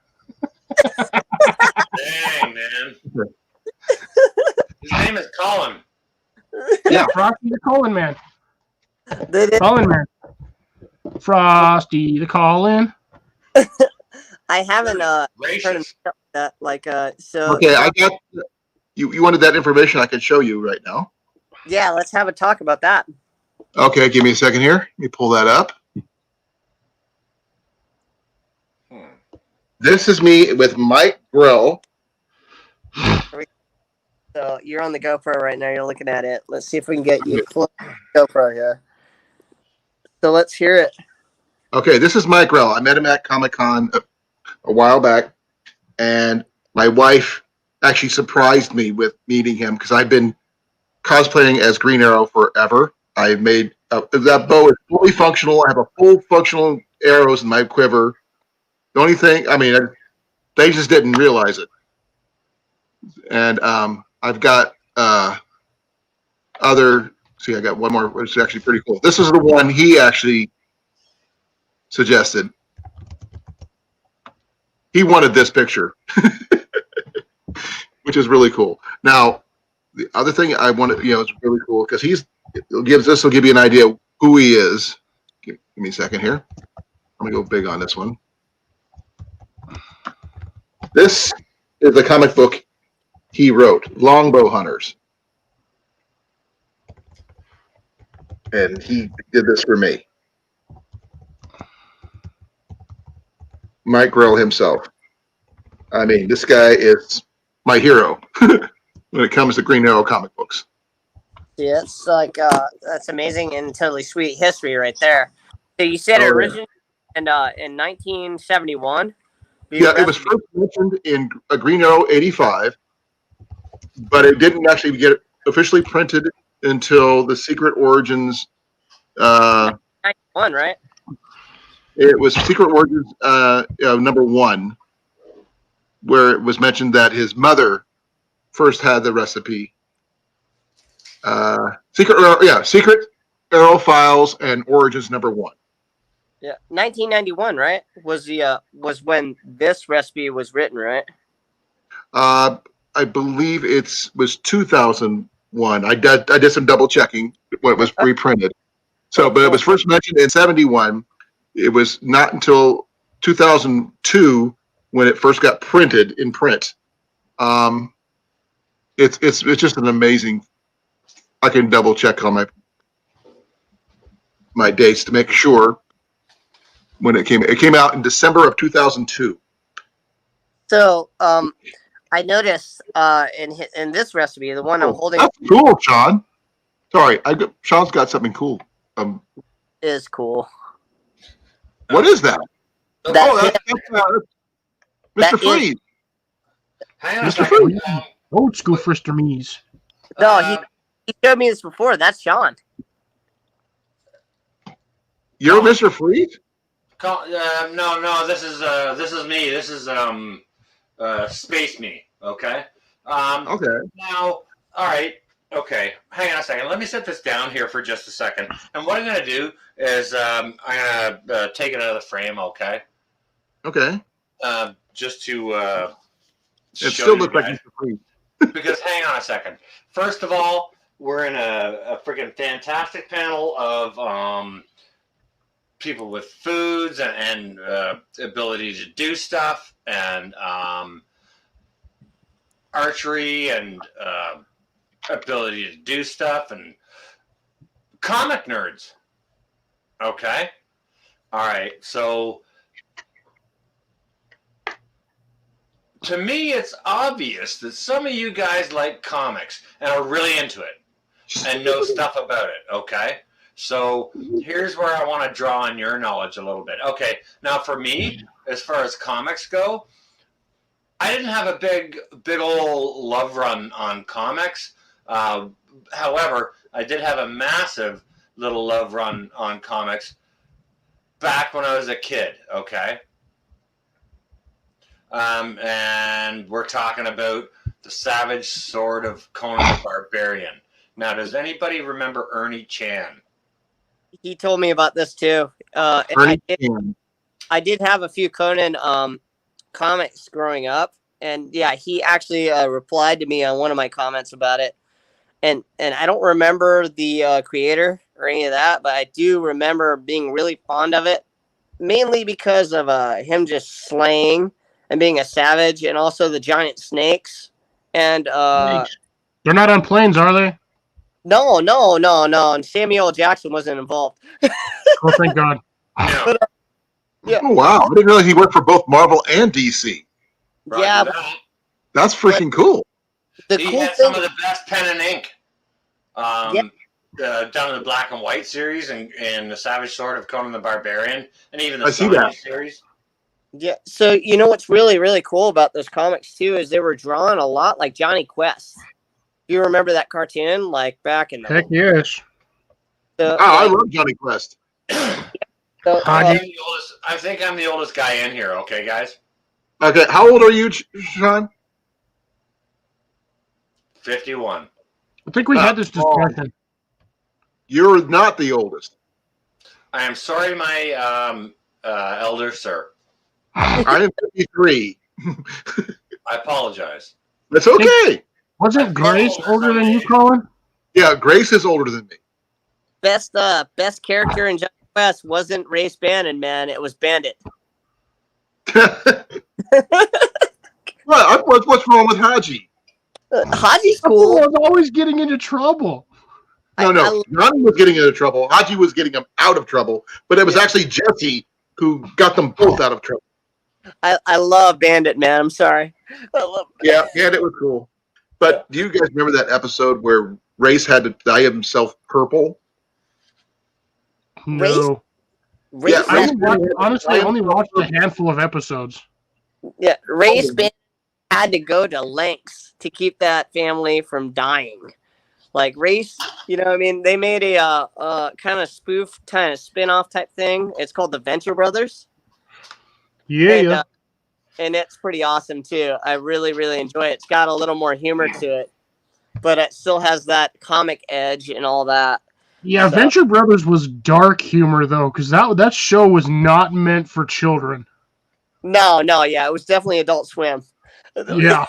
Dang, man. His name is Colin. Yeah, Frosty the colon man. Colin man. Frosty the Colin. I haven't heard him that, like, so. Okay, I got you wanted that information. I can show you right now. Yeah, let's have a talk about that. Okay, give me a second here. Let me pull that up. This is me with Mike Grell. So you're on the GoPro right now. You're looking at it. Let's see if we can get you close to the GoPro here. So let's hear it. Okay, this is Mike Grell. I met him at Comic-Con a while back, and my wife actually surprised me with meeting him because I've been cosplaying as Green Arrow forever. I've made that bow is fully functional. I have a full functional arrows in my quiver. The only thing, I mean, they just didn't realize it. And I've got other. See, I got one more, which is actually pretty cool. This is the one he actually suggested. He wanted this picture, which is really cool. Now, the other thing I wanted, it's really cool because this will give you an idea of who he is. Give me a second here. I'm gonna go big on this one. This is the comic book he wrote, Longbow Hunters. And he did this for me. Mike Grell himself. I mean, this guy is my hero when it comes to Green Arrow comic books. Yeah, it's like that's amazing and totally sweet history right there. So you said it originated in 1971. Yeah, it was first mentioned in a Green Arrow 85, but it didn't actually get officially printed until the Secret Origins. 91, right? It was Secret Origins #1, where it was mentioned that his mother first had the recipe. Secret Arrow Files and Origins #1. Yeah, 1991, right? Was when this recipe was written, right? I believe it was 2001. I did some double checking when it was reprinted. So, but it was first mentioned in 71. It was not until 2002 when it first got printed in print. It's just an amazing I can double check on my dates to make sure when it came. It came out in December of 2002. So, I noticed in this recipe, the one I'm holding That's cool, Sean. Sorry, Sean's got something cool. is cool. What is that? That's Mr. Freeze. Hang on a Mr. second. Freeze. Old school Frister Mees. No, he showed me this before. That's Sean. You're Mr. Freeze? No. This is me. This is Space Me. Okay. Okay. Now, all right. Okay. Hang on a second. Let me set this down here for just a second. And what I'm going to do is I'm going to take it out of the frame. Okay. Okay. Just to It show still you looks like guys. Mr. Freeze. Because hang on a second. First of all, we're in a freaking fantastic panel of people with foods and ability to do stuff and archery and ability to do stuff and comic nerds. Okay. All right. So to me, it's obvious that some of you guys like comics and are really into it and know stuff about it, okay? So here's where I want to draw on your knowledge a little bit. Okay, now for me, as far as comics go, I didn't have a big old love run on comics. However, I did have a massive little love run on comics back when I was a kid, okay? And we're talking about the Savage Sword of Conan the Barbarian. Now, does anybody remember Ernie Chan? He told me about this too. I did have a few Conan comics growing up, and yeah, he actually replied to me on one of my comments about it. And I don't remember the creator or any of that, but I do remember being really fond of it, mainly because of him just slaying and being a savage, and also the giant snakes. And they're not on planes, are they? No. And Samuel L. Jackson wasn't involved. Oh, thank God. No. Yeah. Oh, wow. I didn't realize he worked for both Marvel and DC. Yeah, That's freaking cool. the He cool had thing. some of the best pen and ink. Down in the Black and White series and the Savage Sword of Conan the Barbarian, and even the Sony series. Yeah, so you know what's really, really cool about those comics too is they were drawn a lot like Johnny Quest. Do you remember that cartoon, like back in the Heck yes. I love Johnny Quest. So, I think I'm the oldest guy in here. Okay, guys. Okay, how old are you, Sean? 51. I think we had this discussion. You're not the oldest. I am sorry, my elder sir. I am 53. I apologize. That's okay. Wasn't Grace older than you, Colin? Yeah, Grace is older than me. best character in Johnny Quest wasn't Race Bannon, man. It was Bandit. What's wrong with Haji? Haji's I cool. was always getting into trouble. No. Johnny was getting into trouble. Haji was getting him out of trouble. But it was actually Jesse who got them both out of trouble. I love Bandit, man. I'm sorry. Yeah, Bandit was cool. But do you guys remember that episode where Race had to dye himself purple? No. Race Yeah, I Race honestly only watched a handful of episodes. Yeah, Race Bandit had to go to lengths to keep that family from dying. Like Race, you know what I mean? They made a kind of spoof, kind of spin-off type thing. It's called the Venture Brothers. Yeah. And it's pretty awesome too. I really, really enjoy it. It's got a little more humor to it, but it still has that comic edge and all that. Yeah, So- Venture Brothers was dark humor though, because that show was not meant for children. No, yeah, it was definitely Adult Swim. Yeah. Hang on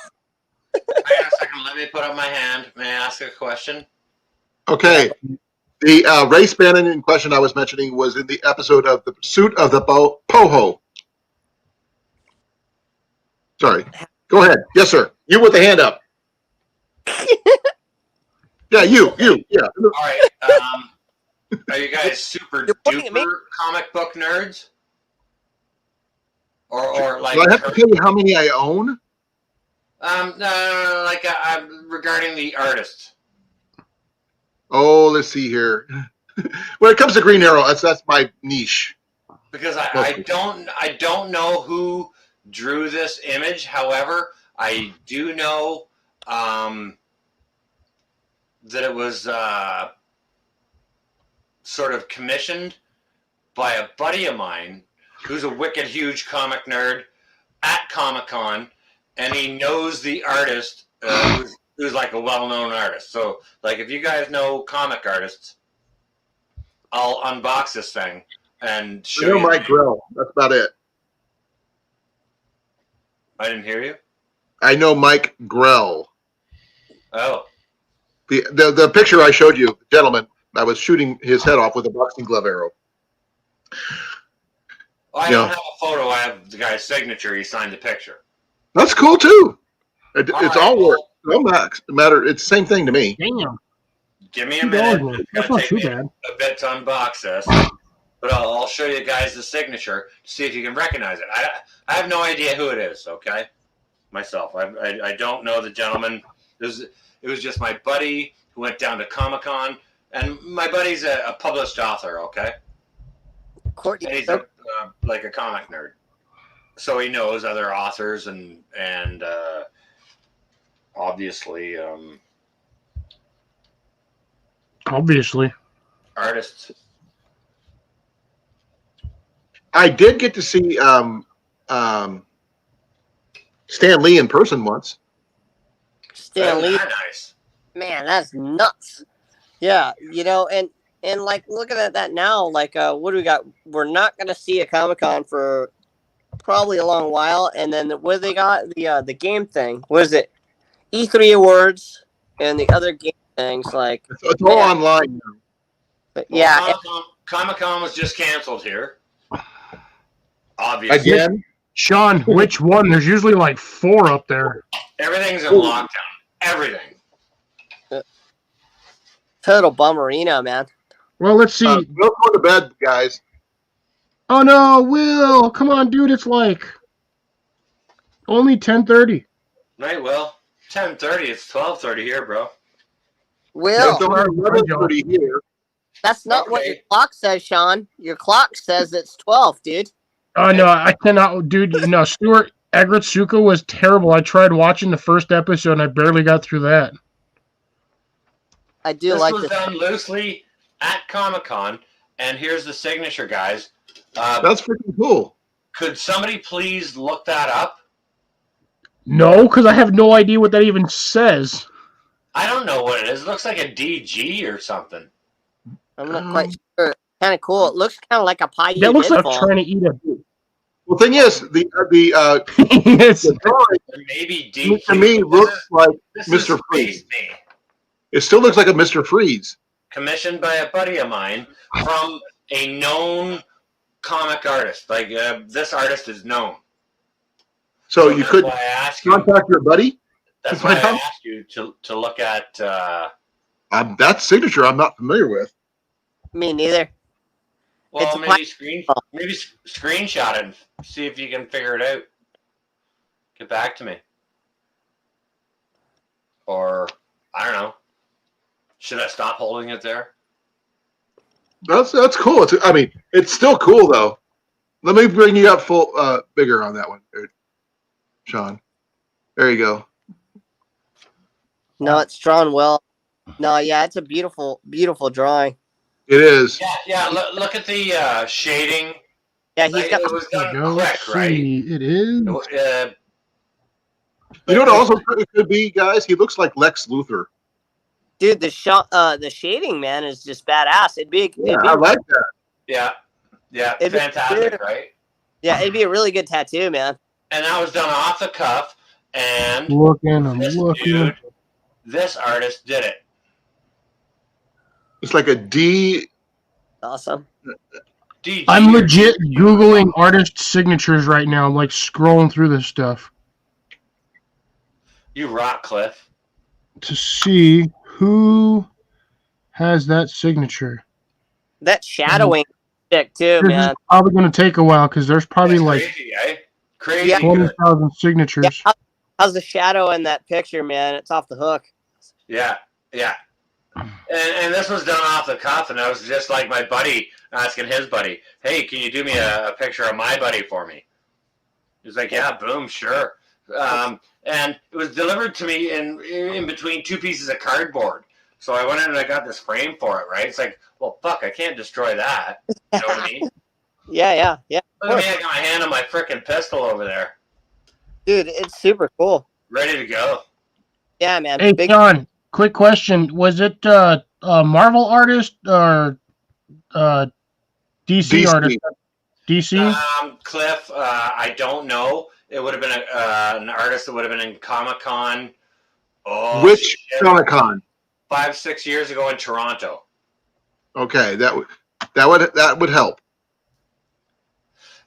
a second. Let me put up my hand. May I ask a question? Okay. The Race Bannon in question I was mentioning was in the episode of The Pursuit of the Poho. Sorry. Go ahead. Yes, sir. You with the hand up. Yeah, you. Yeah. All right. Are you guys super You're pointing at me? duper comic book nerds? Or like? Do I have to tell you how many I own? No, like regarding the artists. Oh, let's see here. When it comes to Green Arrow, that's my niche. Because I don't know who drew this image. However, I do know that it was sort of commissioned by a buddy of mine who's a wicked huge comic nerd at Comic-Con, and he knows the artist who's like a well-known artist. So, like, if you guys know comic artists, I'll unbox this thing and show you. Mike Grell. That's about it. I didn't hear you. I know Mike Grell. Oh. The picture I showed you, the gentleman, I was shooting his head off with a boxing glove arrow. Well, I don't have a photo. I have the guy's signature. He signed the picture. That's cool too. It's right, all work. No matter. It's the same thing to me. Damn. Give me a minute. Man. It's going to take me a bit to unbox this. But I'll show you guys the signature to see if you can recognize it. I have no idea who it is, okay? Myself. I don't know the gentleman. It was just my buddy who went down to Comic-Con. And my buddy's a published author, okay? Courtney, and he's like a comic nerd. So he knows other authors and obviously artists. I did get to see Stan Lee in person once. Stan Lee, nice. Man, that's nuts. Yeah, and like looking at that now, like what do we got? We're not gonna see a Comic-Con for probably a long while, and then what they got the game thing. What is it? E3 awards and the other game things like it's all online now. But yeah, well, Comic-Con was just canceled here. Obviously. Again, Sean, which one? There's usually like 4 up there. Everything's in lockdown. Everything. Total bummerino, man. Well, let's see. We'll go to bed, guys. Oh no, Will! Come on, dude. It's like only 10:30. Right, Will. 10:30. It's 12:30 here, bro. Will, It's only 11:30 here. that's not what your clock says, Sean. Your clock says it's 12, dude. Oh no, I cannot, dude. No, Stuart Agritsuka was terrible. I tried watching the first episode and I barely got through that. I do This like was this. done loosely at Comic-Con, and here's the signature, guys. That's freaking cool. Could somebody please look that up? No, because I have no idea what that even says. I don't know what it is. It looks like a DG or something. I'm not quite sure. Kind of cool. It looks kind of like a pie. That looks like I'm trying to eat a. Well, thing is, the Yes. the drawing Maybe DG. to me looks like This Mr. is Freeze. Space Me. It still looks like a Mr. Freeze. Commissioned by a buddy of mine from a known comic artist. Like this artist is known. So you that's could why I asked you. contact your buddy. That's to why find I out? asked you to look at. That signature I'm not familiar with. Me neither. Well, It's a maybe screenshot it and see if you can figure it out. Get back to me. Or I don't know. Should I stop holding it there? That's cool. It's still cool though. Let me bring you up full bigger on that one, dude. Sean. There you go. No, it's drawn well. No, yeah, it's a beautiful, beautiful drawing. It is. Yeah. Look at the shading. Yeah, he's got. It was done Go quick, right? see. It is. You know what also it could be, guys? He looks like Lex Luthor. Dude, the shading, man, is just badass. I like that. Yeah, It'd be fantastic, good. right? Yeah, it'd be a really good tattoo, man. And that was done off the cuff. And I'm this looking. dude, this artist did it. It's like a D. Awesome. DG I'm legit Googling artist signatures right now. I'm like scrolling through this stuff You rock, Cliff. to see Who has that signature? That shadowing stick too, This is man. probably going to take a while because there's probably That's like crazy, eh? Crazy Yeah. good. 20,000 signatures. Yeah, how's the shadow in that picture, man? It's off the hook. Yeah, yeah. And this was done off the cuff, and I was just like my buddy asking his buddy, "Hey, can you do me a picture of my buddy for me?" He's like, "Yeah, boom, sure." And it was delivered to me in between two pieces of cardboard. So I went in and I got this frame for it, right? It's like, well, fuck, I can't destroy that. You know what I mean? Yeah. Look at me, I got my hand on my frickin' pistol over there, Dude, it's super cool. ready to go. Yeah, man. Hey, John, quick question. Was it a Marvel artist or DC artist? DC? Cliff, I don't know. It would have been an artist that would have been in Comic-Con. Oh, Which Comic-Con? 5-6 years ago in Toronto. Okay, that would help.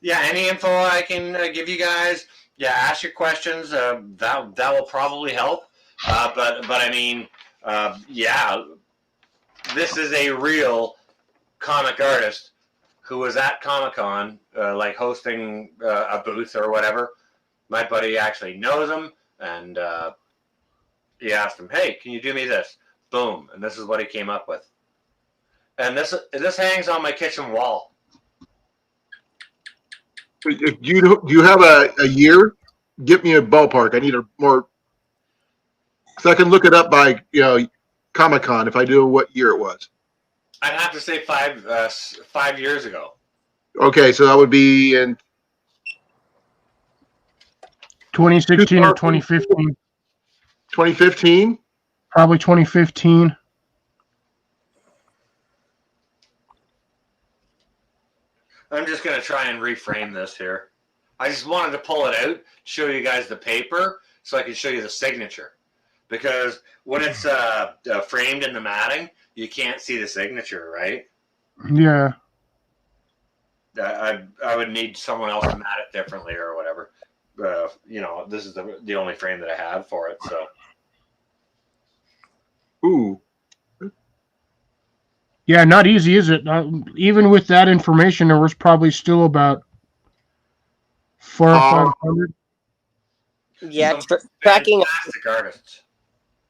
Yeah, any info I can give you guys. Yeah, ask your questions. That will probably help. But I mean, yeah, this is a real comic artist who was at Comic-Con, like hosting a booth or whatever. My buddy actually knows him, and he asked him, "Hey, can you do me this?" Boom, and this is what he came up with. And this hangs on my kitchen wall. Do you have a year? Give me a ballpark. I need a more, so I can look it up by Comic-Con if I do what year it was. I'd have to say 5 years ago. Okay, so that would be in 2016 or 2015. 2015? Probably 2015. I'm just going to try and reframe this here. I just wanted to pull it out, show you guys the paper, so I can show you the signature. Because when it's framed in the matting, you can't see the signature, right? Yeah. I would need someone else to mat it differently or whatever. This is the only frame that I have for it. So. Ooh. Yeah, not easy, is it? Even with that information, there was probably still about 400 or 500. Yeah, tracking. Fantastic artists.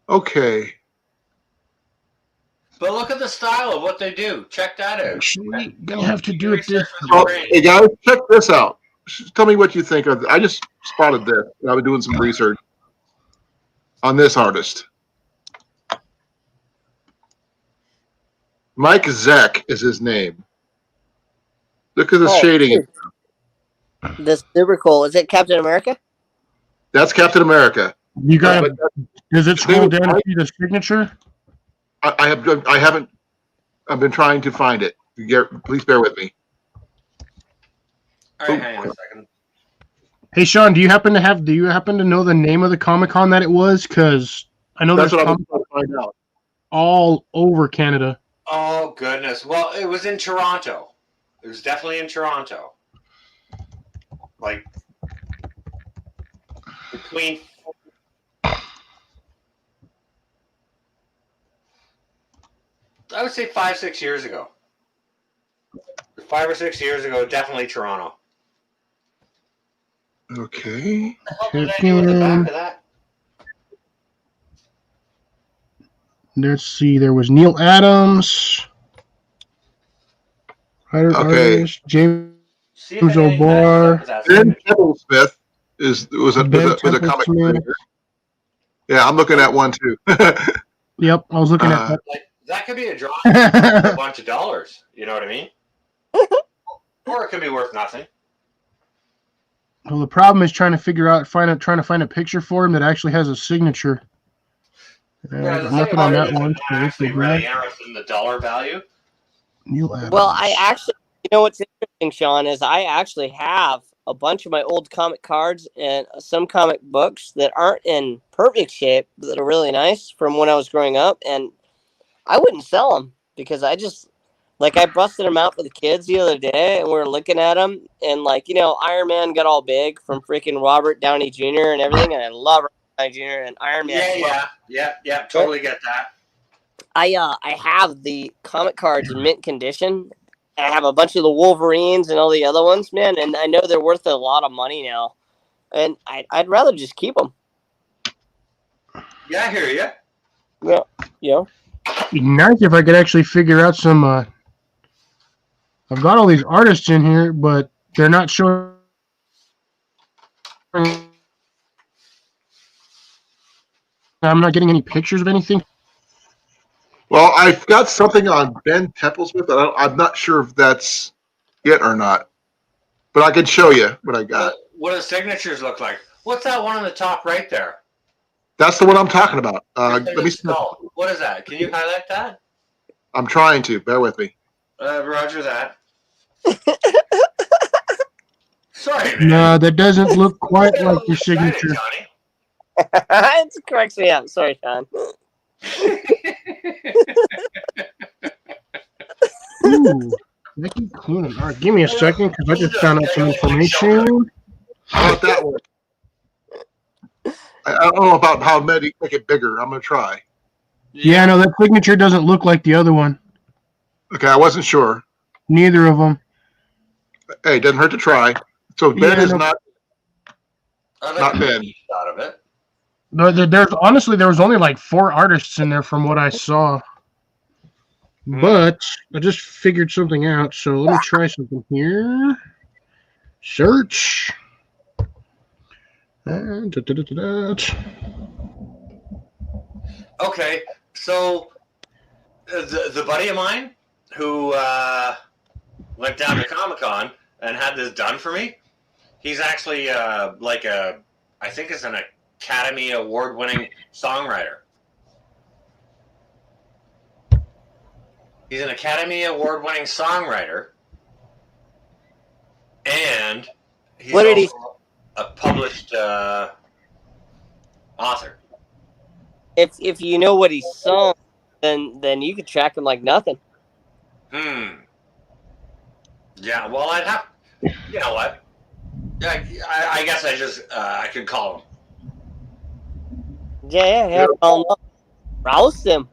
Okay. But look at the style of what they do. Check that out. Actually, gonna have to do it this. Hey guys, check this out. Tell me what you think of. I just spotted this. I was doing some research on this artist. Mike Zeck is his name. Look at the shading. That's super cool. Is it Captain America? That's Captain America. You got it. Does it scroll down to see the signature? I haven't. I've been trying to find it. Please bear with me. All right, hang on a second. Hey Sean, do you happen to know the name of the Comic-Con that it was? Because I know That's there's what I'm trying to find out. all over Canada. Oh goodness! Well, it was in Toronto. It was definitely in Toronto. Like between. I would say 5-6 years ago. 5 or 6 years ago, definitely Toronto. Okay. What did I do at the back of that? Let's see. There was Neil Adams. Okay. Artist, James O'Barr. Ben Templesmith was a comic creator. Yeah, I'm looking at one too. Yep, I was looking at that. Like, that could be a drawing for a bunch of dollars. You know what I mean? Or it could be worth nothing. Well, the problem is trying to find a picture for him that actually has a signature. I'm working on that one. I'm actually really interested in the dollar value. Neil Adams. Well, I actually, what's interesting, Sean, is I actually have a bunch of my old comic cards and some comic books that aren't in perfect shape that are really nice from when I was growing up, and I wouldn't sell them because I busted them out for the kids the other day, and we were looking at them, and Iron Man got all big from freaking Robert Downey Jr. and everything, and I love Robert Downey Jr. and Iron Man. Yeah, totally get that. I have the comic cards in mint condition. I have a bunch of the Wolverines and all the other ones, man, and I know they're worth a lot of money now. And I'd rather just keep them. Yeah, I hear you. Yeah, you know. It'd be nice if I could actually figure out some. I've got all these artists in here, but they're not showing. I'm not getting any pictures of anything. Well, I've got something on Ben Templesmith, but I'm not sure if that's it or not. But I can show you what I got. What do the signatures look like? What's that one on the top right there? That's the one I'm talking about. Let me see. What is that? Can you highlight that? I'm trying to. Bear with me. Roger that. Sorry, man. No, that doesn't look quite like your signature. Johnny. It cracks me up. Sorry, Sean. Ooh, Becky Cloonan. All right, give me a second because I just found out some information. How about that one? I don't know about how many make it bigger. I'm gonna try. Yeah, no, that signature doesn't look like the other one. Okay, I wasn't sure. Neither of them. Hey, it doesn't hurt to try. So Ben is not Ben. Out of it. There's honestly there was only like 4 artists in there from what I saw. But I just figured something out, so let me try something here. Search. Okay, so the buddy of mine who went down to Comic-Con and had this done for me, he's actually I think it's an Academy Award-winning songwriter. He's an Academy Award-winning songwriter, and he's a published author. If you know what he's sung, then you could track him like nothing. Yeah, well, I'd have. You know what? I guess I could call him. Yeah. Rouse him.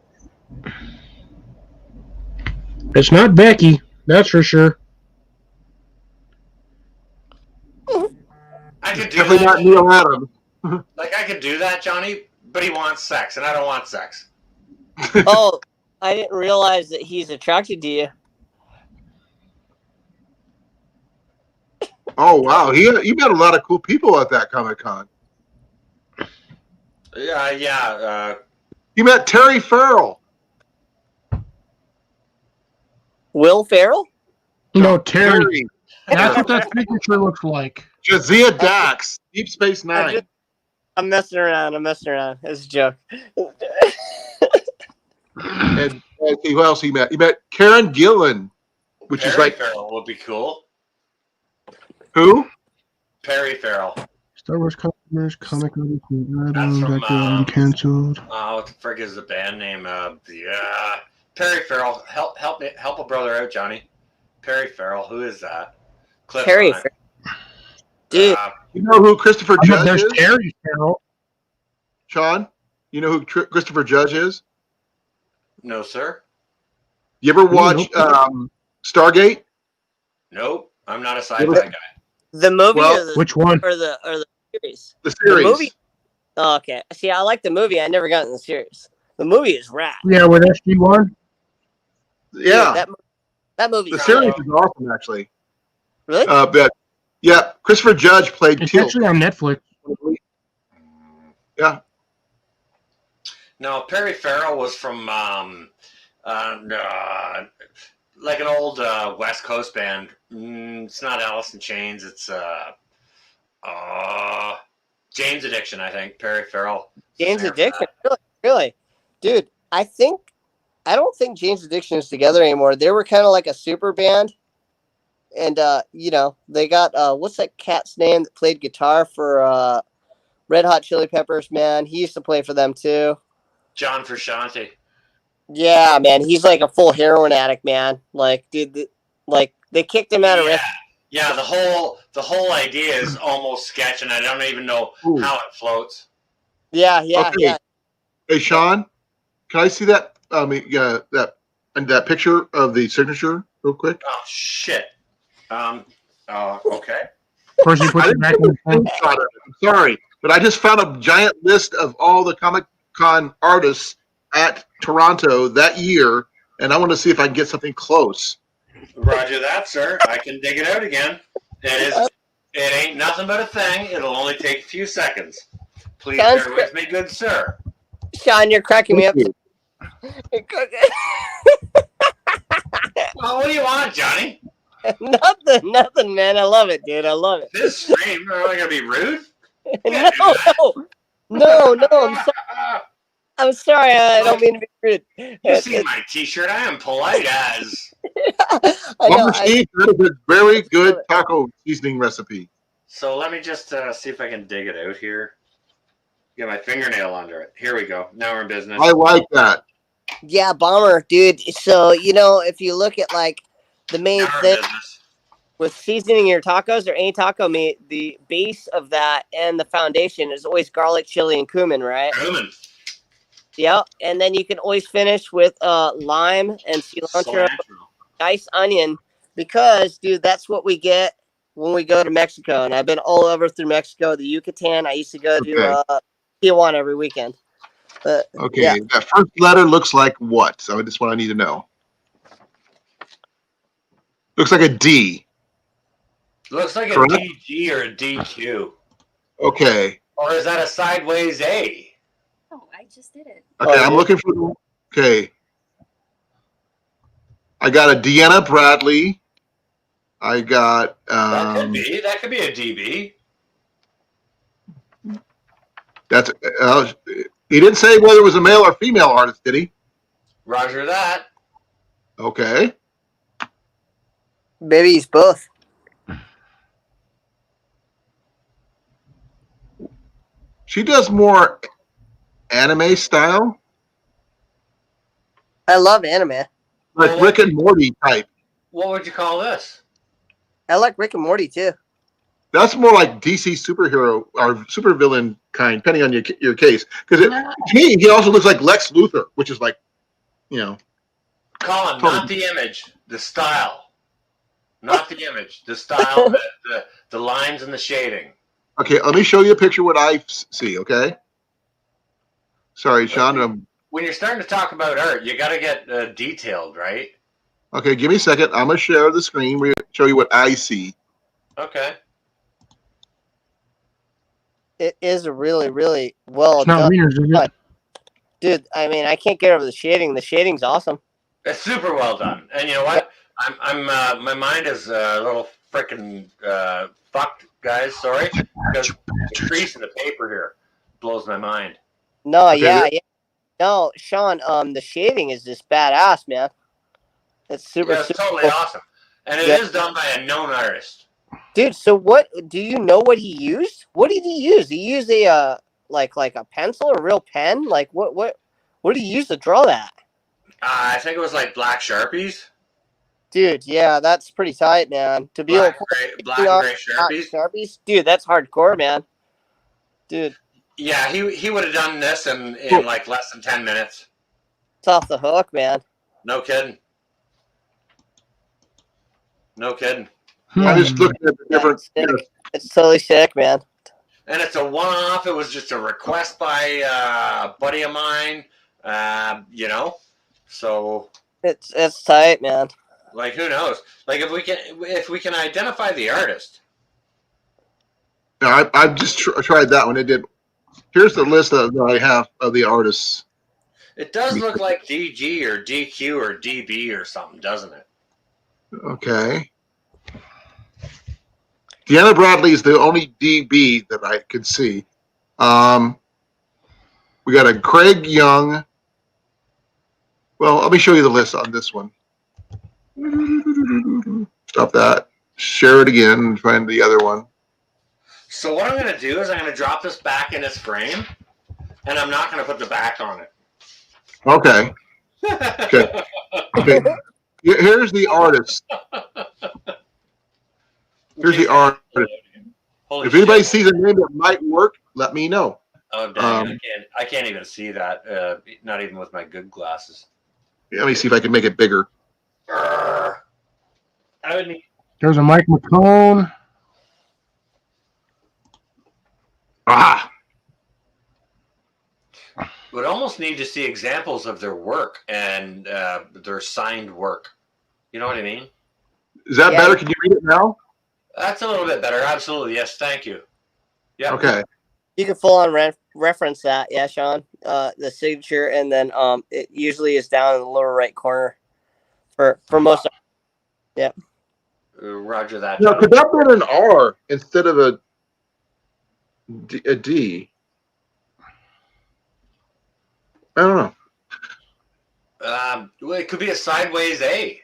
It's not Becky, that's for sure. I could do Definitely that. not Neil Adams. Like I could do that, Johnny, but he wants sex, and I don't want sex. Oh, I didn't realize that he's attracted to you. Oh wow, you met a lot of cool people at that Comic-Con. Yeah. You met Terry Farrell. Will Ferrell? No, Terry. That's what that signature looks like. Jazia Dax, Deep Space Nine. I'm messing around. It's a joke. And who else he met? He met Karen Gillan, which Perry is like Farrell would be cool. Who? Perry Farrell. Star Wars customers, comic That's from canceled. What the frick is the band name? Perry Farrell. Help a brother out, Johnny. Perry Farrell. Who is that? Cliff Perry on it. Farrell. Dude. You know who Christopher Judge There's is? Terry Farrell. Sean, you know who Christopher Judge is? No, sir. You ever watch Stargate? Nope. I'm not a sci-fi guy. The movie or the, which one? Or the series? The series. The movie? Oh, okay. See, I like the movie. I never got in the series. The movie is rad. Yeah, with SG1? Yeah. That movie. The series is awesome, actually. Really? Yeah, Christopher Judge played It's Teal. actually on Netflix. Yeah. No, Perry Farrell was from like an old West Coast band. It's not Alice in Chains. It's Jane's Addiction, I think. Perry Farrell. Jane's Addiction? Really? Dude, I don't think Jane's Addiction is together anymore. They were kind of like a super band. And, they got, what's that cat's name that played guitar for Red Hot Chili Peppers, man? He used to play for them, too. John Frusciante. Yeah, man. He's like a full heroin addict, man. Like, dude, they kicked him out of rest. Yeah, the whole idea is almost sketch, and I don't even know how it floats. Yeah. Hey, Sean, can I see that that picture of the signature real quick? Oh shit. Okay. Of course, you put it back in the thing. I'm sorry, but I just found a giant list of all the Comic-Con artists at Toronto that year, and I want to see if I can get something close. Roger that, sir. I can dig it out again. It ain't nothing but a thing. It'll only take a few seconds. Please bear with me, good sir. Sean, you're cracking me up. Well, what do you want, Johnny? Nothing, man. I love it, dude. I love it. This stream, am I gonna be rude? No. I'm sorry. I don't mean to be rude. You see my T-shirt? I am polite as. I know. Steve, that is a very good taco seasoning recipe. So let me just see if I can dig it out here. Get my fingernail under it. Here we go. Now we're in business. I like that. Yeah, bomber, dude. So if you look at like the main thing with seasoning your tacos or any taco meat, the base of that and the foundation is always garlic, chili, and cumin, right? Cumin. Yeah, and then you can always finish with lime and cilantro, diced onion, because, dude, that's what we get when we go to Mexico. And I've been all over through Mexico, the Yucatan. I used to go to Tijuana every weekend. Okay, yeah. That first letter looks like what? So that's what I need to know. Looks like a D. Looks like Correct? a DG or a DQ. Okay. Or is that a sideways A? Oh, I just did it. Okay, I'm looking for. Okay. I got a Deanna Bradley. I got. That could be a DB. That's. He didn't say whether it was a male or female artist, did he? Roger that. Okay. Maybe he's both. She does more anime style. I love anime. Like Rick and Morty type. What would you call this? I like Rick and Morty too. That's more like DC superhero or supervillain kind, depending on your case. Because to me, he also looks like Lex Luthor, which is like, Colin, totally. not the image, the style. Not the image, the style, the lines and the shading. Okay, let me show you a picture of what I see, okay? Sorry, Sean. When you're starting to talk about art, you got to get detailed, right? Okay, give me a second. I'm going to share the screen. Show you what I see. Okay. It is a really, really well It's not done. readers, is it? Dude, I mean, I can't get over the shading. The shading's awesome. It's super well done. And you know what? I'm my mind is a little freaking fucked, guys. Sorry, because the crease in the paper here blows my mind. No, Okay. yeah. No, Sean, the shading is just badass, man. It's super, Yeah, it's super totally cool. awesome, and it is done by a known artist. Dude, so what? Do you know what he used? What did he use? He used a like a pencil, a real pen. Like what did he use to draw that? I think it was like black Sharpies. Dude, yeah, that's pretty tight, man. To be Black able and to gray Sharpies. Sharpies, dude, that's hardcore, man. Dude, Yeah, he would have done this in like less than 10 minutes. it's off the hook, man. No kidding. No kidding. I just looked at the different. It's totally sick, man. And it's a one-off. It was just a request by a buddy of mine. So It's tight, man. like, who knows? Like, if we can identify the artist. No, I've just tried that one. It did. Here's the list that I have of the artists. It does look like DG or DQ or DB or something, doesn't it? Okay. Deanna Bradley is the only DB that I could see. We got a Craig Young. Well, let me show you the list on this one. Stop that. Share it again and find the other one. So what I'm going to do is I'm going to drop this back in its frame, and I'm not going to put the back on it. Okay. Okay. Here's the artist. Here's the artist. Holy If anybody shit. sees a name that might work, let me know. Oh, dang, I can't even see that. Not even with my good glasses. Let me see if I can make it bigger. I would need. There's a Mike McCone. Ah, Would almost need to see examples of their work and their signed work. You know what I mean? is that better? Can you read it now? That's a little bit better. Absolutely. Yes. Thank you. Yeah. Okay. You can full on reference that, yeah, Sean. The signature, and then it usually is down in the lower right corner for most. Yeah. Roger that. Now, could that be an R instead of a D? I don't know. Well, it could be a sideways A.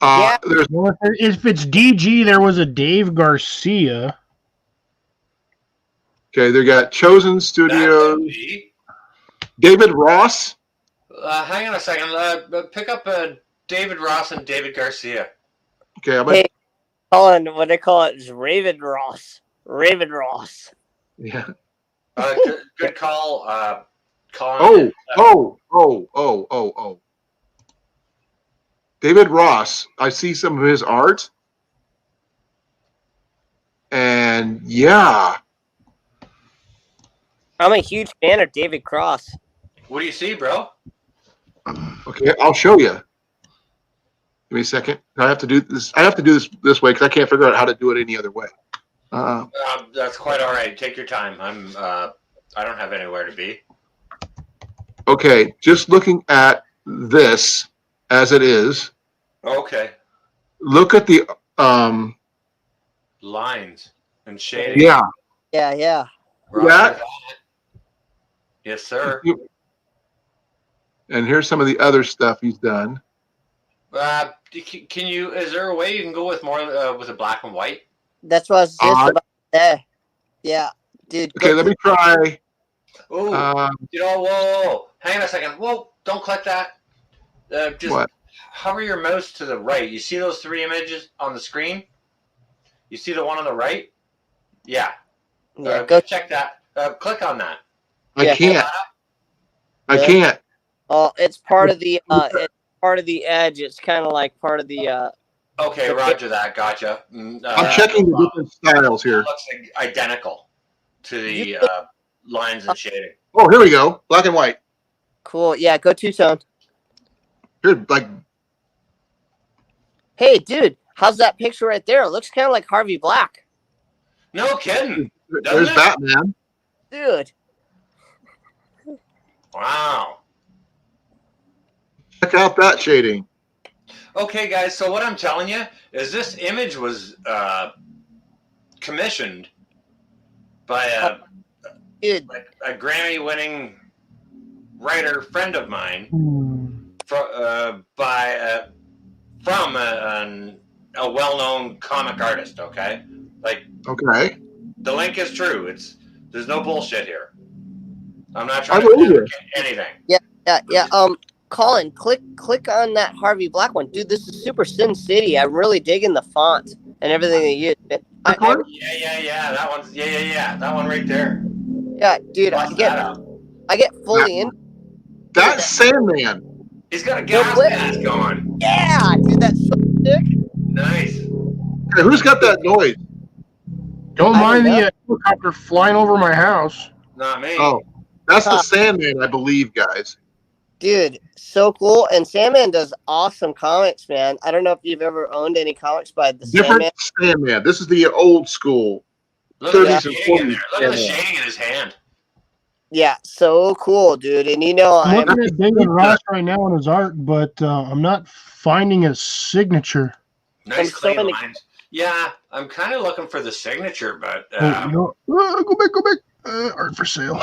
Yeah. There's If it's DG, there was a Dave Garcia. okay. They got Chosen Studios. David Ross. Hang on a second. Pick up David Ross and David Garcia. Okay, I'm Hey, Colin, what they call it is Raven Ross. Raven Ross. yeah. Good call, Colin. Oh. David Ross. I see some of his art, and yeah. I'm a huge fan of David Cross. What do you see, bro? Okay, I'll show you. Give me a second. I have to do this. I have to do this way because I can't figure out how to do it any other way. That's quite all right. Take your time. I don't have anywhere to be. Okay, just looking at this as it is. Okay. Look at the Lines and shading. yeah. Yeah. That. Yes, sir. And here's some of the other stuff he's done. Can you? Is there a way you can go with more with a black and white? That's what I was just about to say. Yeah, dude. Okay, let me try. Oh, whoa. Hang on a second. Whoa, don't click that. Just What? hover your mouse to the right. You see those three images on the screen? You see the one on the right? Yeah. Go check that. Click on that. I can't. I can't. Oh, it's part of the it's part of the edge. It's kind of like part of the. Okay, roger that. Gotcha. I'm checking the different styles here. It looks identical to the lines and shading. Oh, here we go. Black and white. Cool. Yeah, go two-tone. Here, like. Hey, dude, how's that picture right there? It looks kind of like Harvey Black. No kidding. There's Batman. Dude. Wow. Check out that shading. Okay, guys, so what I'm telling you is this image was commissioned by a Grammy-winning writer friend of mine from a well-known comic artist, okay? Okay. The link is true. There's no bullshit here. I'm not trying to fabricate anything. Yeah. Colin, click on that Harvey Black one, dude. This is super Sin City. I'm really digging the font and everything they use. Yeah. That one's that one right there. Yeah, dude. I get fully in. That's Sandman. He's got a gas mask on. Yeah, dude. That's so sick. Nice. Hey, who's got that noise? Don't mind the helicopter flying over my house. Not me. Oh, that's the Sandman, I believe, guys. Dude, so cool. And Sandman does awesome comics, man. I don't know if you've ever owned any comics by the Different Sandman. This is the old school. Look at the shading in there. Look at the shading in his hand. Yeah, so cool, dude. And I'm looking at David Ross right now on his art, but I'm not finding his signature. Nice clean lines. Yeah, I'm kind of looking for the signature, but go back. Art for sale.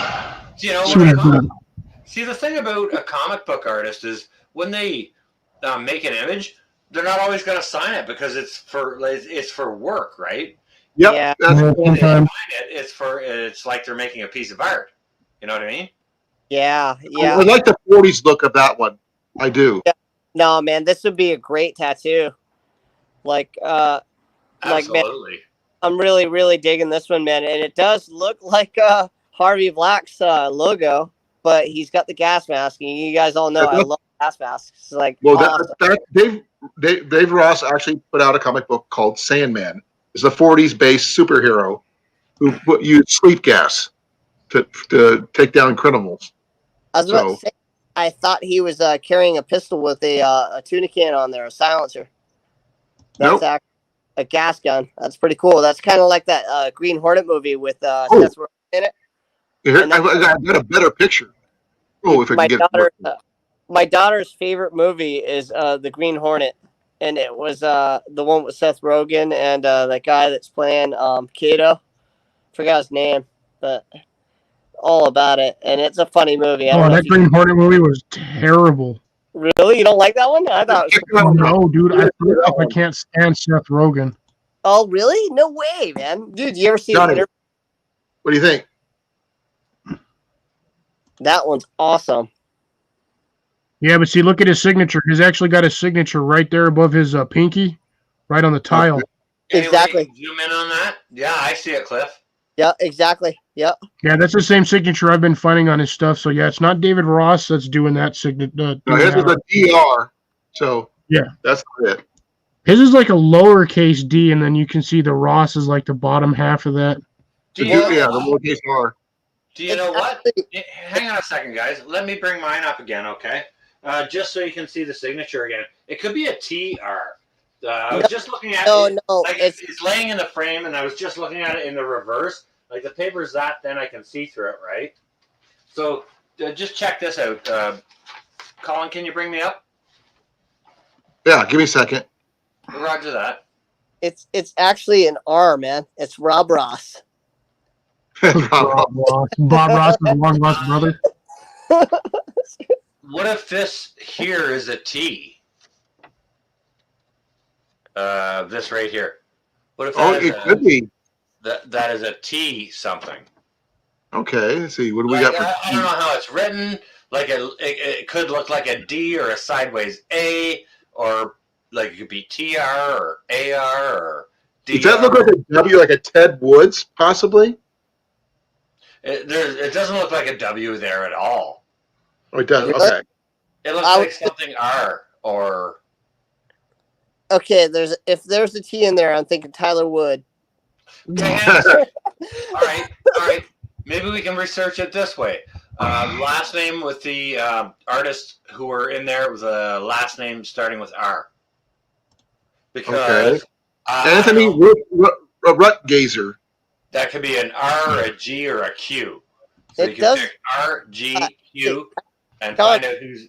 See, the thing about a comic book artist is when they make an image, they're not always going to sign it because it's for work, right? Yep. Yeah. It's like they're making a piece of art. You know what I mean? Yeah. I like the 40s look of that one. I do. Yeah. No, man, this would be a great tattoo. Absolutely. Man, I'm really, really digging this one, man. And it does look like Harvey Black's logo, but he's got the gas mask. And you guys all know I love gas mask. It's like Well, awesome. Dave Ross actually put out a comic book called Sandman. It's a 40s based superhero who used sleep gas to take down criminals. I was about to say, I thought he was carrying a pistol with a tuna can on there, a silencer. That's actually a gas gun. That's pretty cool. That's kind of like that Green Hornet movie with Seth Rogen in it. Here, I got a better picture. Oh, if I can get it. My daughter's favorite movie is the Green Hornet, and it was the one with Seth Rogen and that guy that's playing Kato. Forgot his name, but all about it, and it's a funny movie. Oh, that Green Hornet movie was terrible. Really? You don't like that one? I thought it was no, dude. I can't stand Seth Rogen. Oh, really? No way, man. Dude, you ever see What do you think? That one's awesome. Yeah, but see, look at his signature. He's actually got his signature right there above his pinky, right on the tile. Exactly. Zoom in on that. Yeah, I see it, Cliff. Yeah, exactly. Yep. Yeah, that's the same signature I've been finding on his stuff. So yeah, it's not David Ross that's doing that signature. No, his is a DR. So yeah, that's it. His is like a lowercase d, and then you can see the Ross is like the bottom half of that. The lowercase R. Do you know what? Hang on a second, guys. Let me bring mine up again, okay? Just so you can see the signature again. It could be a TR. I was just looking at it. Like it's laying in the frame, and I was just looking at it in the reverse. Like the paper's that thin, I can see through it, right? So just check this out. Colin, can you bring me up? Yeah, give me a second. Roger that. It's actually an R, man. It's Rob Ross. Bob Ross is Bob Ross' brother. What if this here is a T? This right here. What if that could be. That is a T something. Okay, let's see. What do we got for I don't know how it's written. Like it could look like a D or a sideways A, or like it could be TR or AR or DR. Does that look like a W, like a Ted Woods, possibly? It doesn't look like a W there at all. Oh, it does. Okay. It looks like something R or. Okay, if there's a T in there, I'm thinking Tyler Wood. all right. Maybe we can research it this way. Last name with the artists who were in there was a last name starting with R. Because Anthony Rutgazer. That could be an R, a G, or a Q. So you can pick R, G, Q, and find out who's.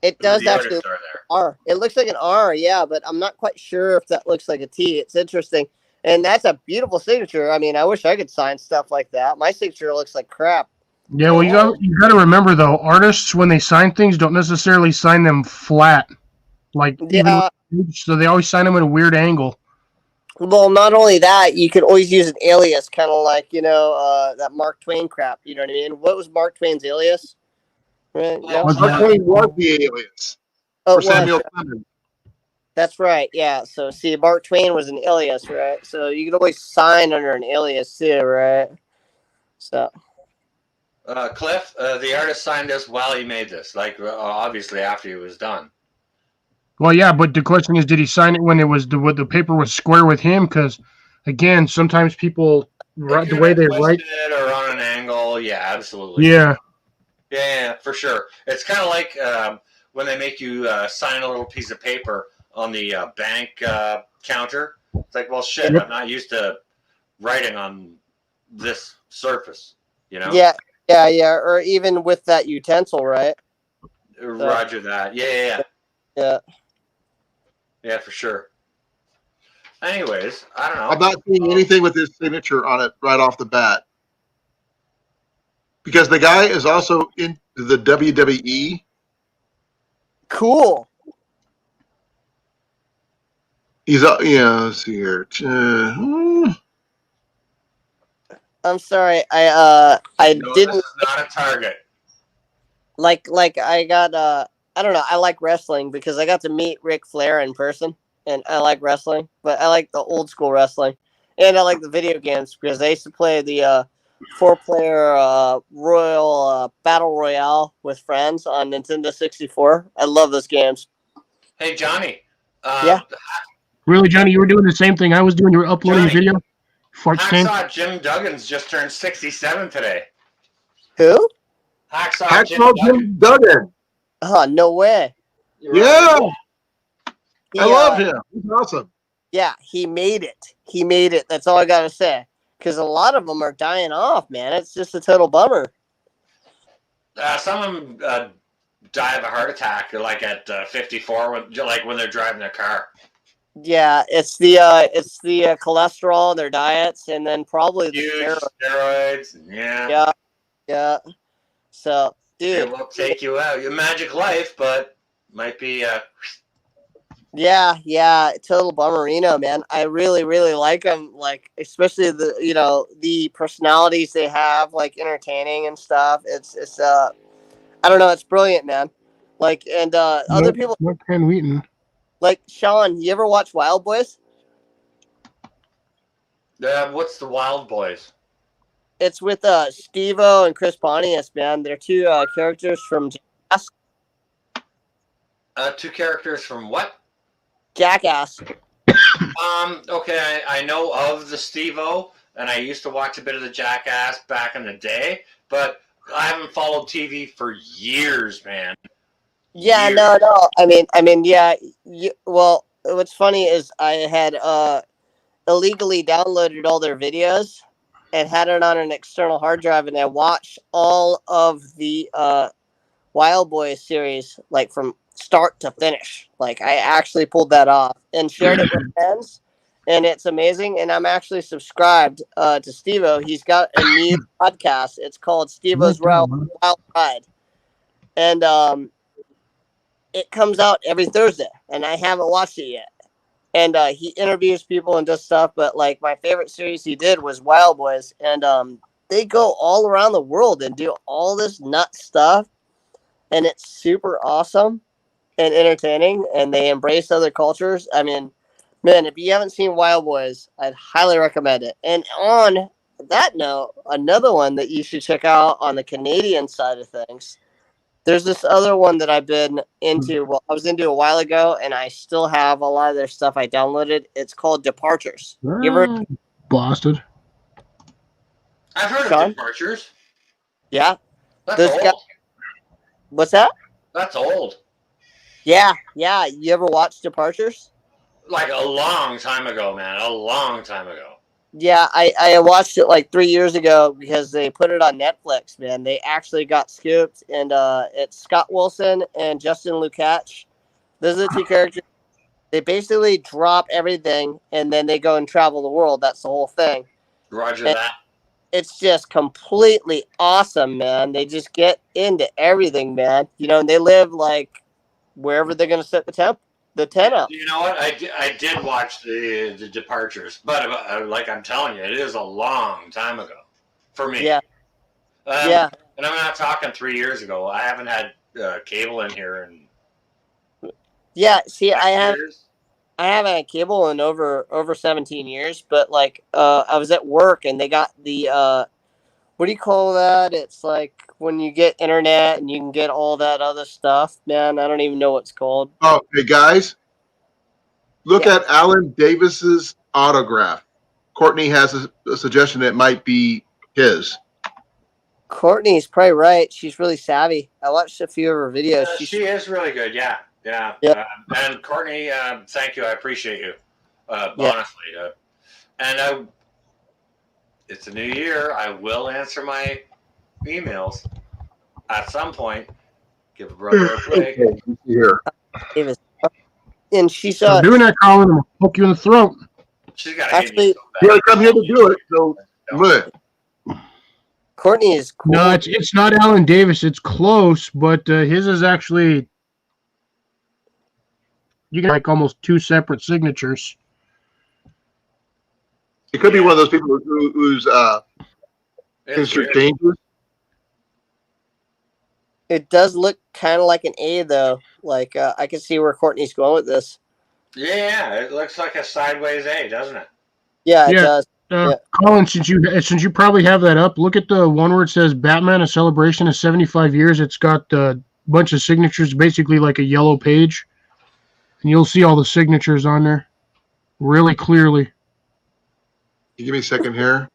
It does actually R. It looks like an R, yeah, but I'm not quite sure if that looks like a T. It's interesting. And that's a beautiful signature. I mean, I wish I could sign stuff like that. My signature looks like crap. Yeah, well, you got to remember, though, artists, when they sign things, don't necessarily sign them flat. Like, so they always sign them at a weird angle. Well, not only that, you could always use an alias, kind of like, that Mark Twain crap. You know what I mean? What was Mark Twain's alias? Right? Yeah. Mark Twain was the alias for Samuel Clemens. That's right. Yeah. So, see, Mark Twain was an alias, right? So you could always sign under an alias too, right? So. Cliff, the artist signed this while he made this, like obviously after he was done. Well, yeah, but the question is, did he sign it when the paper was square with him? Because, again, sometimes people the way they write it or on an angle. Yeah, absolutely. Yeah, for sure. It's kind of like when they make you sign a little piece of paper on the bank counter. It's like, well, shit, I'm not used to writing on this surface, Yeah. Or even with that utensil, right? Roger that. Yeah. Yeah, for sure. Anyways, I don't know. I'm not seeing anything with his signature on it right off the bat. Because the guy is also in the WWE. Cool. He's let's see here. I'm sorry. I didn't. This is not a target. Like I got I don't know. I like wrestling because I got to meet Ric Flair in person, and I like wrestling. But I like the old school wrestling, and I like the video games because I used to play the 4-player Royal Battle Royale with friends on Nintendo 64. I love those games. Hey, Johnny. Yeah. Really, Johnny, you were doing the same thing I was doing. You were uploading a Johnny, video. Hacksaw Jim Duggins just turned 67 today. Who? Hacksaw Jim Duggan. Oh, no way. Yeah. He, I love him. He's awesome. Yeah, he made it. He made it. That's all I got to say. Because a lot of them are dying off, man. It's just a total bummer. Some of them die of a heart attack, like at 54, when they're driving their car. Yeah, it's the cholesterol in their diets, and then probably the steroids. Yeah. Yeah. So, dude, it will take you out. Your magic life, but might be. Yeah, total bummerino, man. I really, really like them. Like, especially the personalities they have, like entertaining and stuff. It's I don't know, it's brilliant, man. Like, and other people Not Ken Wheaton. like Sean. You ever watch Wild Boys? What's the Wild Boys? It's with Steve-O and Chris Pontius, man. They're two characters from Jackass. Two characters from what? Jackass. Okay, I know of the Steve-O, and I used to watch a bit of the Jackass back in the day, but I haven't followed TV for years, man. Yeah, years. no. I mean, yeah. Well, what's funny is I had illegally downloaded all their videos and had it on an external hard drive, and I watched all of the Wild Boys series, like from start to finish. Like, I actually pulled that off and shared it with friends, and it's amazing. And I'm actually subscribed to Steve-O. He's got a new podcast. It's called Steve-O's Wild Ride, and it comes out every Thursday, and I haven't watched it yet. And he interviews people and does stuff, but like my favorite series he did was Wild Boys, and they go all around the world and do all this nut stuff, and it's super awesome and entertaining, and they embrace other cultures. I mean, man, if you haven't seen Wild Boys, I'd highly recommend it. And on that note, another one that you should check out on the Canadian side of things, there's this other one that I've been into. Well, I was into a while ago, and I still have a lot of their stuff I downloaded. It's called Departures. You ever? Blasted. I've heard Sean? of Departures. Yeah. That's Those old. guys- What's that? That's old. Yeah. You ever watch Departures? Like a long time ago, man. A long time ago. Yeah, I watched it like 3 years ago because they put it on Netflix, man. They actually got scooped, and it's Scott Wilson and Justin Lukács. Those are the two characters. They basically drop everything, and then they go and travel the world. That's the whole thing. Roger And that. it's just completely awesome, man. They just get into everything, man. And they live like wherever they're going to set the tent up. You know what? I did watch the Departures, but like I'm telling you, it is a long time ago for me. Yeah. And I'm not talking 3 years ago. I haven't had cable in here in. Yeah. See, I years. haven't had cable in over 17 years, but like I was at work and they got the what do you call that? It's like when you get internet and you can get all that other stuff, man. I don't even know what it's called. Oh, hey guys, look at Alan Davis's autograph. Courtney has a suggestion that might be his. Courtney's probably right. She's really savvy. I watched a few of her videos. She is really good. Yeah. Yep. And Courtney, thank you. I appreciate you. Honestly. And it's a new year. I will answer my emails at some point. Give a brother a break. Here. And she's doing that, Colin. I'm gonna poke you in the throat. She's got actually. Yeah, come here to do it. So, look. Courtney is cool. No, it's not Alan Davis. It's close, but his is actually you got like almost two separate signatures. It could be one of those people who's considered dangerous. It does look kind of like an A, though. Like I can see where Courtney's going with this. Yeah, it looks like a sideways A, doesn't it? Yeah, it does. Colin, since you probably have that up, look at the one where it says Batman: A Celebration of 75 Years. It's got a bunch of signatures, basically like a yellow page, and you'll see all the signatures on there really clearly. You give me a second here.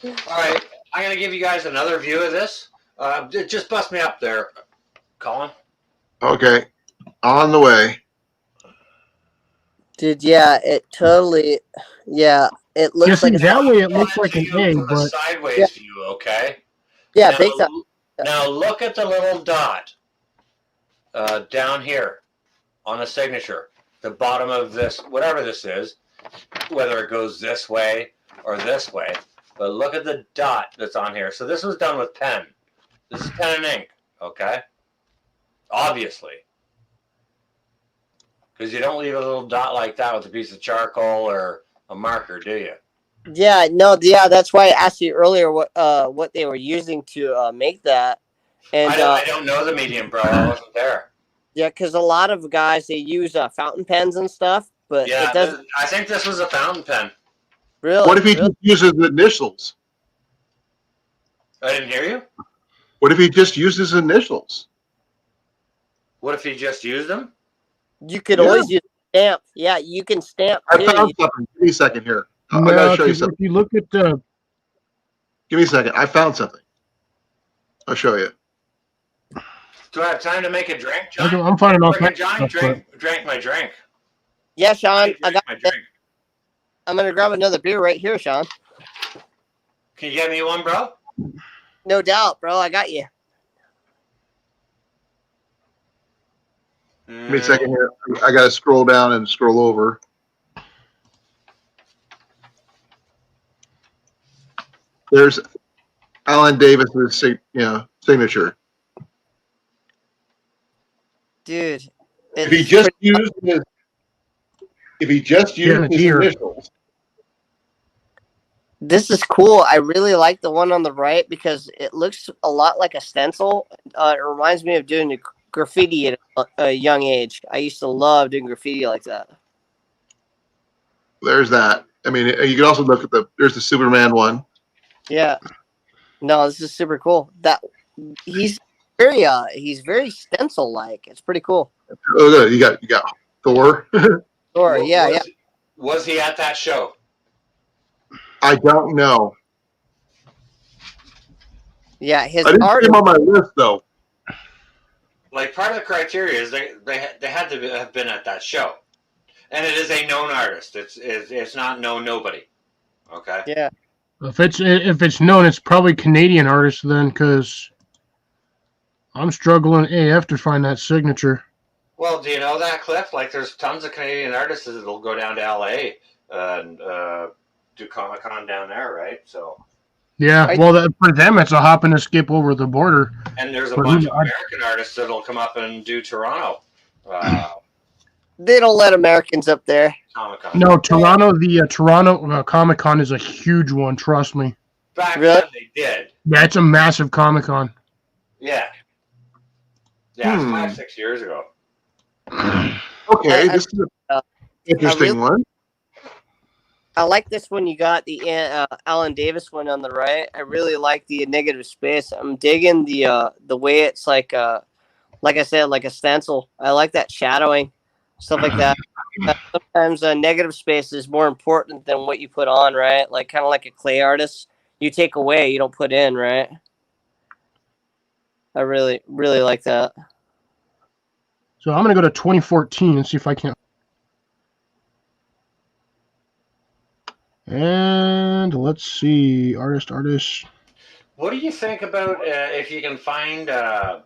All right, I'm gonna give you guys another view of this. Just bust me up there, Colin. Okay, on the way. Dude, yeah, it totally, yeah, it looks Yes, like that way it looks like an A, from a but sideways view, okay? yeah, now, big time. Now look at the little dot down here on the signature, the bottom of this, whatever this is, whether it goes this way or this way. But look at the dot that's on here. So this was done with pen. This is pen and ink, okay? Obviously. Because you don't leave a little dot like that with a piece of charcoal or a marker, do you? Yeah, no, yeah, that's why I asked you earlier what they were using to make that. And I don't know the medium, bro. I wasn't there. Yeah, because a lot of guys, they use fountain pens and stuff, but Yeah, it doesn't. I think this was a fountain pen. Really? What if he just uses the initials? I didn't hear you. What if he just uses initials? What if he just used them? You could always use stamp. Yeah, you can stamp too. I found something. Give me a second here. I no, gotta show you something. if you look at the, Give me a second. I found something. I'll show you. Do I have time to make a drink, John? I'm finding all kinds of Johnny stuff, drank my drink. Yeah, Sean, I got my drink. I'm gonna grab another beer right here, Sean. Can you get me one, bro? No doubt, bro. I got you. Give me a second here. I gotta scroll down and scroll over. There's Alan Davis's signature. Dude. If he just used his initials. This is cool. I really like the one on the right because it looks a lot like a stencil. It reminds me of doing graffiti at a young age. I used to love doing graffiti like that. There's that. I mean, you can also look at there's the Superman one. Yeah. No, this is super cool. He's very stencil like. It's pretty cool. Oh, good. You got Thor. Thor, yeah. Was he at that show? I don't know. Yeah, his I didn't art see him on my list though. Like, part of the criteria is they had to have been at that show, and it is a known artist. It's not nobody. Okay. Yeah. if it's known, it's probably Canadian artist then, because I'm struggling AF to find that signature. Well, do you know that, Cliff? Like, there's tons of Canadian artists that'll go down to LA and do Comic-Con down there, right? So. Yeah, well, for them, it's a hop and a skip over the border. And there's a bunch of American artists that'll come up and do Toronto. They don't let Americans up there. Comic-Con. No, Toronto. The Toronto Comic-Con is a huge one. Trust me. Back then they did. Yeah, it's a massive Comic-Con. Yeah. Yeah, it's 5-6 years ago. Okay, this is an interesting one. I like this one. You got the Alan Davis one on the right. I really like the negative space. I'm digging the way it's like I said, like a stencil. I like that shadowing, stuff like that. Sometimes negative space is more important than what you put on, right? Like kind of like a clay artist. You take away, you don't put in, right? I really, really like that. So I'm going to go to 2014 and see if I can. And let's see, artist. What do you think about if you can find a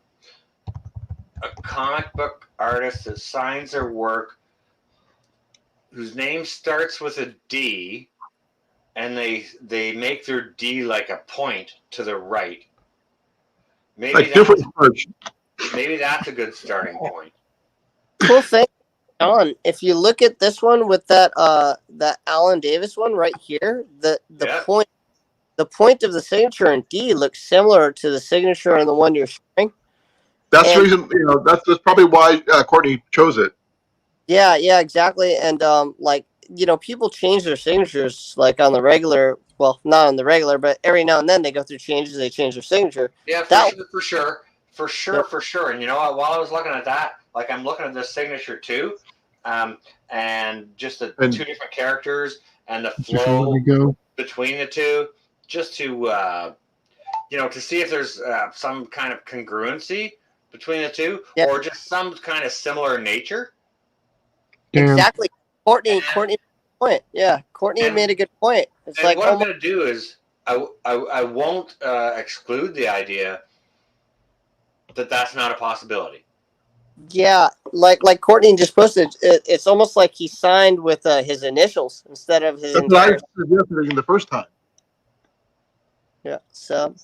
comic book artist that signs their work whose name starts with a D, and they make their D like a point to the right? Maybe like different parts. Maybe that's a good starting point. Cool thing, John. If you look at this one with that Alan Davis one right here, the point of the signature in D looks similar to the signature on the one you're showing. That's the reason, that's probably why Courtney chose it. Yeah, exactly. And like people change their signatures like on the regular. Well, not on the regular, but every now and then they go through changes. They change their signature. Yeah, for sure. And you know what? While I was looking at that, like I'm looking at this signature too, and just the two different characters and the flow between the two, just to to see if there's some kind of congruency between the two, or just some kind of similar nature. Exactly. Courtney made a point. Yeah, Courtney made a good point. It's like what I'm going to do is I won't exclude the idea that that's not a possibility. Yeah, like Courtney just posted, it's almost like he signed with his initials instead of his entire. That's what I suggested the first time. Yeah. So.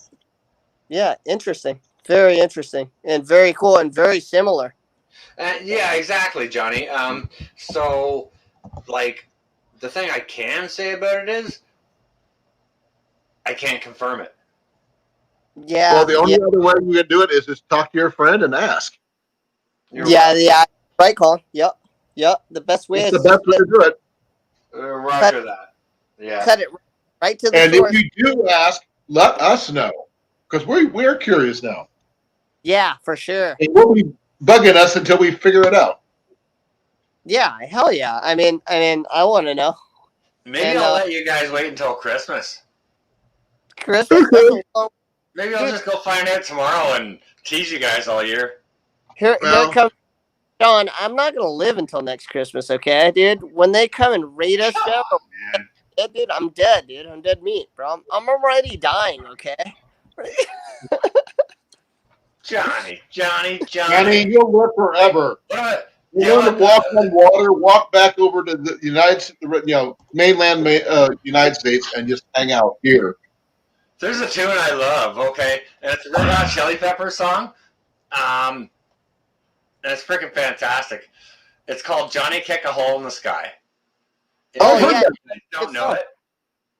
Yeah, interesting. Very interesting, and very cool, and very similar. Yeah, exactly, Johnny. So, like, the thing I can say about it is, I can't confirm it. Yeah. Well, the only other way you can do it is just talk to your friend and ask. Yeah. Right, Colin. Yep. The best way is the best way to do it. Roger that. Yeah. Cut it right to the and source. if you do ask, let us know, because we're curious now. Yeah, for sure. It will be bugging us until we figure it out. Yeah, hell yeah. I mean, I want to know. Maybe I'll let you guys wait until Christmas. Christmas? Maybe I'll just go find out tomorrow and tease you guys all year. Here comes Sean. I'm not gonna live until next Christmas, okay, dude? When they come and raid us, dude, I'm dead, dude. I'm dead meat, bro. I'm already dying, okay? Johnny, you'll live forever. You're going to walk on water, walk back over to the mainland United States, and just hang out here. There's a tune I love, okay, and it's a Red Hot Chili Peppers song, and it's freaking fantastic. It's called "Johnny Kick a Hole in the Sky." Don't know it?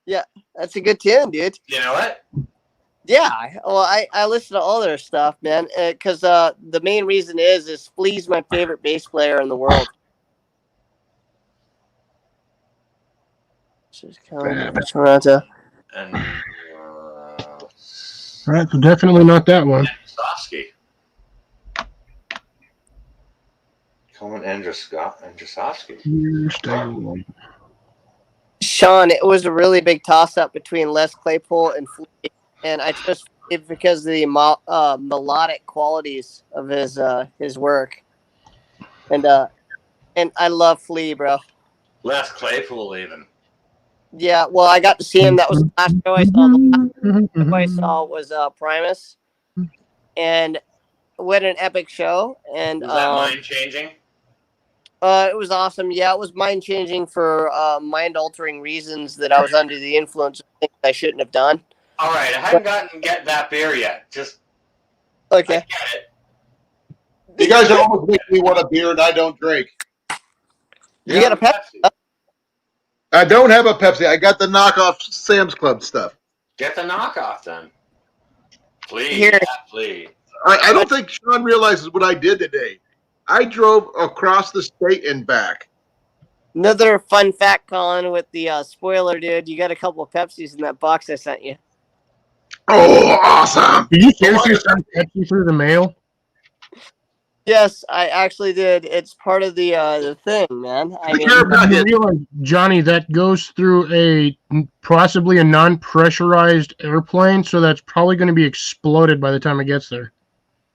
Yeah, that's a good tune, dude. You know it? Yeah, well, I listen to all their stuff, man, because the main reason is Flea's my favorite bass player in the world. Toronto. All right, so definitely not that one. Andrzejowski. Colin Andrzejowski. Sean, it was a really big toss-up between Les Claypool and Flea, and I chose Flea because of the melodic qualities of his work, and I love Flea, bro. Les Claypool, even. Yeah, well, I got to see him. That was the last show I saw. The last show I saw was Primus, and what an epic show! And was that mind-changing? It was awesome. Yeah, it was mind-changing for mind-altering reasons that I was under the influence of things I shouldn't have done. All right, I haven't get that beer yet. Just okay. I get it. You guys are almost making me want a beer, and I don't drink. You got a Pepsi? I don't have a Pepsi. I got the knockoff Sam's Club stuff. Get the knockoff then. Please, Here. please. I don't think Sean realizes what I did today. I drove across the state and back. Another fun fact, Colin, with the spoiler, dude. You got a couple of Pepsis in that box I sent you. Oh, awesome! Did you seriously send Pepsi through the mail? Yes, I actually did. It's part of the thing, man. I mean, you realize, Johnny, that goes through possibly a non-pressurized airplane, so that's probably going to be exploded by the time it gets there.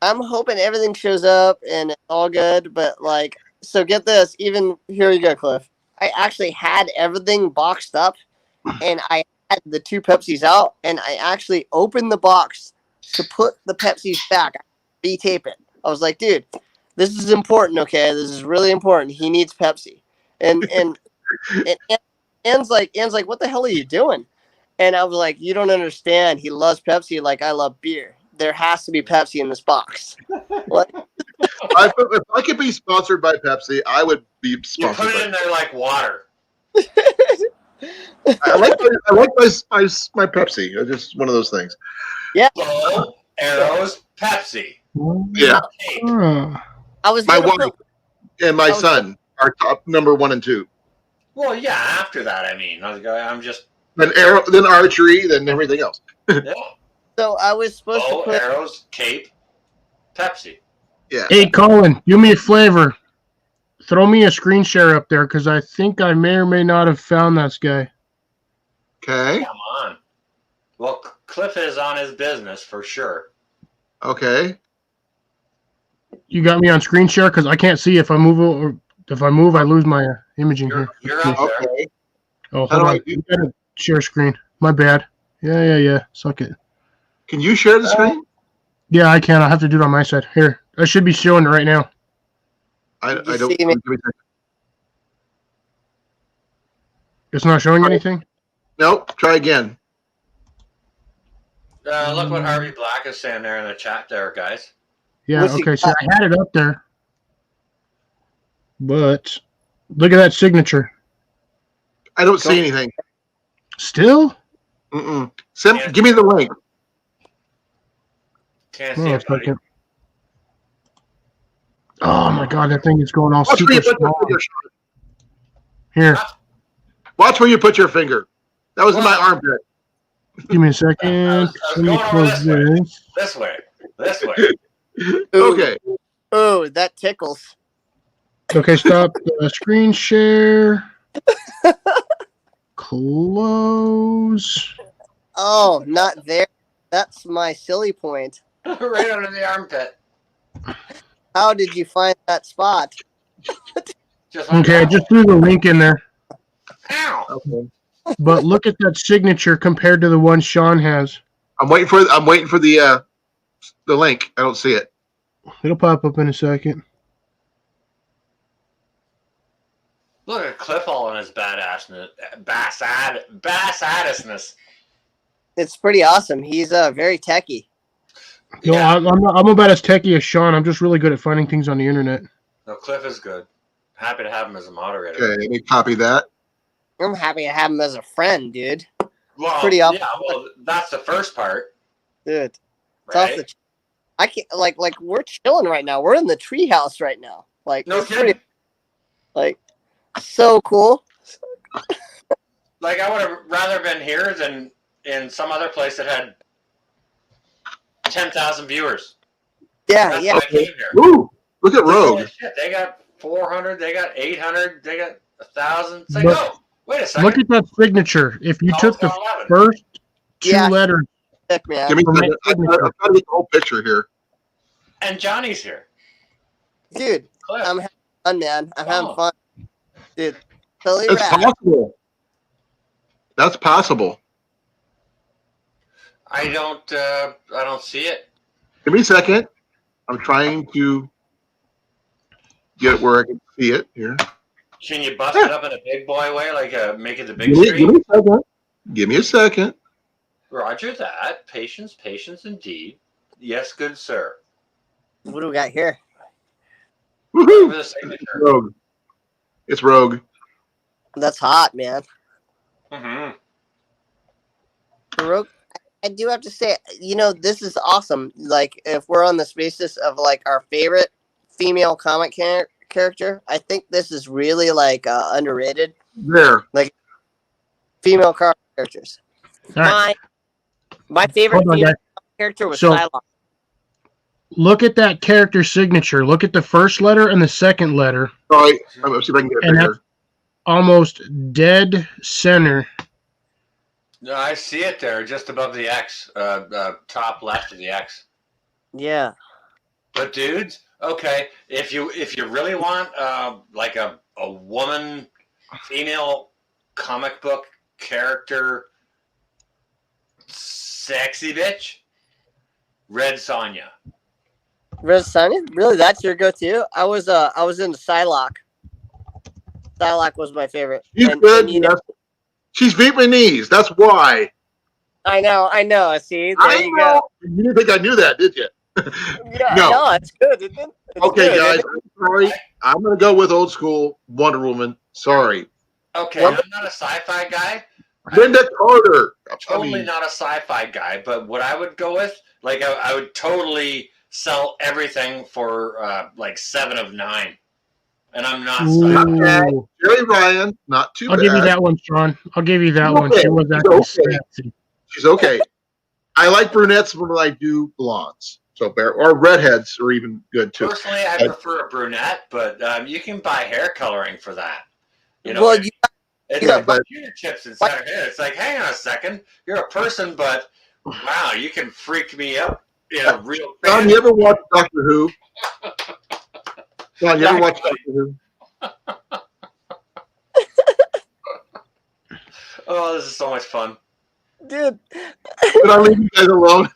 I'm hoping everything shows up and it's all good, but so get this. Even here you go, Cliff. I actually had everything boxed up, and I had the two Pepsis out, and I actually opened the box to put the Pepsis back, retape it. I was like, dude, this is important, okay? This is really important. He needs Pepsi. And Ann's like, what the hell are you doing? And I was like, you don't understand. He loves Pepsi like I love beer. There has to be Pepsi in this box. What? If I could be sponsored by Pepsi, I would be sponsored. You put it in there like water. I like my Pepsi. It's just one of those things. Yeah. Bow, arrows, Pepsi. Yeah. I was my wife and my son are top number 1 and 2. Well, yeah. After that, I mean, I'm just then archery, then everything else. yeah. So I was supposed Bow, to put. arrows, cape, Pepsi. Yeah. Hey, Colin, do me a favor. Throw me a screen share up there because I think I may or may not have found that guy. Okay. Come on. Well, Cliff is on his business for sure. Okay. You got me on screen share because I can't see if I move or if I move, I lose my imaging here. You're up there. Okay. Oh, How hold do I on. do- You gotta share screen. My bad. Yeah. Suck it. Can you share the screen? Yeah, I can. I have to do it on my side. Here, I should be showing it right now. I Did you don't. see me? It's not showing anything. Nope. Try again. Look what Harvey Black is saying there in the chat there, guys. Yeah. What's he Okay. So got? I had it up there, but look at that signature. I don't see anything. Still? Mm-mm. Yeah. Give me the link. Can't Oh, see it's it, buddy. okay. Oh my God, that thing is going all Watch where super you put your small. finger. Here, Watch where you put your finger. That was in my armpit. give me a I second. was Let me going over close this. This way. This way. Ooh. Okay. Oh, that tickles. Okay, stop the screen share. Close. Oh, not there. That's my silly point. Right under the armpit. How did you find that spot? Just like Okay, I that. just threw the link in there. Ow. Okay. But look at that signature compared to the one Sean has. I'm waiting for the link. I don't see it. It'll pop up in a second. Look at Cliff all in his badassness. Bass-addisness. It's pretty awesome. He's very techie. No, Yeah. I'm about as techie as Sean. I'm just really good at finding things on the internet. No, Cliff is good. Happy to have him as a moderator. Okay, let me copy that. I'm happy to have him as a friend, dude. Well, Pretty up- yeah, well, that's the first part, Dude, it's off right? the. I can't like we're chilling right now. We're in the treehouse right now. Like No it's kidding. pretty, like so cool. Like, I would have rather been here than in some other place that had 10,000 viewers. Yeah, That's yeah. why I came here. Ooh, look at Rogue. Holy shit, they got 400, they got 800, they got 1,000. It's like, But oh, wait a second. look at that signature. If you Oh, took it's the got 11. first two Yeah. letters, Sick, man. Give me For the. my I'm trying to get the whole picture here. And Johnny's here. Dude, Cliff. I'm having fun, man. I'm having Oh. fun. Dude, totally It's rad. possible. That's possible. I don't see it. Give me a second. I'm trying to get where I can see it here. Can you bust it up in a big boy way, like make it the big Give screen? me a second. Give me a second. Roger that. Patience, patience indeed. Yes, good sir. What do we got here? Look Woohoo! for the It's signature. Rogue. It's Rogue. That's hot, man. Mm-hmm. Baroque, I do have to say, this is awesome. Like, if we're on the basis of like our favorite female comic character, I think this is really like underrated. There. Female characters. all right, My favorite hold on, female guys. character was So- Psylocke. Look at that character signature. Look at the first letter and the second letter. Sorry. Let's see if I can get it And bigger. Almost dead center. No, I see it there, just above the X, top left of the X. Yeah. But dudes, okay, if you really want like a woman, female comic book character, sexy bitch, Red Sonja. Red Sonja? Really? That's your go-to? I was into Psylocke. Psylocke was my favorite. She's And- good. and, you know, She's Vietnamese. That's why. I know. See, there I you know. go. You didn't think I knew that, did you? Yeah, No. it's good, isn't it? It's Okay, good, guys. isn't it? I'm sorry. I'm going to go with old school Wonder Woman. Sorry. Okay, What? I'm not a sci-fi guy. Linda Carter. Totally not a sci-fi guy, but what I would go with, like, I would totally sell everything for like 7 of 9. and I'm not studying. Ooh. Jerry Ryan, not too I'll bad. give you that one, Sean. I'll give you that one. Okay. She was She's actually okay. sexy. She's okay. I like brunettes more than I do blondes. So or redheads are even good too. Personally, I prefer a brunette, but you can buy hair coloring for that. You know, Well, it's yeah, like but- computer chips inside her hair. It's like, hang on a second, you're a person, but wow, you can freak me up in a real. John, you ever watch Doctor Who? John, you ever watch Doctor Who? Oh, this is so much fun. dude, But I leave you guys alone.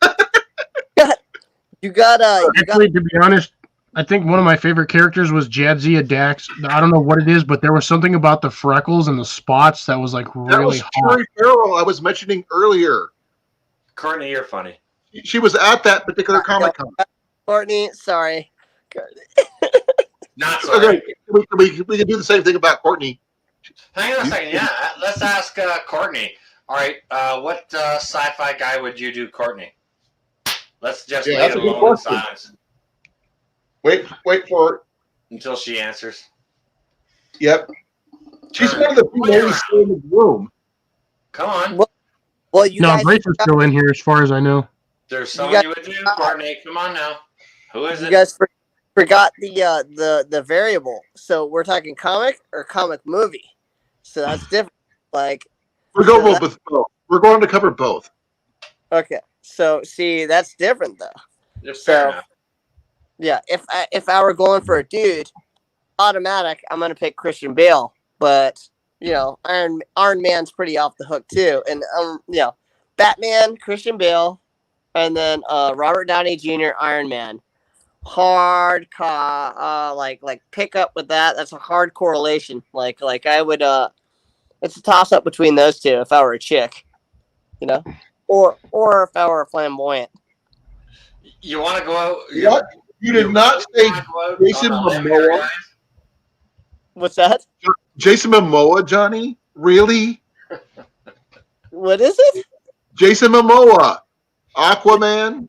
you got Actually, to be honest, I think one of my favorite characters was Jadzia Dax. I don't know what it is, but there was something about the freckles and the spots that was like That really was hot. Terry Farrell I was mentioning earlier. Courtney, you're funny. She was at that particular Comic Con. Courtney. Sorry. Not sorry. Okay, we can do the same thing about Courtney. Hang on a second. Yeah, let's ask Courtney. All right, what sci-fi guy would you do, Courtney? Let's just Yeah, leave that's it a good alone in question. silence Wait for it. until she answers. Yep. She's one of the few ladies still in the room. Come on. Well, you No, guys. Brace is still in here as far as I know. There's You someone got- you would do, Courtney. Come on now. Who is You it? guys forgot the variable. So we're talking comic or comic movie. So that's different. Like, We're going with both. We're going to cover both. okay. So see, that's different though. It's fair So enough. yeah, if I were going for a dude, automatic, I'm gonna pick Christian Bale. But you know, Iron Man's pretty off the hook too. And you know, Batman, Christian Bale, and then Robert Downey Jr. Iron Man. Hard like pick up with that. That's a hard correlation. Like I would it's a toss up between those two if I were a chick, you know, or if I were a flamboyant. You want to go out? What? You did not say wanna go out Jason on a limb here, Momoa? guys? What's that? Jason Momoa, Johnny? Really? What is it? Jason Momoa. Aquaman?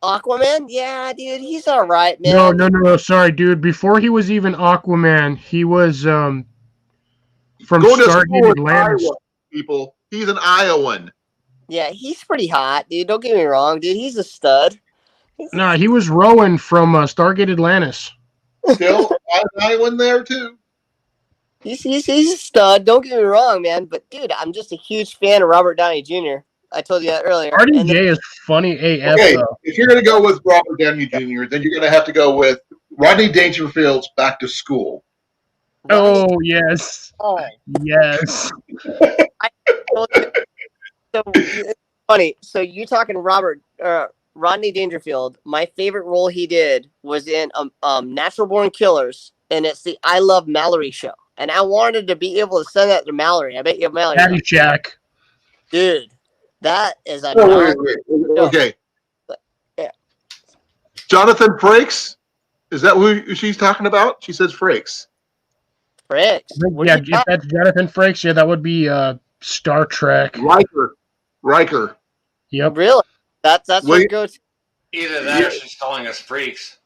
Aquaman? Yeah, dude, he's all right, man. No. Sorry, dude. Before he was even Aquaman, he was from Going to school Stargate in Atlantis. Iowa, people. He's an Iowan. Yeah, he's pretty hot, dude. Don't get me wrong, dude. He's a stud. Nah, he was Rowan from Stargate Atlantis. Still an Iowan there, too. He's a stud. Don't get me wrong, man. But dude, I'm just a huge fan of Robert Downey Jr. I told you that earlier. And RDJ is funny AF, Okay, though. if you're going to go with Robert Downey Jr., then you're going to have to go with Rodney Dangerfield's Back to School. Oh, yes. Oh, Yes. so it's funny. So you talking Rodney Dangerfield? My favorite role he did was in Natural Born Killers, and it's the I Love Mallory show. And I wanted to be able to send that to Mallory. I bet you Mallory, Caddyshack. dude, that is a Wait. Okay. Yeah. Jonathan Frakes? Is that who she's talking about? She says Frakes. Frakes. Yeah, if that's Jonathan Frakes, yeah, that would be Star Trek. Riker. Yep. Really? That's Wait. what goes. Either that or she's calling us freaks.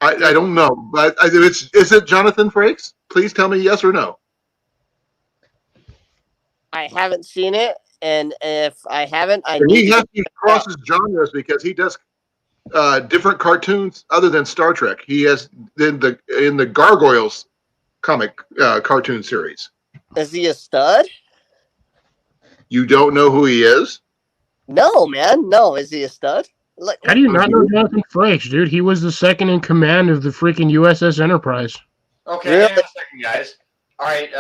I don't know, but is it Jonathan Frakes? Please tell me yes or no. I haven't seen it, and if I haven't, He crosses genres because he does different cartoons other than Star Trek. He has in the Gargoyles comic cartoon series. Is he a stud? You don't know who he is? No, man. No, is he a stud? Like, How do you not know Jonathan Frakes, dude? He was the second in command of the freaking USS Enterprise. Okay, Really? hang on a second, guys. All right,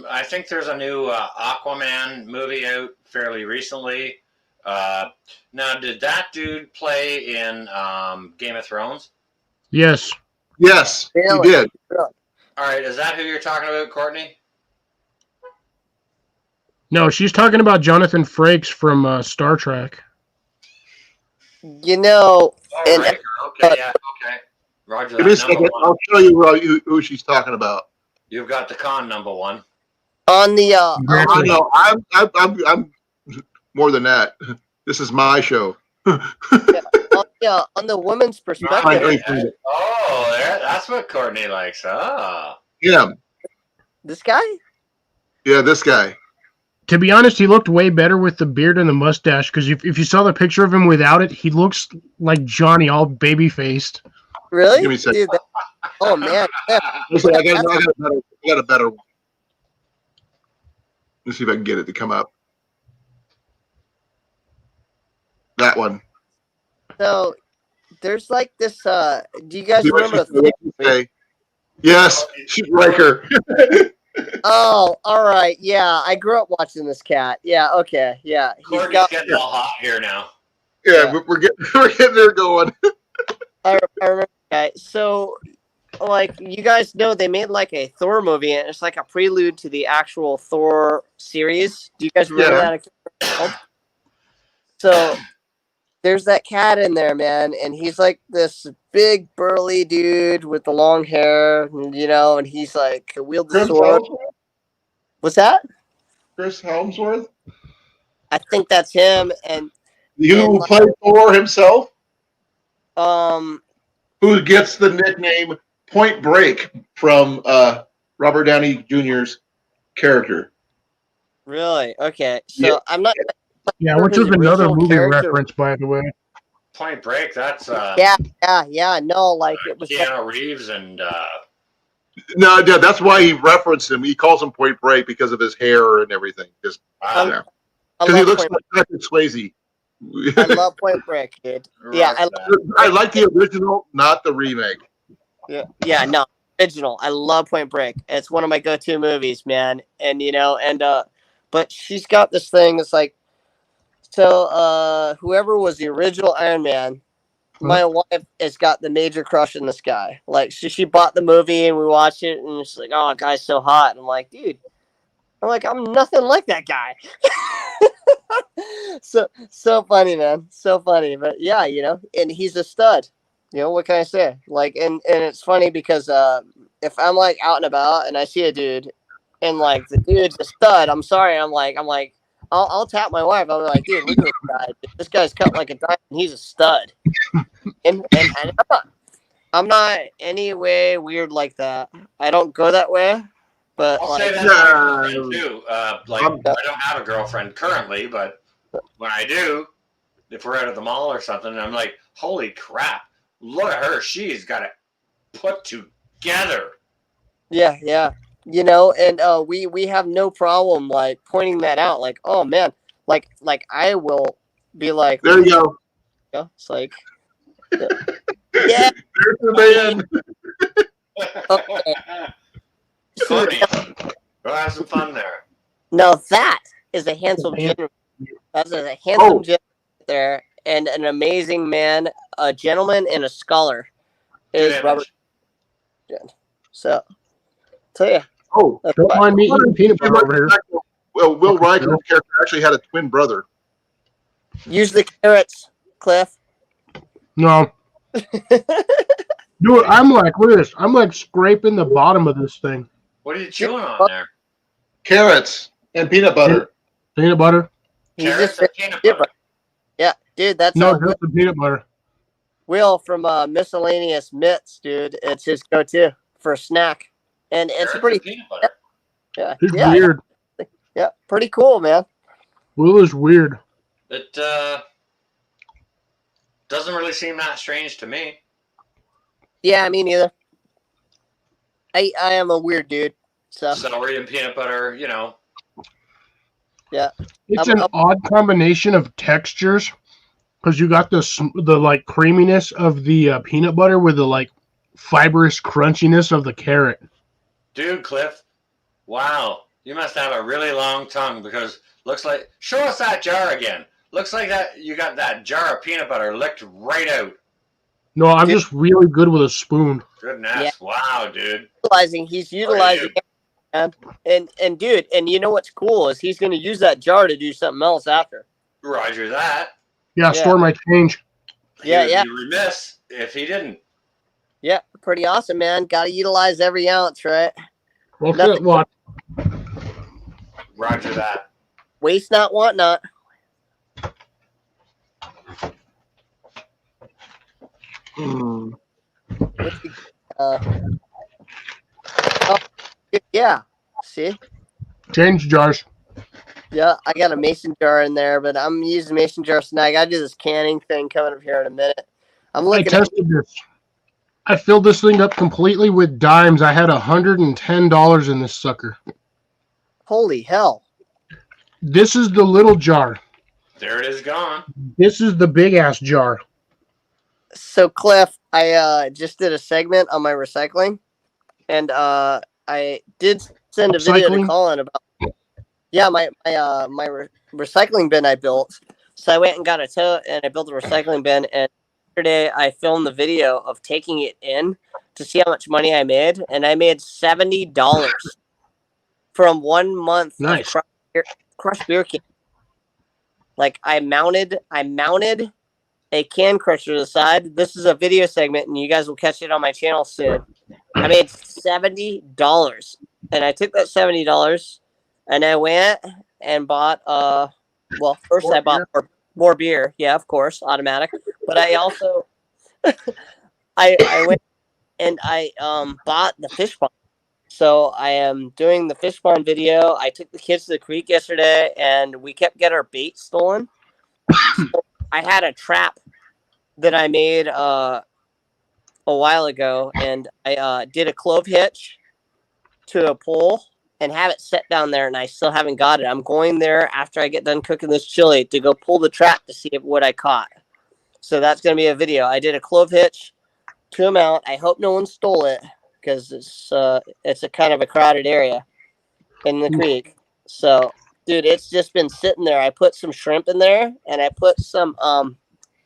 I think there's a new Aquaman movie out fairly recently. Now, did that dude play in Game of Thrones? Yes. Yes, Really? he did. All right, is that who you're talking about, Courtney? No, she's talking about Jonathan Frakes from Star Trek. You know, Oh, and Riker. Okay, yeah, okay. Roger Give me a that. Number second. one. I'll show you who she's talking about. You've got the con number one. on the Exactly. No, I'm more than that. This is my show. on the woman's I perspective, know. Oh, that's what Courtney likes. Ah. Him. This guy? Yeah, this guy. To be honest, he looked way better with the beard and the mustache. Because if you saw the picture of him without it, he looks like Johnny, all baby faced. Really? Give me a second. Dude, oh man. Listen, I got a better one. Let's see if I can get it to come up. That one. So there's like this. Do you guys See what remember? you say. Yes, she's Riker. Oh, all right. Yeah, I grew up watching this cat. Yeah. Okay. Yeah. Courtney's getting all hot here now. Yeah, we're getting there going. I remember. Okay. So, like, you guys know they made like a Thor movie, and it's like a prelude to the actual Thor series. Do you guys remember that? So there's that cat in there, man, and he's like this big burly dude with the long hair, you know, and he's like wields a sword. What's that? Chris Helmsworth? I think that's him. And who played Thor himself? Who gets the nickname Point Break from Robert Downey Jr.'s character. Really? Okay. So I'm not. Yeah, which was another movie reference, by the way. Point Break. That's yeah. No, like it was Keanu Reeves and. No, that's why he referenced him. He calls him Point Break because of his hair and everything. Just because he looks like Patrick Swayze. I love Point Break, dude. Yeah, I like the original, not the remake. Yeah, no, original. I love Point Break. It's one of my go-to movies, man. And but she's got this thing. It's like, so whoever was the original Iron Man. My wife has got the major crush in this guy. Like she bought the movie and we watched it and she's like, "Oh, that guy's so hot." And I'm like, "Dude, I'm nothing like that guy." so funny, man. So funny. But yeah, and he's a stud. What can I say? Like, and it's funny because if I'm like out and about and I see a dude and like the dude's a stud, I'm sorry. I'm like. I'll tap my wife. I'll be like, dude, look at this guy. This guy's cut like a diamond. He's a stud. And I'm not any way weird like that. I don't go that way. But I'll say that's my girlfriend too. I don't have a girlfriend currently, but when I do, if we're out at the mall or something, I'm like, holy crap, look at her. She's got it put together. Yeah. And we have no problem like pointing that out. Like, oh man, like I will be like, there you go. It's like, yeah, there's the man. Okay. Go have some fun there. No, that is a handsome gentleman. That's a handsome gentleman there, and an amazing man, a gentleman, and a scholar is Robert. So, tell you. Oh, don't mind me eating peanut butter over here. Well, Will Riker's character actually had a twin brother. Use the carrots, Cliff. No. Dude, I'm like, look at this. I'm like scraping the bottom of this thing. What are you chewing on there? Carrots and peanut butter. Peanut butter? Carrots and peanut butter. Yeah, dude, that's no, just the peanut butter. Will from Miscellaneous Mitts, dude. It's his go-to for a snack. And it's pretty peanut butter. Yeah. It's weird. Yeah, pretty cool, man. Will is weird. It doesn't really seem that strange to me. Yeah, me neither. I am a weird dude. So celery and peanut butter, Yeah. It's an odd combination of textures because you got the like creaminess of the peanut butter with the like fibrous crunchiness of the carrot. Dude, Cliff, wow, you must have a really long tongue because looks like, show us that jar again. Looks like that you got that jar of peanut butter licked right out. No, I'm just really good with a spoon. Goodness, yeah. Wow, dude. He's utilizing it, and dude, and you know what's cool is he's going to use that jar to do something else after. Roger that. Yeah, store my change. Yeah. You'd be remiss if he didn't. Yeah, pretty awesome, man. Got to utilize every ounce, right? Well, what? Roger that. Waste not, want not. Yeah. See? Change jars. Yeah, I got a mason jar in there, but I'm using mason jar tonight. I got to do this canning thing coming up here in a minute. I'm I looking at tested this. I filled this thing up completely with dimes. I had $110 in this sucker. holy hell. This is the little jar. There it is, gone. This is the big ass jar. So Cliff, I just did a segment on my recycling, and I did send a video to Upcycling? Colin about my recycling bin I built. So I went and got a tote and I built a recycling bin, and yesterday I filmed the video of taking it in to see how much money I made, and I made $70 from 1 month Nice. of crushed beer can. Like I mounted a can crusher to the side. This is a video segment, and you guys will catch it on my channel soon. I made $70, and I took that $70, and I went and bought first I bought more beer. Yeah, of course, automatic. But I also I went and I bought the fish pond. So I am doing the fish pond video. I took the kids to the creek yesterday, and we kept getting our bait stolen. So I had a trap that I made a while ago, and I did a clove hitch to a pole and have it set down there, and I still haven't got it. I'm going there after I get done cooking this chili to go pull the trap to see what I caught. So that's going to be a video. I did a clove hitch to a mount. I hope no one stole it because it's a kind of a crowded area in the creek. So, dude, it's just been sitting there. I put some shrimp in there, and I put some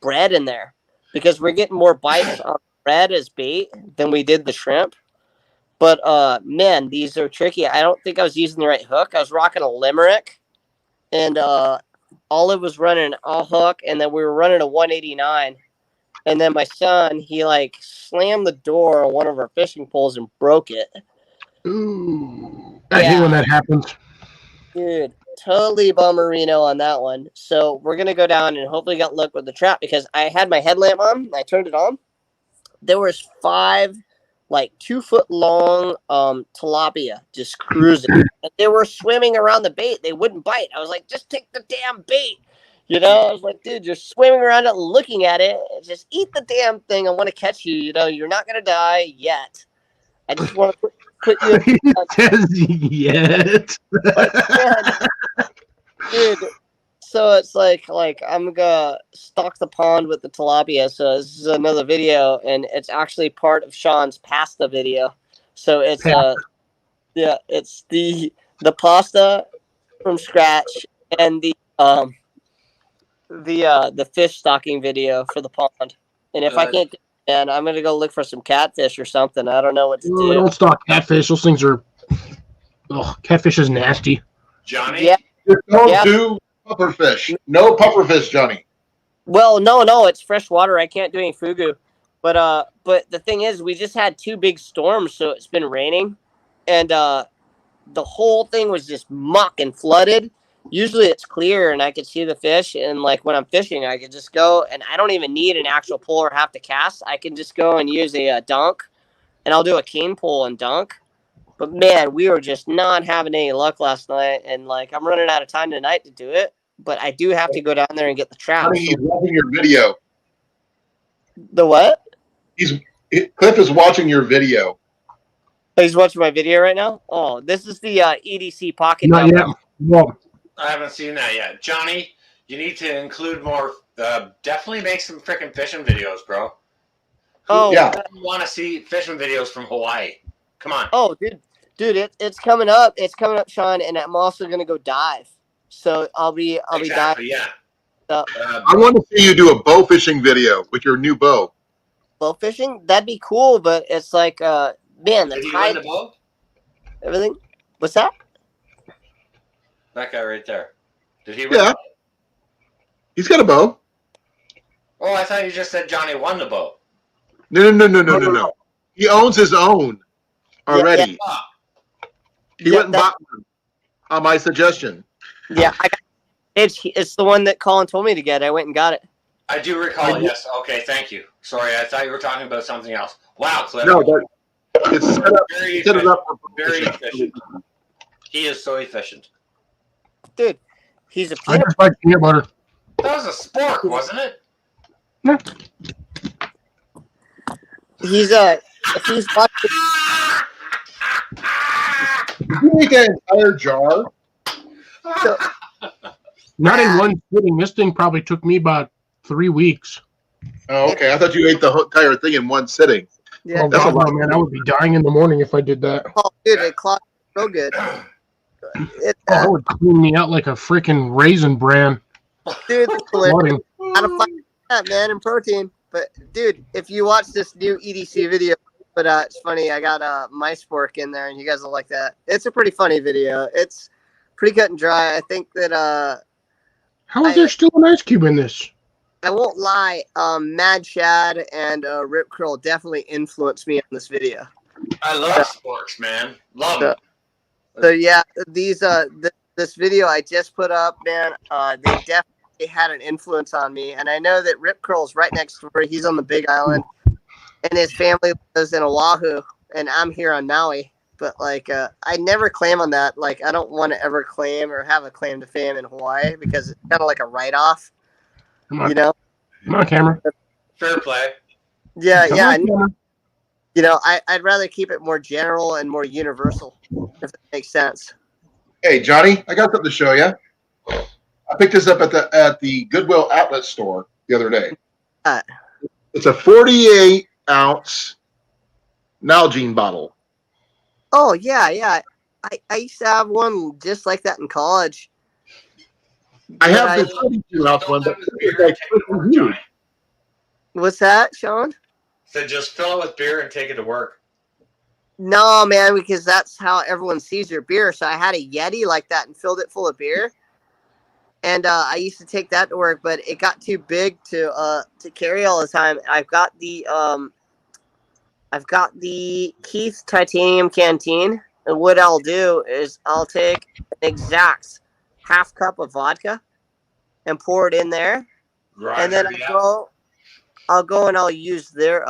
bread in there because we're getting more bites on bread as bait than we did the shrimp. But man, these are tricky. I don't think I was using the right hook. I was rocking a limerick, and Olive was running a hook, and then we were running a 189. And then my son, he like slammed the door on one of our fishing poles and broke it. Ooh. I hate when that happens. Dude, totally bummerino on that one. So we're going to go down and hopefully get luck with the trap because I had my headlamp on. I turned it on. There was 5 like 2 foot long tilapia just cruising. And they were swimming around the bait. They wouldn't bite. I was like, just take the damn bait. You know, I was like, dude, you're swimming around it, looking at it. Just eat the damn thing. I want to catch you. You know, you're not going to die yet. I just want to put you in. Yet. Dude, so it's like I'm gonna stock the pond with the tilapia. So this is another video, and it's actually part of Sean's pasta video. So it's it's the pasta from scratch and the fish stocking video for the pond. And if I can't get it, man, I'm gonna go look for some catfish or something. I don't know what to do. Don't stock catfish. Those things are. Oh, catfish is nasty. Johnny? Yeah. Don't do pufferfish. No pufferfish, Johnny. Well, no, it's fresh water. I can't do any fugu. But the thing is, we just had 2 big storms, so it's been raining, and the whole thing was just muck and flooded. Usually it's clear and I can see the fish, and like when I'm fishing, I can just go, and I don't even need an actual pole or have to cast. I can just go and use a dunk, and I'll do a cane pole and dunk. But man, we were just not having any luck last night, and like I'm running out of time tonight to do it. But I do have to go down there and get the trap. Johnny, he's watching your video. The what? Cliff is watching your video. Oh, he's watching my video right now? Oh, this is the EDC pocket. Not yet. Well, I haven't seen that yet. Johnny, you need to include more. Definitely make some freaking fishing videos, bro. Oh, yeah. Who want to see fishing videos from Hawaii? Come on. Oh, dude, it's coming up. It's coming up, Sean, and I'm also gonna go dive. So I'll be diving. Yeah. I want to see you do a bow fishing video with your new bow. Bow fishing? That'd be cool, but it's like, man, the Did tide. he win the bow? Everything. What's that? That guy right there. Did he win? Yeah. He's got a bow. Oh, I thought you just said Johnny won the bow. No. He owns his own already. Yeah. He went and bought one on my suggestion. Yeah, it's the one that Colin told me to get. I went and got it. I do recall, yes. Okay, thank you. Sorry, I thought you were talking about something else. Wow, Cliff. No, It's set up. Very Set it efficient. up for Very efficient. He is so efficient. Dude, he's a I peanut. just like peanut butter. That was a spork, wasn't it? He's if he's watching, Did you eat that entire jar? Not in one sitting. This thing probably took me about 3 weeks. Oh, okay. I thought you ate the whole entire thing in one sitting. yeah, Oh, That's a God, lot. no, man. I would be dying in the morning if I did that. oh, dude, it clocked so good. It, Oh, that would clean me out like a freaking raisin bran. dude, it's hilarious. Flooding. How to find that, man, and protein. But dude, if you watch this new EDC video, but it's funny. I got my spork in there, and you guys will like that. It's a pretty funny video. It's pretty cut and dry. I think that How is there still an ice cube in this? I won't lie. Mad Shad and Rip Curl definitely influenced me on this video. I love sporks, man. Love them. So yeah, these this video I just put up, man, they definitely had an influence on me. And I know that Rip Curl's right next door. He's on the Big Island, and his family lives in Oahu, and I'm here on Maui. But like, I never claim on that. Like, I don't want to ever claim or have a claim to fame in Hawaii because it's kind of like a write-off. Come on. You know? Come on, camera. Fair play. Yeah, Come yeah. on, camera. You know, I'd rather keep it more general and more universal, if that makes sense. Hey, Johnny, I got something to show you. I picked this up at the Goodwill outlet store the other day. It's a 48-ounce Nalgene bottle. Oh, yeah, yeah. I used to have one just like that in college. I But have the 32-ounce one, but it's like huge. What's that, Sean? So just fill it with beer and take it to work. No, man, because that's how everyone sees your beer. So I had a Yeti like that and filled it full of beer. And I used to take that to work, but it got too big to carry all the time. I've got the Keith Titanium Canteen, and what I'll do is I'll take an exact half cup of vodka and pour it in there, and then I'll go and I'll use their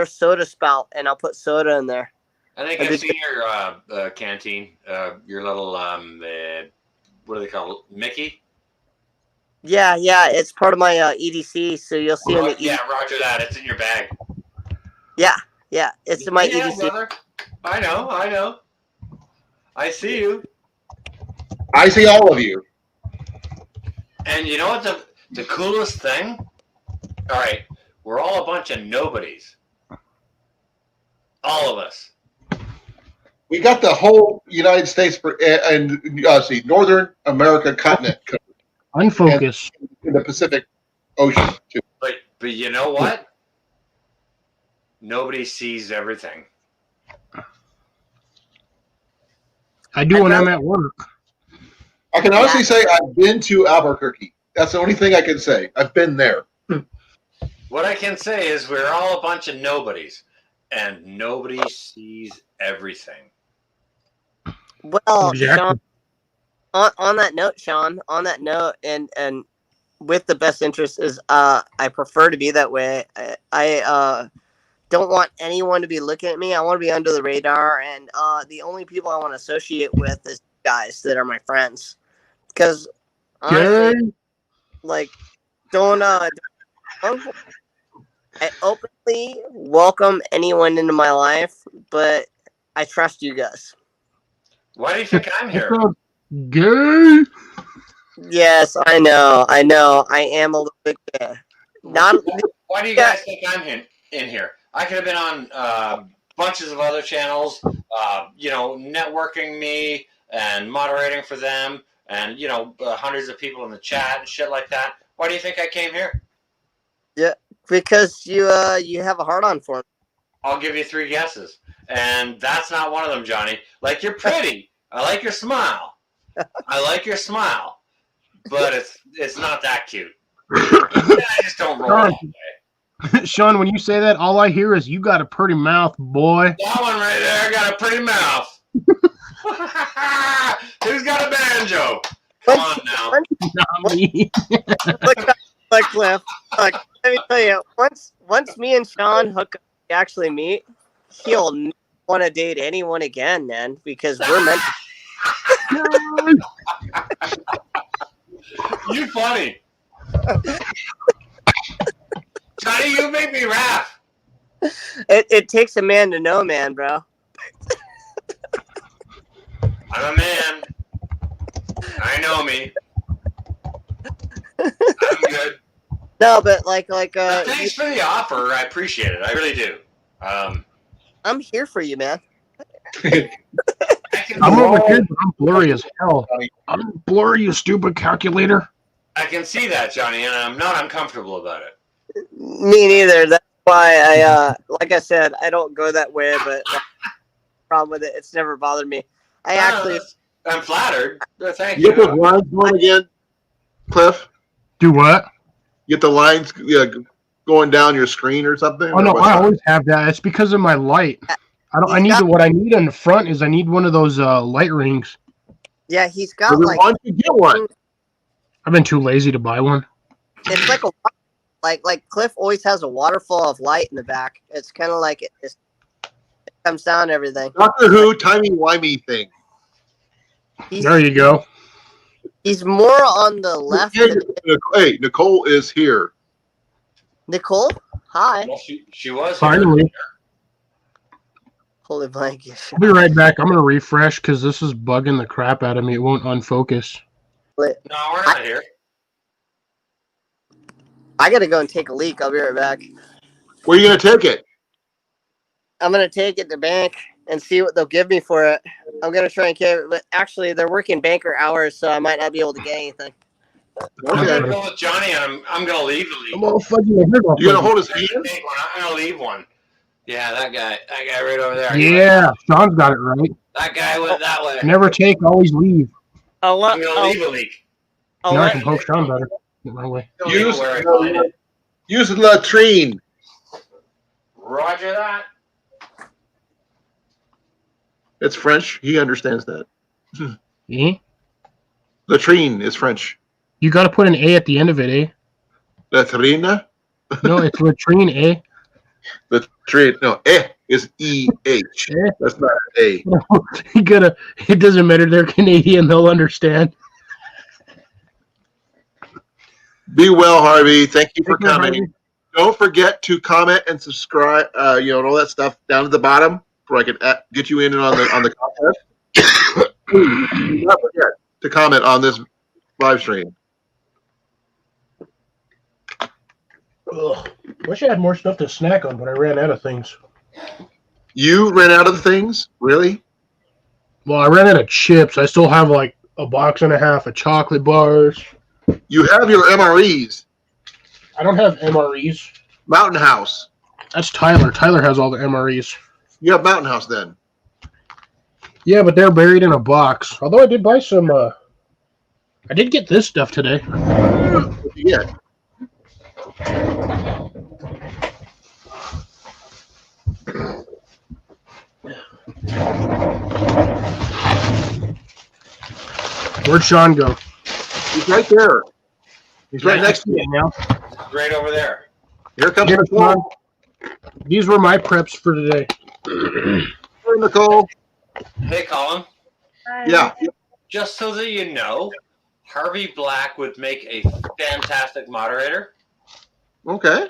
soda spout, and I'll put soda in there. I think I've seen your canteen, your little what do they call it, Mickey? Yeah, it's part of my EDC, so you'll see in the yeah, roger that. It's in your bag. Yeah, it's in my EDC. Brother. I know. I see you. I see all of you. And you know what the coolest thing? All right, we're all a bunch of nobodies. All of us. We got the whole United States and Northern America continent covered. Unfocused. In the Pacific Ocean, too. But you know what? Nobody sees everything. I do when I'm at work. I can honestly say I've been to Albuquerque. That's the only thing I can say. I've been there. What I can say is we're all a bunch of nobodies, and nobody sees everything. Well, Exactly. Sean, on that note, and with the best interest is I prefer to be that way. I don't want anyone to be looking at me. I want to be under the radar, and the only people I want to associate with is guys that are my friends. Because honestly, like, don't I openly welcome anyone into my life, but I trust you guys. Why do you think I'm here? Gay. Yes, I know. I am a little bit gay. Why do you guys think I'm in here? I could have been on bunches of other channels, networking me and moderating for them, and hundreds of people in the chat and shit like that. Why do you think I came here? Yeah, because you have a hard on for me. I'll give you 3 guesses, and that's not one of them, Johnny. Like, you're pretty. I like your smile. But it's not that cute. I just don't roll that way. Sean, when you say that, all I hear is, "You got a pretty mouth, boy." That one right there got a pretty mouth. Who's got a banjo? Come on now. Not me. Look, Cliff. Look, let me tell you. Once me and Sean hook up, we actually meet, he'll want to date anyone again, man, because we're meant to. You funny. Johnny, you make me laugh. It takes a man to know, man, bro. I'm a man. I know me. I'm good. No, but like thanks for the offer. I appreciate it. I really do. I'm here for you, man. I'm over here, but I'm blurry as hell. I'm blurry, you stupid calculator. I can see that, Johnny, and I'm not uncomfortable about it. Me neither. That's why I, like I said, I don't go that way. But problem with it, it's never bothered me. I'm flattered. Thank You you. get those lines going again, Cliff? Do what? Get the lines going down your screen or something? Oh no, I always have that. It's because of my light. What I need on the front is I need one of those light rings. Yeah, he's got why don't you get one? I've been too lazy to buy one. It's like like Cliff always has a waterfall of light in the back. It's kind of like it comes down everything. Doctor Who timey-wimey thing. There you go. He's more on the left. Hey, Nicole is here. Nicole? Hi. Well, she was finally. Here. Holy blanket. I'll be right back. I'm gonna refresh because this is bugging the crap out of me. It won't unfocus. No, we're not here. I gotta go and take a leak. I'll be right back. Where are you gonna take it? I'm gonna take it to bank and see what they'll give me for it. I'm gonna try and carry it, but actually they're working banker hours, so I might not be able to get anything. I'm gonna go with Johnny, and I'm gonna leave the league. You gonna hold his hand? I'm gonna leave one. Yeah, that guy right over there. Yeah, Sean's got it right. That guy went that way. Never take, always leave. I'm gonna leave a leak. Now I can poke Sean better. Get my way. Use the latrine. Roger that. It's French. He understands that. Eh? Latrine is French. You got to put an A at the end of it, eh? Latrine? No, it's latrine, eh? Latrine. No, is E-H. That's not A. You gotta. It doesn't matter. They're Canadian. They'll understand. Be well, Harvey. Thank you for coming. Don't forget to comment and subscribe. And all that stuff down at the bottom, where I can get you in on the contest. Do not forget to comment on this live stream. Ugh. Wish I had more stuff to snack on, but I ran out of things. You ran out of things? Really? Well, I ran out of chips. I still have like a box and a half of chocolate bars. You have your MREs. I don't have MREs. Mountain House. That's Tyler. Tyler has all the MREs. You have Mountain House then. Yeah, but they're buried in a box. Although I did buy some. I did get this stuff today. What did you get? Where'd Sean go? He's right there. He's right next to you now. Right over there. Here comes Here, Nicole. These were my preps for today. Hey, Nicole. Hey, Colin. Yeah. Just so that you know, Harvey Black would make a fantastic moderator. Okay.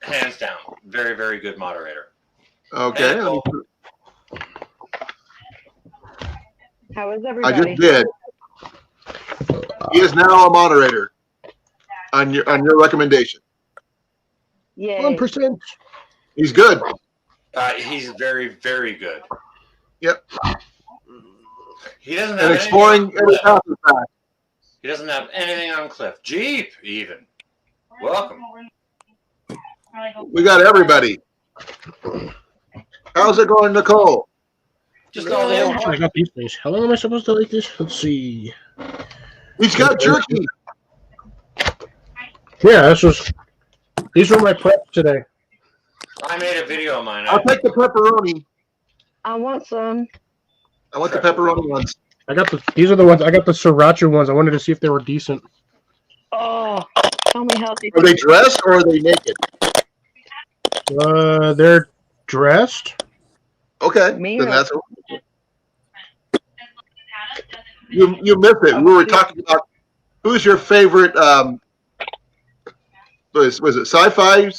Hands down, very, very good moderator. Okay. How is I everybody? just did. He is now a moderator on your recommendation. Yay. 1%. He's good. He's very, very good. Yep. He doesn't have And exploring every path of the fact. He doesn't have anything on Cliff. Jeep, even. Welcome. We got everybody. How's it going, Nicole? Just all the I got these things. How long am I supposed to like this? Let's see. He's got jerky. Yeah, these were my preps today. I made a video of mine. I'll take the pepperoni. I want some. I want the pepperoni ones. These are the ones. I got the sriracha ones. I wanted to see if they were decent. Oh, tell me how they Are they dressed or are they naked? They're dressed. Okay, Me then or- that's you missed it. We were talking about who's your favorite. Was it sci-fi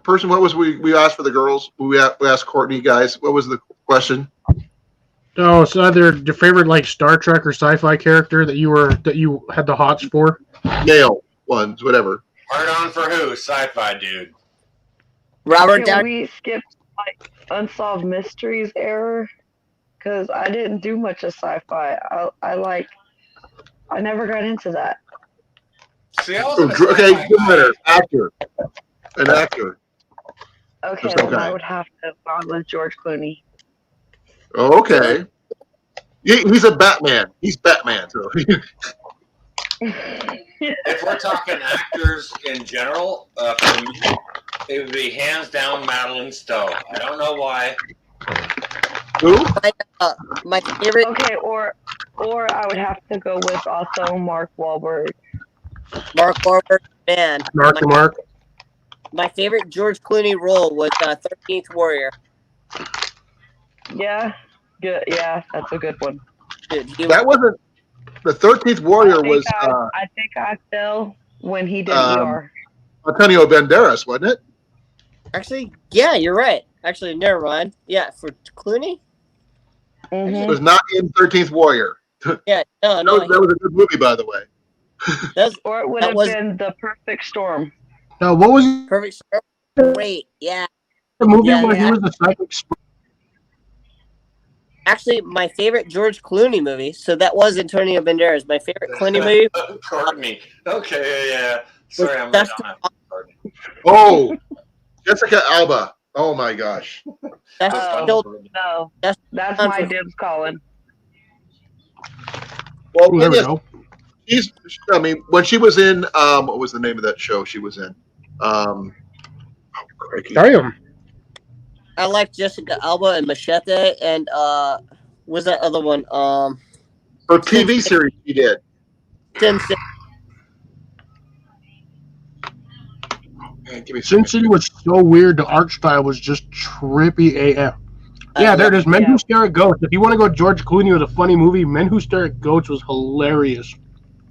person? What was we asked for the girls? We asked Courtney guys. What was the question? Oh, it's either your favorite like Star Trek or sci-fi character that you had the hots for. Male ones, whatever. Hard on for who? Sci-fi dude. Robert Can Downey. we skip like Unsolved Mysteries era? Because I didn't do much of sci-fi. I never got into that. See, I wasn't a Okay, sci-fi good guy. winner, actor, an actor. Okay, Of some then I kind. would have to bond with George Clooney. Oh, okay. He's a Batman. He's Batman. So. If we're talking actors in general, for me, it would be hands down Madeline Stowe. I don't know why. Who? My favorite. Okay, or I would have to go with also Mark Wahlberg. Mark Wahlberg, man. Mark. My favorite George Clooney role was 13th Warrior. Yeah, good. Yeah, that's a good one. Dude, That wasn't the 13th Warrior. Was I think I fell when he did Um, ER. Antonio Banderas, wasn't it? actually, yeah, you're right. Actually, never mind. Yeah, for Clooney. It was not in 13th Warrior. Yeah, no, That was a good movie, by the way. That's Or it would that have was been The Perfect Storm. What was perfect. Great, yeah. the movie Yeah, where yeah. he was the psychic? Actually, my favorite George Clooney movie. So that was Antonio Banderas. My favorite Clooney movie. Courtney. Okay, yeah. Sorry, I'm right That's on that. Courtney. Oh, Jessica Alba. Oh my gosh. That's Oh. still No, that's that's my dibs calling. Well, There we yes, go. when she was in what was the name of that show she was in? Crikey. Damn. I like Jessica Alba and Machete and what's that other one? Her TV series she did. Sin City. Man, give me a Sin second. City was so weird. The art style was just trippy AF. I Yeah, there love- it is. Men yeah. Who Stare at Goats. If you want to go George Clooney with a funny movie, Men Who Stare at Goats was hilarious.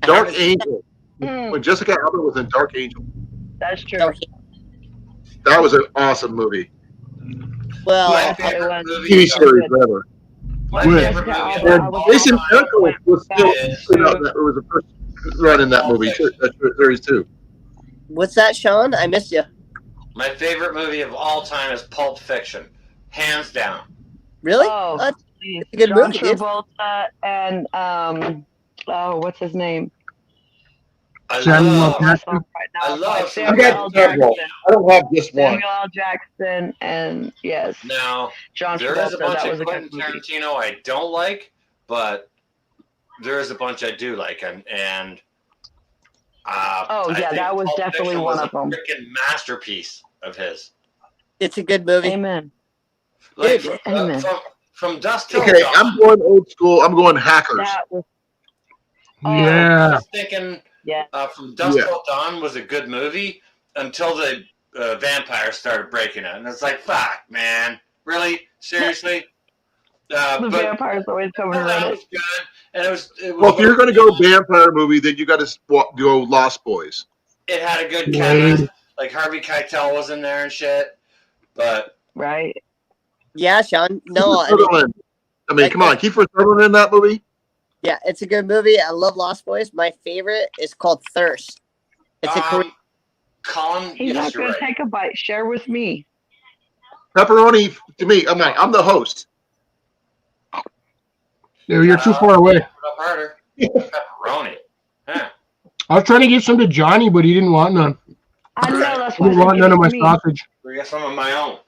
Dark Angel. Mm, When Jessica Alba was in Dark Angel. that's true. No, That was an awesome movie. well, My Yeah, favorite it was. movie TV of- series, whatever. my Good. favorite movie Jessica of Alba, all I was Jason time Echo was still is- it was the first run in that movie too. That series too. what's that, Sean? I missed you. My favorite movie of all time is Pulp Fiction. Hands down. Really? Oh, That's geez. a good John movie, dude. Travolta and what's his name? I Samuel love, L. Jackson. Right now, I love Samuel L. several. Jackson. I don't have just one. Samuel L. Jackson and yes, now, John there is a Travolta. bunch That of was a Quentin good movie. Tarantino I don't like, but there is a bunch I do like, and Oh, I yeah, think that was Pulp definitely Fiction one was of them. a freaking masterpiece of his. It's a good movie. Amen. Like Dude, amen. from Dusk Till Okay, Dawn. I'm going old school. I'm going Hackers. That was I Yeah. was thinking yeah. From Dusk Yeah. Till Dawn was a good movie until the vampires started breaking it, and it's like, fuck, man, really, seriously. The But vampires always coming that around was it. good, and it was. Well, if you're going to go vampire movie, then you got to go Lost Boys. It had a good Wade. cast. Like Harvey Keitel was in there and shit. But Right. Yeah, Sean. No, Kiefer Sutherland. I mean, come on, Kiefer Sutherland in that movie. yeah, it's a good movie. I love Lost Boys. My favorite is called Thirst. It's a Korean. Colin, He's yes, not you're going right. to take a bite. Share with me. Pepperoni to me. I'm the host. You're too far away. Put up harder. Pepperoni. Huh. I was trying to give some to Johnny, but he didn't want none. I know that's He why didn't they want give none it of my to me. sausage. I got some of my own.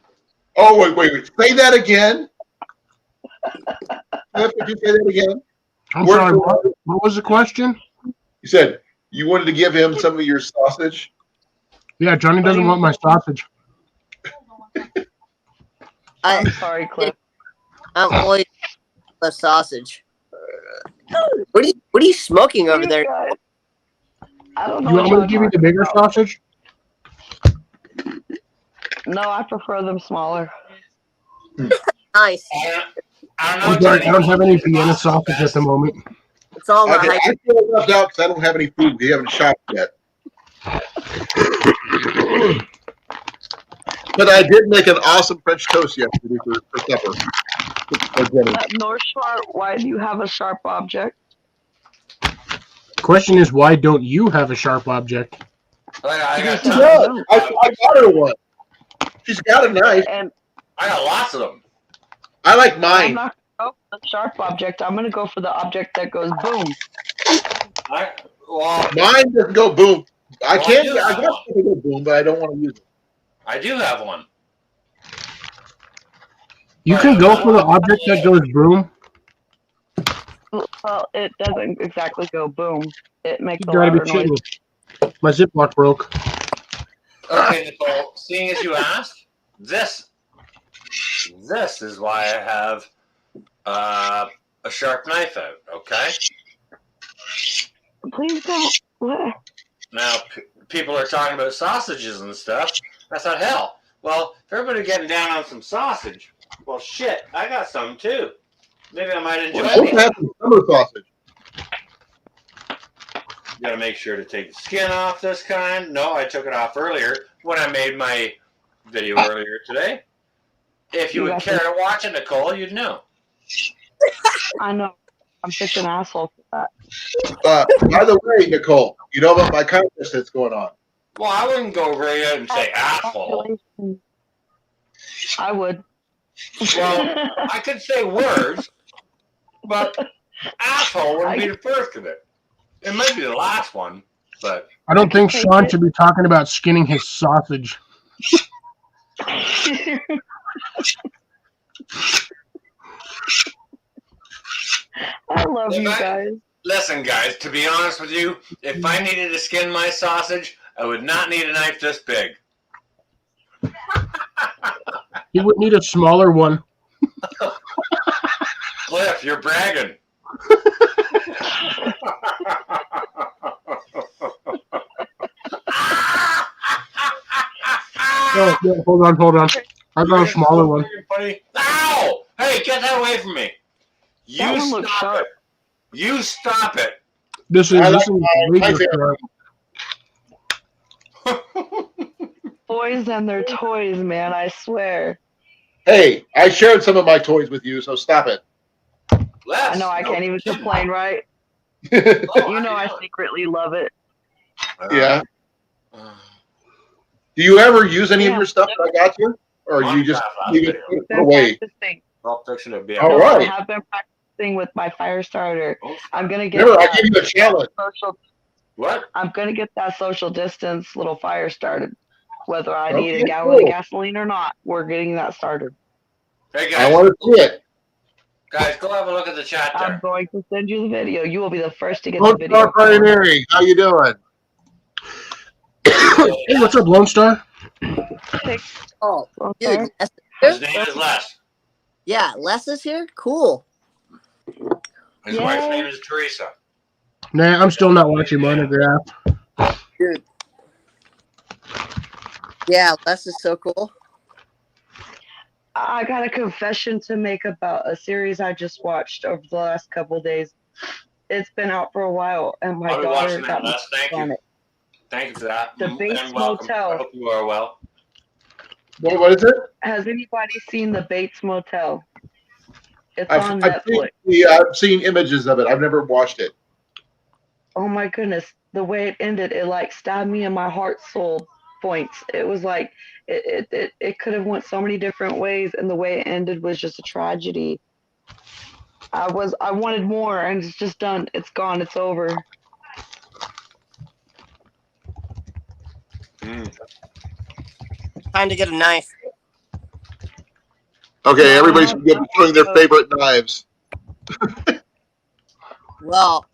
Oh wait. Say that again. Cliff, did you say that again? I'm Word sorry. for What was the question? You said you wanted to give him some of your sausage. Yeah, Johnny doesn't want my sausage. I'm sorry, Cliff. I'm always a sausage. What are you smoking over You there? guys- I don't know You what want me to y'all give you the talking bigger about. sausage? No, I prefer them smaller. Nice. I don't know. I'm sorry, I don't have any Jenny. Vienna sausage at the moment. It's all about I feel left out because I don't have any food. We haven't shopped yet. But I did make an awesome French toast yesterday for supper. At North Shore, why do you have a sharp object? Question is, why don't you have a sharp object? I got She tons. does. I got her one. She's got a knife. And I got lots of them. I like I'm mine. not going to go for the sharp object. I'm going to go for the object that goes boom. Mine doesn't go boom. I Well, can't. I do I have got one. it to go boom, but I don't want to use it. I do have one. You can go for the object that goes boom. Well, it doesn't exactly go boom. It makes You a gotta be louder noise. kidding. My Ziploc broke. Okay, Nicole, seeing as you asked, this is why I have a sharp knife out, okay? Please don't. What? Now, people are talking about sausages and stuff. I thought, hell, well, if everybody getting down on some sausage, well, shit, I got some too. Maybe I might enjoy Let's it. have some summer sausage. You gotta make sure to take the skin off this kind. No, I took it off earlier when I made my video earlier today. If you would care to watch it, Nicole, you'd know. I know. I'm such an asshole for that. By the way, Nicole, you know about my contest that's going on. Well, I wouldn't go right out and say asshole. I would. Well, I could say words, but asshole wouldn't be the first of it. It might be the last one, but I don't think Sean should be talking about skinning his sausage. I love you guys. Listen, guys, to be honest with you, if I needed to skin my sausage, I would not need a knife this big. You would need a smaller one. Cliff, you're bragging. Oh, yeah, hold on. I got a smaller one. Ow! Hey, get that away from me. That You one looks stop sharp. it. You stop it. This is radio sharp. Boys and their toys, man, I swear. Hey, I shared some of my toys with you, so stop it. I know I can't even complain, right? You know I secretly love it. Yeah. Do you ever use any of your stuff that I got you? Or you just leave it put away? I'll fix it up. Yeah. All right. I have been practicing with my fire starter. I'm gonna get Remember, I gave you a challenge. What? I'm gonna get that social distance little fire started. Whether I need Okay, a gallon cool. of gasoline or not, we're getting that started. Hey, guys. I want to see it. Guys, go have a look at the chat there. I'm going to send you the video. You will be the first to get Lone the video. Star Pioneering, how you doing? Hey, what's up, Lone Star? Oh, Okay. dude. His name is Les. Yeah, Les is here? Cool. His wife's name is Teresa. Nah, I'm still not watching Monograph. Dude. Yeah, Les is so cool. I got a confession to make about a series I just watched over the last couple of days. It's been out for a while, and my I'll be daughter watching that, got me Les. Thank on you. it. Thank you for that. The Bates And welcome. Motel. I hope you are well. What is it? Has anybody seen the Bates Motel? It's on Netflix. I've seen images of it. I've never watched it. Oh my goodness, the way it ended, it like stabbed me in my heart soul points. It was like it could have went so many different ways, and the way it ended was just a tragedy. I wanted more, and it's just done. It's gone. It's over. Time to get a knife. Okay, everybody's showing their favorite knives. Well,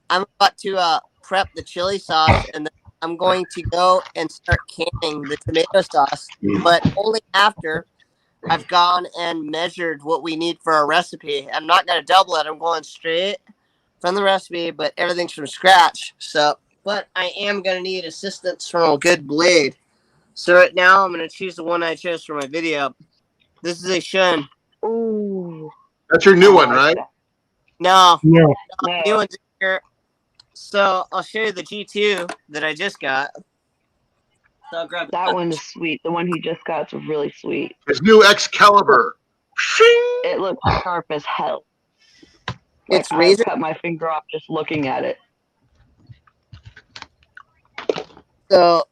I'm about to prep the chili sauce, and then I'm going to go and start canning the tomato sauce, but only after I've gone and measured what we need for our recipe. I'm not going to double it. I'm going straight from the recipe, but everything's from scratch. So, but I am going to need assistance from a good blade. So right now I'm going to choose the one I chose for my video. This is a Shun. Ooh. That's your new one, right? No, No. new one's here. So I'll show you the G2 that I just got. So I'll grab That one is sweet. The one he just got is really sweet. His new Excalibur. It looks sharp as hell. It's I razor. cut my finger off just looking at it. So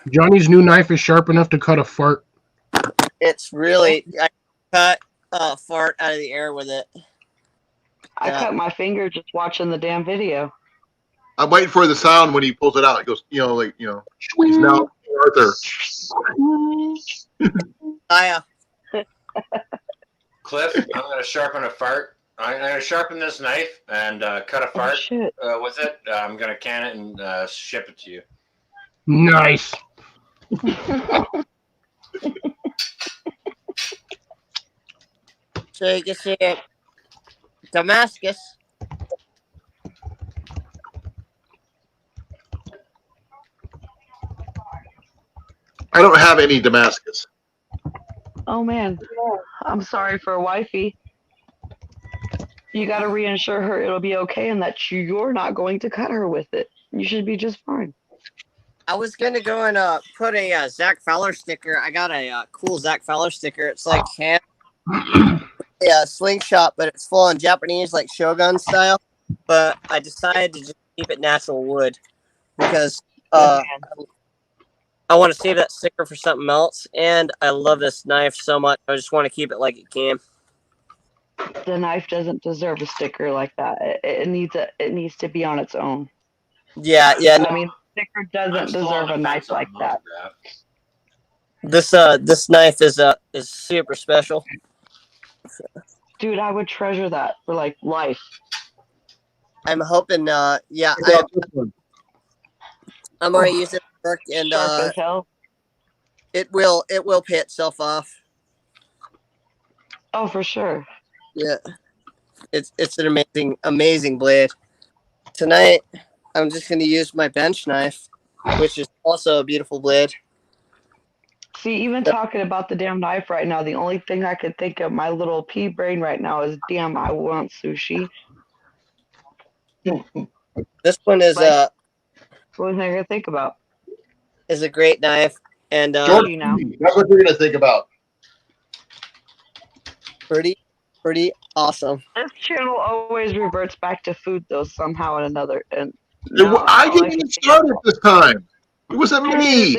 Johnny's new knife is sharp enough to cut a fart. it's really, I cut a fart out of the air with it. I cut my finger just watching the damn video. I'm waiting for the sound when he pulls it out. It goes, he's now Arthur. Cliff, I'm going to sharpen a fart. I'm going to sharpen this knife and cut a fart with it. I'm going to can it and ship it to you. Nice. So you can see it. Damascus. I don't have any Damascus. Oh man, I'm sorry for wifey. You got to reinsure her it'll be okay and that you're not going to cut her with it. You should be just fine. I was going to go and put a Zach Fowler sticker. I got a cool Zach Fowler sticker. It's like slingshot, but it's full on Japanese, like Shogun style. But I decided to just keep it natural wood because I want to save that sticker for something else. And I love this knife so much. I just want to keep it like it came. The knife doesn't deserve a sticker like that. It needs to be on its own. Yeah. I mean, the sticker doesn't deserve a knife like that. This knife is super special. Dude, I would treasure that for like life. I'm hoping. I'm already using it for work, and it will pay itself off. Oh, for sure. Yeah, it's an amazing blade. Tonight, I'm just going to use my bench knife, which is also a beautiful blade. See, even talking about the damn knife right now, the only thing I could think of, my little pea brain right now is, damn, I want sushi. This one is the only thing I could think about. Is a great knife, and George, that's what you're gonna think about. Pretty awesome. This channel always reverts back to food, though, somehow or another. And I didn't even start it this time. It wasn't me.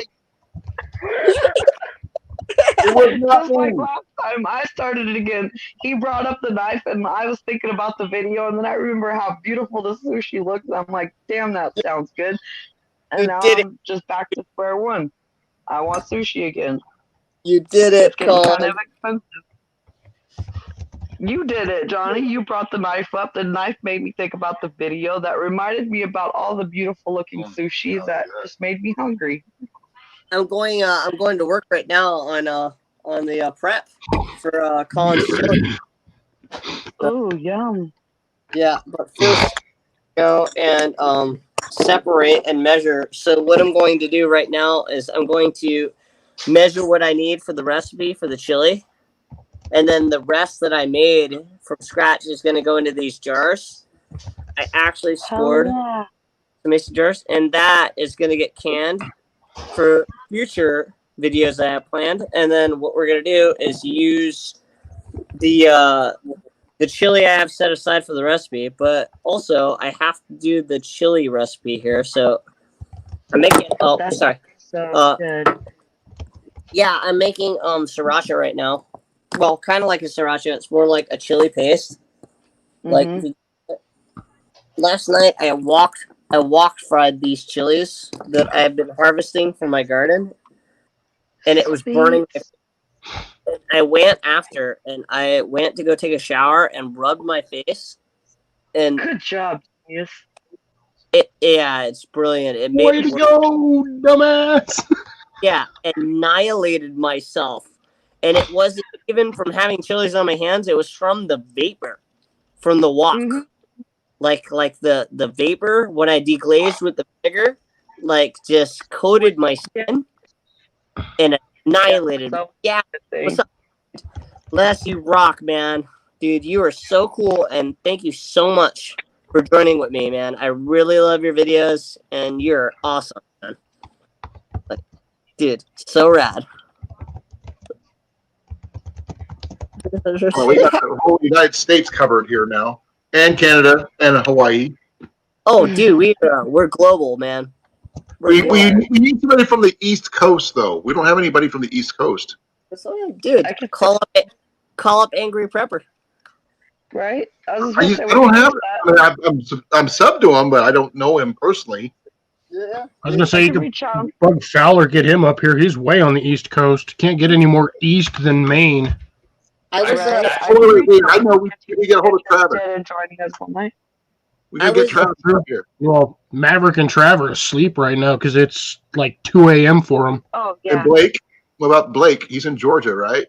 It was not just like last time, I started it again. He brought up the knife, and I was thinking about the video, and then I remember how beautiful the sushi looked. And I'm like, damn, that sounds good. And now I'm just back to square one. I want sushi again. You did it, it's getting kind of expensive. You did it, Johnny. You brought the knife up. The knife made me think about the video that reminded me about all the beautiful looking sushi that just made me hungry. I'm going to work right now on the prep for Colin's chili. Oh, yum. Yeah, but first go and separate and measure. So what I'm going to do right now is I'm going to measure what I need for the recipe for the chili. And then the rest that I made from scratch is going to go into these jars. I actually scored some mason jars, and that is going to get canned for future videos I have planned. And then what we're going to do is use the chili I have set aside for the recipe, but also I have to do the chili recipe here. So I'm making, sorry. So good. Yeah, I'm making sriracha right now. Well, kind of like a sriracha. It's more like a chili paste. Like last night, I walked fried these chilies that I've been harvesting from my garden, and it was burning. I went after, and I went to go take a shower and rubbed my face. And good job, yes. It's brilliant. It made way to go, dumbass. Yeah, annihilated myself. And it wasn't even from having chilies on my hands. It was from the vapor from the wok. Like the vapor when I deglazed with the vinegar, like just coated my skin. and annihilated. So Yeah. thing. What's up? Les, you rock, man. Dude, you are so cool, and thank you so much for joining with me, man. I really love your videos, and you're awesome, man. Like, dude, so rad. Well, we got the whole United States covered here now, and Canada and Hawaii. Oh, dude, we're global, man. We need somebody from the East Coast, though. We don't have anybody from the East Coast. Dude, call up Angry Prepper. Right? I don't have it. I'm sub to him, but I don't know him personally. Yeah. I was gonna say you could bug Fowler, get him up here. He's way on the East Coast. Can't get any more east than Maine. I know we get a hold of Travis. Joining us one night. We can get Travis up here. Well, Maverick and Travis are asleep right now because it's like 2 a.m. for them. Oh yeah. And Blake? What about Blake? He's in Georgia, right?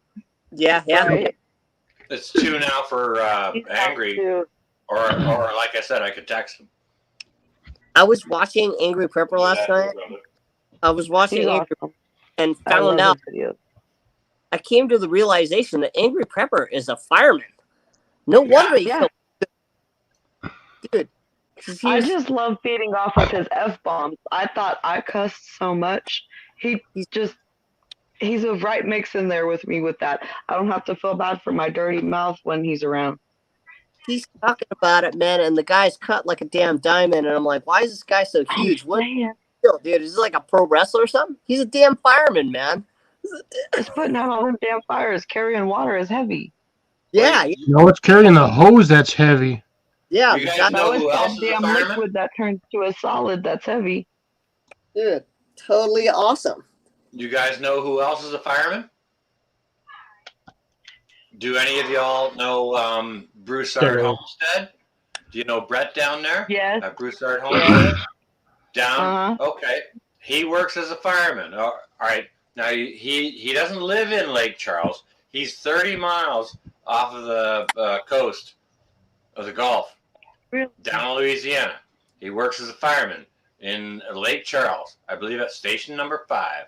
Yeah. Right. It's 2 now for Angry. Or like I said, I could text him. I was watching Angry Prepper last night. I was watching Angry and found out. I came to the realization that Angry Prepper is a fireman. No wonder he killed. Dude. I just love feeding off of his F-bombs. I thought I cussed so much. He's a right mix in there with me with that. I don't have to feel bad for my dirty mouth when he's around. He's talking about it, man, and the guy's cut like a damn diamond, and I'm like, why is this guy so huge? What dude? Is he like a pro wrestler or something? He's a damn fireman, man. Just putting out all them damn fires, carrying water is heavy. Yeah. No, it's carrying the hose that's heavy. Yeah. You guys know who else is a damn fireman? liquid that turns to a solid that's heavy. Dude, totally awesome. You guys know who else is a fireman? Do any of y'all know Broussard Homestead? Do you know Brett down there? Yes. At Broussard Homestead? Yeah. Okay. He works as a fireman. All right. Now, he doesn't live in Lake Charles. He's 30 miles off of the coast of the Gulf, down in Louisiana. He works as a fireman in Lake Charles. I believe at station number 5.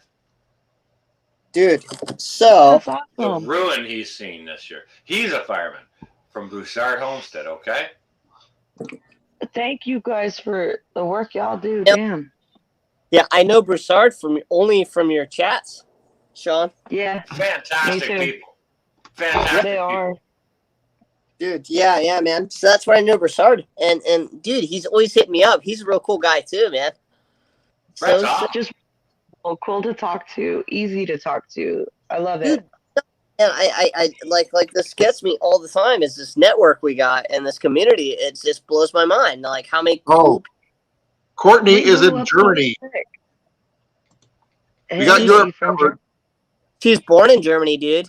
Dude, so the ruin he's seen this year. He's a fireman from Broussard Homestead, okay? Thank you guys for the work y'all do. Yep. Damn. Yeah, I know Broussard only from your chats, Sean. Yeah. Fantastic people. Fantastic. Yeah, they are. Dude, yeah, man. So that's where I know Broussard. And dude, he's always hitting me up. He's a real cool guy too, man. So just cool to talk to, easy to talk to. I love it. And I like this gets me all the time is this network we got and this community. It just blows my mind. Like how many Courtney is in Germany. We got Europe covered. She's born in Germany, dude.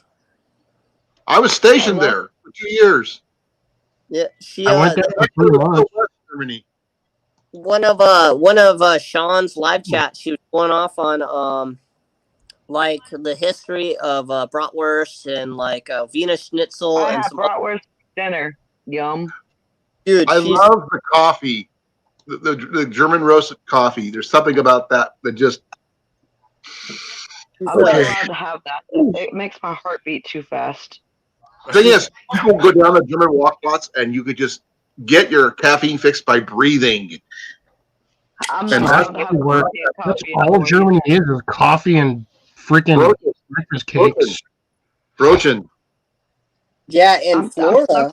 I was stationed there for 2 years. Yeah, I went there for 3 months. Germany. One of Sean's live chats, she was going off on like the history of bratwurst and like Wiener Schnitzel I and had some bratwurst dinner. Yum. Dude, I love the coffee, the German roasted coffee. There's something about that just. I'm not allowed to have that. It makes my heart beat too fast. The thing is, people go down the German walk plots and you could just get your caffeine fix by breathing. I'm and not allowed to have coffee and that's coffee. all Germany is coffee and freaking breakfast cakes. Brochen. Yeah, in Florida.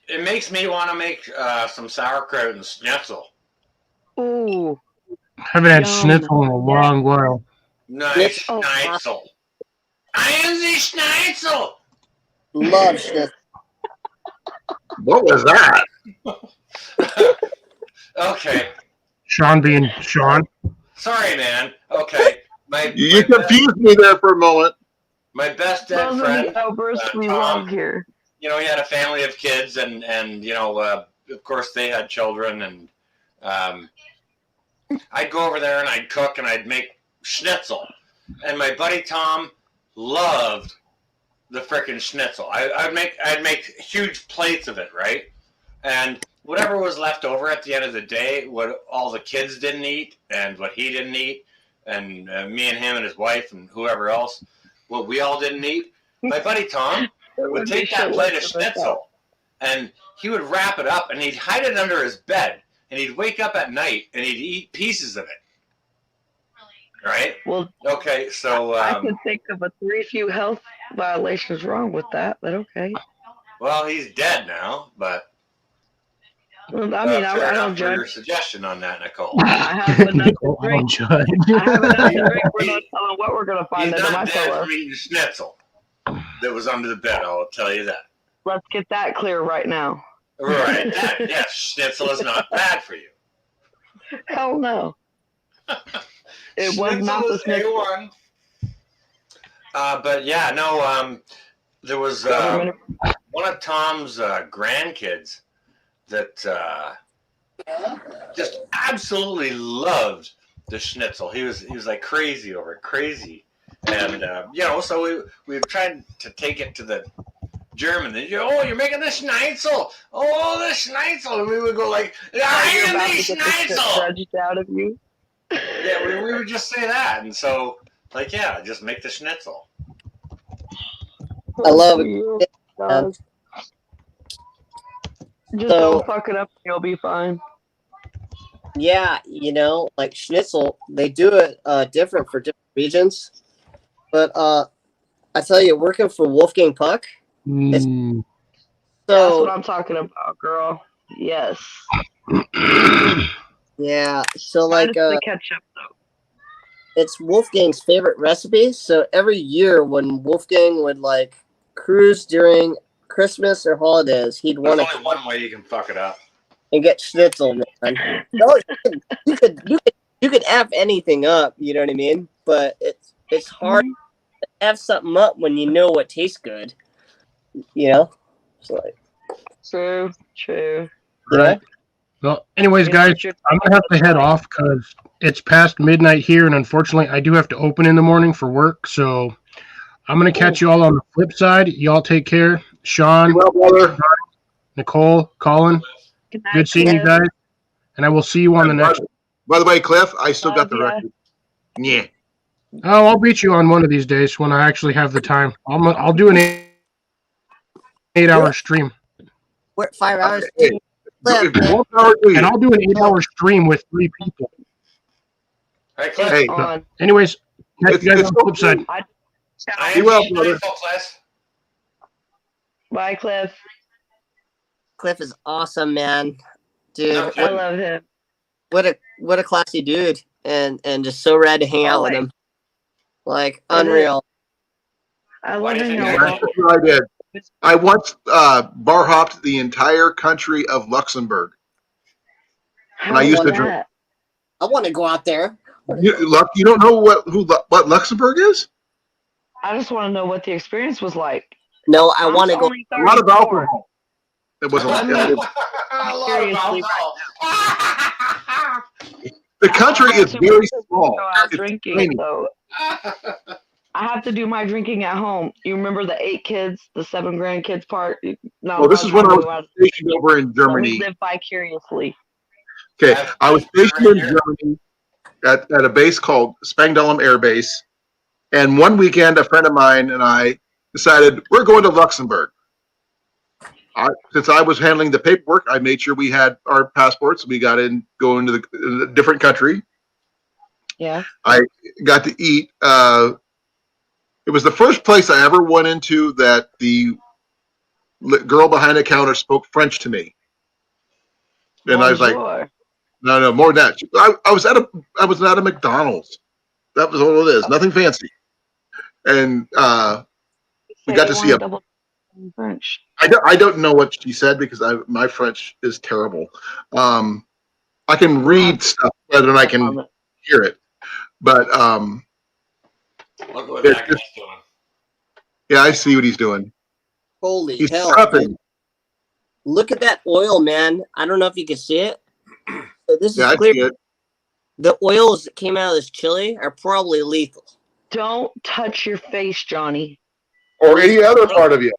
It makes me want to make some sauerkraut and schnitzel. Ooh. Haven't had schnitzel in a long while. Nice schnitzel. Einzy schnitzel. Love schnitzel. What was that? Okay. Sean being Sean. Sorry, man. Okay. You confused me there for a moment. My best dead Those friend, are the outbursts we Tom, love here. you know, he had a family of kids, and you know, of course, they had children, and I'd go over there and I'd cook and I'd make schnitzel, and my buddy Tom loved the frickin' schnitzel. I'd make huge plates of it, right? And whatever was left over at the end of the day, what all the kids didn't eat and what he didn't eat, and me and him and his wife and whoever else, what we all didn't eat. My buddy Tom would take that plate of schnitzel and he would wrap it up and he'd hide it under his bed and he'd wake up at night and he'd eat pieces of it. Right? Well, okay, so I can think of a few health violations wrong with that, but okay. Well, he's dead now, but well, I mean, I don't judge. Your suggestion on that, Nicole. I have enough to drink. I have enough to drink. We're not telling what we're going to find under my pillow. He's not dead from eating schnitzel that was under the bed. I'll tell you that. Let's get that clear right now. Right. Yes, schnitzel is not bad for you. Hell no. It was not the schnitzel. A1. But yeah, no. There was one of Tom's grandkids that just absolutely loved the schnitzel. He was like crazy over it, crazy. And so we tried to take it to the German. You're making the schnitzel. Oh, the schnitzel. And we would go like, I am the schnitzel. Out of you. Yeah, we would just say that. And so, like, yeah, just make the schnitzel. I love it. Just don't fuck it up. You'll be fine. Yeah, like schnitzel, they do it different for different regions. But I tell you, working for Wolfgang Puck, that's what I'm talking about, girl. Yes. Yeah. So like ketchup though. It's Wolfgang's favorite recipe. So every year when Wolfgang would like cruise during Christmas or holidays, he'd want to. There's only one way you can fuck it up. And get schnitzel, man. No, you could F anything up, you know what I mean? But it's hard to F something up when you know what tastes good. It's like true. Right. Well, anyways, guys, I'm gonna have to head off because it's past midnight here, and unfortunately, I do have to open in the morning for work. So I'm gonna catch you all on the flip side. Y'all take care. Sean, Nicole, Colin, good seeing you guys, and I will see you on the next. By the way, Cliff, I still got the record. Yeah. Oh, I'll beat you on one of these days when I actually have the time. I'll do an 8-hour stream. What, 5 hours? And I'll do an 8-hour stream with 3 people. Hey, anyways, catch you guys on the flip side. Be well, brother. Bye, Cliff. Cliff is awesome, man. Dude, I love him. What a classy dude, and just so rad to hang out with him. Like unreal. I love him. That's what I did. I once bar hopped the entire country of Luxembourg. And I used to drink. I want to go out there. You don't know what Luxembourg is? I just want to know what the experience was like. No, I want to go. A lot of alcohol. It was a lot of alcohol. The country is very small. Drinking, so I have to do my drinking at home. You remember the 8 kids, the 7 grandkids part? Well, this is when I was stationed over in Germany. Live vicariously. Okay, I was stationed in Germany at a base called Spangdahlem Air Base, and one weekend, a friend of mine and I decided we're going to Luxembourg. Since I was handling the paperwork, I made sure we had our passports. We got in, go into the different country. Yeah. I got to eat. It was the first place I ever went into that the girl behind the counter spoke French to me. And I was like, no, more than that. I was at a McDonald's. That was all it is. Nothing fancy. And we got to see a French. I don't know what she said because my French is terrible. I can read stuff better than I can hear it. But look what that guy's doing. Yeah, I see what he's doing. Holy he's hell! Prepping. Look at that oil, man. I don't know if you can see it. So this is clear. I see it. The oils that came out of this chili are probably lethal. Don't touch your face, Johnny. Or any other part of you.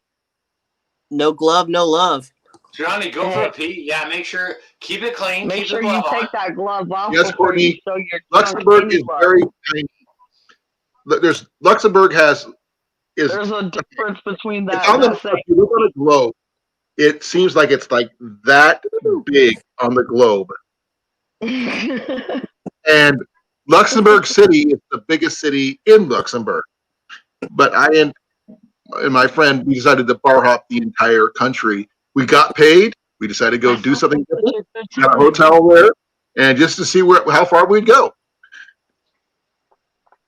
No glove, no love. Johnny, go for a pee. Yeah, make sure, keep it clean. Make keep sure the you glove take on. that glove off Yes, before you Courtney. show your Luxembourg junk is glove. very tiny. Luxembourg is There's a difference between it's that on the that if you look on a globe, it seems like it's like that big on the globe. saying. And Luxembourg City is the biggest city in Luxembourg. But I and my friend, we decided to bar hop the entire country. We got paid. We decided to go do something different. Got a hotel there, and just to see how far we'd go.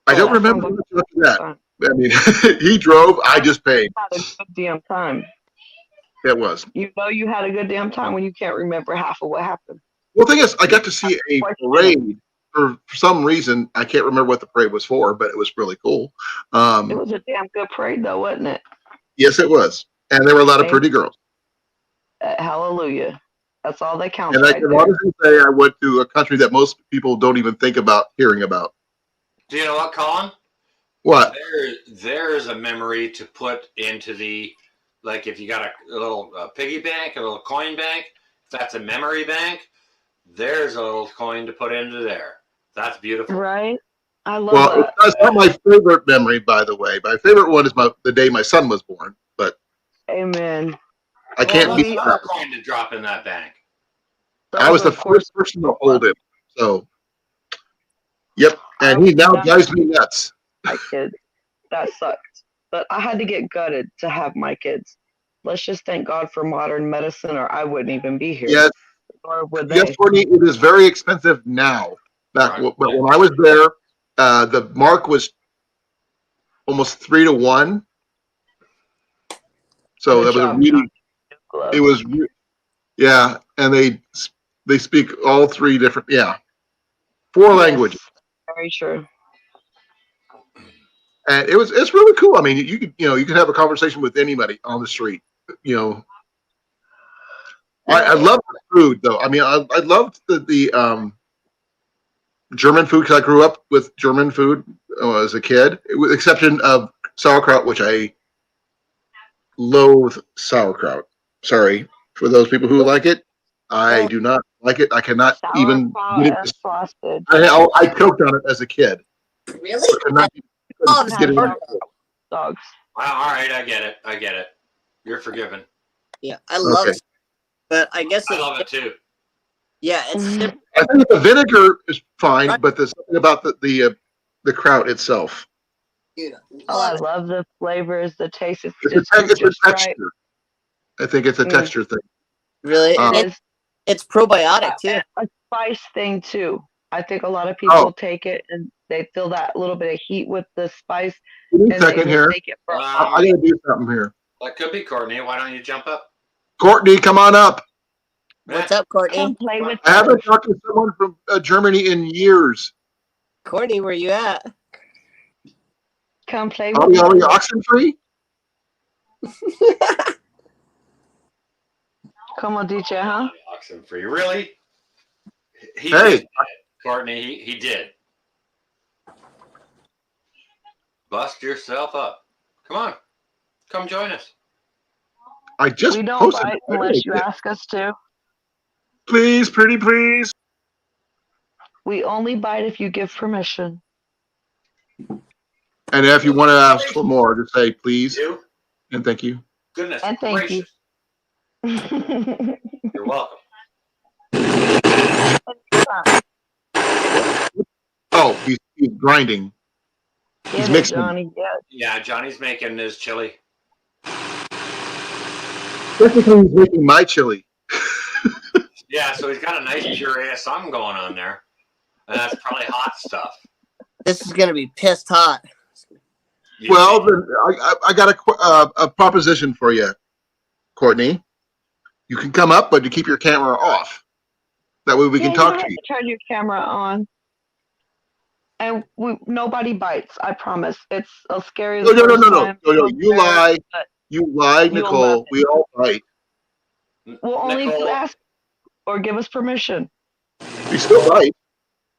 I don't remember much after that. I mean, he drove. I just paid. Had a good damn time. It was. You know you had a good damn time when you can't remember half of what happened. Well, the thing is, I got to see a parade for some reason. I can't remember what the parade was for, but it was really cool. It was a damn good parade, though, wasn't it? Yes, it was, and there were a lot of pretty girls. Hallelujah. That's all that counts. And I can honestly say I went to a country that most people don't even think about hearing about. Do you know what, Colin? What? There's a memory to put into the, like if you got a little piggy bank, a little coin bank, if that's a memory bank, there's a little coin to put into there. That's beautiful. Right? I love that. That's not my favorite memory, by the way. My favorite one is the day my son was born, but amen. I can't beat another coin to drop in that bank. I was the first person to hold him. So, yep. And he now drives me nuts. My kids. That sucks. But I had to get gutted to have my kids. Let's just thank God for modern medicine, or I wouldn't even be here. Yes. Or would they? Yes, Courtney, it is very expensive now. But when I was there, the mark was almost 3-1. So that was a really. It was, yeah, and they speak all 3 different, 4 languages. Very true. And it's really cool. I mean, you can have a conversation with anybody on the street. I love the food though. I mean, I loved the German food because I grew up with German food as a kid, with the exception of sauerkraut, which I loathe sauerkraut. Sorry for those people who like it. I do not like it. I cannot even get it. I choked on it as a kid. Really? Dogs. All right, I get it. You're forgiven. Yeah, I love it. But I guess I love it too. Yeah, it's simple. I think the vinegar is fine, but there's something about the kraut itself. Dude, I love the flavors, the taste. It's a texture. Right. I think it's a texture thing. Really? It's probiotic too. A spice thing too. I think a lot of people take it and they feel that little bit of heat with the spice. Give me a second here. I gotta do something here. That could be Courtney. Why don't you jump up? Courtney, come on up. What's up, Courtney? Come play with I haven't talked to someone from Germany in years. Courtney, where you at? Come play with Are we oxen free? Come on, DJ, huh? Oxen free, really? He did, Courtney. He did. Bust yourself up. Come on, come join us. I just we don't posted bite unless you ask us to. Please, pretty please. We only bite if you give permission. And if you want to ask for more, just say please and thank you. Goodness and thank gracious. You. You're welcome. Oh, he's grinding. He's mixing. Johnny. Yeah, Johnny's making his chili. Technically, he's making my chili. Yeah, so he's got a nice puree of something going on there. And that's probably hot stuff. This is going to be pissed hot. Well, then I got a proposition for you, Courtney. You can come up, but you keep your camera off. That way we can talk to you. Turn your camera on. And nobody bites. I promise. It's as scary as No. You lie. You lie, Nicole. We all bite. Well, only if you ask or give us permission. We still bite.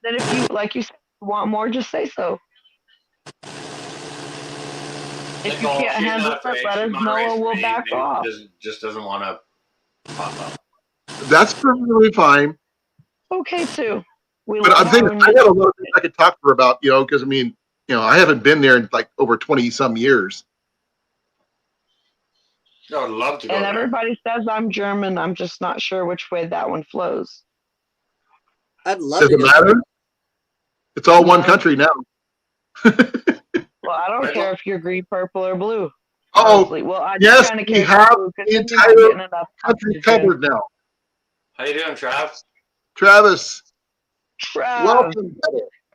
Then if you, like you said, want more, just say so. If Nicole, you can't handle it, let us know and we'll back off. Just doesn't want to That's perfectly fine. Okay, too. We But love I'm thinking having I you. got a lot of things I could talk to her about, because I mean, I haven't been there in like over 20 some years. I would love to go And there. everybody says I'm German. I'm just not sure which way that one flows. I'd love Does to it go. matter? It's all one No. country now. Well, I don't care if you're green, purple, or blue. Oh, Honestly. Well, I yes, kind of we care have blue because the then you're not entire getting enough country oxygen. covered now. How you doing, Trav? Travis, Trav, welcome.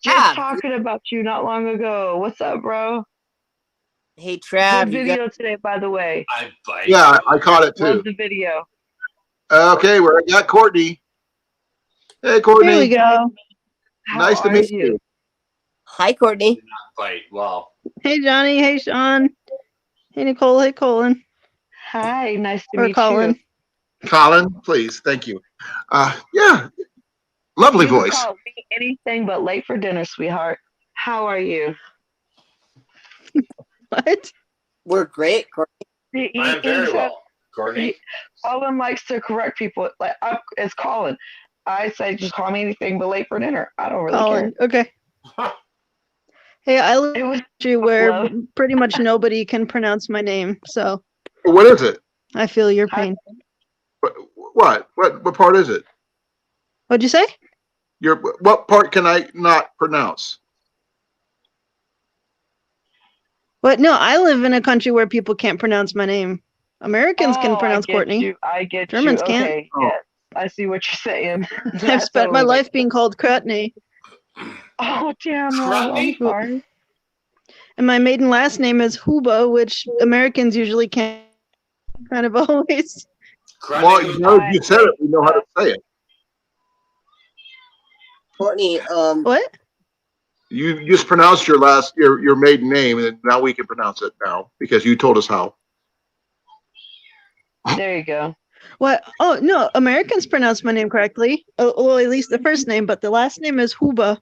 just Trav. talking about you not long ago. What's up, bro? Hey, Good Trav, you got video today, by the way. I bite. Yeah, I caught it Love too. the video. Okay, we got Courtney. Hey, Here we Courtney. go. How Nice to are meet you? you. Hi, Courtney. Bite. Wow. Hey, Johnny. Hey, Sean. Hey, Nicole. Hey, Colin. Hi, nice to Or meet Colin. Colin, please. Thank you. Yeah, lovely you. You can voice. call me anything but late for dinner, sweetheart. How are you? What? We're great, Courtney. I'm very well, Courtney. Colin likes to correct people. Like it's Colin. I say just call me anything but late for dinner. I don't really Colin. care. Okay. Hey, I live It was in a country where love. pretty much nobody can pronounce my name, so What is it? I feel your pain. What? What part is it? What'd you say? What part can I not pronounce? What? No, I live in a country where people can't pronounce my name. Americans can pronounce Courtney. I get Germans you. can't. Okay. Oh. Yes. I see what you're saying. I've spent my life being called Courtney. Oh damn, love. I'm Courtney? sorry. And my maiden last name is Huba, which Americans usually can't kind of always. Well, you said it. We know how to say it. Courtney, What? You just pronounced your maiden name, and now we can pronounce it now because you told us how. There you go. What? Oh, no, Americans pronounce my name correctly. Well, at least the first name, but the last name is Huba.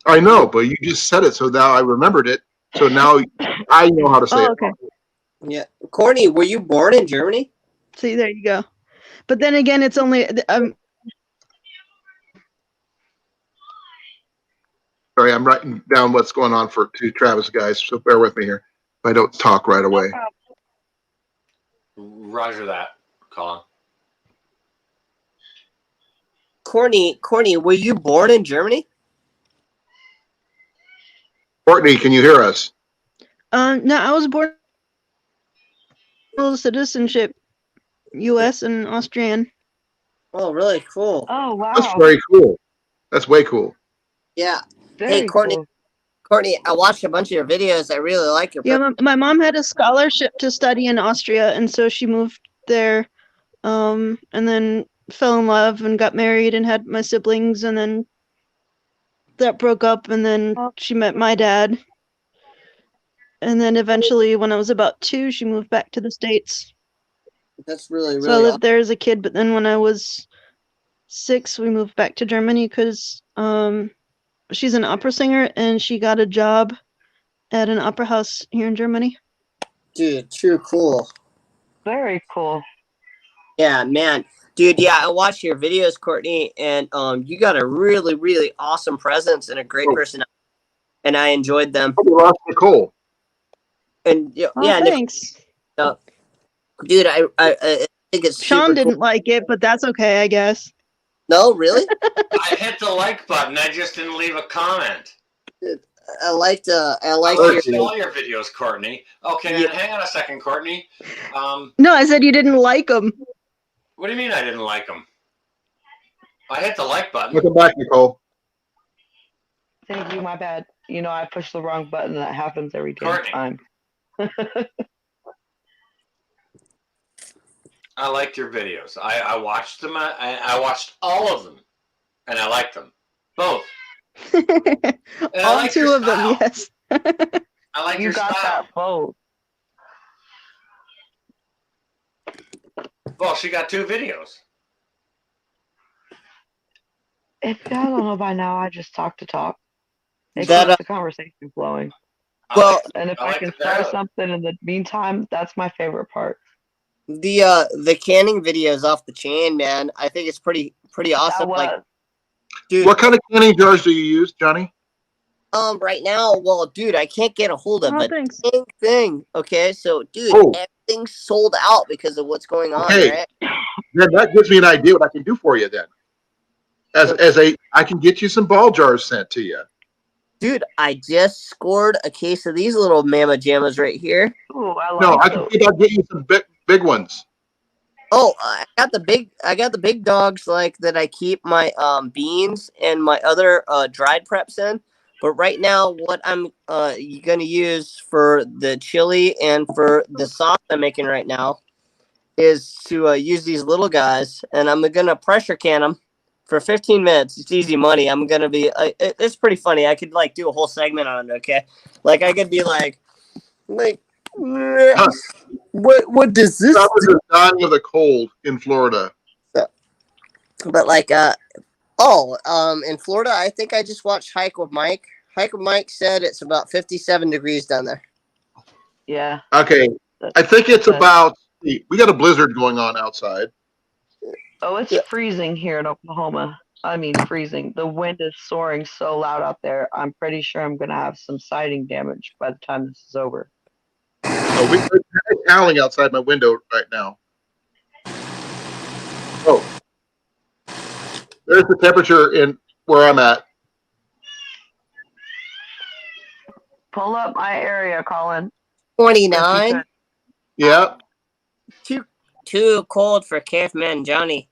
I know, but you just said it, so now I remembered it. So now I know how to say it. Okay. Yeah. Courtney, were you born in Germany? See, there you go. But then again, it's only Sorry, I'm writing down what's going on to Travis, guys. So bear with me here. If I don't talk right away. Roger that, Colin. Courtney, were you born in Germany? Courtney, can you hear us? no, I was born citizenship, U.S. and Austrian. Oh, really cool. Oh wow. That's very cool. That's way cool. Yeah. Very Hey, Courtney. cool. Courtney, I watched a bunch of your videos. I really like your. Yeah, my mom had a scholarship to study in Austria, and so she moved there, and then fell in love and got married and had my siblings, and then that broke up, and then she met my dad. And then eventually, when I was about 2, she moved back to the States. That's really, So I lived there as a kid, but then when I was 6, we moved back to Germany because she's an opera singer and she got a job at an opera house here in Germany. Dude, true cool. Very cool. Yeah, man. Dude, yeah, I watched your videos, Courtney, and you got a really, really awesome presence and a great personality, and I enjoyed them. We lost Nicole. And yeah, thanks. Dude, I think it's Sean super didn't cool. like it, but that's okay, I guess. No, really? I hit the like button. I just didn't leave a comment. I liked your all your videos, Courtney. Okay, Yeah. and hang on a second, Courtney. No, I said you didn't like them. What do you mean I didn't like them? I hit the like button. Welcome back, Nicole. Thank you. My bad. I pushed the wrong button. That happens every damn time. I liked your videos. I watched them. I watched all of them, and I liked them both. All like 2 of them, yes. I like you your got style. that both. Well, she got 2 videos. If y'all don't know by now, I just talk to talk. It That, keeps the conversation flowing. Well, And if I I like can the start parallel. something in the meantime, that's my favorite part. The canning video is off the chain, man. I think it's pretty awesome. Like, dude, what kind of canning jars do you use, Johnny? Right now, well, dude, I can't get a hold of Oh, a thanks. dang thing. Okay, so, dude, everything's sold out because of what's going on, right? Then that gives me an idea what I can do for you. Then, I can get you some ball jars sent to you. Dude, I just scored a case of these little mama jammas right here. Ooh, I like No, I can get you some big ones. Oh, I got the big dogs like that. I keep my beans and my other dried preps in. But right now, what I'm gonna use for the chili and for the sauce I'm making right now is to use these little guys, and I'm gonna pressure can them for 15 minutes. It's easy money. I'm gonna be. It's pretty funny. I could like do a whole segment on it. Okay, like I could be like. What does this? I was dying of a cold in Florida. But like in Florida, I think I just watched Hike with Mike. Hike with Mike said it's about 57 degrees down there. Yeah. Okay. I think it's about. We got a blizzard going on outside. Oh, it's freezing here in Oklahoma. I mean, freezing. The wind is soaring so loud out there. I'm pretty sure I'm going to have some siding damage by the time this is over. Oh, it's howling outside my window right now. Oh, there's the temperature in where I'm at. Pull up my area, Colin. 29. Yeah. Too cold for caveman Johnny.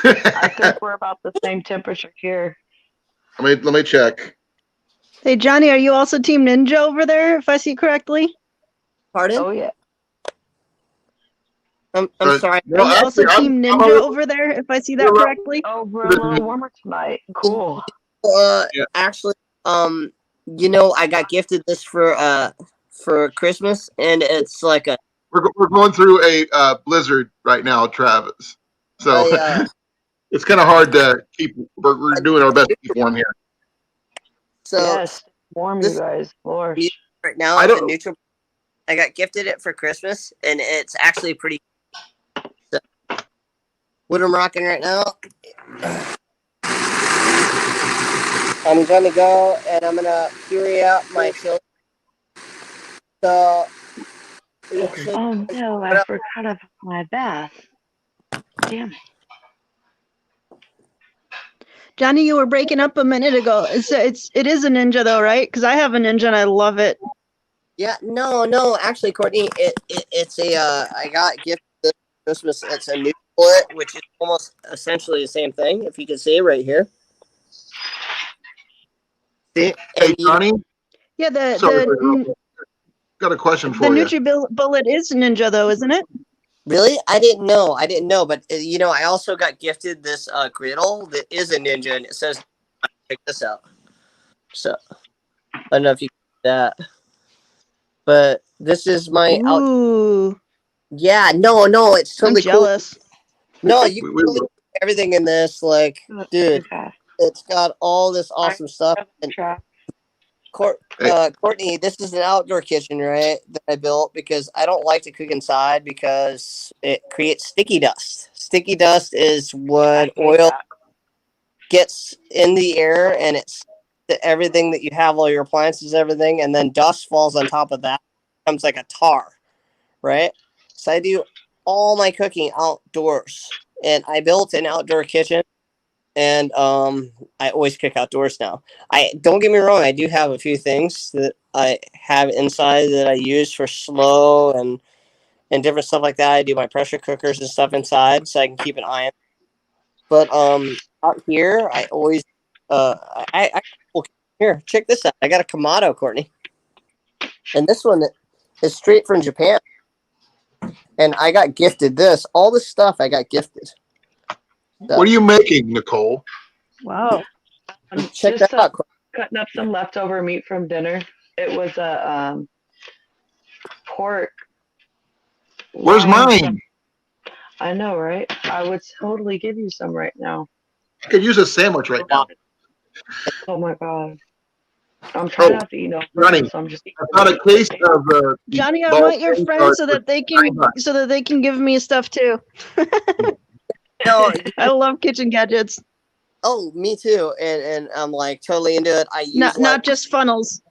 I think we're about the same temperature here. Let me check. Hey, Johnny, are you also Team Ninja over there, if I see correctly? Pardon? Oh, yeah. I'm sorry. Are you also Team Ninja over there, if I see that correctly? Oh, we're a little warmer tonight. Cool. Actually, I got gifted this for Christmas, and it's like a. We're going through a blizzard right now, Travis. So it's kind of hard to keep. We're doing our best to keep warm here. So yes, warm, you guys. Lord. Right now, it's a neutral. I got gifted it for Christmas, and it's actually pretty. So, what I'm rocking right now, I'm gonna go and I'm gonna carry out my chili. So. Oh no! I forgot about my bath. Damn it. Johnny, you were breaking up a minute ago. It is a Ninja though, right? Because I have a Ninja and I love it. Yeah, no, actually, Courtney, it's a I got gifted this Christmas. It's a new bullet, which is almost essentially the same thing. If you can see right here. See? Hey, Johnny. Yeah, got a question for you. you. The NutriBullet is Ninja though, isn't it? Really? I didn't know, but I also got gifted this griddle that is a Ninja, and it says, check this out. So, I don't know if you can see that. But this is my Yeah, no, it's totally jealous. Cool. No, you can do everything in this, like, dude. It's got all this awesome stuff. And Courtney, this is an outdoor kitchen, right? That I built because I don't like to cook inside because it creates sticky dust. Sticky dust is what oil gets in the air, and it's everything that you have, all your appliances, everything, and then dust falls on top of that. It becomes like a tar, right? So I do all my cooking outdoors, and I built an outdoor kitchen, and I always cook outdoors now. I don't get me wrong, I do have a few things that I have inside that I use for slow and different stuff like that. I do my pressure cookers and stuff inside so I can keep an eye on it. But out here, I always here, check this out. I got a Kamado, Courtney. And this one is straight from Japan. And I got gifted this. All this stuff I got gifted. So, what are you making, Nicole? Wow. Check that out. Cutting up some leftover meat from dinner. It was a pork. Where's mine? I know, right? I would totally give you some right now. I could use a sandwich right now. Oh my god. I'm trying not to eat no Johnny, bread, so I'm just eating. I've got a case of the Johnny, I ball want your peen friend cards so for that they can $9. give me stuff too. No, I love kitchen gadgets. oh, me too. And I'm like totally into it. I use Not just funnels.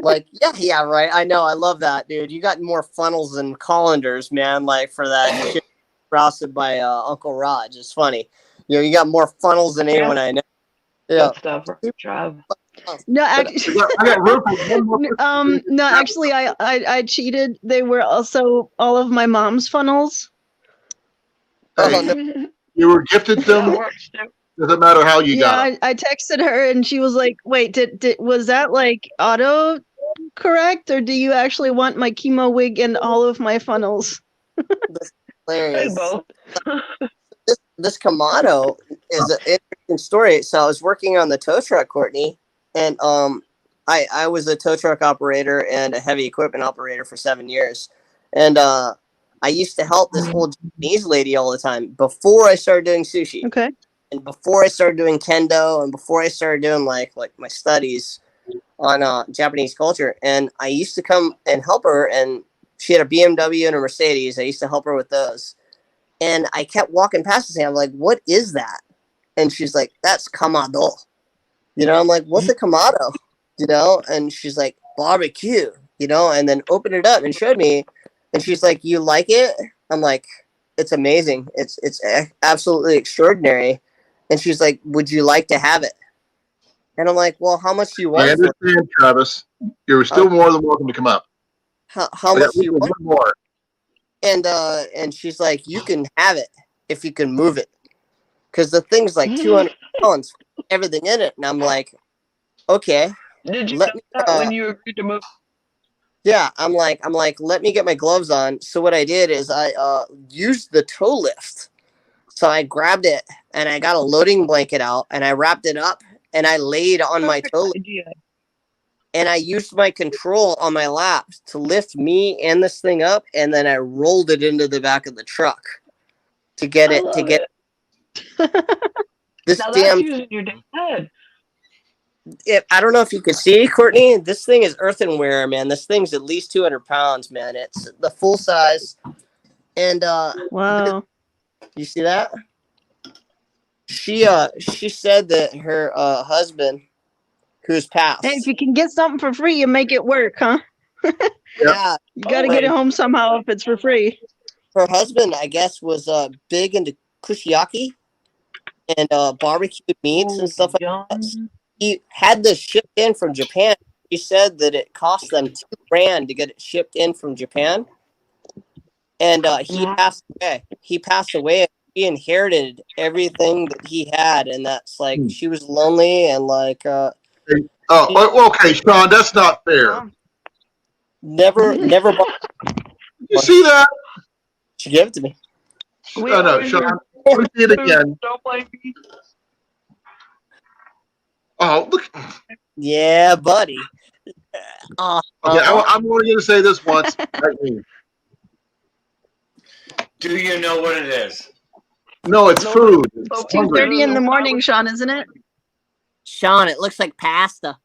like yeah, right. I know. I love that, dude. You got more funnels than colanders, man. Like for that shit roasted by Uncle Raj. It's funny. You know, you got more funnels than anyone I know. Yeah. Good stuff. Tribe. No, actually, I got room for one more. no, actually, I cheated. They were also all of my mom's funnels. Hey, you were gifted them. Doesn't matter how you got them. I texted her and she was like, "Wait, was that like auto correct, or do you actually want my chemo wig and all of my funnels?" That's hilarious. Both. This Kamado is an interesting story. So I was working on the tow truck, Courtney, and I was a tow truck operator and a heavy equipment operator for 7 years, and I used to help this whole Japanese lady all the time before I started doing sushi. Okay. And before I started doing kendo, and before I started doing like my studies on Japanese culture, and I used to come and help her, and she had a BMW and a Mercedes. I used to help her with those. And I kept walking past this thing. I'm like, what is that? And she's like, that's Kamado. You know, I'm like, what's a Kamado? You know, and she's like, barbecue, you know, and then opened it up and showed me. And she's like, you like it? I'm like, it's amazing. It's absolutely extraordinary. And she's like, would you like to have it? And I'm like, well, how much do you want? I understand, Travis. You're still more than welcome to come up. How much do you want? More. And she's like, you can have it if you can move it, because the thing's like 200 pounds, everything in it. And I'm like, okay. Did you know that when you agreed to move? Yeah, I'm like, let me get my gloves on. So what I did is I used the tow lift. So I grabbed it and I got a loading blanket out and I wrapped it up and I laid on my tow lift. And I used my control on my lap to lift me and this thing up, and then I rolled it into the back of the truck to get it. This now damn. that's using your damn head. I don't know if you can see, Courtney. This thing is earthenware, man. This thing's at least 200 pounds, man. It's the full size. And wow, you see that? She said that her husband, who's passed. Hey, if you can get something for free, you make it work, huh? Yeah, you got to get it home somehow if it's for free. Her husband, I guess, was big into kushiyaki and barbecued meats and stuff like that. He had this shipped in from Japan. He said that it cost them $2,000 to get it shipped in from Japan. And he passed away. He passed away. He inherited everything that he had, and that's like she was lonely and like. Okay, Sean, that's not fair. Never. You see that? She gave it to me. No, Sean. Let me see it again. Don't blame me. Oh, look. Yeah, buddy. Okay, I'm only going to say this once. Do you know what it is? No, it's food. It's 2:30 in the morning, Sean, isn't it? Sean, it looks like pasta.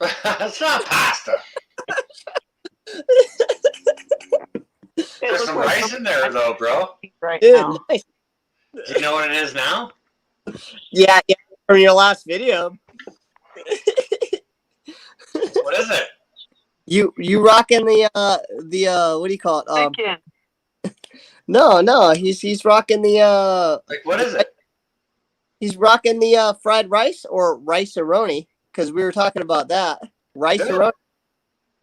It's not pasta. There's some rice in there, though, bro. Right Dude, now. nice. Do you know what it is now? Yeah, from your last video. What is it? You rocking the what do you call it? No, he's rocking the Like, what is it? He's rocking the fried rice or rice-a-roni, because we were talking about that. Rice-a-roni.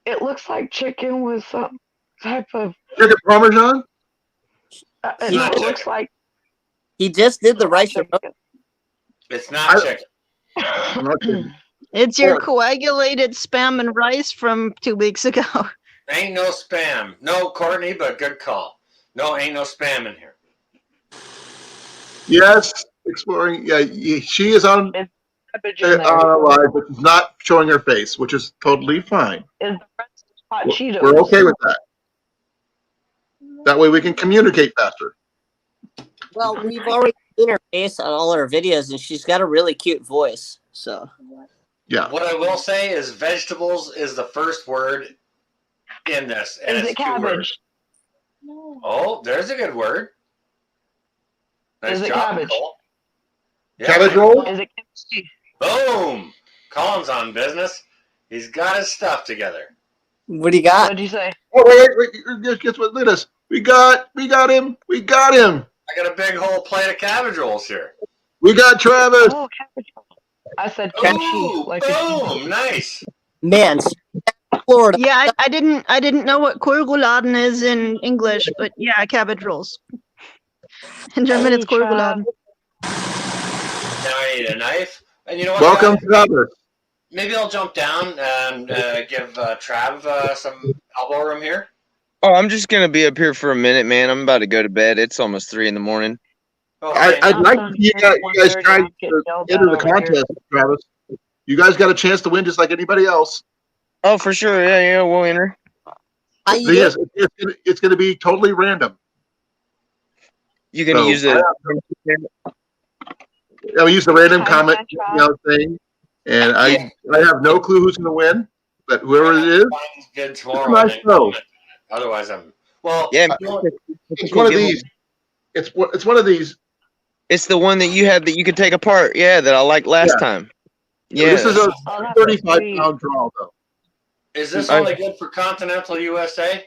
It looks like chicken with some type of. Chicken Parmesan? It looks like. He just did the rice-a-roni. It's not chicken. It's your coagulated spam and rice from 2 weeks ago. Ain't no spam. No, Courtney, but good call. No, ain't no spam in here. Yes, exploring. Yeah, she is on live, but she's not showing her face, which is totally fine. Hot Cheetos. We're okay with that. That way we can communicate faster. Well, we've already seen her face on all her videos, and she's got a really cute voice. So. Yeah. What I will say is vegetables is the first word in this, and Is it's it 2 words. cabbage? Oh, there's a good word. Nice Is it job, cabbage? Nicole. Yeah, Cabbage roll? Is it kimchi? boom. Colin's on business. He's got his stuff together. What do you got? What'd you say? Oh, wait. Guess what? Look at us. We got him. We got him. I got a big whole plate of cabbage rolls here. We got Travis. Oh, cabbage. I said kimchi. Ooh, Like boom. Nice. Man, Florida. Yeah, I didn't know what koolguladen is in English, but yeah, cabbage rolls. In German, it's Hey, Trav. koolguladen. Now I need a knife. And you know what, Welcome, guys? Travis. Maybe I'll jump down and give Trav some elbow room here. Oh, I'm just gonna be up here for a minute, man. I'm about to go to bed. It's almost 3 in the morning. Okay. I'd like to see you guys try to enter the contest, Travis. You guys got a chance to win just like anybody else. Oh, for sure. Yeah, we'll enter. Yes, it's going to be totally random. You gonna use the? I'll use the random comment thing, and I have no clue who's going to win, but whoever it is, Good tomorrow. nice show. Otherwise, I'm well. Yeah, it's one of these. It's one of these. It's the one that you had that you could take apart. Yeah, that I liked last time. Yeah, this is a 35-pound draw, though. Is this only good for continental USA?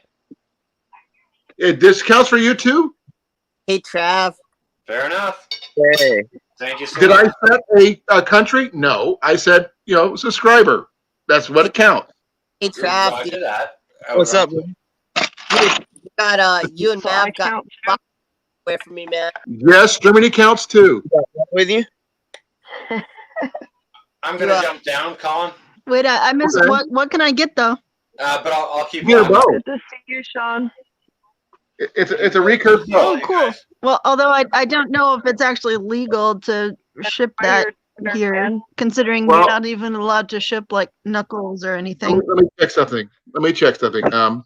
This counts for you too. Hey, Trav. Fair enough. Hey. Thank you so Did much. I set a country? No, I said subscriber. That's what counts. Hey, Trav. Roger that. What's up? Dude, you and Mav got away from me, man. Yes, Germany counts too. With you? I'm gonna jump down, Colin. Wait, I missed what can I get though? But I'll keep Get a going. bow. Good to see you, Sean. It's a recurve bow. Oh, cool. Well, although I don't know if it's actually legal to ship that here, considering you're not even allowed to ship like knuckles or anything. Let me check something.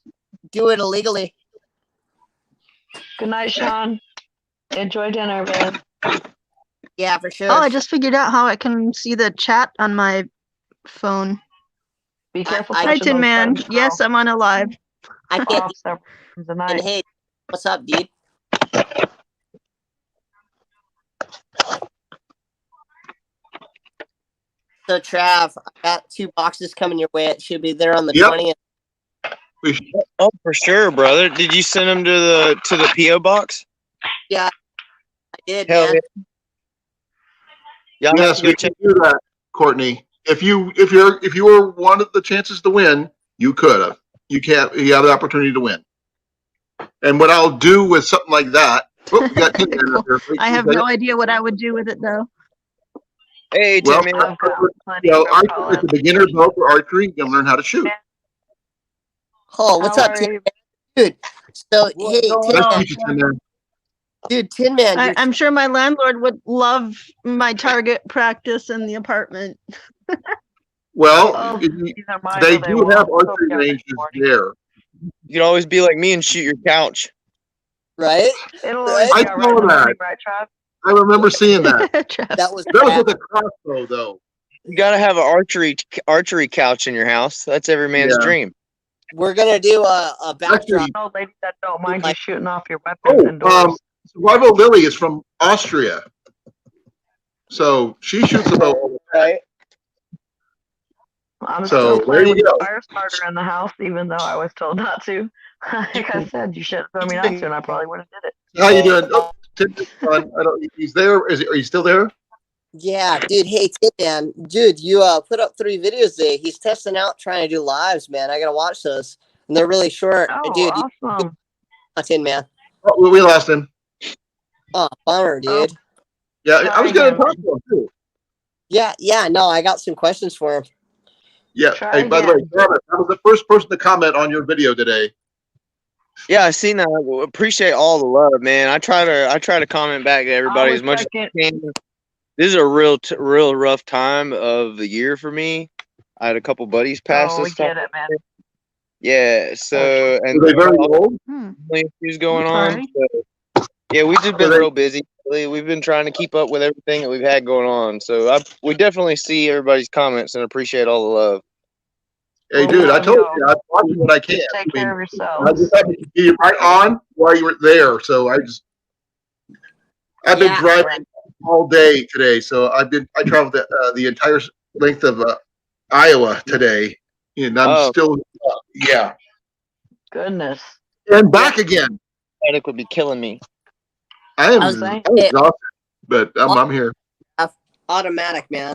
Do it illegally. Good night, Sean. Enjoy dinner, man. Yeah, for sure. Oh, I just figured out how I can see the chat on my phone. Be careful. Hi, Tin Man. Yes, I'm on a live. I can't. And hey, what's up, dude? So, Trav, I got 2 boxes coming your way. It should be there on the 20th. Oh, for sure, brother. Did you send them to the PO box? Yeah, I did. Hell man. Yeah. Yes, we can do that, Courtney. If you were one of the chances to win, you could have. You can't. You have the opportunity to win. And what I'll do with something like that. Oh, we got Tin Man up here. I have no idea what I would do with it though. Hey, Well, Tin Man. it's a beginner's bow for archery. You can learn how to shoot. Oh, what's up, Tin Man? Dude, so, hey, Tin Man. Dude, Tin Man. I'm sure my landlord would love my target practice in the apartment. Well, they do have archery ranges there. You could always be like me and shoot your couch. Right? I saw that. I remember seeing that. That was with a crossbow, though. You gotta have an archery couch in your house. That's every man's dream. We're gonna do a backdrop. No, ladies that don't mind you shooting off your weapons indoors. Survival Lily is from Austria, so she shoots a bow. Right. I'm So, still playing there with you the go. fire starter in the house, even though I was told not to. Like I said, you should have told me not to, and I probably would have did it. How you doing? Oh, he's there. Are you still there? Yeah, dude. Hey, Tin Man. Dude, you put up 3 videos today. He's testing out trying to do lives, man. I gotta watch those. And they're really short. Oh, Dude, awesome. Tin Man. Oh, we lost him. Oh, bummer, dude. Yeah, I was going to talk to him too. Yeah, no, I got some questions for him. Yeah. Hey, by the way, Travis, I was the first person to comment on your video today. Yeah, I seen that. I appreciate all the love, man. I try to comment back to everybody as much as I can. This is a real rough time of the year for me. I had a couple buddies pass Oh, we this time. get it, man. Yeah, so and Are they very old? issues going on. So Yeah, we've just been real busy. We've been trying to keep up with everything that we've had going on. So we definitely see everybody's comments and appreciate all the love. Hey, dude, I told you, I'm watching what I can. Take care of I yourselves. just had to be right on while you were there. So I've been driving all day today. So I traveled the entire length of Iowa today. And I'm still, yeah. Goodness. And back again. Panic would be killing me. I'm exhausted, but I'm here. Automatic, man.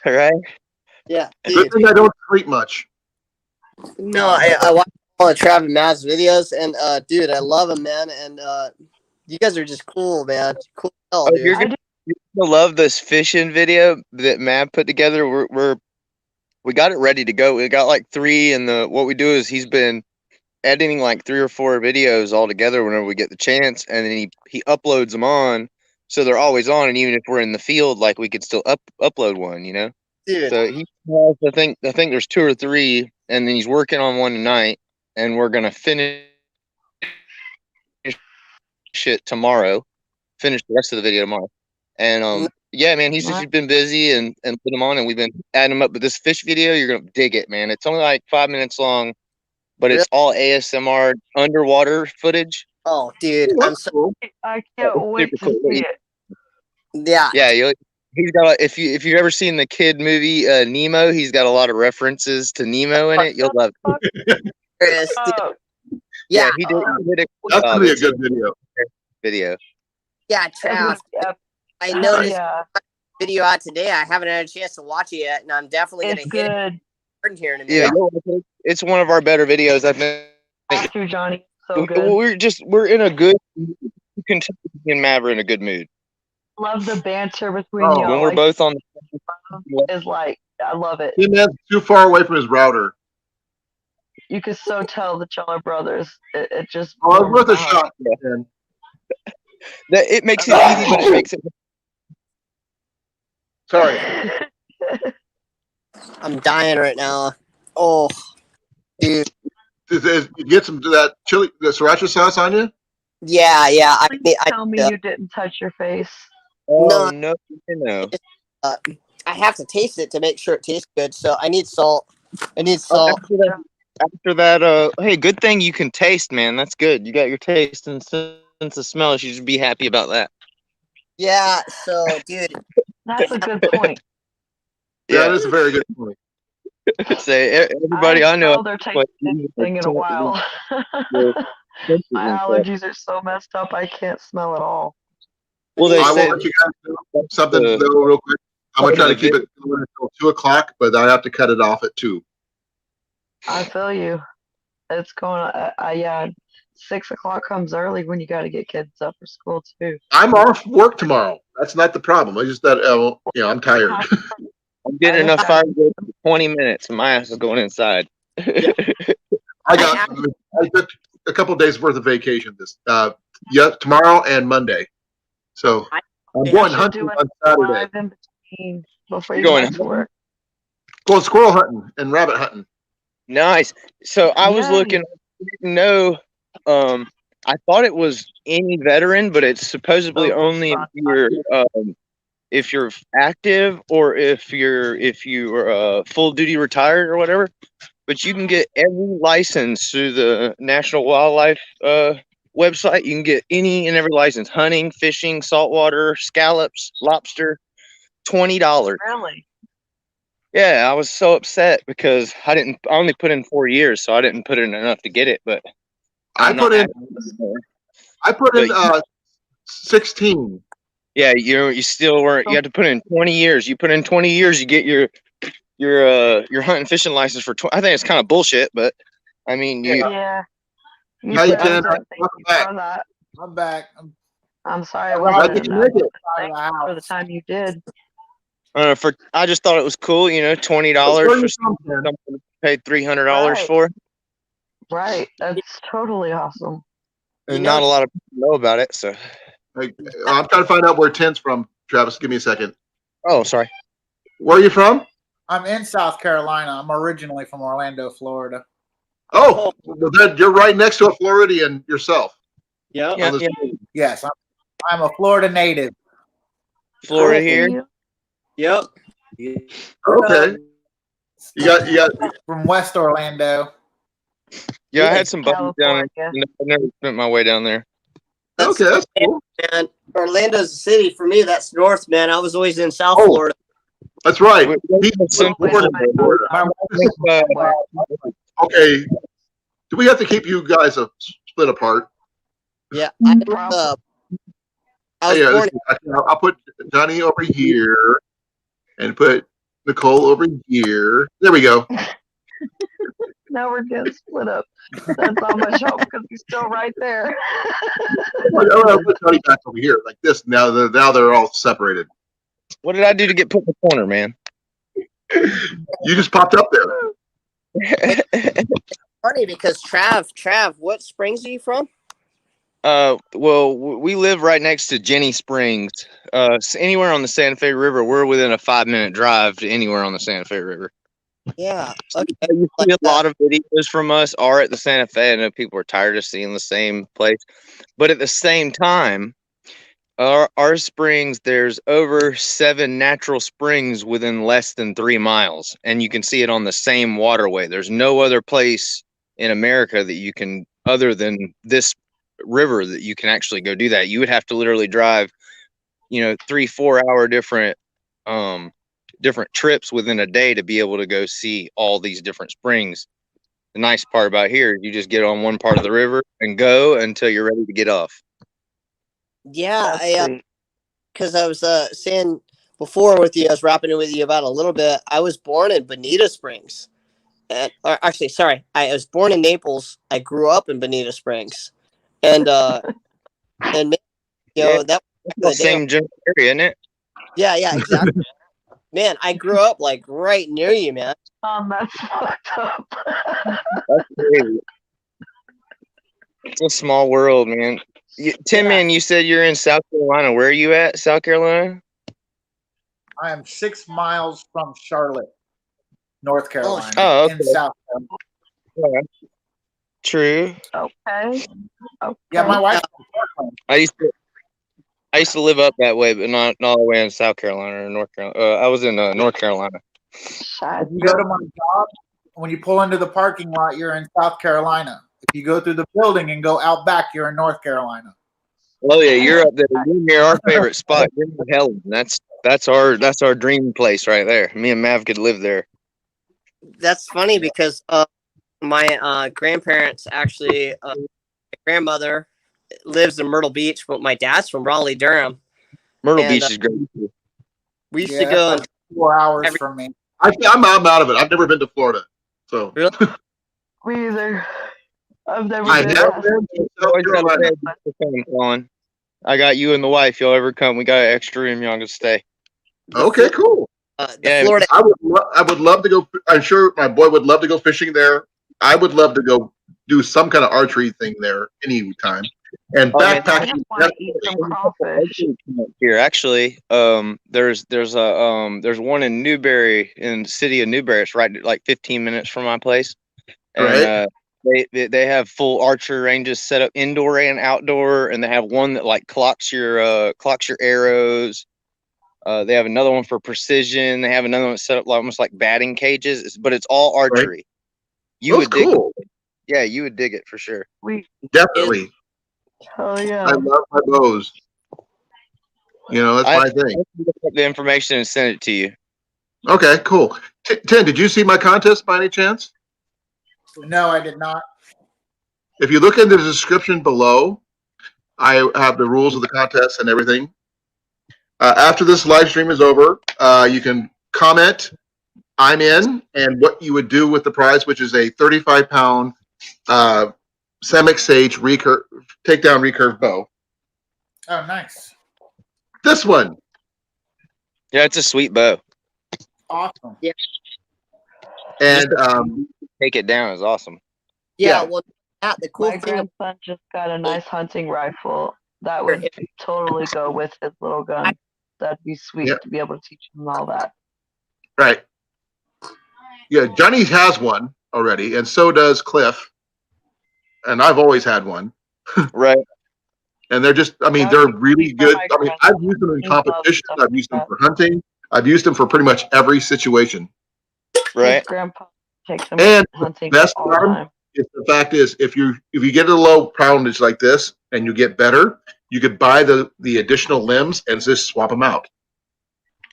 Right? Yeah. Good thing I don't sleep much. No, I watch all of Travis Matt's videos, and dude, I love him, man. And you guys are just cool, man. Cool hell, dude. You're gonna love this fishing video that Matt put together. We got it ready to go. We got like 3, and what we do is he's been editing like 3 or 4 videos all together whenever we get the chance, and then he uploads them on, so they're always on. And even if we're in the field, like we could still upload one, you know. Dude. So he has, I think there's 2 or 3, and then he's working on one tonight, and we're gonna finish it tomorrow. Finish the rest of the video tomorrow. And yeah, man, he's just been busy and put them on, and we've been adding them up. But this fish video, you're gonna dig it, man. It's only like 5 minutes long, but it's all ASMR underwater footage. Oh, dude, I can't wait to see it. Yeah. Yeah, he's got. If you've ever seen the kid movie Nemo, he's got a lot of references to Nemo in it. You'll love it. Yeah, he did. That's gonna be a good video. Yeah, Trav. I noticed video out today. I haven't had a chance to watch it yet, and I'm definitely gonna hit it here in a minute. Yeah, it's one of our better videos. I think. After Johnny, so good. We're in a good. Kentucky and Mav are in a good mood. Love the banter between y'all. When we're both on is like, I love it. He man's too far away from his router. You could so tell that y'all are brothers. It just. Oh, it's worth a shot, man. It makes it easy, but it makes it. Sorry. I'm dying right now. Oh, dude. You get some of that chili, the sriracha sauce on you? Yeah. Tell me you didn't touch your face. Oh, no. I have to taste it to make sure it tastes good, so I need salt. After that, hey, good thing you can taste, man. That's good. You got your taste and sense of smell. You should be happy about that. Yeah, so, dude. That's a good point. Yeah, that is a very good point. Say, everybody I know. They're tasting anything in a while. My allergies are so messed up, I can't smell at all. Well, I will let you guys know something though, real quick. I'm gonna try to keep it going until 2 o'clock, but I have to cut it off at 2. I feel you. It's going. Yeah, 6 o'clock comes early when you got to get kids up for school too. I'm off work tomorrow. That's not the problem. I just that I'm tired. I'm getting enough fire for 20 minutes, and my ass is going inside. I took a couple of days worth of vacation tomorrow and Monday. So I'm going hunting on Saturday. In between before you going to work. Going squirrel hunting and rabbit hunting. Nice. So I was looking. I didn't know. I thought it was any veteran, but it's supposedly only if you're active or if you're full duty retired or whatever. But you can get every license through the National Wildlife website. You can get any and every license: hunting, fishing, saltwater, scallops, lobster. $20. Really? Yeah, I was so upset because I only put in 4 years, so I didn't put in enough to get it. But I put in 16. Yeah, you still weren't. You had to put in 20 years. You put in 20 years, you get your hunting fishing license for 20. I think it's kind of bullshit, but I mean, yeah. How you doing? I'm back. I'm sorry. How did you make it? For the time you did. I just thought it was cool, $20 for something paid $300 for. Right, that's totally awesome. And not a lot of people know about it, so. I'm trying to find out where Tent's from. Travis, give me a second. Oh, sorry. Where are you from? I'm in South Carolina. I'm originally from Orlando, Florida. Oh, well, you're right next to a Floridian yourself. Yep. Yeah, yeah. Yes, I'm a Florida native. Florida here. Yep. Okay. You got from West Orlando. Yeah, I had some buddies down there. I never spent my way down there. Okay, that's cool. Man, Orlando's a city for me. That's north, man. I was always in South Oh. Florida. That's right. Florida. Okay. Do we have to keep you guys split apart? Yeah, I was born. I'll put Johnny over here and put Nicole over here. There we go. Now we're getting split up. That's not much help because he's still right there. I'll put Johnny back over here like this. Now they're all separated. What did I do to get put in the corner, man? You just popped up there. Funny because Trav, what springs are you from? Well, we live right next to Jenny Springs. Anywhere on the Santa Fe River, we're within a 5-minute drive to anywhere on the Santa Fe River. Yeah. Okay. You see a lot of videos from us are at the Santa Fe. I know people are tired of seeing the same place, but at the same time, our springs, there's over 7 natural springs within less than 3 miles, and you can see it on the same waterway. There's no other place in America that you can, other than this river, that you can actually go do that. You would have to literally drive, 3-4 hour different trips within a day to be able to go see all these different springs. The nice part about here, you just get on one part of the river and go until you're ready to get off. Yeah, because I was saying before with you, I was rapping it with you about a little bit. I was born in Bonita Springs. I was born in Naples. I grew up in Bonita Springs. And that that's the same general area, isn't it? Yeah, exactly. Man, I grew up like right near you, man. That's fucked up. That's crazy. It's a small world, man. Tim, man, you said you're in South Carolina. Where are you at, South Carolina? I am 6 miles from Charlotte, North Carolina. Oh, okay. In South Carolina. Yeah. True. Okay. Yeah, my wife. I used to live up that way, but not all the way in South Carolina or North Carolina. I was in North Carolina. If you go to my job, when you pull into the parking lot, you're in South Carolina. If you go through the building and go out back, you're in North Carolina. Oh yeah, you're up there. You're near our favorite spot. You're in Helen. That's our dream place right there. Me and Mav could live there. That's funny because my grandparents actually, my grandmother lives in Myrtle Beach, but my dad's from Raleigh, Durham. Myrtle Beach is great. We used to go 4 hours from me. I'm out of it. I've never been to Florida, so. Really? Me either. I've never I been. have been to South Carolina. I got you and the wife. Y'all ever come? We got an extra room. Y'all can stay. Okay, cool. Florida. I would love to go. I'm sure my boy would love to go fishing there. I would love to go do some kind of archery thing there anytime. And backpacking. Here, actually, there's one in Newberry, in the city of Newberry. It's right like 15 minutes from my place, and they have full archery ranges set up indoor and outdoor, and they have one that like clocks your arrows. They have another one for precision. They have another one set up almost like batting cages, but it's all archery. Right. You would dig cool. it. Yeah, you would dig it for sure. Definitely. Oh yeah. I love my bows. That's my thing. I'll look up the information and send it to you. Okay, cool. Tim, did you see my contest by any chance? No, I did not. If you look in the description below, I have the rules of the contest and everything. After this live stream is over, you can comment, I'm in, and what you would do with the prize, which is a 35-pound Semic Sage takedown recurve bow. Oh, nice. This one. Yeah, it's a sweet bow. Awesome. Yeah. And take it down is awesome. Yeah. Well, the cool My thing. grandson just got a nice hunting rifle that would totally go with his little gun. That'd be sweet to be able to teach him all that. Right. Yeah, Johnny has one already, and so does Cliff. And I've always had one. Right. And they're just, I mean, That they're would be really for good. my I mean, I've used them in grandson. He loves competition. stuff I've like used them that. for hunting. I've used them for pretty much every situation. His Right. grandpa takes him And the hunting best all the part time. is the fact is if you get a low poundage like this and you get better, you could buy the additional limbs and just swap them out.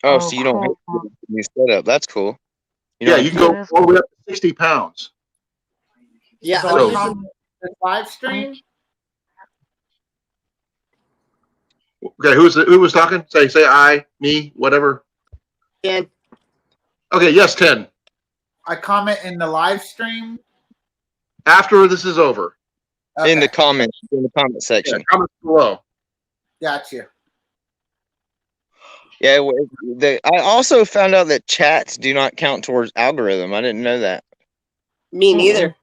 Oh, Oh, so you don't have cool. to do a new setup. That's cool. Yeah, you can That go is all the way up to 60 pounds. Yeah, So I'm I So- using comment the live stream. Okay, who was talking? Say I, me, whatever. Ken. Okay, yes, 10. I comment in the live stream. After this is over. In the Okay, comment Yeah, section. comments below. gotcha. Yeah, I also found out that chats do not count towards algorithm. I didn't know that. Me neither.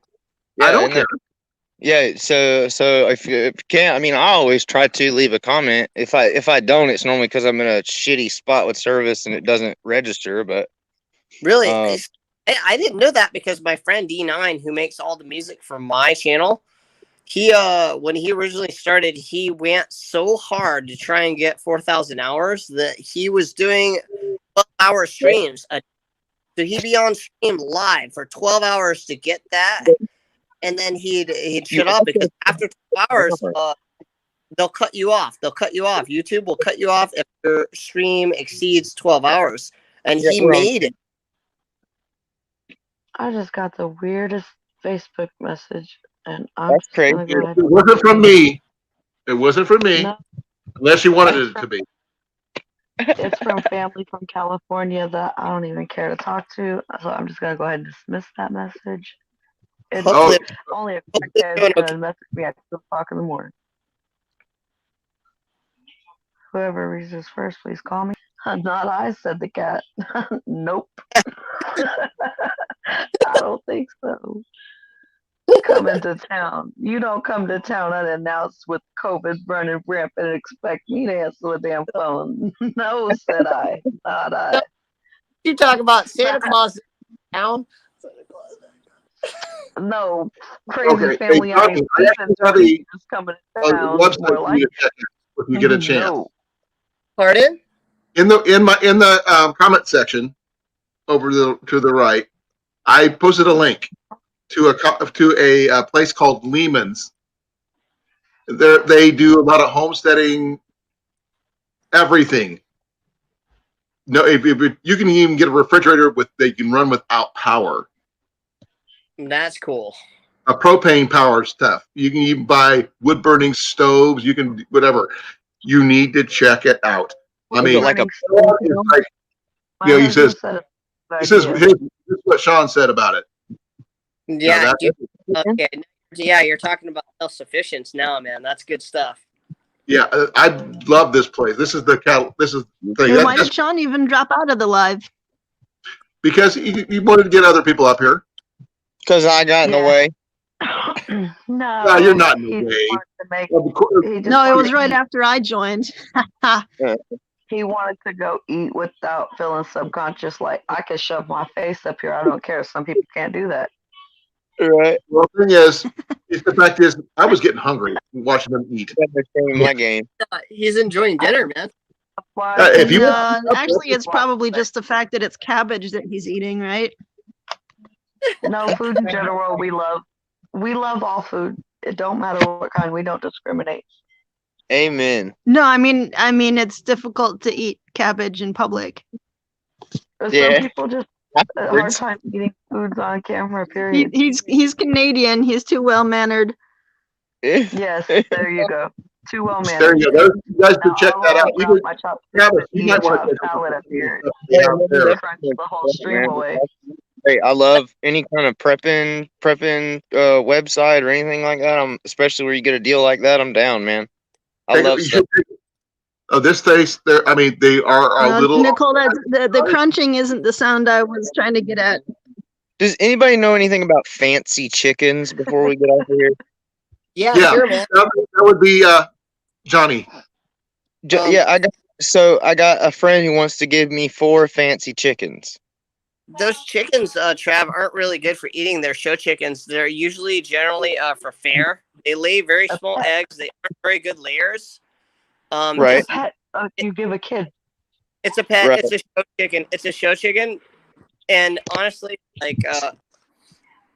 Yeah, I don't isn't that- care. Yeah, so if you can't, I mean, I always try to leave a comment. If I don't, it's normally because I'm in a shitty spot with service and it doesn't register. But Really? Um, I didn't know that because my friend D9, who makes all the music for my channel, he when he originally started, he went so hard to try and get 4,000 hours that he was doing 12-hour streams. So he'd be on stream live for 12 hours to get that, and then he'd shut off because after 12 hours, they'll cut you off. They'll cut you off. YouTube will cut you off if your stream exceeds 12 hours, and Yeah, he well, made it. I just got the weirdest Facebook message, and I'm That's just gonna crazy. go ahead. It wasn't from me. It wasn't from me. No, Unless you wanted it to be. it's from family from California that I don't even care to talk to. So I'm just gonna go ahead and dismiss that message. It's Hopefully, only a hopefully crackhead doing gonna okay. message me at 2 o'clock in the morning. Whoever reads this first, please call me. Not I, said the cat. Nope. I don't think so. Come into town. You don't come to town unannounced with COVID running rampant and expect me to answer the damn phone. No, said I. Not I. You talk about Santa Claus in town. No, crazy Okay, family hey, I ain't Tommy, I sleeping actually have through. Just coming to town. website More for like you to check out if you get a chance. No. Pardon? In the comment section over to the right, I posted a link to a place called Lehman's. They do a lot of homesteading, everything. No, if you can even get a refrigerator they can run without power. That's cool. A propane power stuff. You can even buy wood burning stoves. You can whatever. You need to check it out. I mean, like a it's like, My he husband says, said it's a good he says, idea. this is what Sean said about it. Yeah. Now Okay. Yeah, you're talking about self-sufficiency now, man. That's good stuff. yeah, I love this place. This is the thing. And why did Sean even drop out of the live? Because he wanted to get other people up here. Because I got in the way. No, No, you're not in he the just way. wanted to make. He just No, it wanted was to right eat. after I joined. He wanted to go eat without feeling subconscious. Like I could shove my face up here. I don't care. Some people can't do that. Right. Well, the thing is the fact is, I was getting hungry watching them eat. My game. He's enjoying dinner, man. If you Actually, it's probably just the fact that it's cabbage that he's eating, right? No, food in general, we love. We love all food. It don't matter what kind. We don't discriminate. Amen. No, I mean, it's difficult to eat cabbage in public. Some Yeah. people just have a hard time eating foods on camera. Period. He's Canadian. He's too well mannered. Yes, there you go. Too well mannered. There you go. You guys can check that out. You You, my chopsticks Travis, and you eat might a want chopped to salad up here. out there. Crunch the whole stream away. Hey, I love any kind of prepping website or anything like that. Especially where you get a deal like that. I'm down, man. I love stuff. This tastes. I mean, they are a little. Nicole, the crunching isn't the sound I was trying to get at. Does anybody know anything about fancy chickens before we get off of here? Yeah, Yeah, sure, man. that would be Johnny. Yeah, I got a friend who wants to give me 4 fancy chickens. Those chickens, Trav, aren't really good for eating. They're show chickens. They're usually generally for fair. They lay very small eggs. They aren't very good layers. Right. Pet you give a kid. It's a pet. Right. It's a show chicken. It's a show chicken. And honestly, like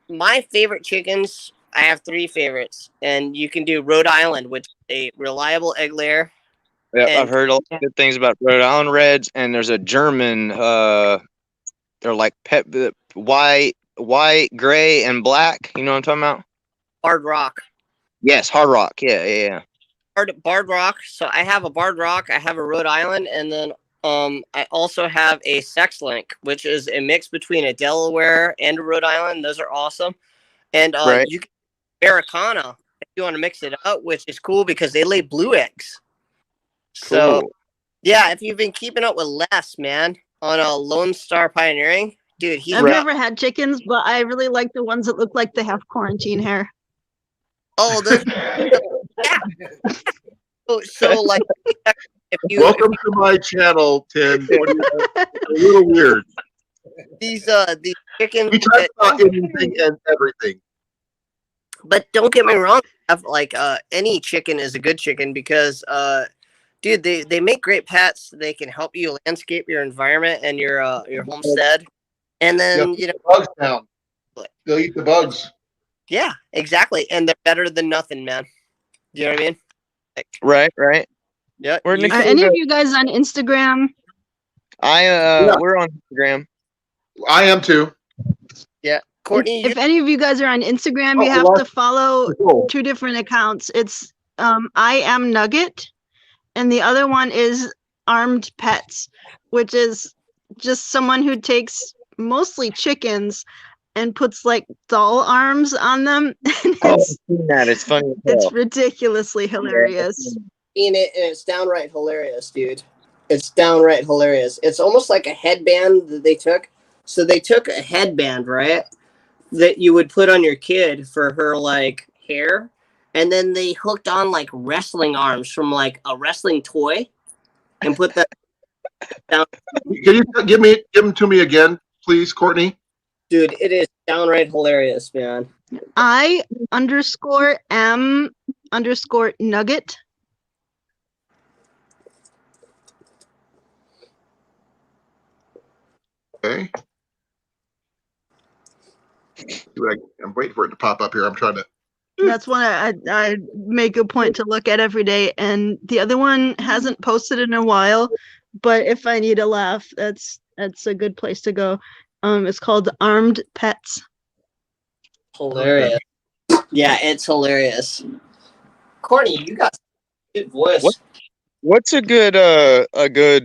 my favorite chickens, I have 3 favorites, and you can do Rhode Island, which is a reliable egg layer. Yeah, And I've heard a lot of good things about Rhode Island Reds, and there's a German. They're like white, gray, and black. You know what I'm talking about? Barred Rock. Yes, Hard Rock. Yeah. Barred Rock. So I have a Barred Rock. I have a Rhode Island, and then I also have a Sex Link, which is a mix between a Delaware and a Rhode Island. Those are awesome. And Right. you can Americana if you want to mix it up, which is cool because they lay blue eggs. So Cool. yeah, if you've been keeping up with Les, man, on a Lone Star Pioneering, dude, he's I've never had chickens, but I really like the ones that look like they have quarantine hair. oh, those, yeah. So like, if you Welcome to my channel, Tim. A little weird. these chickens, We talk about anything and everything. but don't get me wrong, like any chicken is a good chicken because dude, they make great pets. They can help you landscape your environment and your homestead, and then you know, bugs down. They'll eat the bugs. yeah, exactly, and they're better than nothing, man. You know what I mean? Like, Right. yeah. We're you- Are any of you guys on Instagram? We're on Instagram. I am too. yeah, Courtney. If any of you guys are on Instagram, you Oh, have well, to follow cool. 2 different accounts. It's I am Nugget, and the other one is Armed Pets, which is just someone who takes mostly chickens and puts like doll arms on them. And Oh, I've seen that. It's funny. as it's hell. ridiculously hilarious. Seen it, and it's downright hilarious, dude. It's downright hilarious. It's almost like a headband that they took. So they took a headband, right, that you would put on your kid for her like hair, and then they hooked on like wrestling arms from like a wrestling toy, and put that down. Can you give them to me again, please, Courtney? Dude, it is downright hilarious, man. I_am_nugget. Okay. I'm waiting for it to pop up here. I'm trying to. That's one I make a point to look at every day. And the other one hasn't posted in a while, but if I need a laugh, that's a good place to go. It's called Armed Pets. Hilarious. Yeah, it's hilarious. Courtney, you got a good voice. What's a good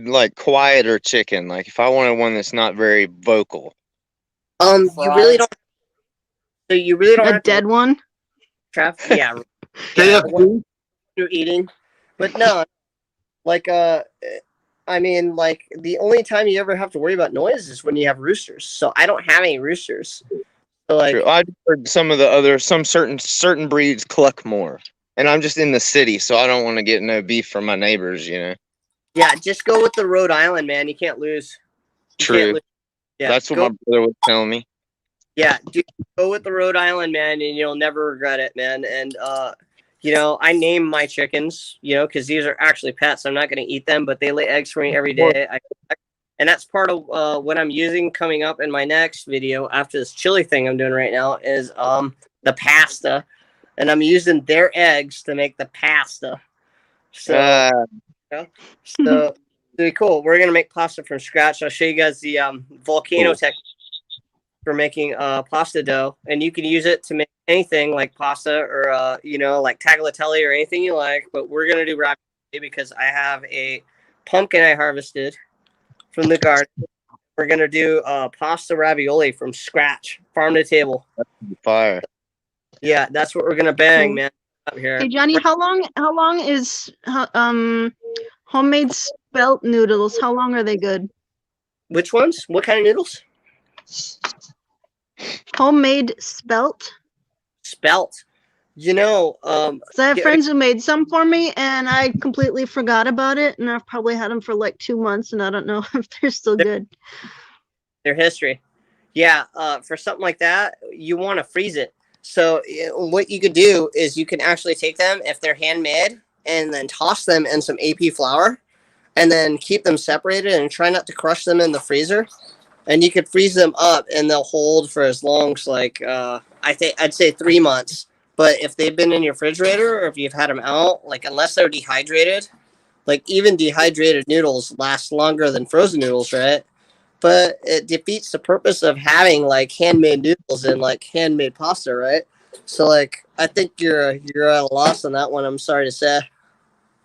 like quieter chicken? Like if I wanted one that's not very vocal. You really don't. So you really don't A have dead one? traffic. Yeah. KFC? You're eating, but no, like I mean, like the only time you ever have to worry about noise is when you have roosters. So I don't have any roosters. So like, True. I heard some certain breeds cluck more, and I'm just in the city, so I don't want to get no beef from my neighbors. You know. yeah, just go with the Rhode Island, man. You can't lose. You can't True. lose. Yeah, That's what go, my brother was telling me. yeah, dude, go with the Rhode Island, man, and you'll never regret it, man. And you know, I name my chickens, you know, because these are actually pets. I'm not going to eat them, but they lay eggs for me every day. And that's part of what I'm using coming up in my next video after this chili thing I'm doing right now is the pasta, and I'm using their eggs to make the pasta. So, so really cool. We're gonna make pasta from scratch. I'll show you guys the volcano technique for making pasta dough, and you can use it to make anything like pasta or you know, like tagliatelle or anything you like. But we're gonna do ravioli because I have a pumpkin I harvested from the garden. We're gonna do pasta ravioli from scratch, farm to table. Fire. Yeah, that's what we're gonna bang, man. Up here. Hey Johnny, how long is homemade spelt noodles? How long are they good? Which ones? What kind of noodles? Homemade spelt. Spelt. You know, So I have friends who made some for me, and I completely forgot about it, and I've probably had them for like 2 months, and I don't know if they're still good. Their history. Yeah, for something like that, you want to freeze it. So what you could do is you can actually take them if they're handmade and then toss them in some AP flour and then keep them separated and try not to crush them in the freezer. And you could freeze them up and they'll hold for as long as I'd say 3 months. But if they've been in your refrigerator or if you've had them out, like unless they're dehydrated, like even dehydrated noodles last longer than frozen noodles, right? But it defeats the purpose of having like handmade noodles and like handmade pasta, right? So like I think you're at a loss on that one. I'm sorry to say.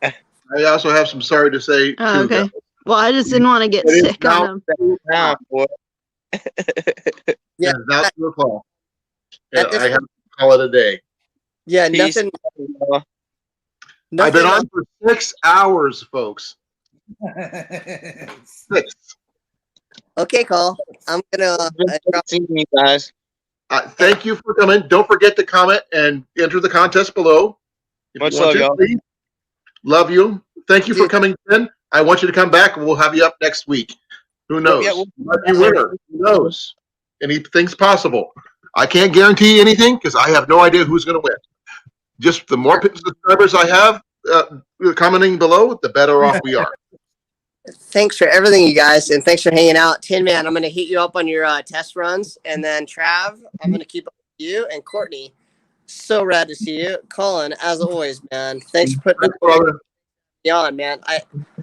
I also have some sorry to say too. Oh, okay. Guys. Well, I just didn't want to get sick on them. Yeah, that's your call. And I have to call it a day. Yeah, Peace. nothing. I've been on for 6 hours, folks. 6. Okay, Cole. I'm gonna seeing you guys. Thank you for coming. Don't forget to comment and enter the contest below. Much love, y'all. Please. Love you. Thank you for coming in. I want you to come back, and we'll have you up next week. Who knows? Yeah, Lucky winner. Who knows? Anything's possible. I can't guarantee anything because I have no idea who's going to win. Just the more subscribers I have commenting below, the better off we are. Thanks for everything, you guys, and thanks for hanging out. Tin Man, I'm going to hit you up on your test runs, and then Trav, I'm going to keep up with you, and Courtney, so rad to see you. Colin, as always, man, thanks for putting me on, man.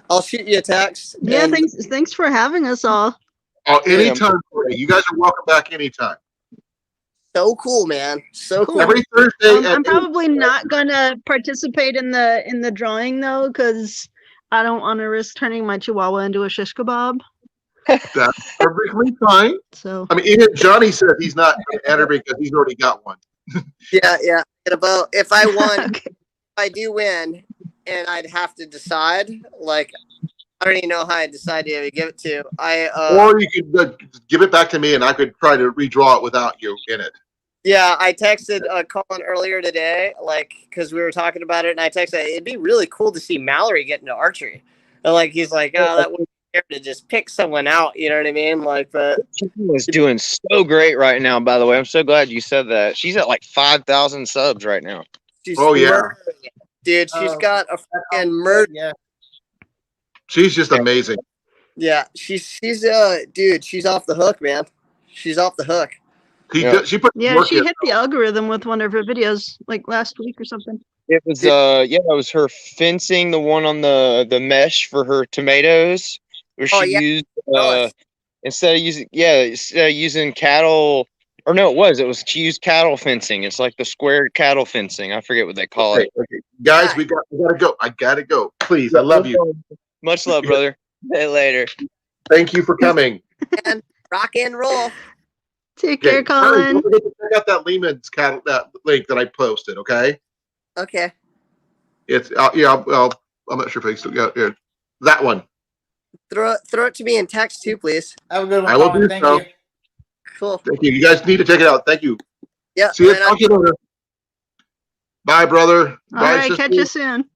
I'll shoot you a text. Yeah, thanks for having us all. Oh, anytime, Courtney. You guys are welcome back anytime. So cool, man. So cool. Every Thursday. I'm probably not gonna participate in the drawing though, because I don't want to risk turning my Chihuahua into a shish kebab. That's perfectly fine. So I mean, even Johnny said he's not going to enter because he's already got one. Yeah. About if I won, okay. If I do win, and I'd have to decide. Like, I don't even know how I decide to give it to. Or you could give it back to me, and I could try to redraw it without you in it. Yeah, I texted Colin earlier today, like, because we were talking about it, and I texted, it'd be really cool to see Mallory get into archery. And, like, he's like, oh, that would be fair to just pick someone out, you know what I mean? Like, but she is doing so great right now, by the way. I'm so glad you said that. She's at like 5,000 subs right now. She's murdering it. Dude, she's got a freaking murder. Yeah. She's just amazing. Yeah, she's dude, she's off the hook, man. She's off the hook. She hit the algorithm with one of her videos like last week or something. It was it was her fencing, the one on the mesh for her tomatoes, where she used instead of using cattle, or no, it was she used cattle fencing. It's like the squared cattle fencing. I forget what they call it. Okay. Guys, we gotta go. I gotta go. Please, I love you. Much love, brother. See you later. Thank you for coming. And rock and roll. Take care, Colin. Don't forget to check out that Lehman's that link that I posted. Okay. Okay. It's I'm not sure if I still got it. That one. Throw it to me in text too, please. Have a good one. I will do Thank so. you. Cool. Thank you. You guys need to check it out. Thank you. Yeah. See you. Talk to you later. Bye, brother. All Bye, right, sister. catch you soon.